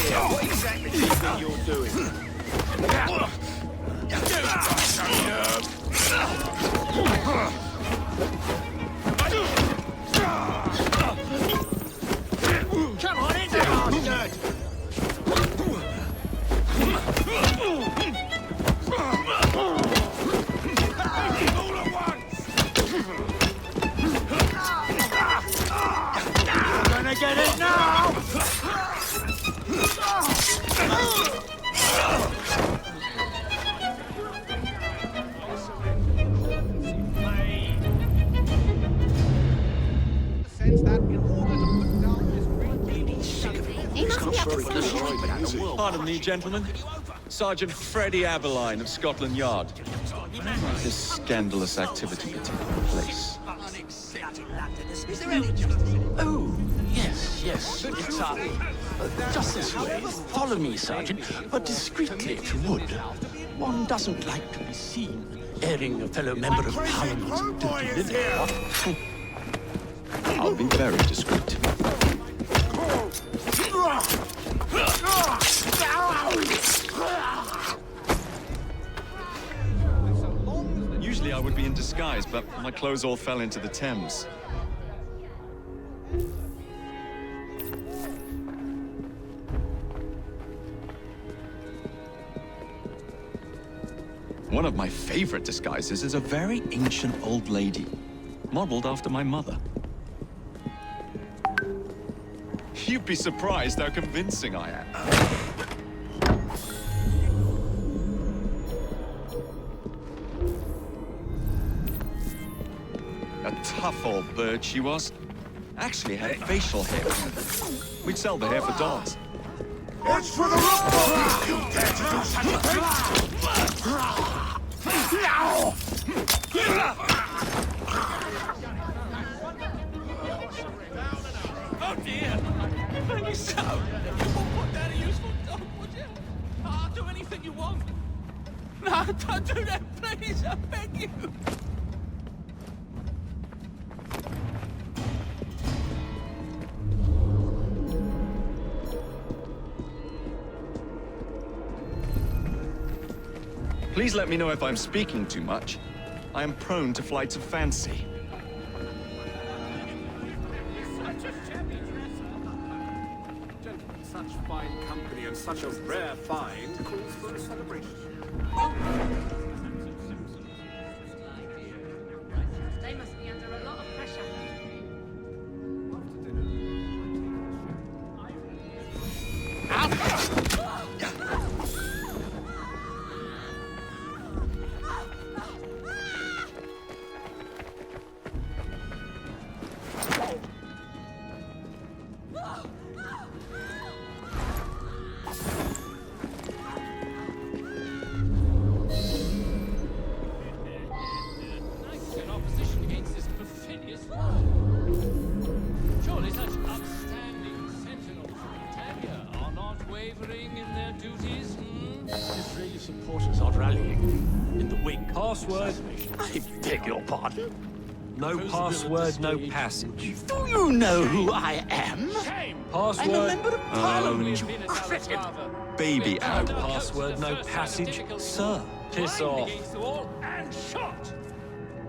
What exactly do you think you're doing? Come on in there, bastard! All at once! You're gonna get it now! Pardon me, gentlemen. Sergeant Freddie Aberline of Scotland Yard. This scandalous activity taking place. Oh, yes. It's, just this way. Follow me, Sergeant, but discreetly, if you would. One doesn't like to be seen airing a fellow member of Parliament's dirty linen. I'll be very discreet. Usually I would be in disguise, but my clothes all fell into the Thames. One of my favorite disguises is a very ancient old lady, modeled after my mother. You'd be surprised how convincing I am. A tough old bird she was. Actually had facial hair. We'd sell the hair for dollars. It's for the law! You dare to do such a thing? Now! Oh dear! Maybe so. You won't put down a useful dog, would you? I'll do anything you want. No, don't do that, please. I beg you. Please let me know if I'm speaking too much. I am prone to flights of fancy. Gentlemen, such fine company and such a rare find calls for a celebration. They must be under a lot of pressure. In opposition against this perfidious war. Surely such upstanding sentinels of Britannia are not wavering in their duties, Israeli supporters are rallying in the wing. Password? I beg your pardon? No password, no passage. Do you know who I am? Password? I'm a member of Parliament, you cricket. Baby No out. password, no passage, sir. Piss off. against the wall and shot!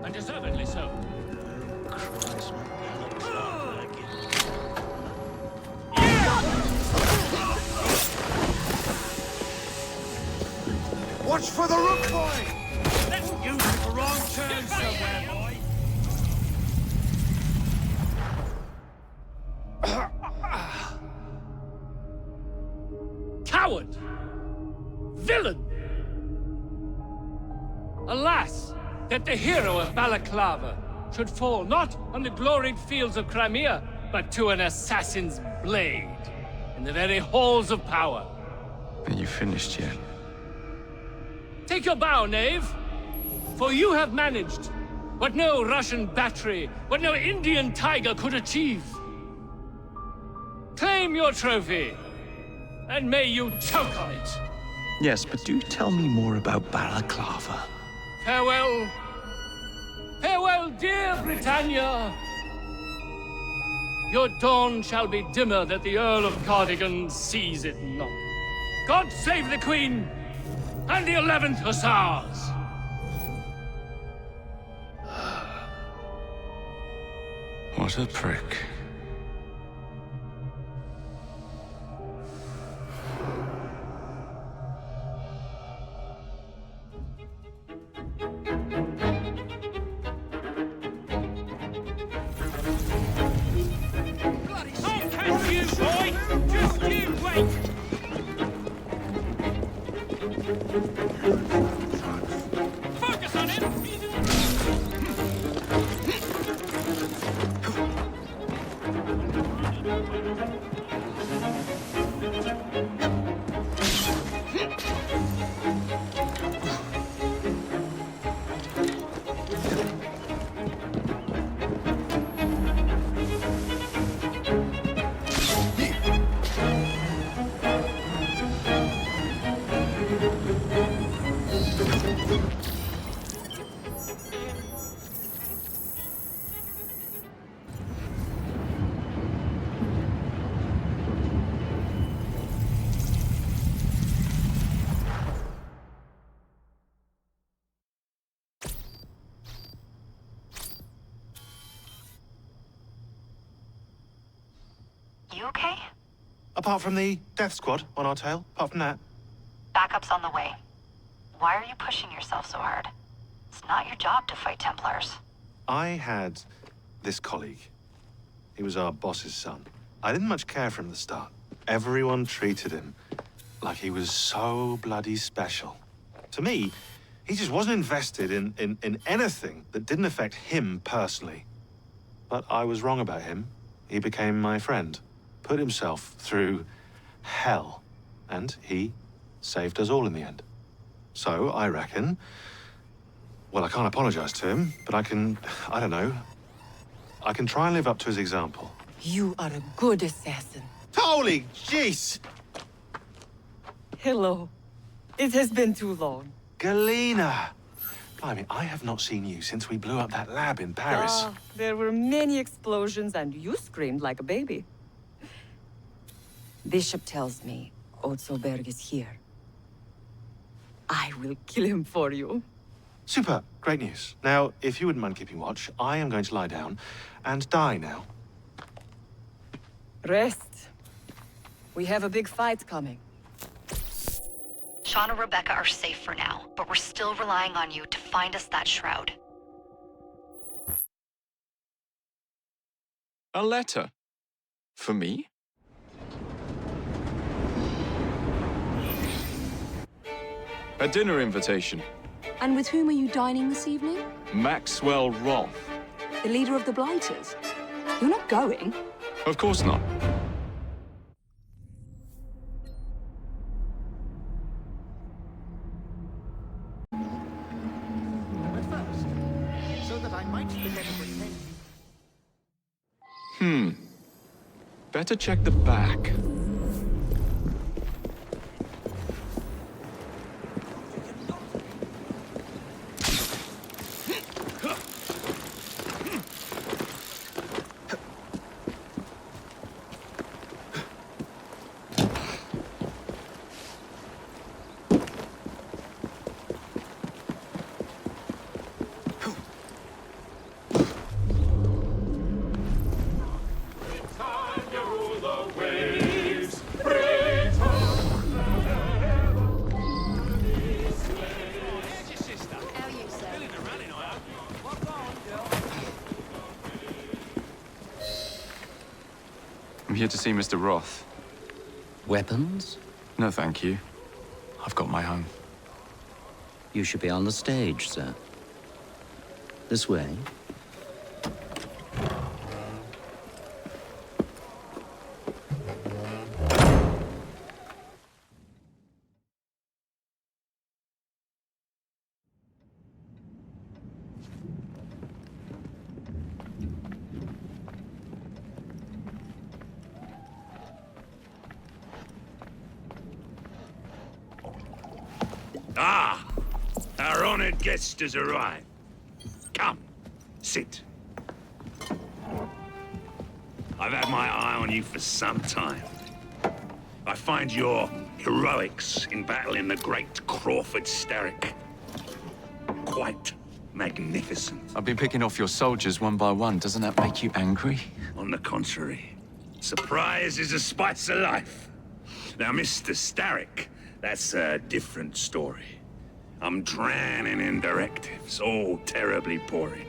And deservedly so. Watch for the rook, boy! Let's use it for wrong turn somewhere, boy. Coward! Villain! Alas, that the hero of Balaclava should fall not on the gloried fields of Crimea, but to an assassin's blade in the very halls of power. Are you finished yet? Take your bow, knave, for you have managed what no Russian battery, what no Indian tiger could achieve. Claim your trophy, and may you choke on it. Yes, but do tell me more about Balaclava. Farewell. Farewell, dear Britannia. Your dawn shall be dimmer that the Earl of Cardigan sees it not. God save the Queen and the 11th Hussars. What a prick. I'll catch you, boy! Just you wait! Focus on him! You okay? Apart from the death squad on our tail, apart from that. Backup's on the way. Why are you pushing yourself so hard? It's not your job to fight Templars. I had this colleague. He was our boss's son. I didn't much care for him at the start. Everyone treated him like he was so bloody special. To me, he just wasn't invested in anything that didn't affect him personally. But I was wrong about him. He became my friend, put himself through hell, and he saved us all in the end. So I reckon, well, I can't apologize to him, but I can try and live up to his example. You are a good assassin. Holy jeez! Hello. It has been too long. Galena! Blimey, I have not seen you since we blew up that lab in Paris. There were many explosions and you screamed like a baby. Bishop tells me Otzoberg is here. I will kill him for you. Super. Great news. Now, if you wouldn't mind keeping watch, I am going to lie down and die now. Rest. We have a big fight coming. Sean and Rebecca are safe for now, but we're still relying on you to find us that shroud. A letter? For me? A dinner invitation. And with whom are you dining this evening? Maxwell Roth. The leader of the Blighters? You're not going? Of course not. At first, so that I might begin to pretend. Better check the back. I'm here to see Mr. Roth. Weapons? No, thank you. I've got my own. You should be on the stage, sir. This way. Ah! Our honored guest has arrived. Come, sit. I've had my eye on you for some time. I find your heroics in battle in the great Crawford Starrick quite magnificent. I've been picking off your soldiers one by one. Doesn't that make you angry? On the contrary, surprise is a spice of life. Now, Mr. Starrick, that's a different story. I'm drowning in directives, all terribly boring.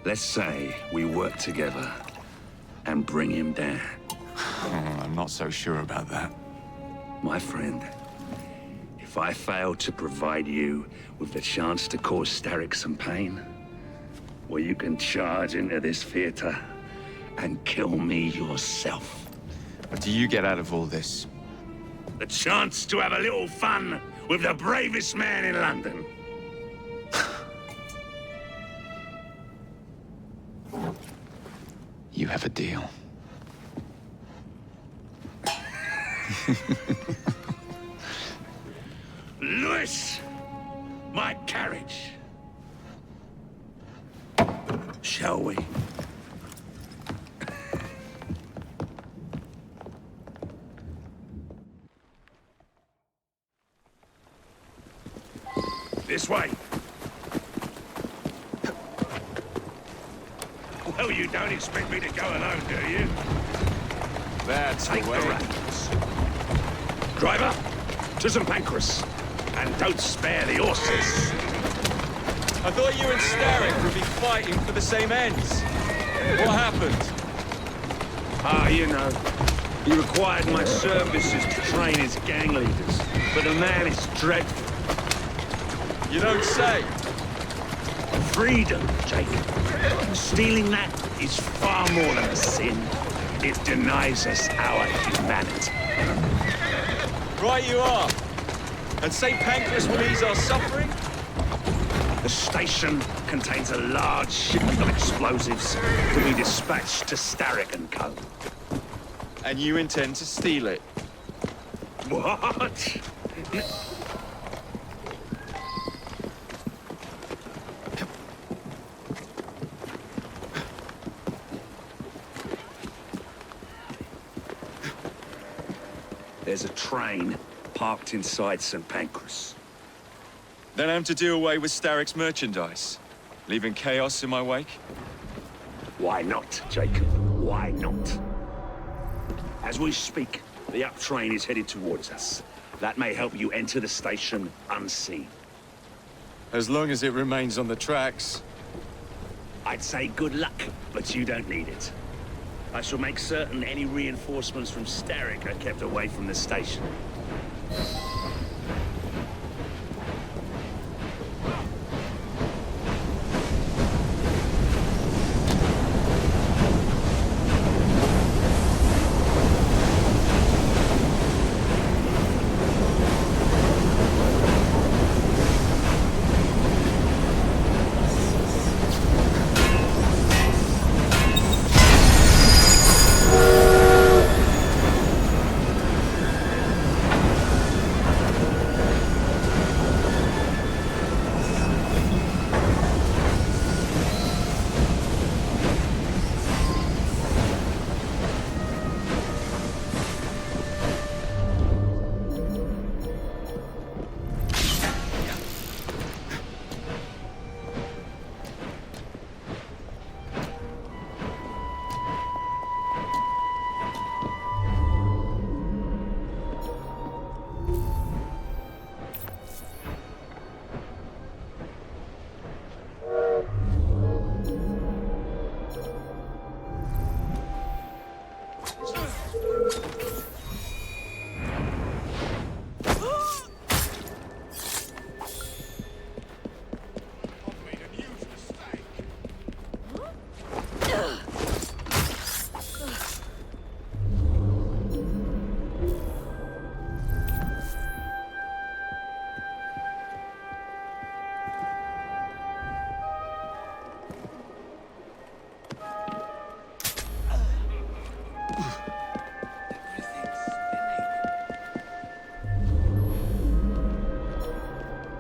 Let's say we work together and bring him down. I'm not so sure about that. My friend, if I fail to provide you with the chance to cause Starrick some pain, well, you can charge into this theater and kill me yourself. What do you get out of all this? The chance to have a little fun with the bravest man in London. You have a deal. Lewis, my carriage. Shall we? This way. Well, you don't expect me to go alone, do you? That's Take the reins. Driver, to St. Pancras. And don't spare the horses. I thought you and Starrick would be fighting for the same ends. What happened? Ah, you know. He required my services to train his gang leaders. But the man is dreadful. You don't say. Freedom, Jacob. Stealing that is far more than a sin. It denies us our humanity. Right you are. And St. Pancras will ease our suffering? The station contains a large shipment of explosives to be dispatched to Starrick and Co. And you intend to steal it? What? There's a train parked inside St. Pancras. Then I'm to do away with Starrick's merchandise, leaving chaos in my wake? Why not, Jacob? Why not? As we speak, the up train is headed towards us. That may help you enter the station unseen. As long as it remains on the tracks. I'd say good luck, but you don't need it. I shall make certain any reinforcements from Starrick are kept away from the station.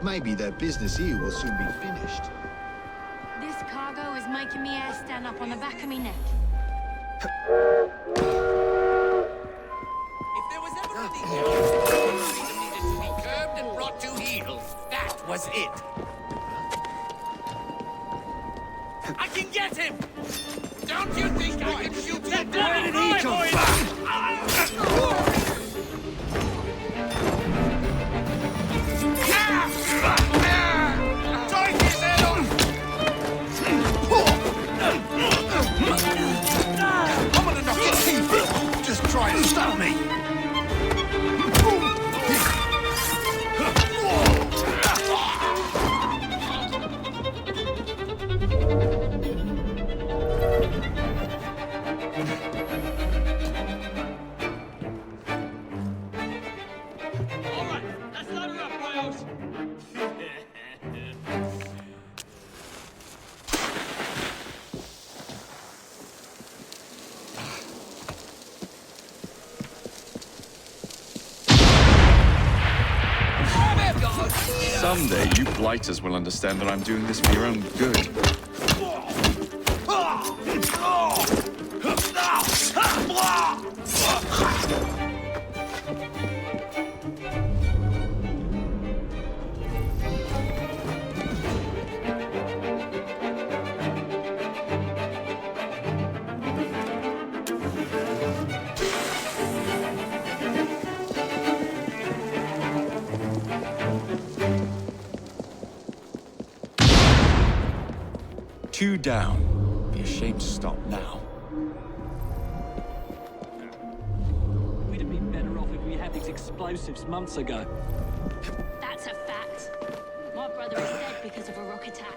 Maybe their business here will soon be finished. This cargo is making me hair stand up on the back of me neck. If there was ever anything freedom needed to be curbed and brought to heel, that was it. I can get him! Don't you think I can shoot him? Where did he come from? Take his head off! I'm gonna knock your teeth in. Just try and stop me. Someday, you blighters will understand that I'm doing this for your own good. Two down. Be ashamed to stop now. We'd have been better off if we had these explosives months ago. That's a fact. My brother is dead because of a rock attack.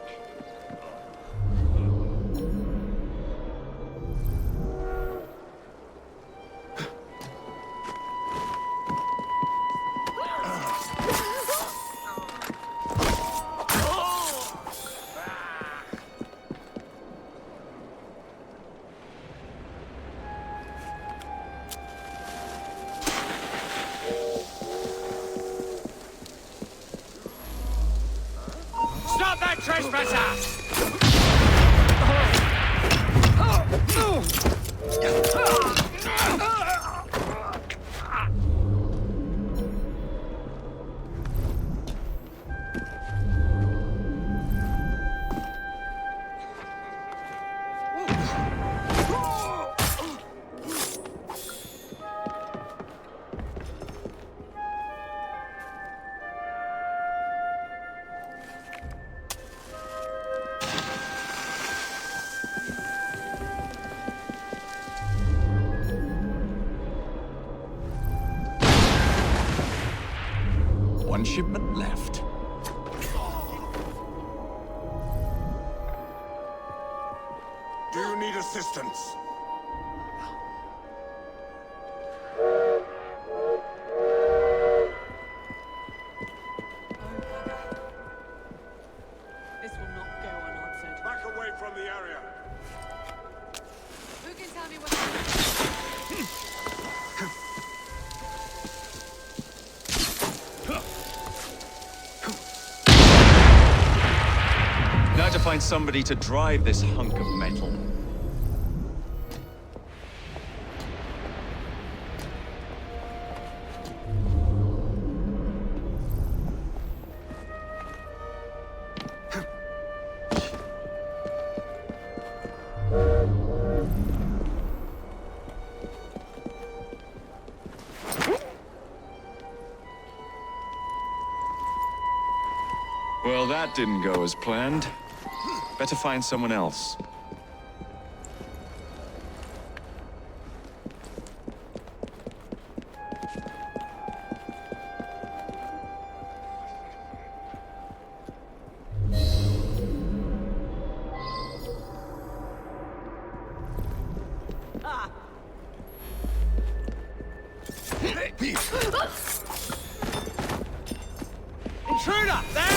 Stop that trespasser! One shipment left. Do you need assistance? This will not go unanswered. Back away from the area. Who can tell me what... Now to find somebody to drive this hunk of metal. Well, that didn't go as planned. Better find someone else. Intruder! There!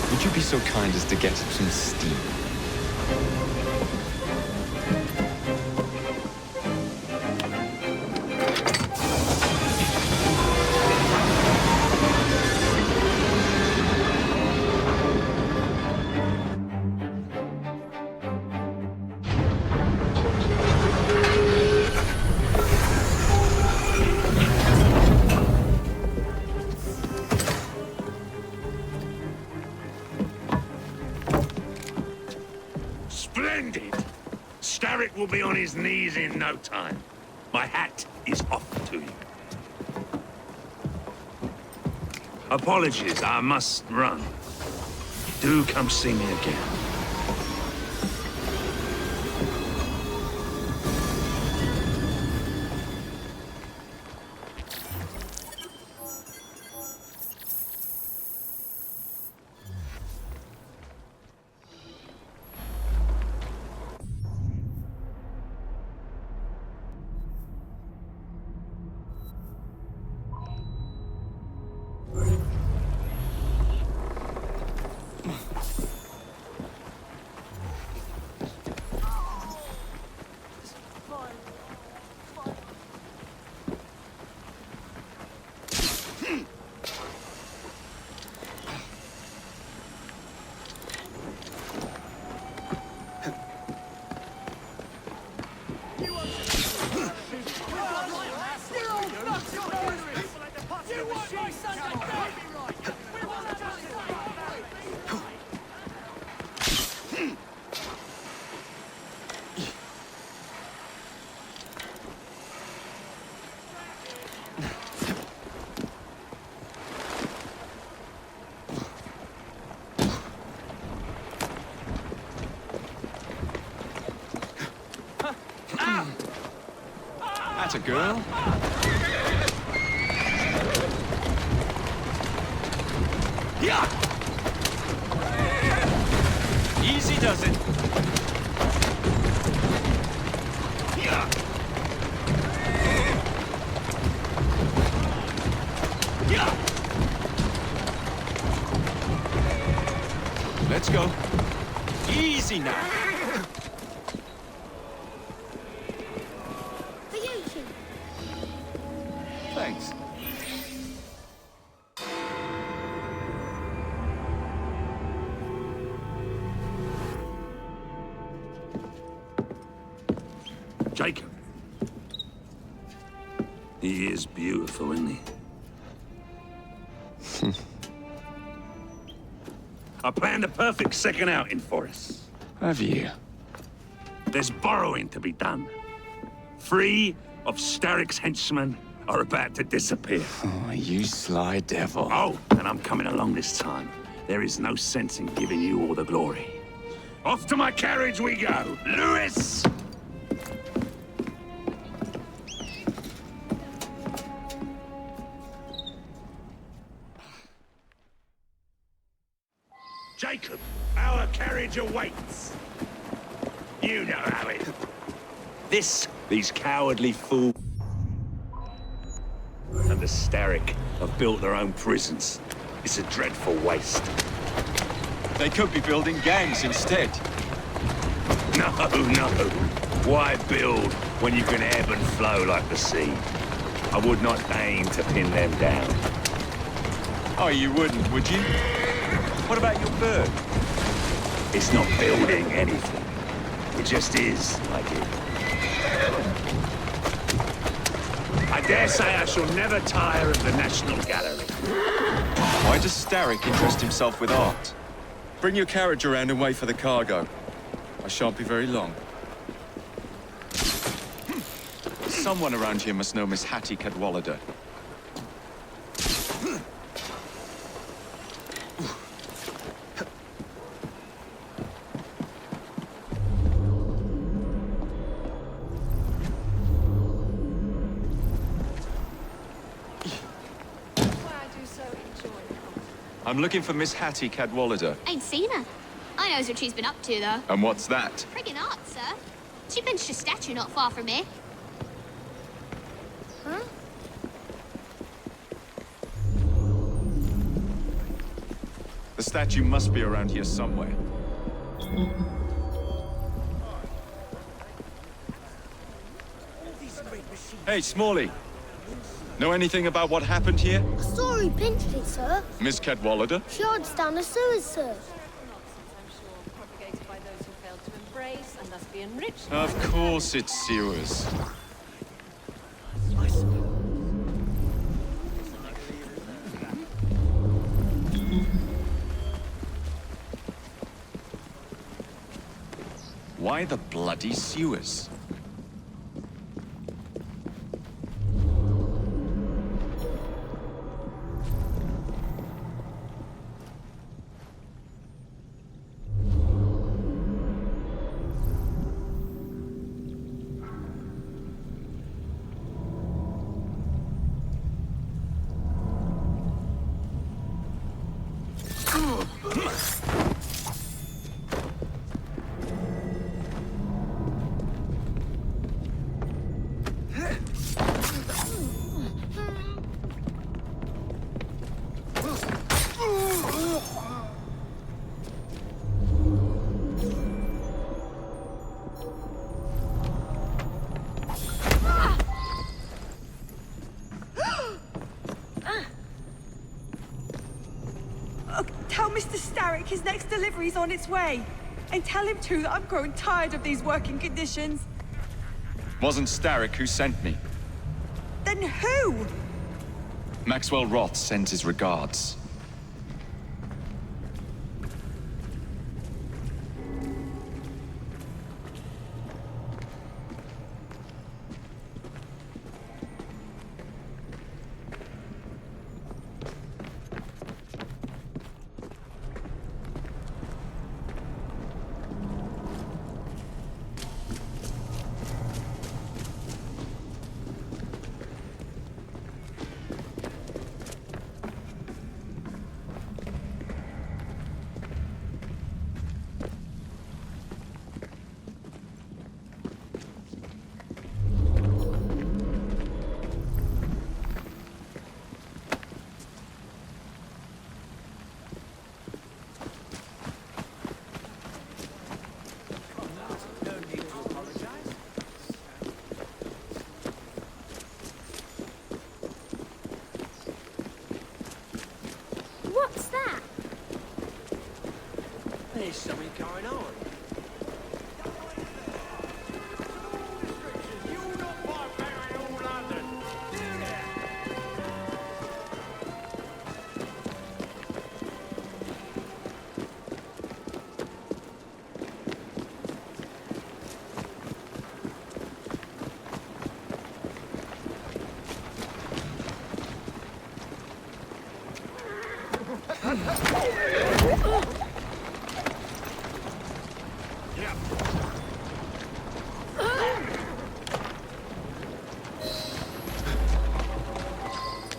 Would you be so kind as to get some steam? Splendid! Starrick will be on his knees in no time. My hat is off to you. Apologies, I must run. Do come see me again. That's a girl. Yeah! Easy does it. Yeah! Easy now. For you two. Thanks. Jacob. He is beautiful, isn't he? I planned a perfect second outing for us. Have you? There's borrowing to be done. 3 of Starrick's henchmen are about to disappear. Oh, you sly devil. Oh, and I'm coming along this time. There is no sense in giving you all the glory. Off to my carriage we go. Lewis! Jacob, our carriage awaits. You know how it... These cowardly fools and the Starrick have built their own prisons. It's a dreadful waste. They could be building gangs instead. No. Why build when you can ebb and flow like the sea? I would not aim to pin them down. Oh, you wouldn't, would you? What about your bird? It's not building anything. It just is like it. I dare say I shall never tire of the National Gallery. Why does Starrick interest himself with art? Bring your carriage around and wait for the cargo. I shan't be very long. Someone around here must know Miss Hattie Cadwallader. I'm looking for Miss Hattie Cadwallader. Ain't seen her. I knows what she's been up to, though. And what's that? Friggin' art, sir. She benched a statue not far from here. Huh? The statue must be around here somewhere. Hey, Smalley. Know anything about what happened here? I saw who pinched it, sir. Miss Cadwallader? She hides down the sewers, sir. Of course it's sewers. Why the bloody sewers? Tell Mr. Starrick his next delivery's on its way. And tell him, too, that I'm growing tired of these working conditions. Wasn't Starrick who sent me. Then who? Maxwell Roth sends his regards.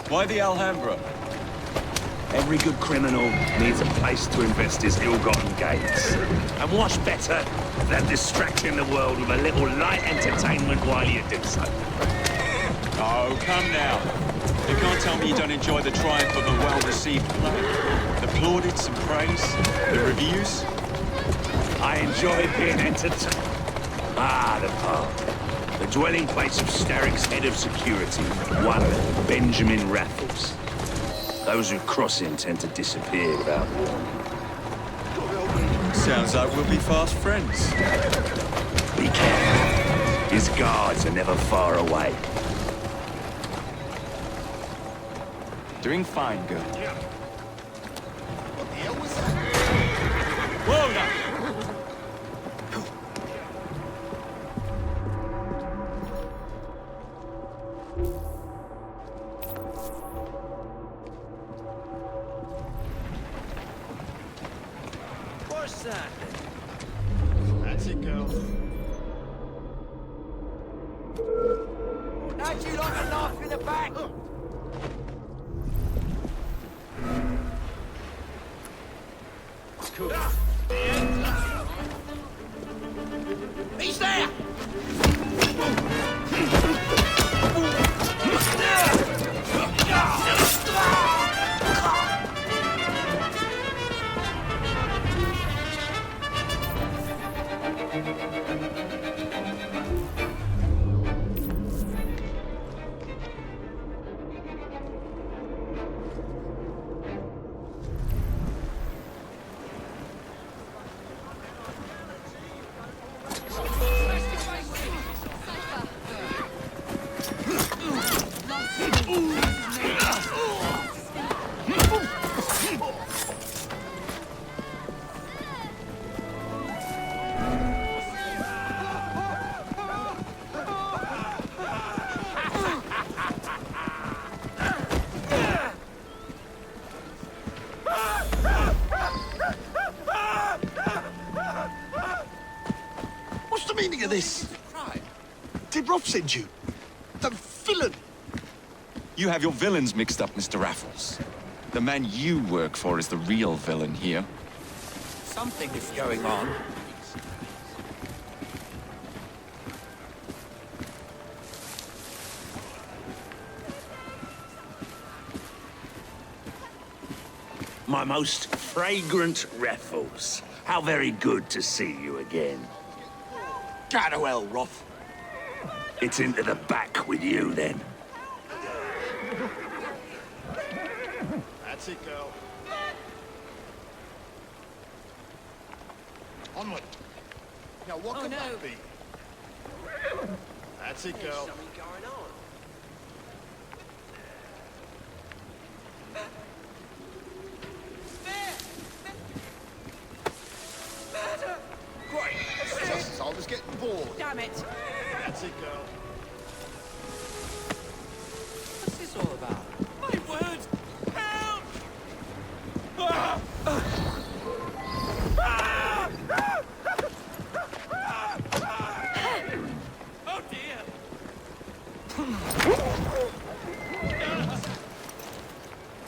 Why the Alhambra? Every good criminal needs a place to invest his ill-gotten gains. And what's better than distracting the world with a little light entertainment while you do so? Oh, come now. You can't tell me you don't enjoy the triumph of a well-received play. The plaudits and praise, the reviews. I enjoy being entertained. Ah, the pub. The dwelling place of Starrick's head of security, one Benjamin Raffles. Those who cross him tend to disappear without warning. Sounds like we'll be fast friends. Be careful. His guards are never far away. Doing fine, girl. What the hell was that? Whoa, now! What's that? That's it, girl. How'd you like a knife in the back? Cool. He's there! What's the meaning of this? Did Roth send you? The villain! You have your villains mixed up, Mr. Raffles. The man you work for is the real villain here. Something is going on. My most fragrant Raffles. How very good to see you again. Go to hell, Roth. It's into the back with you, then. That's it, girl. Onward. Now, what could that be? That's it, girl. Something going on. Great. Just as I was getting bored. Damn it. That's it, girl. What's this all about? My word! Help! Oh dear!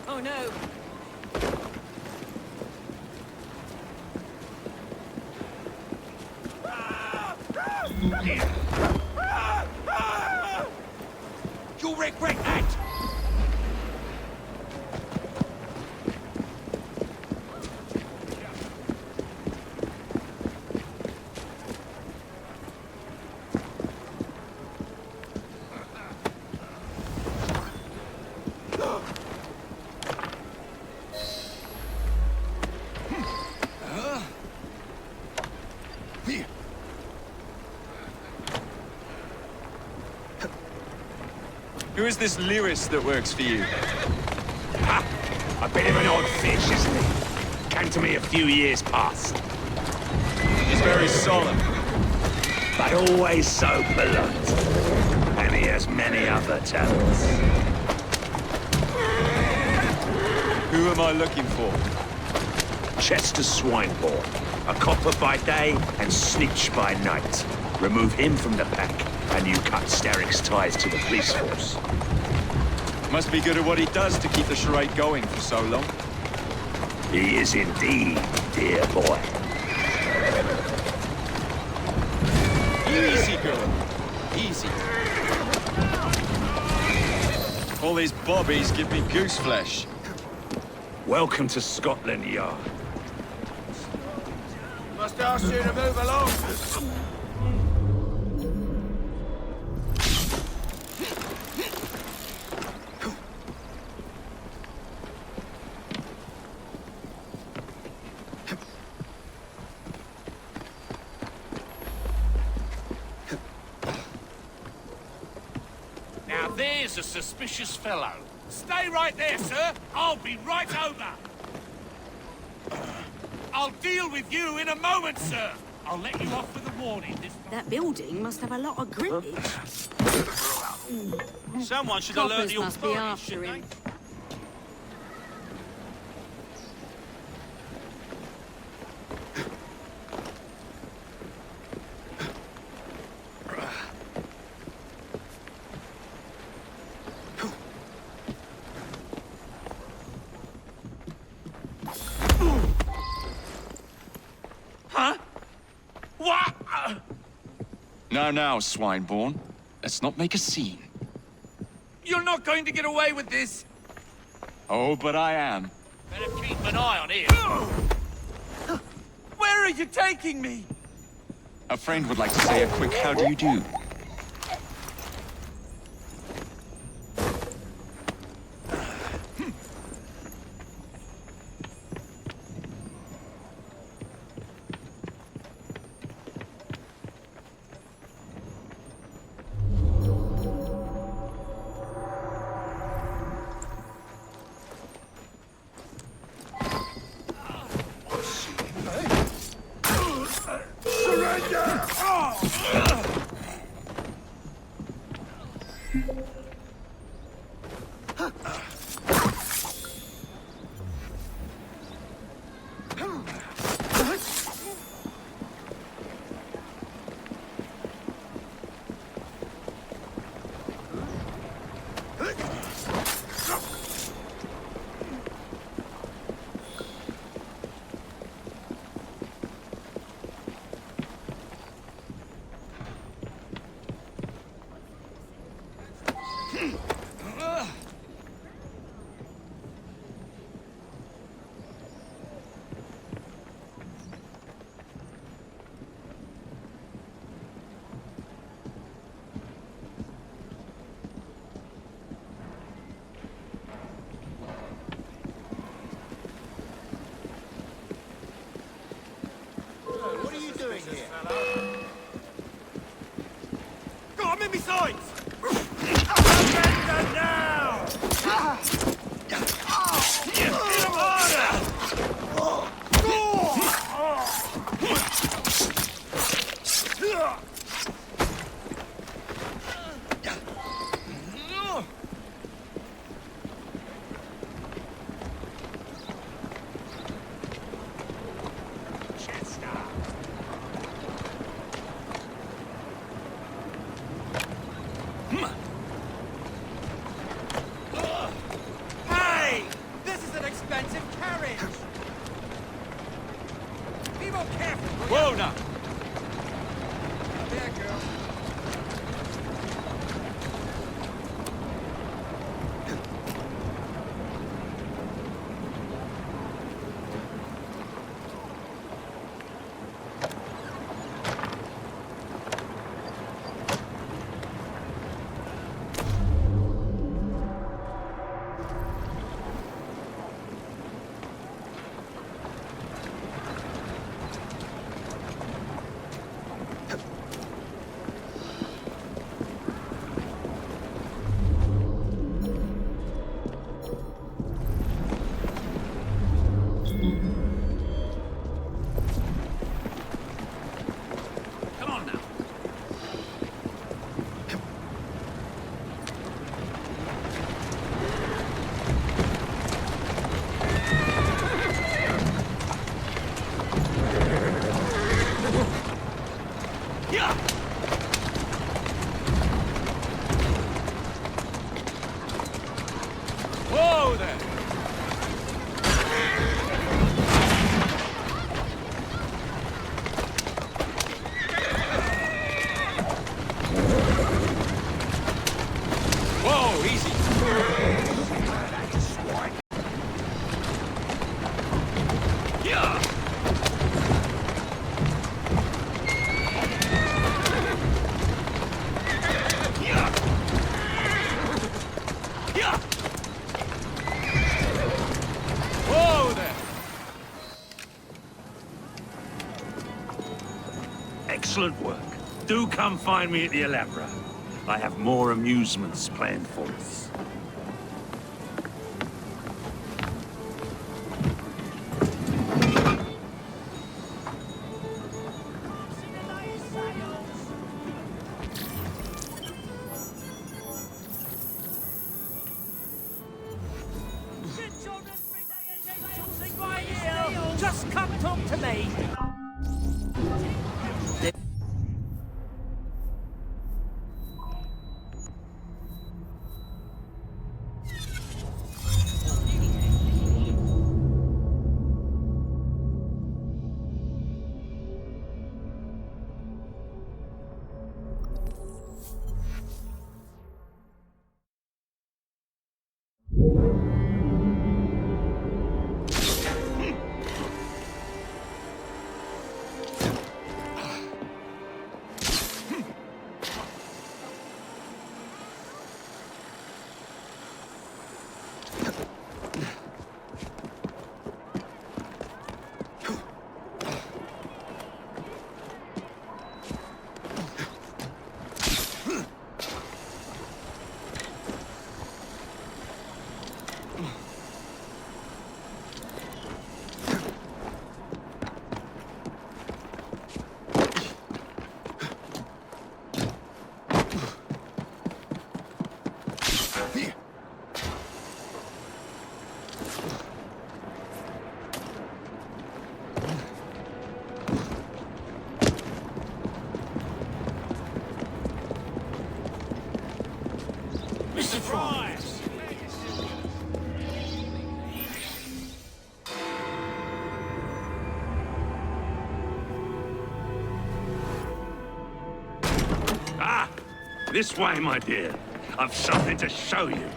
Oh no. You'll regret that! Who is this lyrist that works for you? Ha! A bit of an odd fish, isn't he? Came to me a few years past. He's very solemn. But always so polite. And he has many other talents. Who Who am I looking for? Chester Swineborn, a copper by day and snitch by night. Remove him from the pack, and you cut Starrick's ties to the police force. Must be good at what he does to keep the charade going for so long. He is indeed, dear boy. Easy, girl. Easy. All these bobbies give me goose flesh. Welcome to Scotland Yard. Must ask you to move along. Now there's a suspicious fellow. Stay right there, sir. I'll be right over. I'll deal with you in a moment, sir. I'll let you off with a warning this time. That building must have a lot of grippage. Someone should alert Coppers the must be authorities, after shouldn't him. they? Huh? What? Now, Swineborn. Let's not make a scene. You're not going to get away with this. Oh, but I am. Better keep an eye on him. Where are you taking me? A friend would like to say a quick how do you do. What are you doing here? Go on, in my sights! Surrender now! Get him harder! Hey! This is an expensive carriage! Be more careful, will Whoa, you? now! There, girl. Whoa there! Whoa, easy! Yeah! Whoa there! Excellent work. Do come find me at the Alhambra. I have more amusements planned for us. Just come talk to me. Mr. Frye! Ah! This way, my dear. I've something to show you.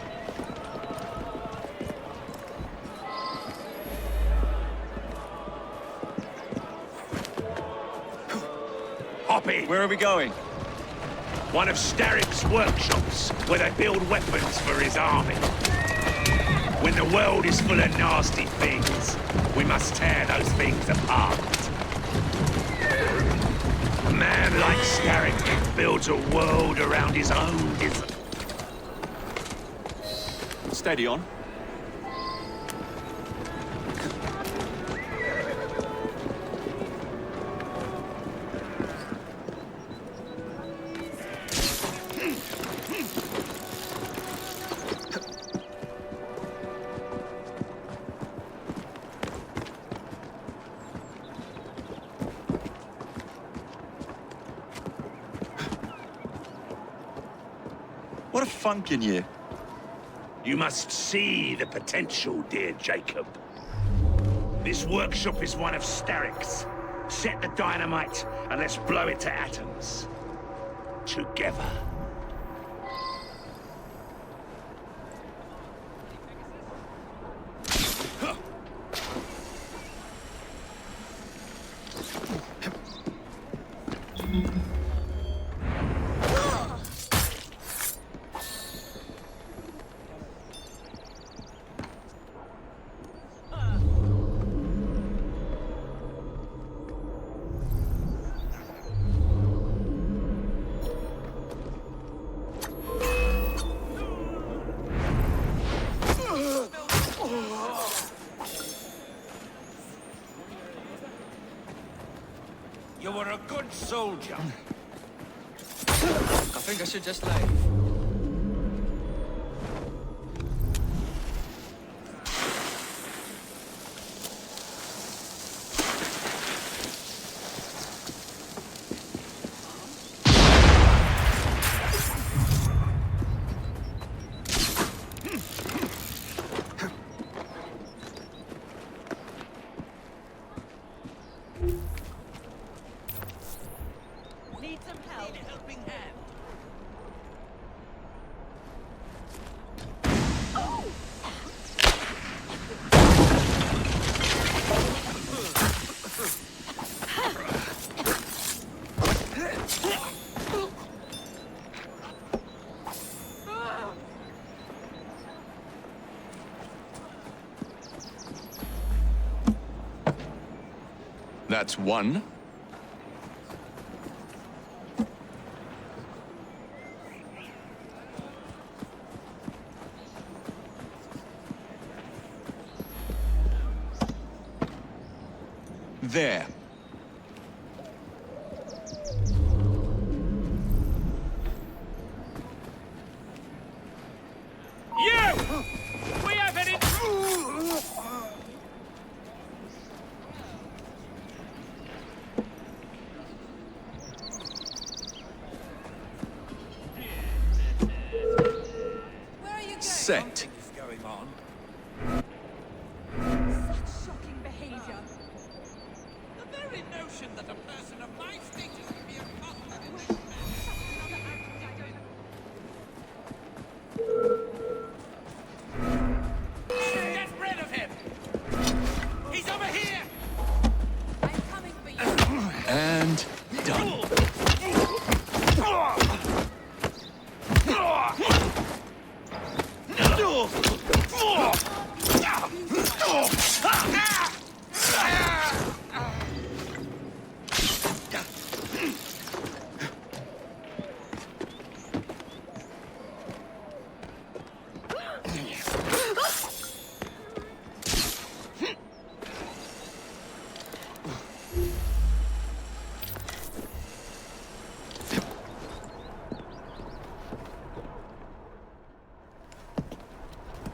Hop in. Where are we going? One of Starrick's workshops, where they build weapons for his army. When the world is full of nasty things, we must tear those things apart. A man like Starrick builds a world around his own design. Steady on. What a funk in you. You must see the potential, dear Jacob. This workshop is one of Starrick's. Set the dynamite and let's blow it to atoms. Together. You were a good soldier. I think I should just leave. That's one. There. You! We have any... Set. Going on. Such shocking behaviour. The very notion that a person of my status can be accosted in this manner. Get rid of him! He's over here! I'm coming for you. And done.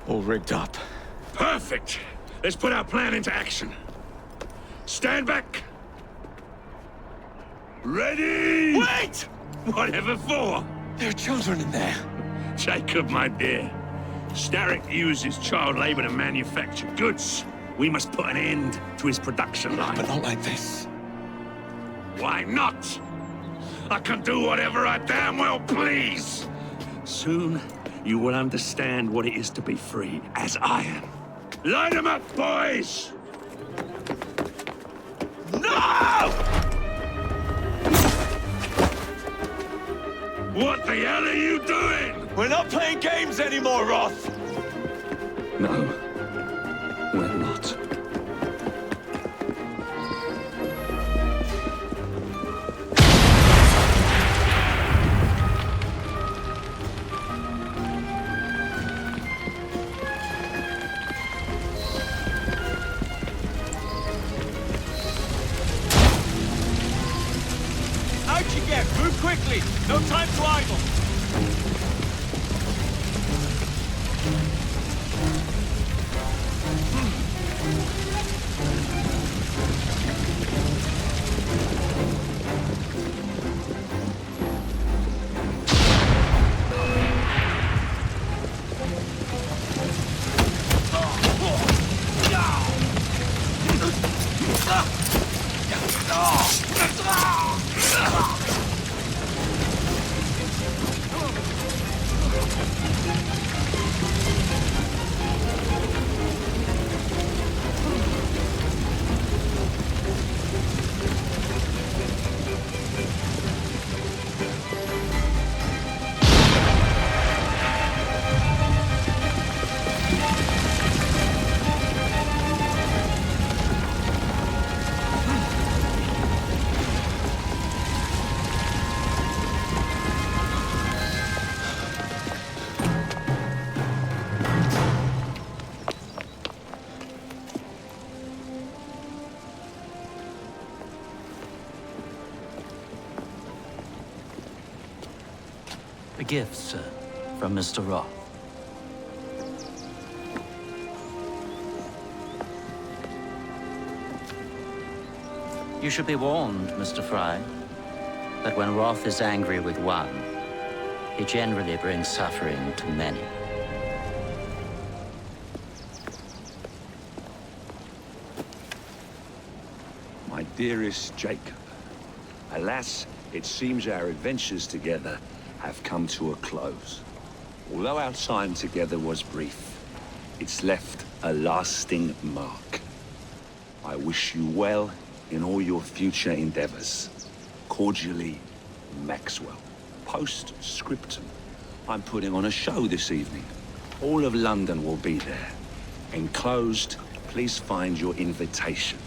All rigged up. Perfect. Let's put our plan into action. Stand back. Ready? Wait! Whatever for? There are children in there. Jacob, my dear. Starrick uses child labor to manufacture goods. We must put an end to his production line. But not like this. Why not? I can do whatever I damn well please. Soon, you will understand what it is to be free, as I am. Line them up, boys! No! What the hell are you doing? We're not playing games anymore, Roth! No, we're not. Out you get! Move quickly! No time to idle! A gift, sir, from Mr. Roth. You should be warned, Mr. Frye, that when Roth is angry with one, he generally brings suffering to many. My dearest Jacob, alas, it seems our adventures together have come to a close. Although our time together was brief, it's left a lasting mark. I wish you well in all your future endeavors. Cordially, Maxwell. Postscriptum. I'm putting on a show this evening. All of London will be there. Enclosed, please find your invitation.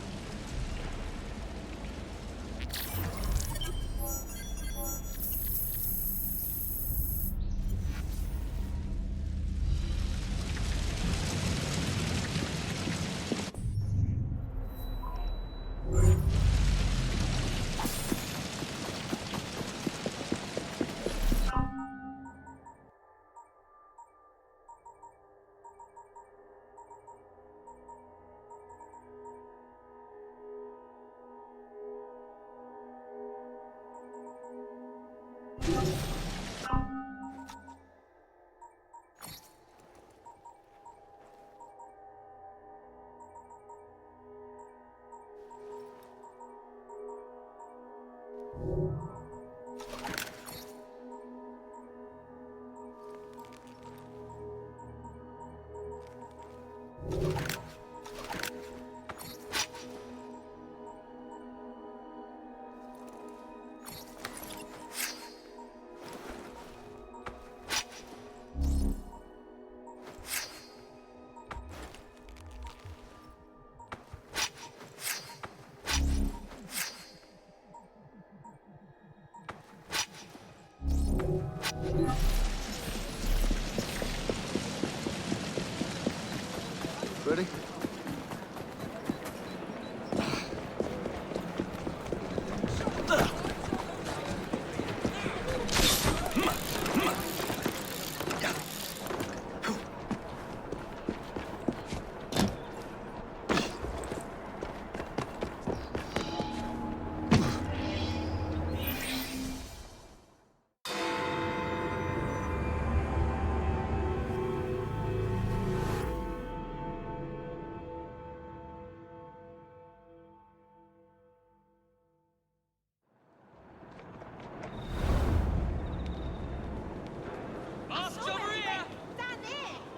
Ready?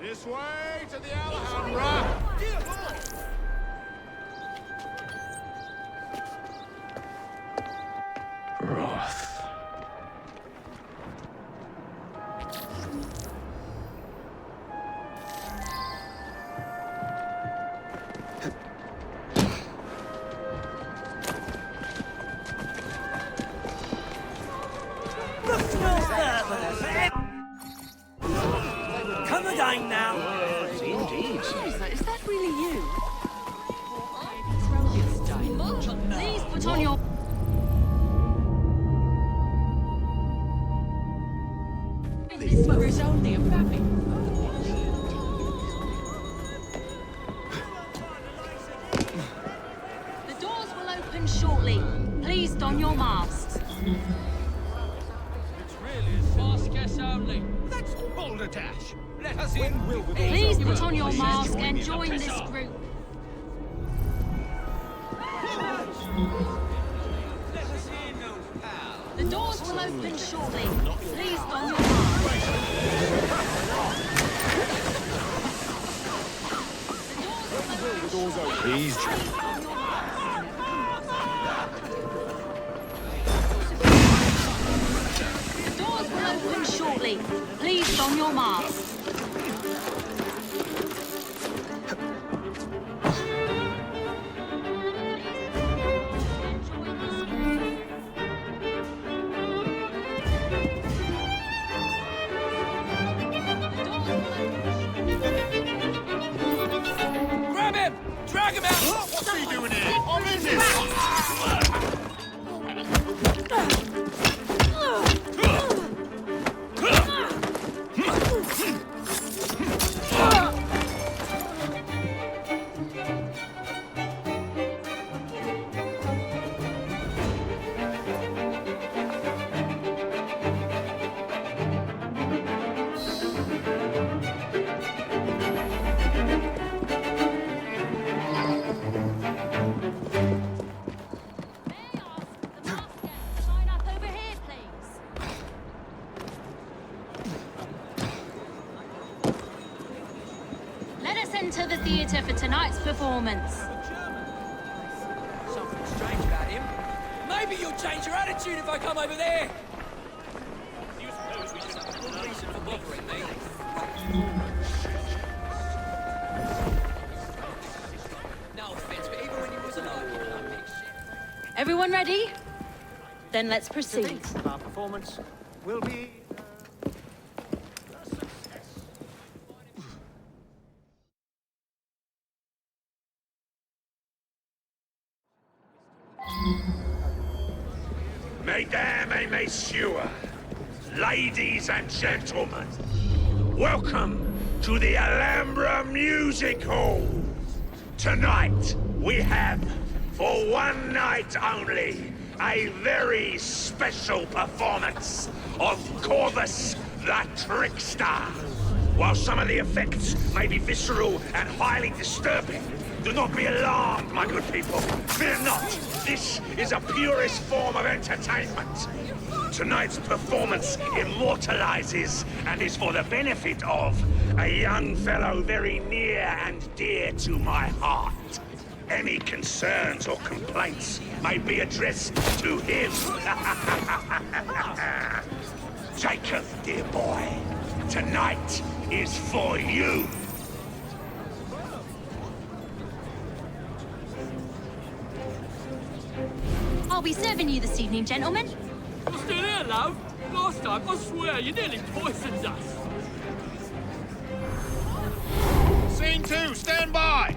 This way to the Alhambra! Wrath. Come again now. Indeed. Is that really you? Please put on your... This was only a rabbit. The doors will open shortly. Please don your masks. It's really a fast guess only. That's balderdash. Let us in. Please put on your mask and join this group. The doors will open shortly. Please don your mask. Please, The doors will open shortly. Please don your mask. Grab him! Drag him out! What's he doing here? I'm in this! Line up over here, please. Let us enter the theatre for tonight's performance. Something strange about him. Maybe you'll change your attitude if I come over there. You suppose we should have a good reason for bothering me? No offense, but even when he was alive, he was a big shit. Everyone ready? Then let's proceed. Our performance will be... Mesdames et messieurs, ladies and gentlemen, welcome to the Alhambra Music Hall. Tonight, we have, for one night only, a very special performance of Corvus the Trickster. While some of the effects may be visceral and highly disturbing, do not be alarmed, my good people. Fear not. This is a purest form of entertainment. Tonight's performance immortalizes and is for the benefit of a young fellow very near and dear to my heart. Any concerns or complaints may be addressed to him. Jacob, dear boy, tonight is for you. I'll be serving you this evening, gentlemen. You're still here, love? Last time, I swear, you nearly poisoned us. Scene 2, stand by!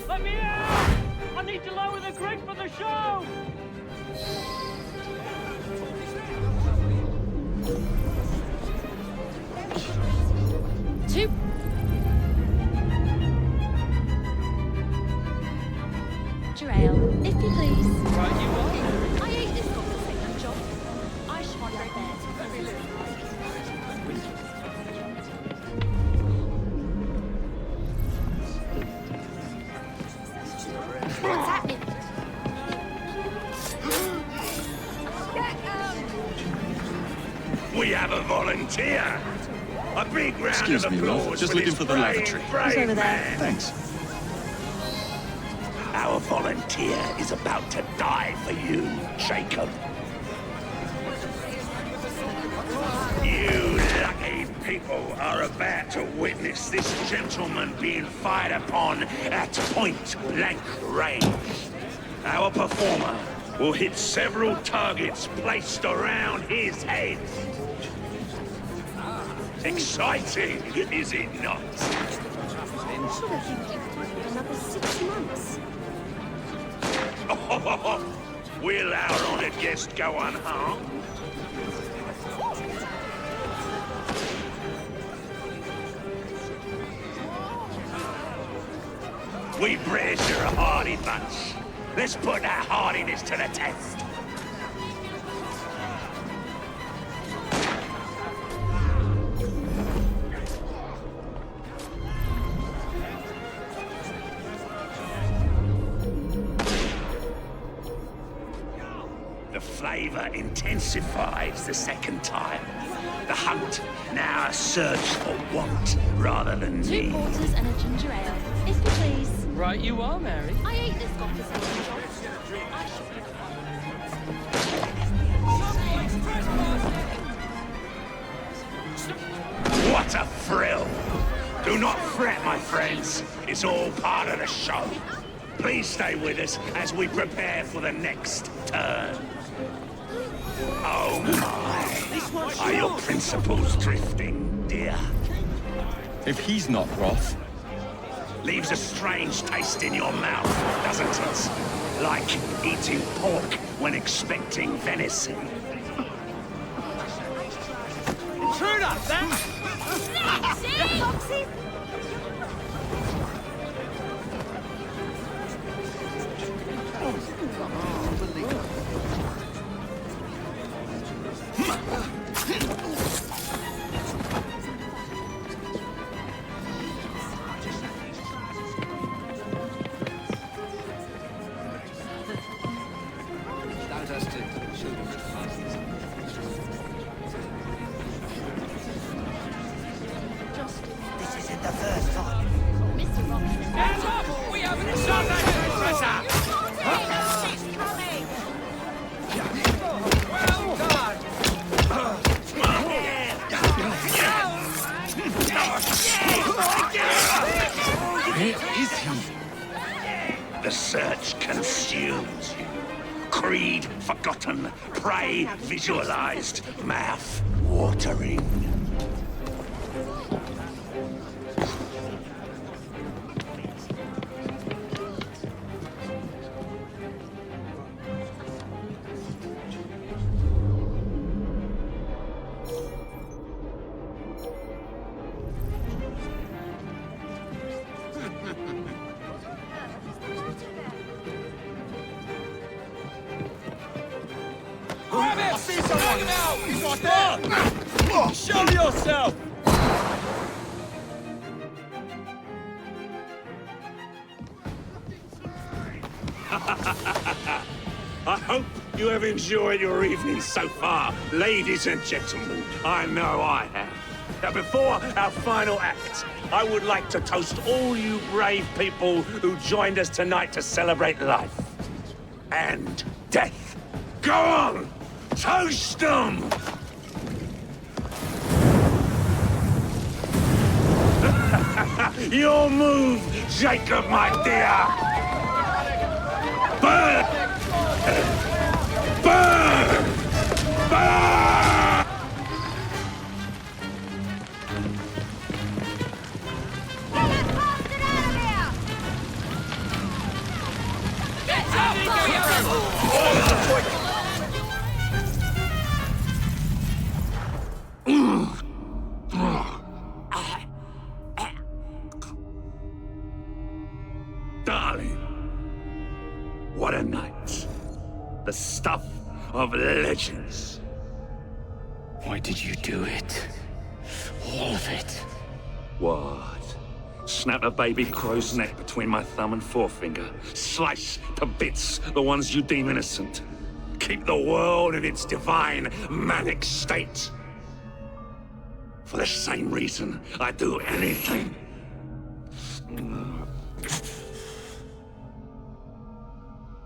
Let me out! I need to lower the grid for the show! Two. Ale, if you please. Right, you are. I hate this conversation, John. I should go there. What's happening? We have a volunteer. A big round Excuse of me, applause. love. Just for looking this for the brave, lavatory. brave He's over there. man. Thanks. Our volunteer is about to die for you, Jacob. You lucky people are about to witness this gentleman being fired upon at point-blank range. Our performer will hit several targets placed around his head. Exciting, is it not? Another 6 months. Will our honored guest go unharmed? We British are a hardy bunch. Let's put that hardiness to the test. The flavor intensifies the second time. The hunt now a search for want rather than 2 need. quarters and a ginger ale, if you please. Right, you are, Mary. I hate this conversation, John. I should What a thrill! Do not fret, my friends. It's all part of the show. Please stay with us as we prepare for the next turn. Oh my! Are your principles drifting, dear? If he's not Roth, Leaves a strange taste in your mouth, doesn't it? Like eating pork when expecting venison. Intruder! Foxy! This isn't the first time. Mr. Robinson. Hands up! We haven't shot that traitor! Well done! Where is he? The search consumes you. Creed forgotten, prey visualized, mouth watering. Grab him! Drag him out! He's right there! Show yourself! I hope you have enjoyed your evening so far, ladies and gentlemen. I know I have. Now, before our final act, I would like to toast all you brave people who joined us tonight to celebrate life and death. Go on! Toast them! Your move, Jacob, my dear! Burn! Burn! Burn! Get up! Darling, what a night. The stuff of legends. Why did you do it? All of it. What? Snap a baby crow's neck between my thumb and forefinger. Slice to bits the ones you deem innocent. Keep the world in its divine, manic state. For the same reason, I'd do anything.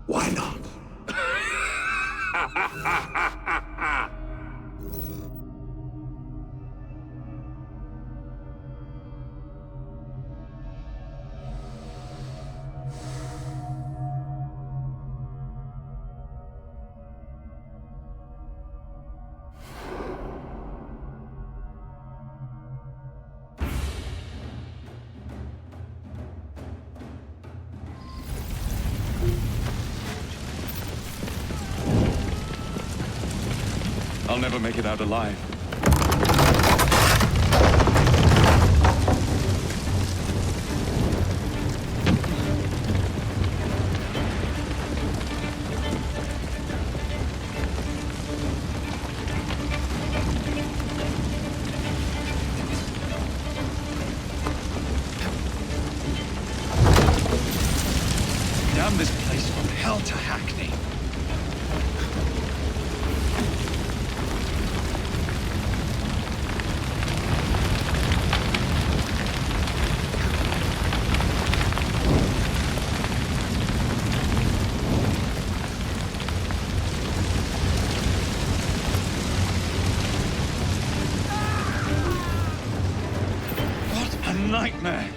Why not? I'll never make it out alive. Damn this place from hell to Hackney. What a nightmare.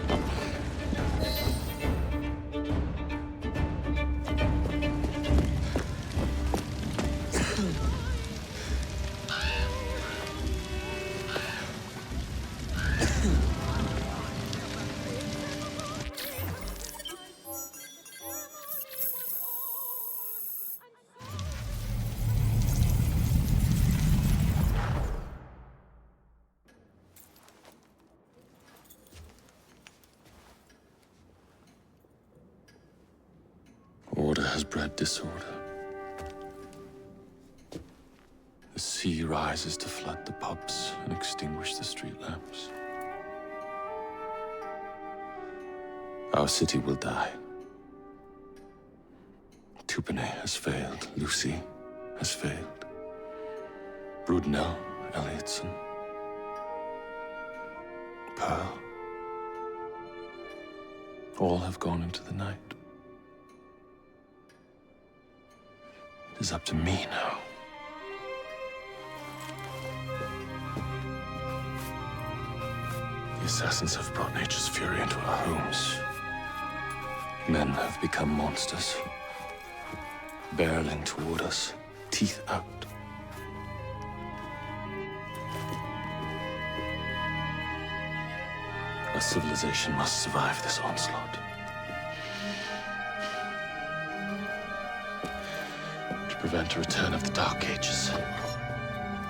Order has bred disorder. The sea rises to flood the pubs and extinguish the street lamps. Our city will die. Tupene has failed. Lucy has failed. Brudnell, Elliotson, Pearl. All have gone into the night. It is up to me now. The assassins have brought nature's fury into our homes. Men have become monsters, barreling toward us, teeth out. Our civilization must survive this onslaught. To prevent a return of the Dark Ages,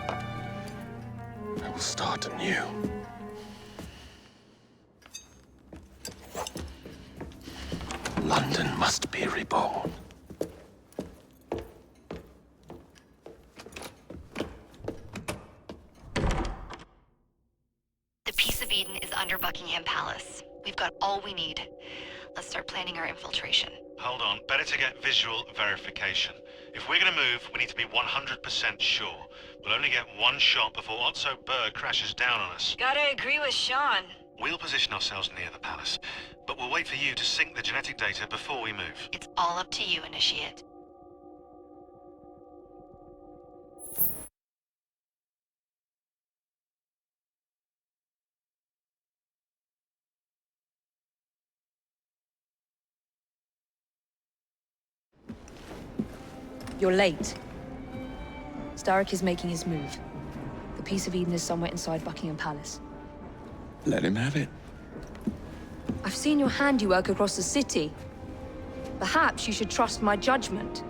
I will start anew. London must be reborn. under Buckingham Palace. We've got all we need. Let's start planning our infiltration. Hold on, better to get visual verification. If we're gonna move, we need to be 100% sure. We'll only get one shot before Otso Berg crashes down on us. Gotta agree with Sean. We'll position ourselves near the palace, but we'll wait for you to sync the genetic data before we move. It's all up to you, Initiate. You're late. Starrick is making his move. The Piece of Eden is somewhere inside Buckingham Palace. Let him have it. I've seen your handiwork across the city. Perhaps you should trust my judgment.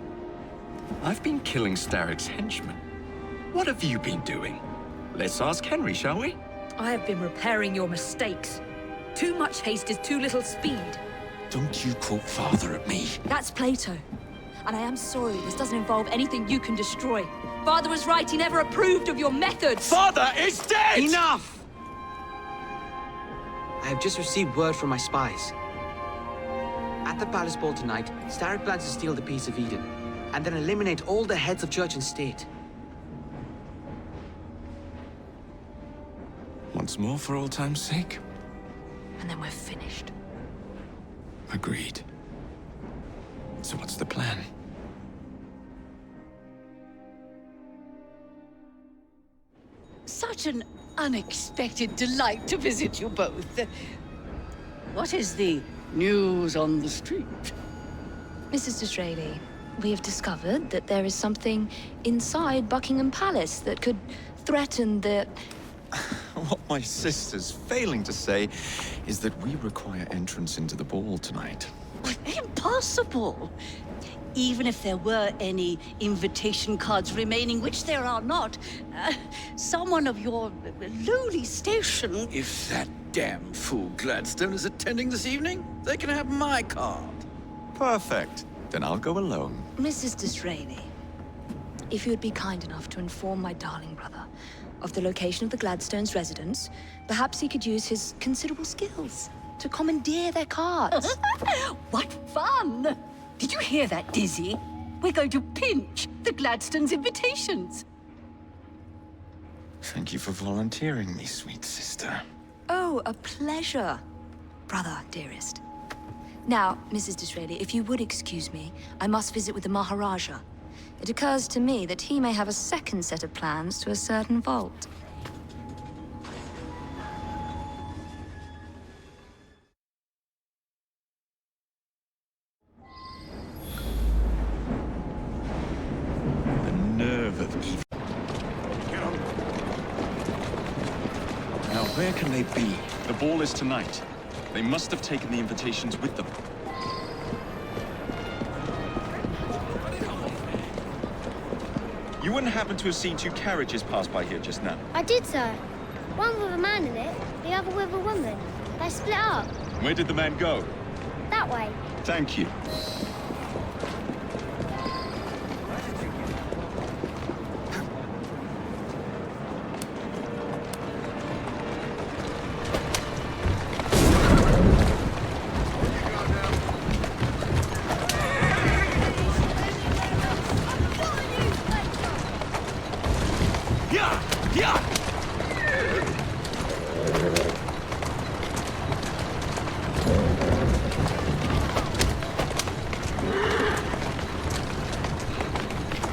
I've been killing Starrick's henchmen. What have you been doing? Let's ask Henry, shall we? I have been repairing your mistakes. Too much haste is too little speed. Don't you quote father at me. That's Plato. And I am sorry, this doesn't involve anything you can destroy. Father was right, he never approved of your methods! Father is dead! Enough! I have just received word from my spies. At the palace ball tonight, Starrick plans to steal the Piece of Eden, and then eliminate all the heads of church and state. Once more for old time's sake. And then we're finished. Agreed. So what's the plan? Such an unexpected delight to visit you both. What is the news on the street? Mrs. Disraeli, we have discovered that there is something inside Buckingham Palace that could threaten the... What my sister's failing to say is that we require entrance into the ball tonight. Impossible! Even if there were any invitation cards remaining, which there are not, someone of your lowly station... If that damn fool Gladstone is attending this evening, they can have my card. Perfect. Then I'll go alone. Mrs. Disraeli, if you would be kind enough to inform my darling brother of the location of the Gladstones' residence, perhaps he could use his considerable skills to commandeer their cards. What fun! Did you hear that, Dizzy? We're going to pinch the Gladstones' invitations. Thank you for volunteering me, sweet sister. Oh, a pleasure, brother, dearest. Now, Mrs. Disraeli, if you would excuse me, I must visit with the Maharaja. It occurs to me that he may have a second set of plans to a certain vault. Nerve of Evie. Get on. Now, where can they be? The ball is tonight. They must have taken the invitations with them. You wouldn't happen to have seen two carriages pass by here just now? I did, sir. One with a man in it, the other with a woman. They split up. Where did the man go? That way. Thank you.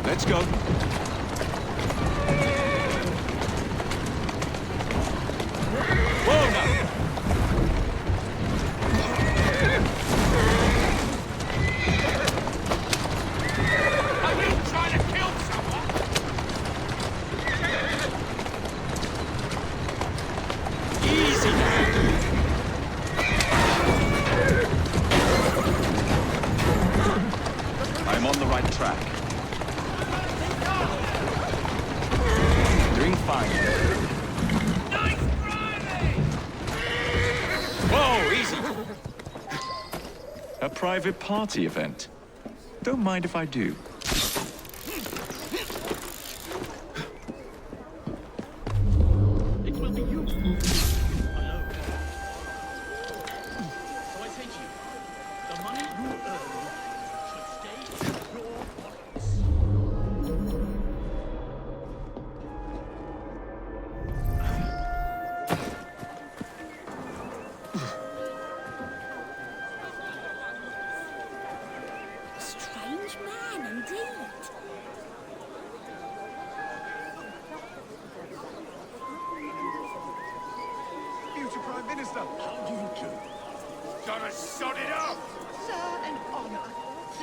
Let's go. Whoa, now. Are you trying to kill someone? Easy now. I'm on the right track. Doing fine. Nice driving! Whoa, easy. A private party event. Don't mind if I do. It will be you.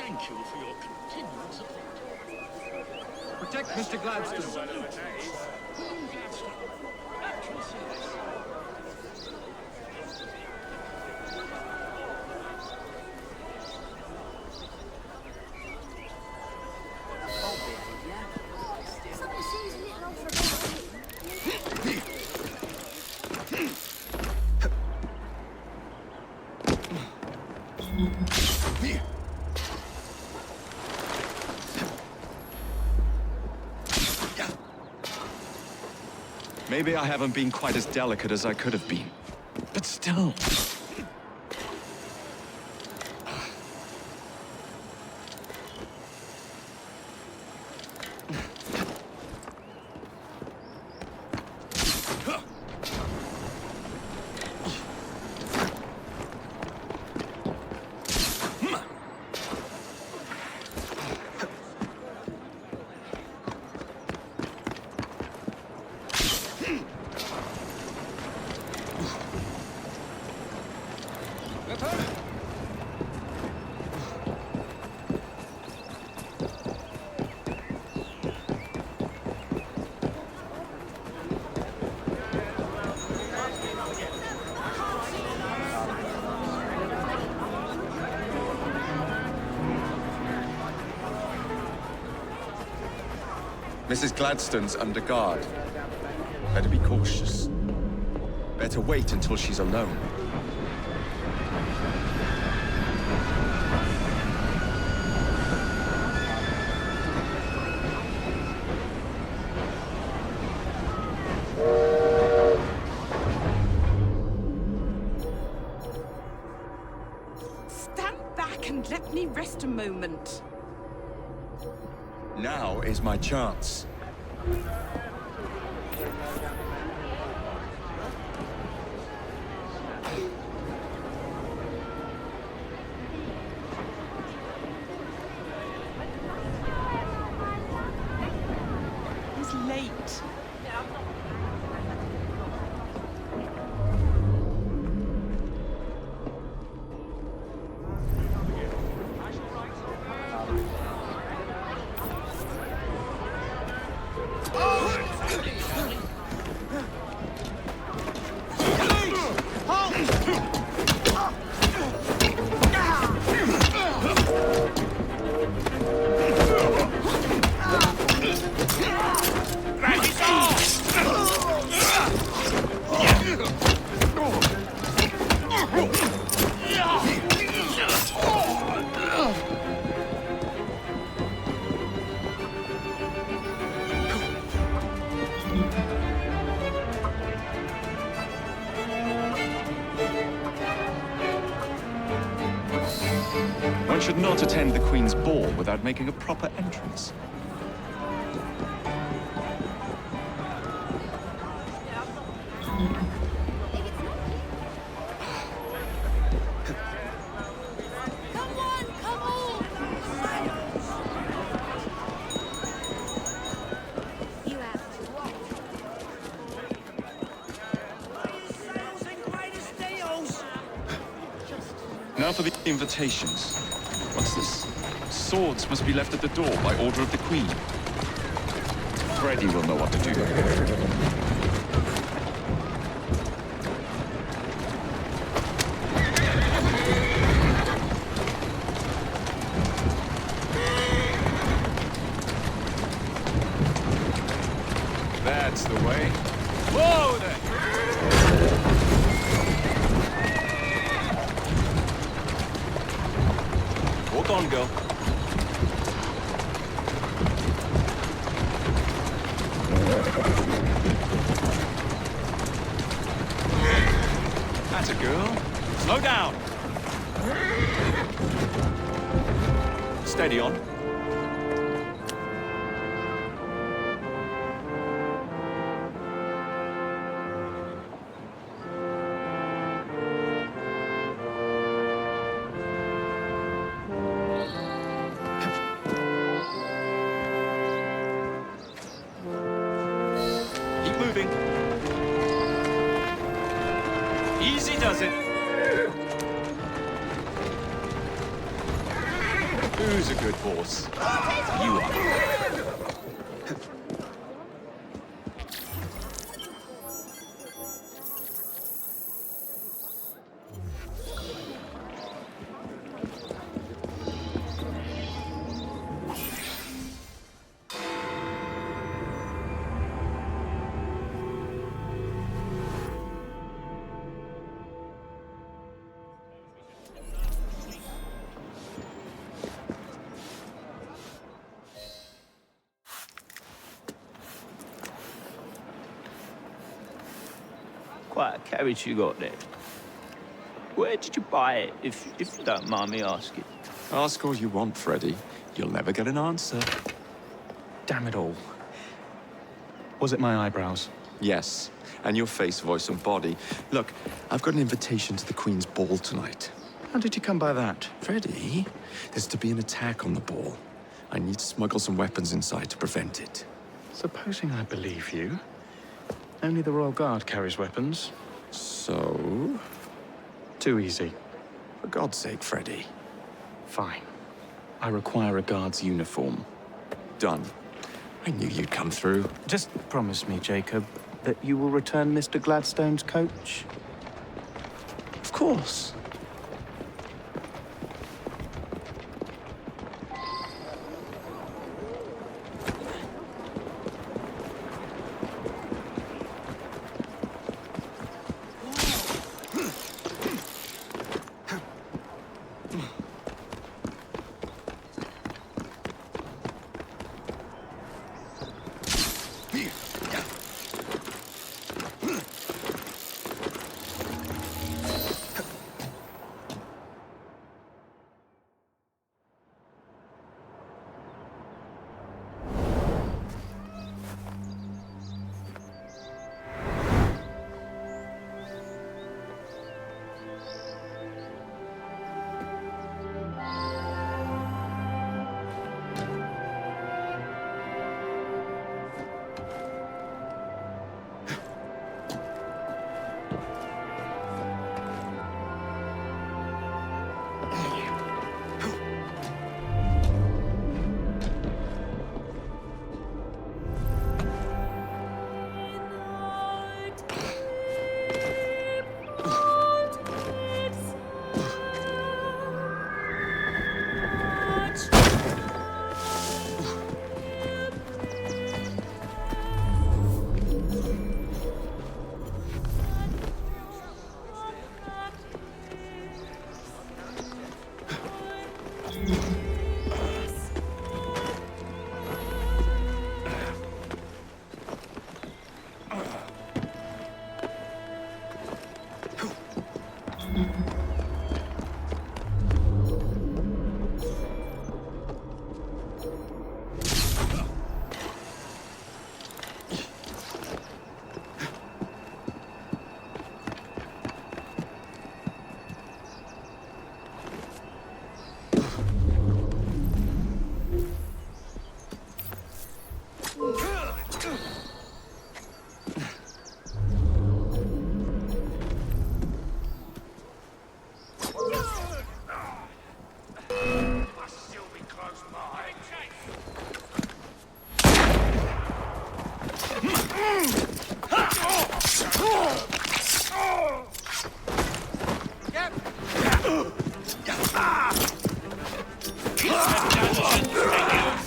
Thank you for your continued support. Protect Mr. Gladstone. Maybe I haven't been quite as delicate as I could have been. But still... Mrs. Gladstone's under guard. Better be cautious. Better wait until she's alone. Stand back and let me rest a moment. Now is my chance. He's late. One should not attend the Queen's ball without making a proper entrance. Now for the invitations. What's this? Swords must be left at the door by order of the Queen. Freddy will know what to do. That's the way. Whoa there! Walk on, girl. That's a girl. Slow down. Steady on. Easy does it. Who's a good horse? You are. Quite a carriage you got there. Where did you buy it, if you don't mind me asking? Ask all you want, Freddy. You'll never get an answer. Damn it all. Was it my eyebrows? Yes, and your face, voice, and body. Look, I've got an invitation to the Queen's ball tonight. How did you come by that? Freddy, there's to be an attack on the ball. I need to smuggle some weapons inside to prevent it. Supposing I believe you. Only the Royal Guard carries weapons. So? Too easy. For God's sake, Freddy. Fine. I require a guard's uniform. Done. I knew you'd come through. Just promise me, Jacob, that you will return Mr. Gladstone's coach. Of course.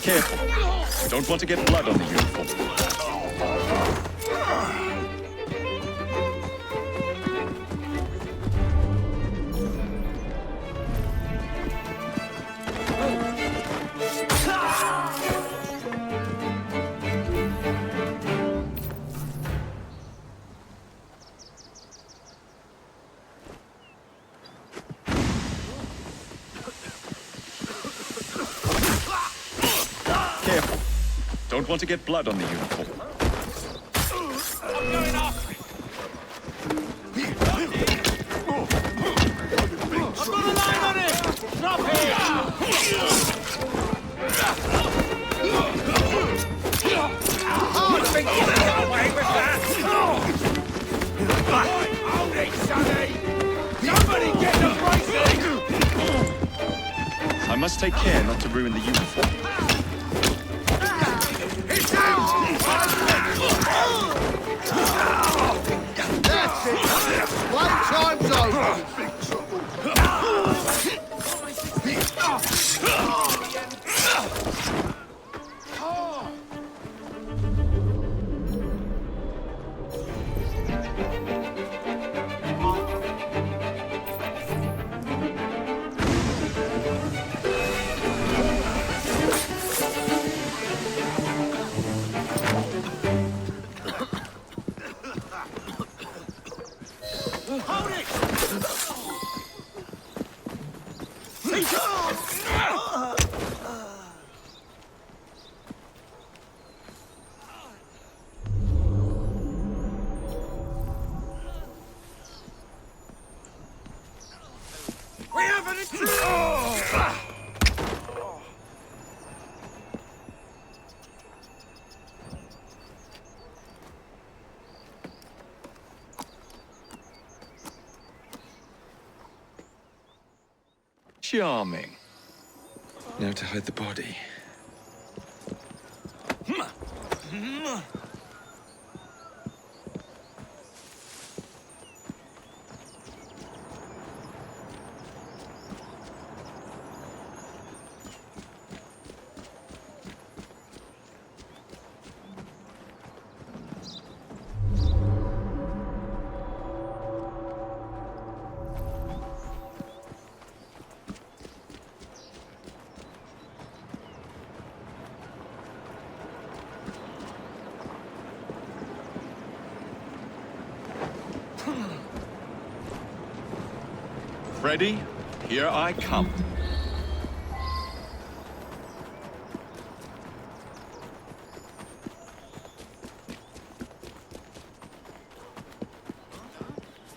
Careful. Don't want to get blood on the uniform. Careful. Don't want to get blood on the uniform. I'm going after him. I've got a line on him! Drop him! I think you can get away with that! Hold it, Sonny! Somebody get the bracing! I must must take care not to ruin the uniform. That's it! One time's over! We have an intruder! Charming. Now to hide the body. Ready? Here I come.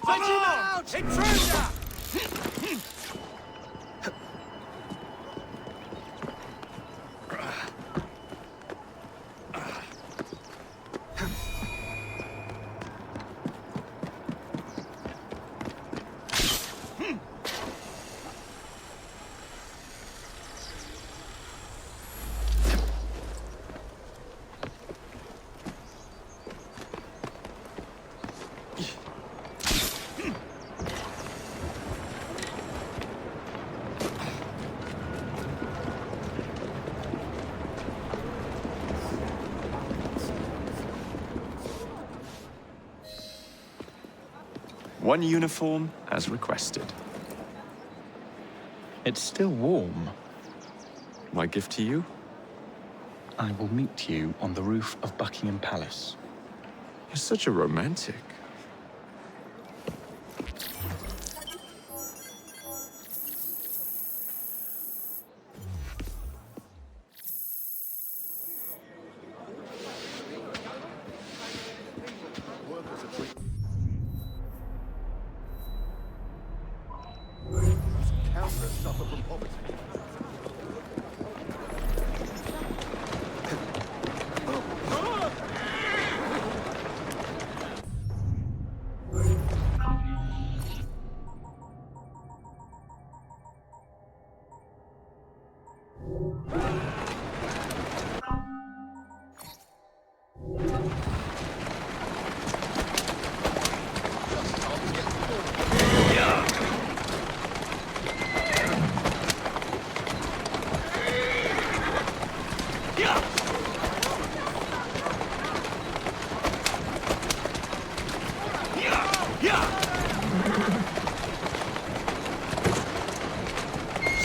Let him out! Intruder! One uniform as requested. It's still warm. My gift to you? I will meet you on the roof of Buckingham Palace. You're such a romantic.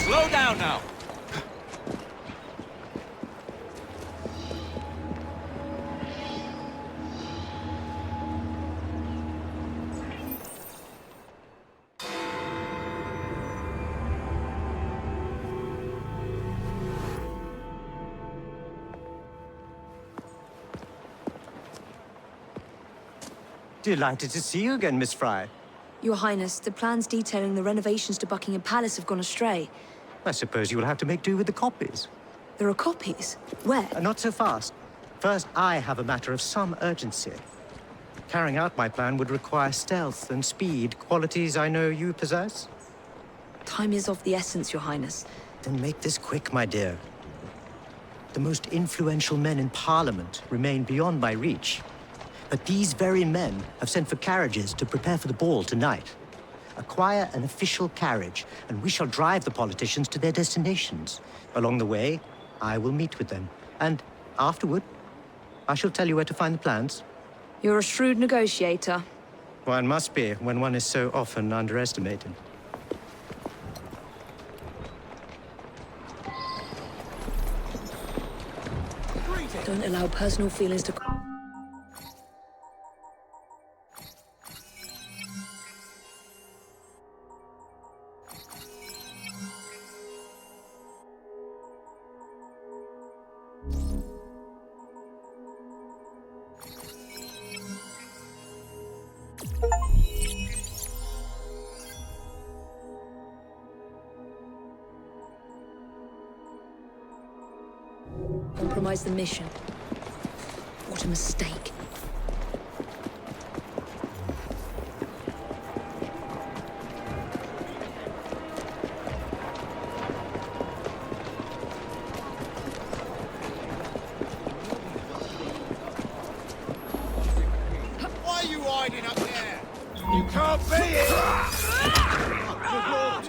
Slow down now. Delighted to see you again, Miss Frye. Your Highness, the plans detailing the renovations to Buckingham Palace have gone astray. I suppose you will have to make do with the copies. There are copies? Where? Not so fast. First, I have a matter of some urgency. Carrying out my plan would require stealth and speed, qualities I know you possess. Time is of the essence, Your Highness. Then make this quick, my dear. The most influential men in Parliament remain beyond my reach. But these very men have sent for carriages to prepare for the ball tonight. Acquire an official carriage, and we shall drive the politicians to their destinations. Along the way, I will meet with them. And afterward, I shall tell you where to find the plans. You're a shrewd negotiator. One must be when one is so often underestimated. Don't allow personal feelings to... Compromise the mission. What a mistake. Why are you hiding up there? You can't be it! Good lord!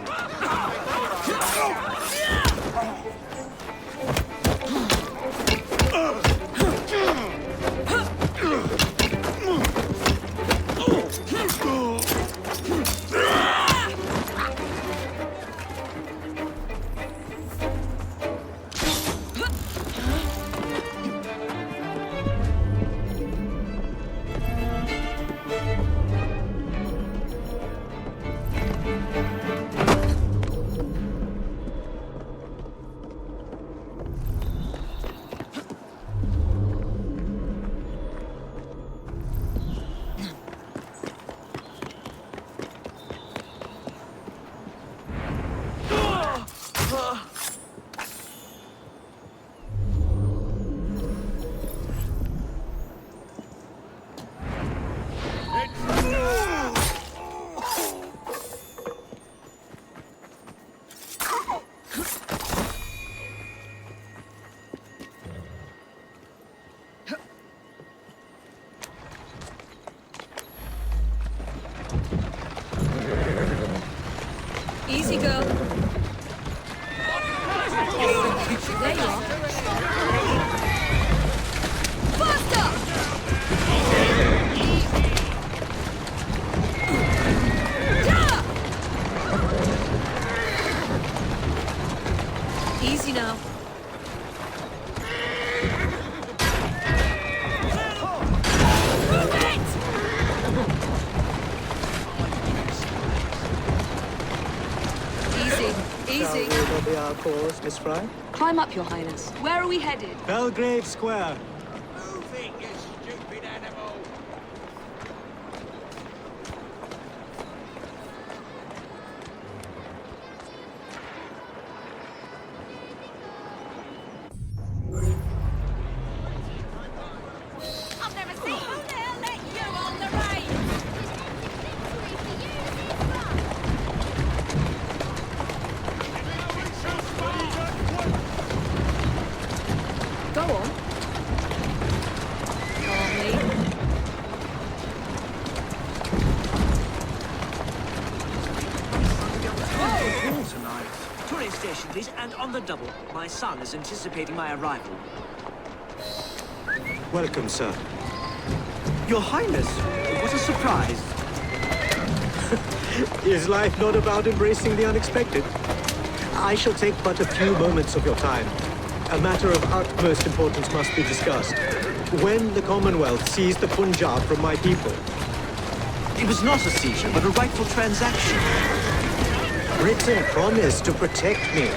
Easy, girl. There you are. Faster! Easy now. Easy. Shall we be our course, Miss Frye? Climb up, Your Highness. Where are we headed? Belgrave Square. Move it, you stupid animal! I've never seen who the hell let you on the rein! Go on. Calmly. Ball tonight. Touring station, please, and on the double. My son is anticipating my arrival. Welcome, sir. Your Highness, what a surprise. Is life not about embracing the unexpected? I shall take but a few moments of your time. A matter of utmost importance must be discussed. When the Commonwealth seized the Punjab from my people... It was not a seizure, but a rightful transaction. Britain promised to protect me.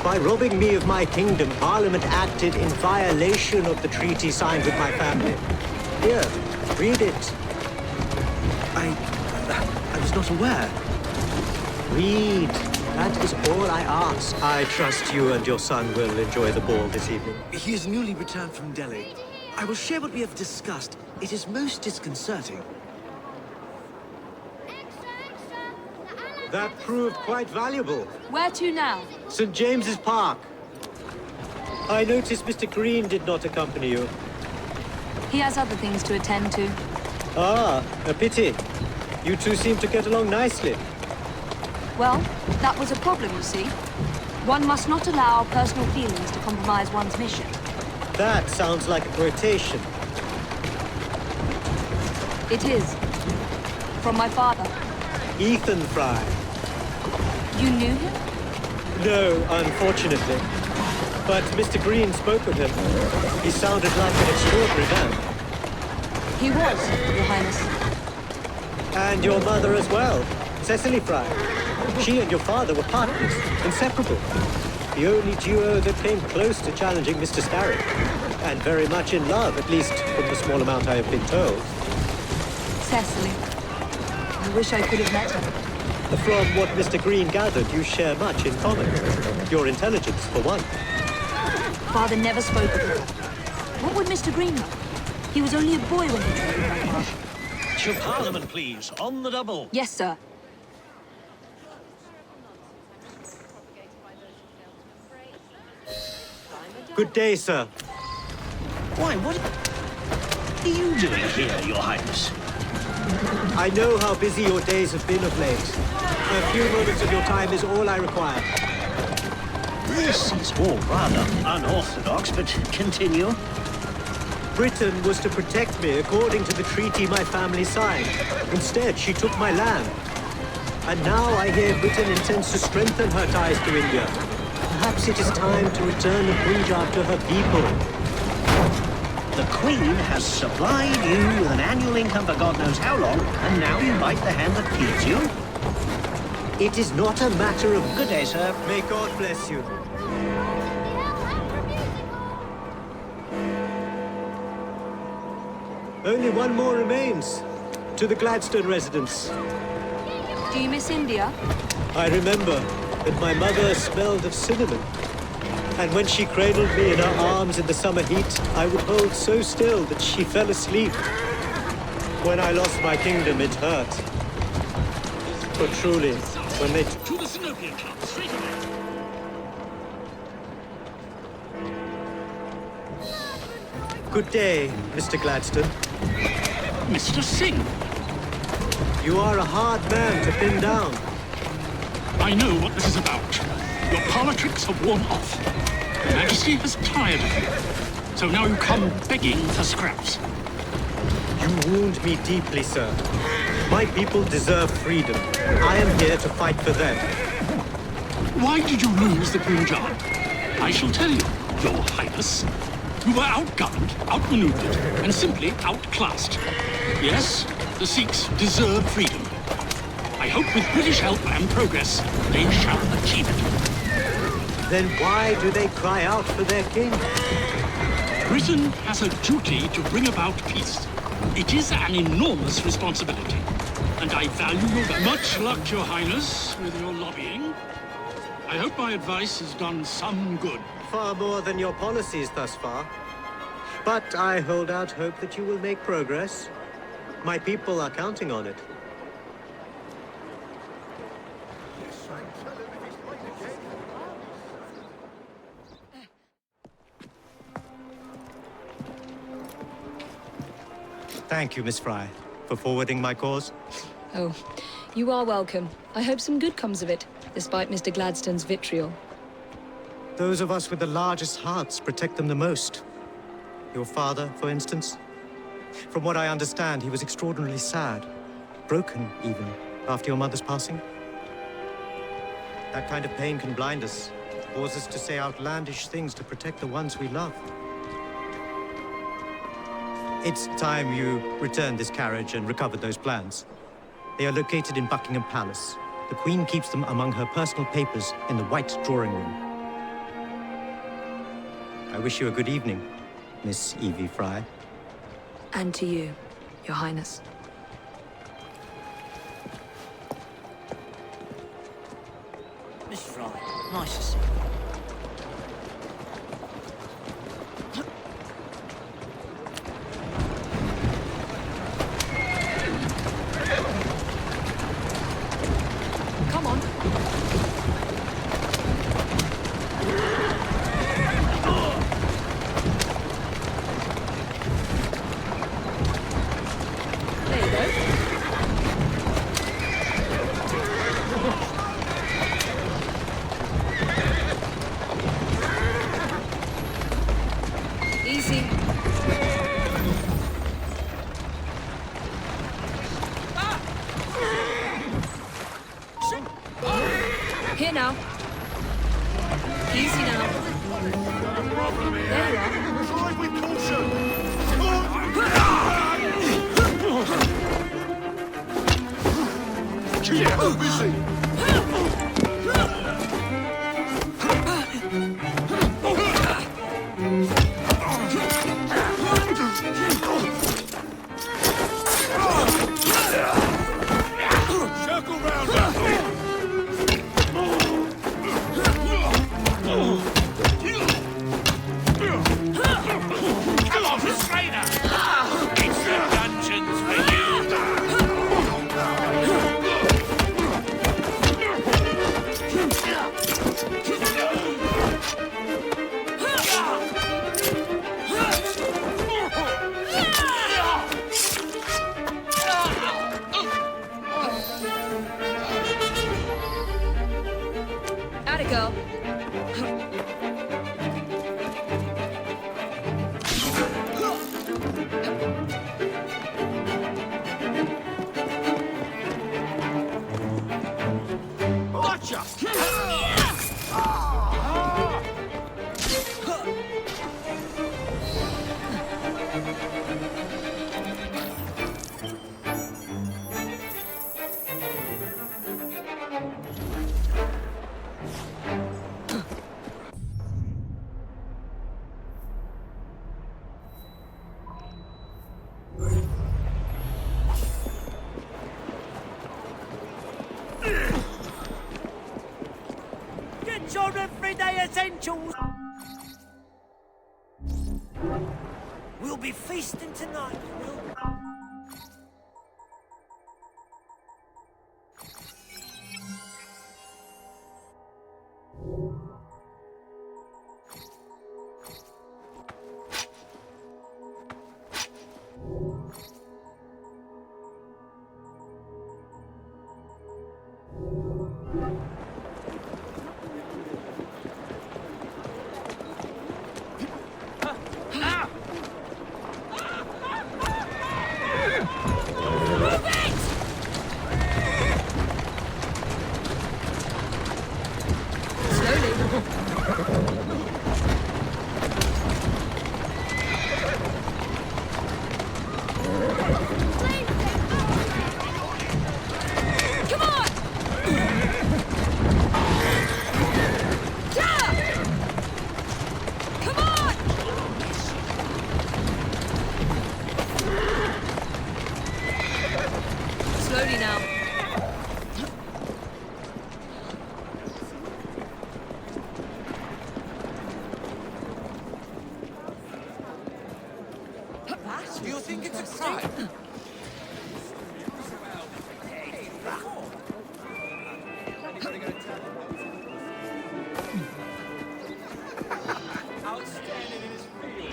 By robbing me of my kingdom, Parliament acted in violation of the treaty signed with my family. Here, read it. I was not aware. Read. That is all I ask. I trust you and your son will enjoy the ball this evening. He is newly returned from Delhi. I will share what we have discussed. It is most disconcerting. Extra, extra! The That proved quite valuable. Where to now? St. James's Park. I noticed Mr. Green did not accompany you. He has other things to attend to. Ah, a pity. You two seem to get along nicely. Well, that was a problem, you see. One must not allow personal feelings to compromise one's mission. That sounds like a quotation. It is. From my father. Ethan Frye. You knew him? No, unfortunately. But Mr. Green spoke with him. He sounded like an extraordinary man. He was, Your Highness. And your mother as well, Cecily Frye. She and your father were partners, inseparable. The only duo that came close to challenging Mr. Starrick. And very much in love, at least from the small amount I have been told. Cecily. I wish I could have met her. From what Mr. Green gathered, you share much in common. Your intelligence, for one. Father never spoke of her. What would Mr. Green know? He was only a boy when he joined the British. To Parliament, please. On the double. Yes, sir. Good day, sir. Why, what are you doing here, Your Highness? I know how busy your days have been of late. A few moments of your time is all I require. This is all rather unorthodox, but continue. Britain was to protect me according to the treaty my family signed. Instead, she took my land. And now I hear Britain intends to strengthen her ties to India. Perhaps it is time to return the Punjab to her people. The Queen has supplied you with an annual income for God knows how long, and now you bite the hand that feeds you? It is not a matter of... Good day, sir. May God bless you. Only one more remains. To the Gladstone residence. Do you miss India? I remember that my mother smelled of cinnamon. And when she cradled me in her arms in the summer heat, I would hold so still that she fell asleep. When I lost my kingdom, it hurt. But truly, when they... To the Syndicate Club, straight away. Good day, Mr. Gladstone. Mr. Singh. You are a hard man to pin down. I know what this is about. Your politics have worn off. Your Majesty has tired of you. So now you come begging for scraps. You wound me deeply, sir. My people deserve freedom. I am here to fight for them. Why did you lose the Punjab? I shall tell you, Your Highness. You were outgunned, outmaneuvered, and simply outclassed. Yes, the Sikhs deserve freedom. I hope with British help and progress, they shall achieve it. Then why do they cry out for their king? Britain has a duty to bring about peace. It is an enormous responsibility. And I value your... Much luck, Your Highness, with your lobbying. I hope my advice has done some good. Far more than your policies thus far. But I hold out hope that you will make progress. My people are counting on it. Thank you, Miss Frye, for forwarding my cause. Oh, you are welcome. I hope some good comes of it, despite Mr. Gladstone's vitriol. Those of us with the largest hearts protect them the most. Your father, for instance. From what I understand, he was extraordinarily sad. Broken, even, after your mother's passing. That kind of pain can blind us, cause us to say outlandish things to protect the ones we love. It's time you returned this carriage and recovered those plans. They are located in Buckingham Palace. The Queen keeps them among her personal papers in the White Drawing Room. I wish you a good evening, Miss Evie Frye. And to you, Your Highness. Miss Frye, nice to see you. Come Easy. Here now. Easy now. There you are. Drive with caution! Yeah, busy! Circle round that! Come on, Restrainer! It's the dungeons for you! Atta girl. Get your everyday essentials! We'll be feasting tonight, Will. Slowly now. Do you think it's a crime? Outstanding in his field.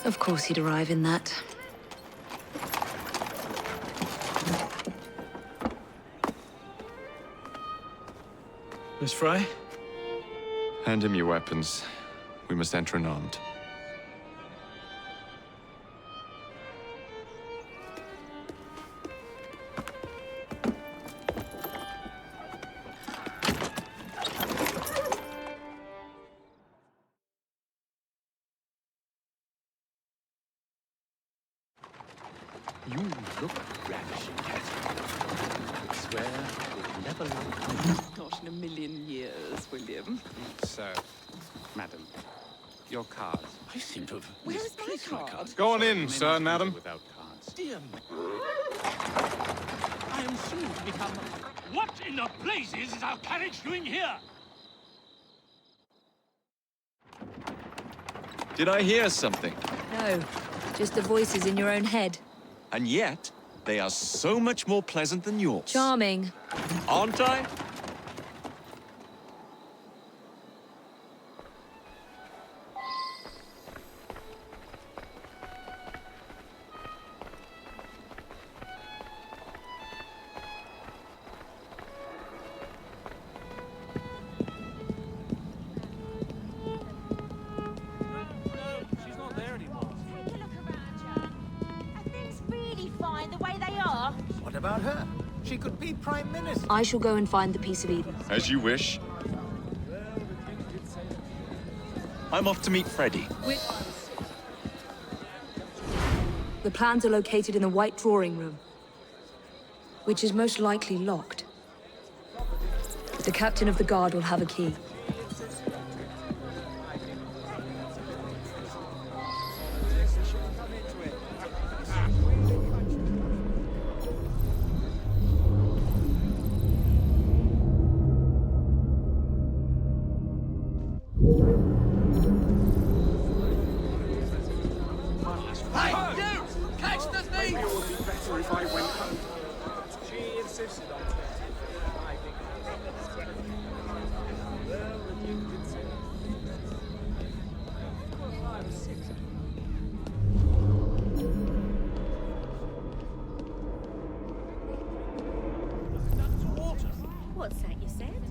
Of course he'd arrive in that. Miss Frye? Hand him your weapons. We must enter unarmed. You look ravishing, Catherine. I swear we'll never love you. Not in a million years, William. Sir, madam, your cards. I seem to have Where is my misplaced my card? cards. Go on in, sir, madam. Without cards. Dear me. I am soon to become... What in the blazes is our carriage doing here? Did I hear something? No, just the voices in your own head. And yet, they are so much more pleasant than yours. Charming. Aren't I? What about her? She could be Prime Minister. I shall go and find the Piece of Eden. As you wish. I'm off to meet Freddy. The plans are located in the White Drawing Room, which is most likely locked. The captain of the guard will have a key. Hey, you! Catch the thief! Maybe it would be better if I went home. She insisted on What's that you said?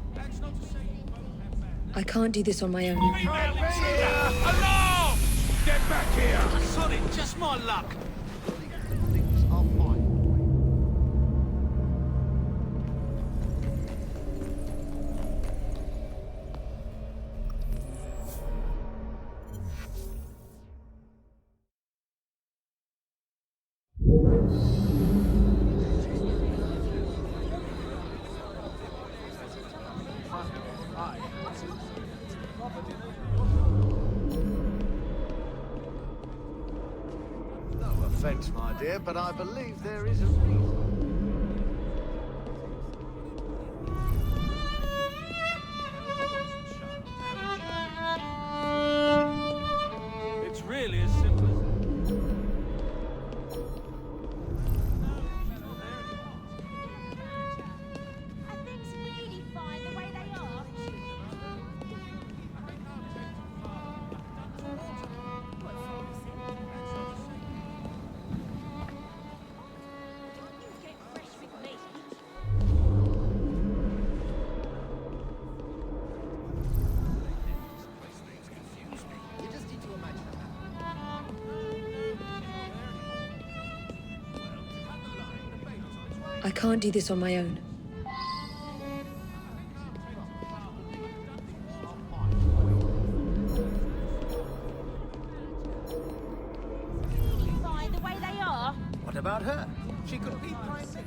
I can't do this on my own. Alarm! Get back here! Sorry, just my luck. No offense, my dear, but I believe there is a reason. It's really as simple as that. Are things really fine the way they are? Get fresh with me. You just need to imagine I can't do this on my own. Really fine the way they are? What about her? She could be Prime Minister.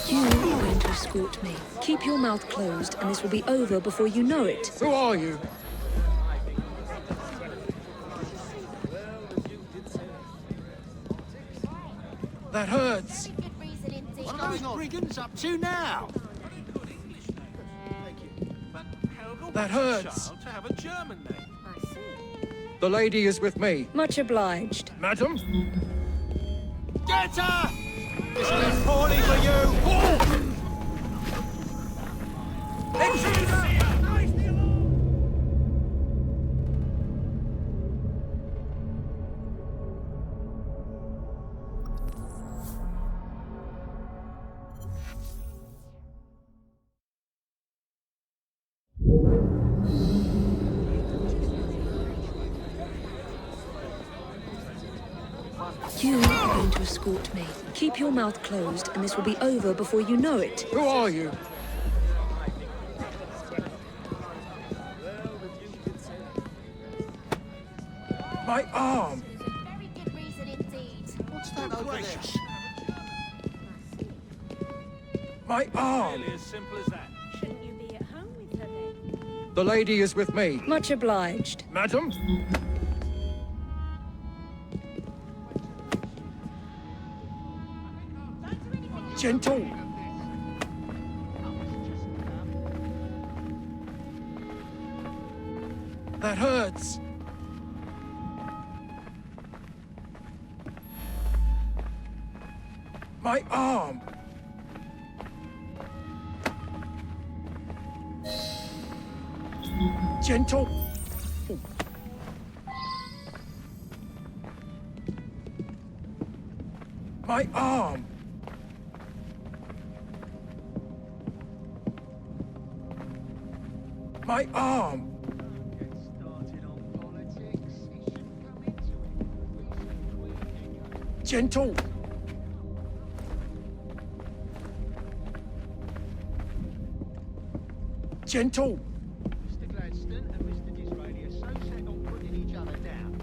You are going to escort me. Keep your mouth closed, and this will be over before you know it. Who are you? That hurts. What are those brigands up to now? That hurts. To have a German name. The lady is with me. Much obliged. Madam? Get her! This is poorly for you. You are going to escort me. Keep your mouth closed, and this will be over before you know it. Who are you? My arm. Very good reason indeed. What's that over there? My arm. Really as simple as that. Shouldn't you be at home with her then? The lady is with me. Much obliged. Madam? Gentle. That hurts. My arm. Gentle. My arm. My arm. Gentle! Gentle! Mr. Gladstone and Mr. Disraeli are so set on putting each other down.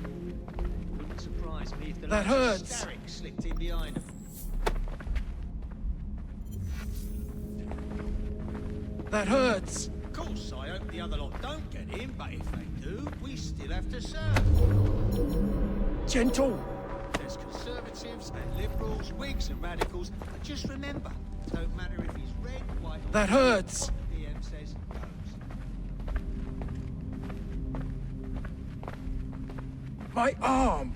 Wouldn't surprise me if the That likes of hurts. Starrick slipped in behind them. That hurts! Of course, I hope the other lot don't get in, but if they do, we still have to serve. Gentle! There's Conservatives and Liberals, Whigs and Radicals, but just remember, it don't matter if he's red, white or That hurts! what the PM says goes. My arm!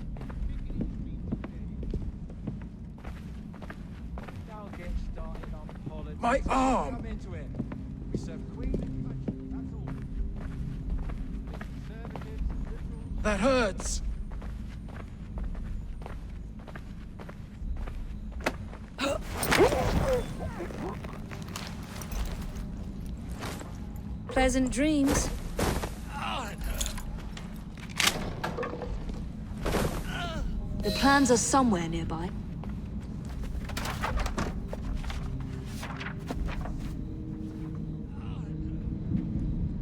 Don't get started on politics. My arm! Come into it. We serve Queen and country, that's all. Conservatives, liberals. That hurts! Pleasant dreams. The plans are somewhere nearby.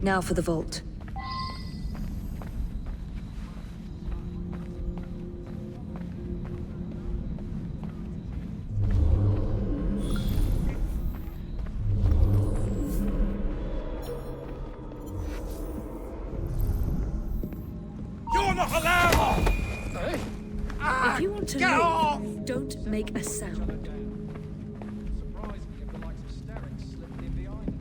Now for the vault. You're not allowed! If you want to Get leave, off! don't make a sound. Surprise me if the likes of Starrick slipped in behind them.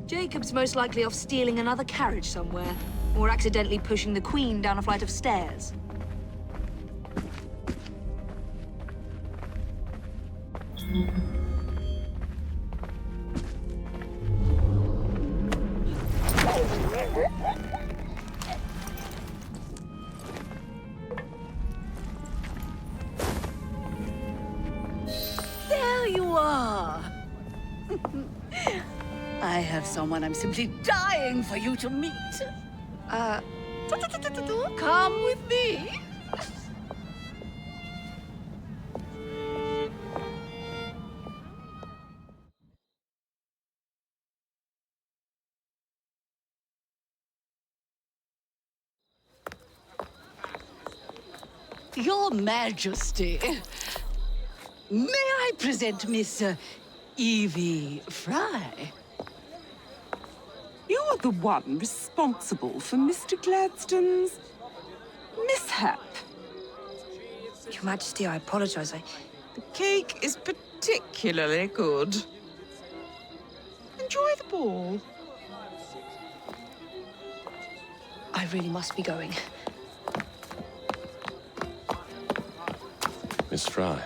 Jacob's most likely off stealing another carriage somewhere, or accidentally pushing the Queen down a flight of stairs. There you are. I have someone I'm simply dying for you to meet. Come with me. Your Majesty, may I present Miss Evie Frye? You're the one responsible for Mr. Gladstone's mishap. Your Majesty, I apologize. The cake is particularly good. Enjoy the ball. I really must be going. Miss Frye,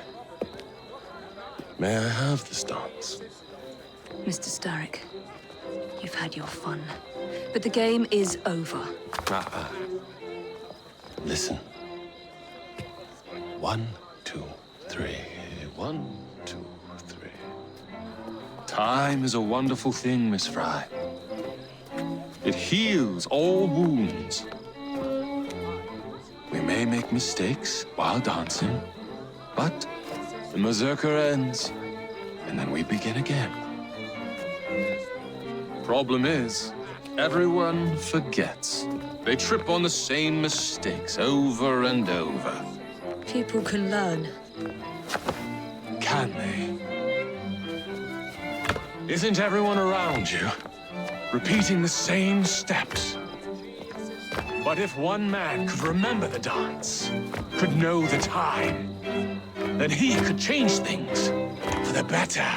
may I have this dance? Mr. Starrick, you've had your fun, but the game is over. Listen. 1, 2, 3. 1, 2, 3. Time is a wonderful thing, Miss Frye. It heals all wounds. We may make mistakes while dancing, but the mazurka ends, and then we begin again. Problem is, everyone forgets. They trip on the same mistakes over and over. People can learn. Can they? Isn't everyone around you repeating the same steps? But if one man could remember the dance, could know the time, then he could change things for the better.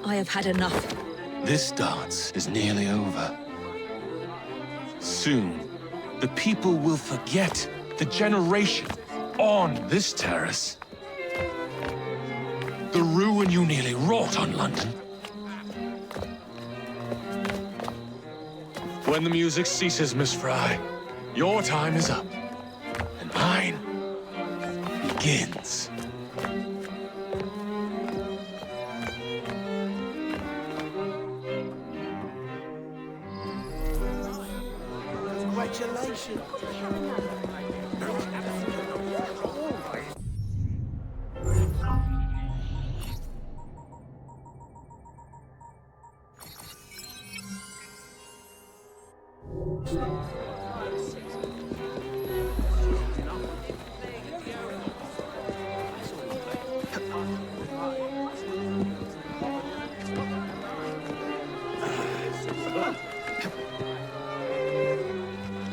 I have had enough. This dance is nearly over. Soon, the people will forget the generation on this terrace. The ruin you nearly wrought on London. When the music ceases, Miss Frye, your time is up. And mine begins. Congratulations.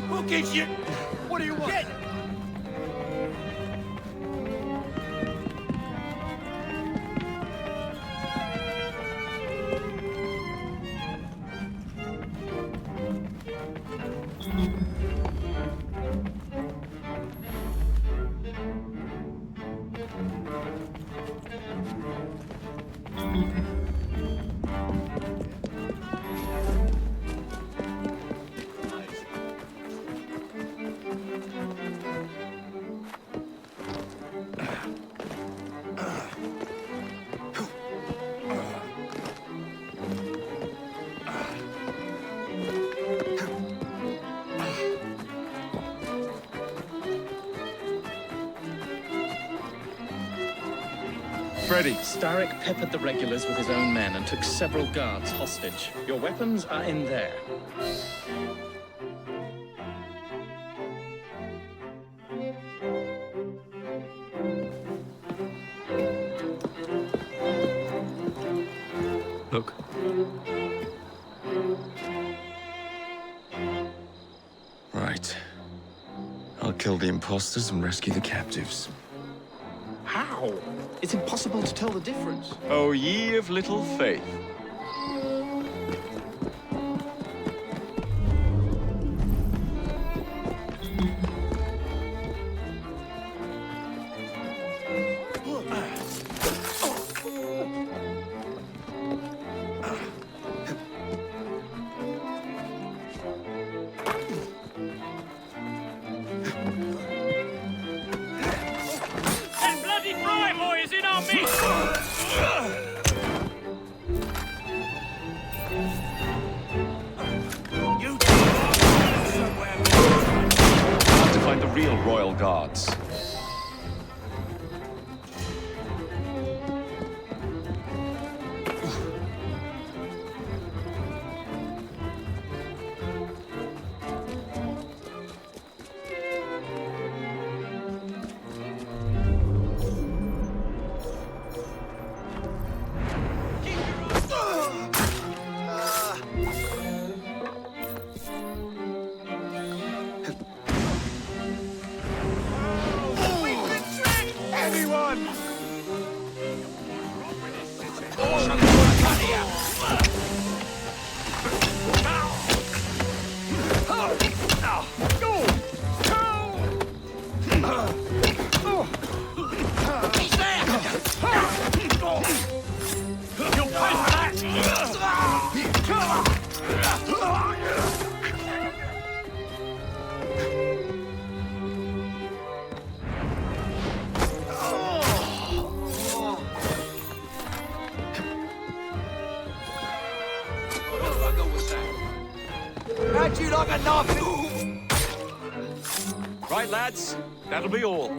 Who gives you... What do you want? Freddy, Starrick peppered the regulars with his own men and took several guards hostage. Your weapons are in there. Look. Right. I'll kill the imposters and rescue the captives. How? It's impossible to tell the difference. Oh, ye of little faith. And bloody Frye boy is in our midst! Time to find the real royal guards. How'd you like a knife? Right, lads. That'll be all.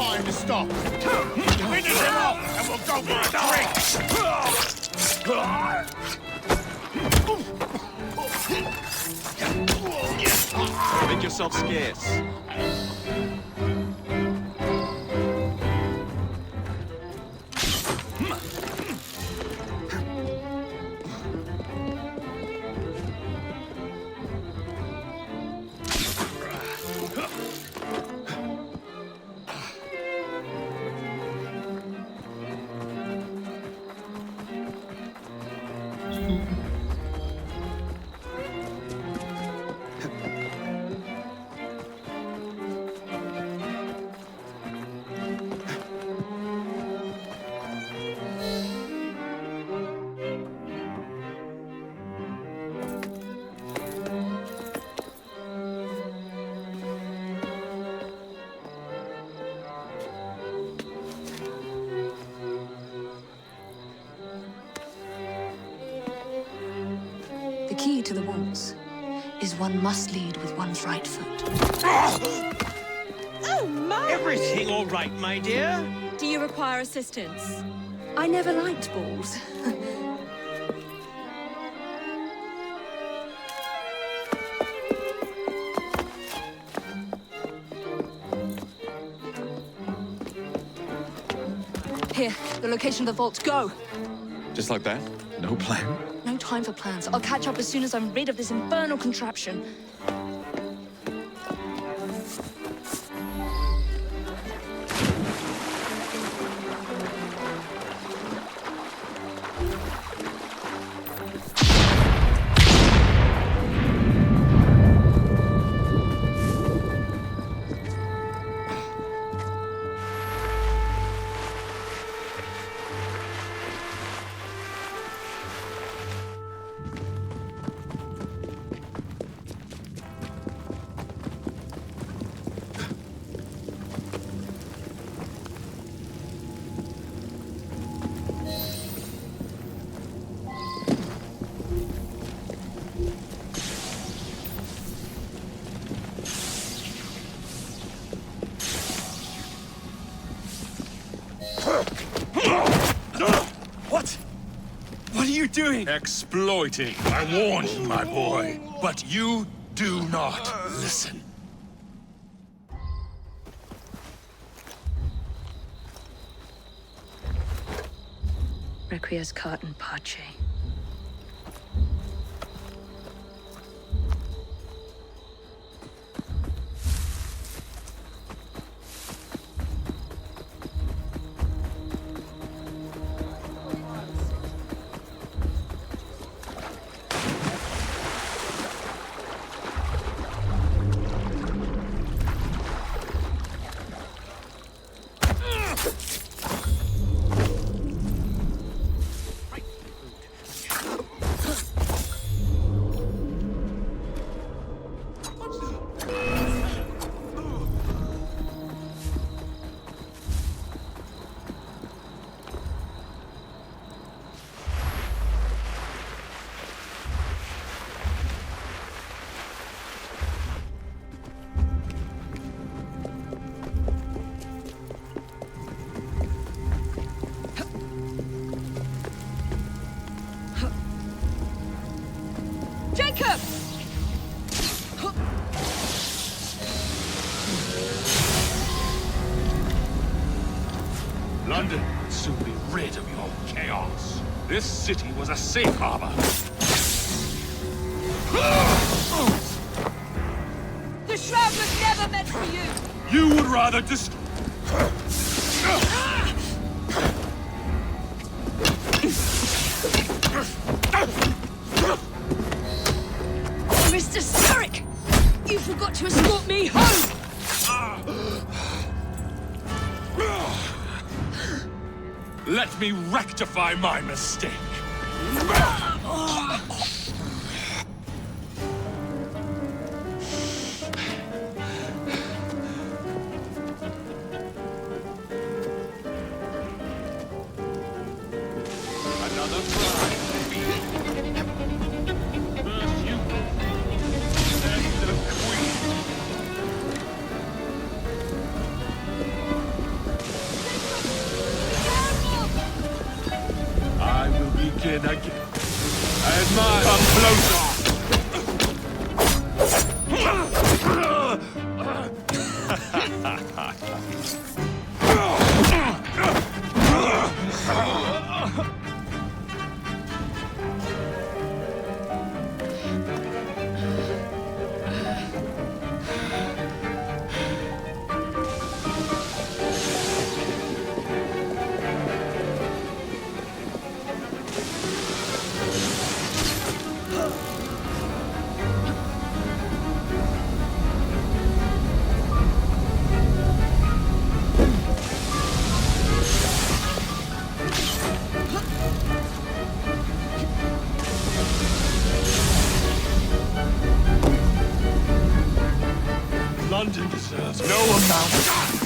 time to stop. Finish him off, and we'll go for a drink. Make yourself scarce. The key to the walls is one must lead with one's right foot. Oh, my! Everything all right, my dear? Do you require assistance? I never liked balls. Here, the location of the vault. Go! Just like that? No plan? No time for plans. I'll catch up as soon as I'm rid of this infernal contraption. What are you doing? Exploiting. I warned you, my boy. But you do not listen. Requiescat in pace. Jacob! London will soon be rid of your chaos. This city was a safe harbor. The shroud was never meant for you! You would rather destroy... Mr. Starrick! You forgot to escort me home! Let me rectify my mistake. Another prize for me. First you, then the Queen. Begin again. And my... Come closer! London deserves no amount.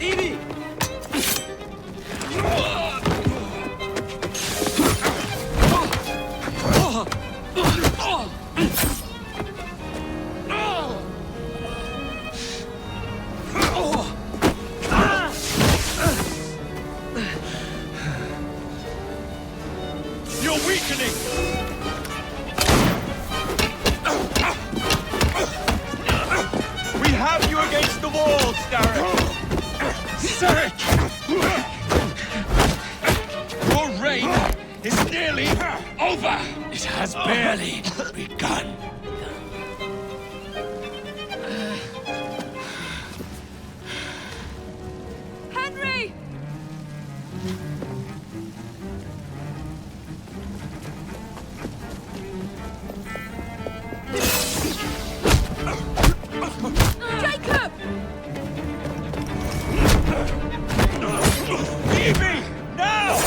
Evie! You're weakening! We have you against the wall, Starrick! Starrick! Your reign is nearly over! It has barely begun. Henry! Jacob! Evie! Now!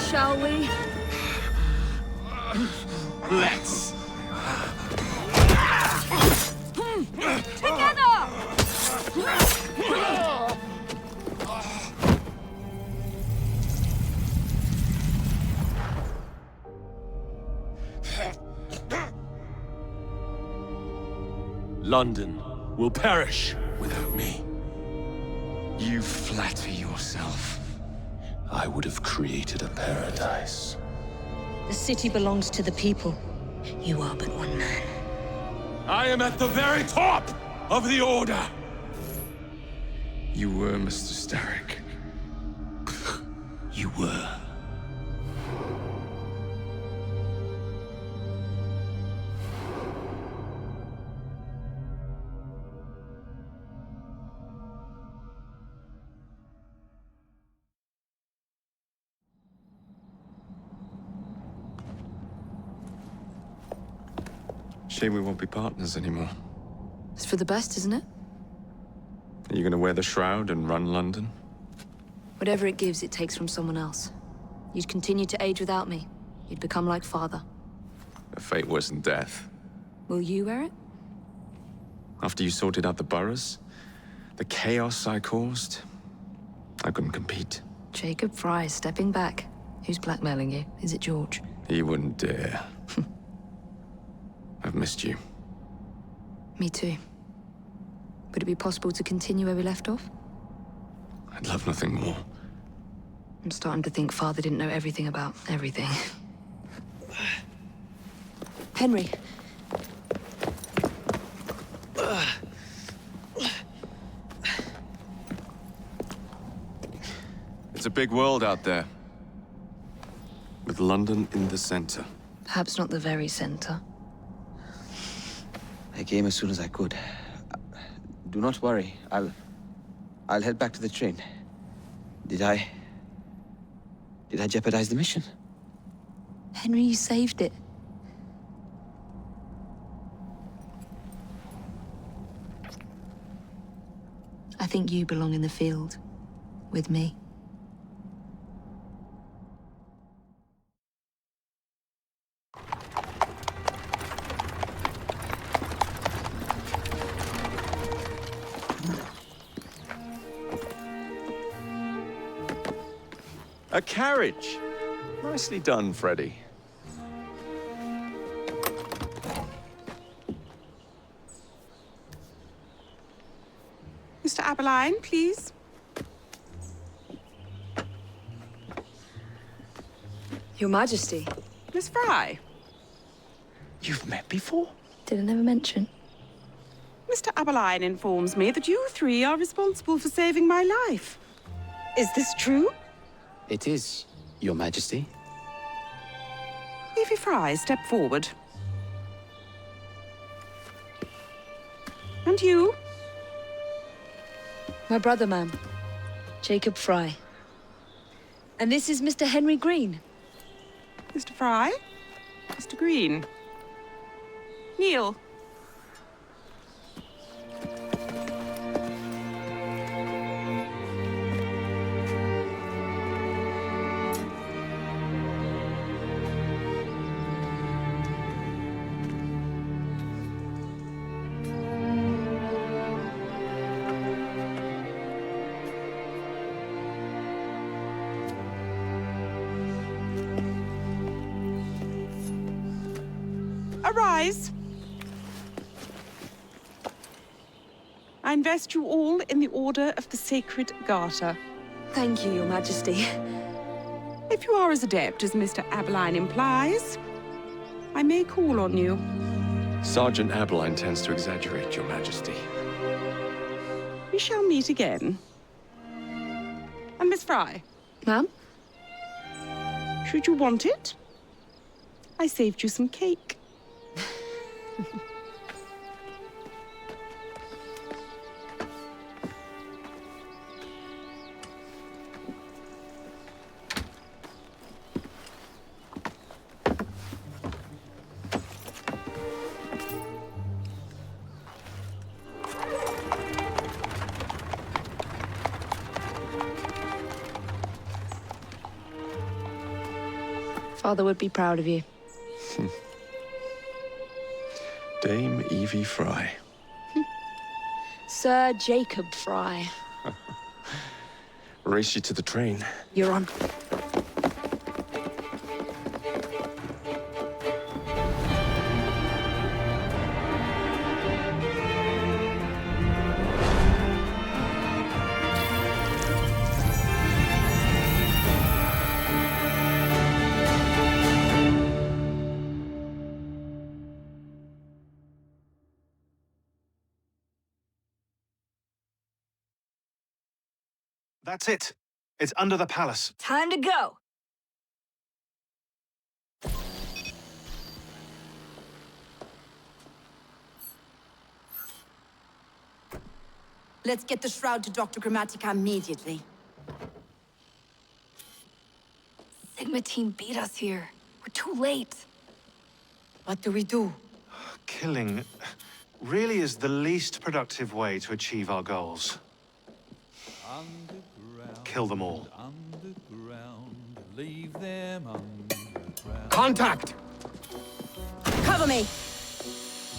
Shall we? Let's. Together! London will perish Without me, You flatter yourself. I would have created a paradise. The city belongs to the people. You are but one man. I am at the very top of the Order! You were Mr. Starrick. You were. Shame we won't be partners anymore. It's for the best, isn't it? Are you gonna wear the shroud and run London? Whatever it gives, it takes from someone else. You'd continue to age without me. You'd become like father. A fate worse than death. Will you wear it? After you sorted out the boroughs, the chaos I caused, I couldn't compete. Jacob Frye is stepping back. Who's blackmailing you? Is it George? He wouldn't dare. I've missed you. Me too. Would it be possible to continue where we left off? I'd love nothing more. I'm starting to think Father didn't know everything about everything. Henry. It's a big world out there. With London in the center. Perhaps not the very center. I came as soon as I could. Do not worry. I'll head back to the train. Did I jeopardize the mission? Henry, you saved it. I think you belong in the field. With me. A carriage! Nicely done, Freddy. Mr. Aberline, please. Your Majesty. Miss Frye. You've met before? Did I never mention? Mr. Aberline informs me that you three are responsible for saving my life. Is this true? It is, Your Majesty. Evie Frye, step forward. And you? My brother, ma'am. Jacob Frye. And this is Mr. Henry Green. Mr. Frye? Mr. Green? Kneel. Arise. I invest you all in the Order of the Sacred Garter. Thank you, Your Majesty. If you are as adept as Mr. Aberline implies, I may call on you. Sergeant Aberline tends to exaggerate, Your Majesty. We shall meet again. And Miss Frye? Ma'am? Should you want it, I saved you some cake. Father would be proud of you. Dame Evie Frye. Sir Jacob Frye. Race you to the train. You're on. That's it. It's under the palace. Time to go. Let's get the shroud to Dr. Grammatica immediately. Sigma team beat us here. We're too late. What do we do? Killing really is the least productive way to achieve our goals. Kill them all. Leave them underground. Contact! Cover me!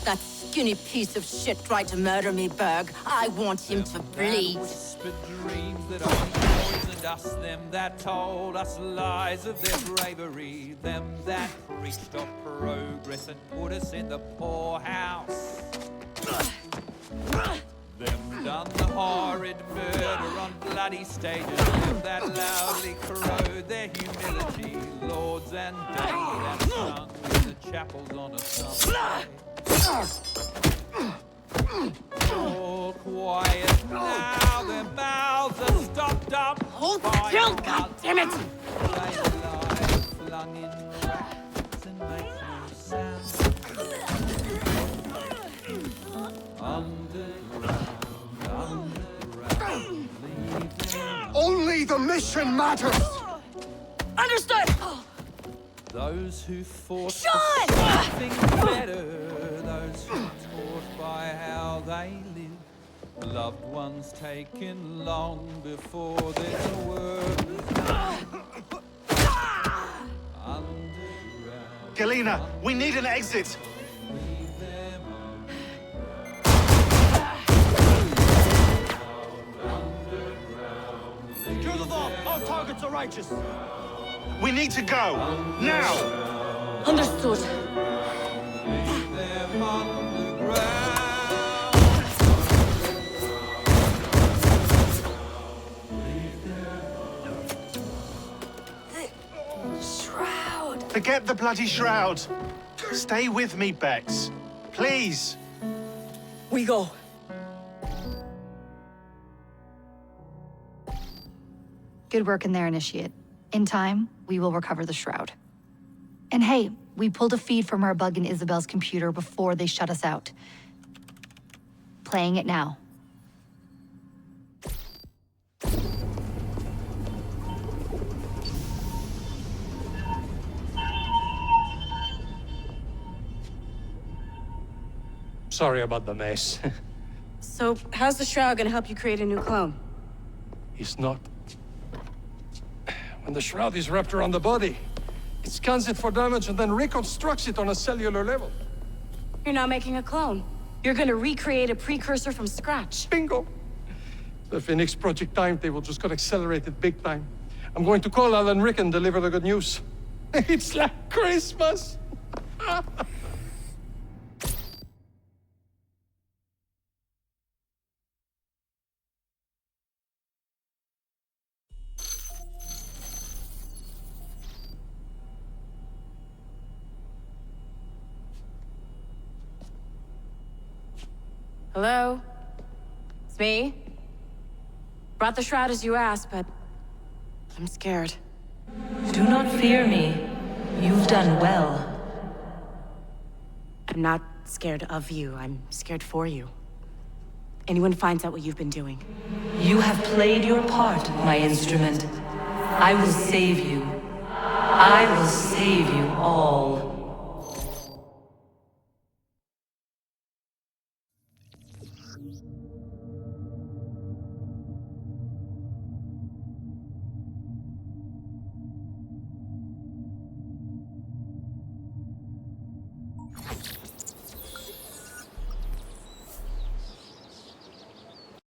That skinny piece of shit tried to murder me, Berg. I want him to bleed. Whispered dreams that only poisoned us, them that told us lies of their bravery, them that preached of progress and put us in the poorhouse. Them done the horrid murder on bloody stages, them that loudly crowed their humility, lords and dames that sung in the chapels on a Sunday. All quiet now, their mouths are stopped up. Hold still, goddammit! Flung in racks and make no sound. Underground, Only the mission matters! Understood! those who fought Sean! for something better, those who taught by how they live, loved ones taken long before their word was underground. Galena, we need an exit! Kill them all! Our targets are righteous! We need to go! Now! Understood. Shroud! Forget the bloody shroud! Stay with me, Bex. Please! We go. Good work in there, Initiate. In time, we will recover the shroud. And hey, we pulled a feed from our bug in Isabel's computer before they shut us out. Playing it now. Sorry about the mess. So, how's the shroud gonna help you create a new clone? It's not. When the shroud is wrapped around the body, it scans it for damage and then reconstructs it on a cellular level. You're not making a clone. You're gonna recreate a precursor from scratch. Bingo! The Phoenix Project timetable just got accelerated big time. I'm going to call Alan Rick and deliver the good news. It's like Christmas! Hello? It's me. Brought the shroud as you asked, but I'm scared. Do not fear me. You've done well. I'm not scared of you. I'm scared for you. Anyone finds out what you've been doing. You have played your part, my instrument. I will save you. I will save you all.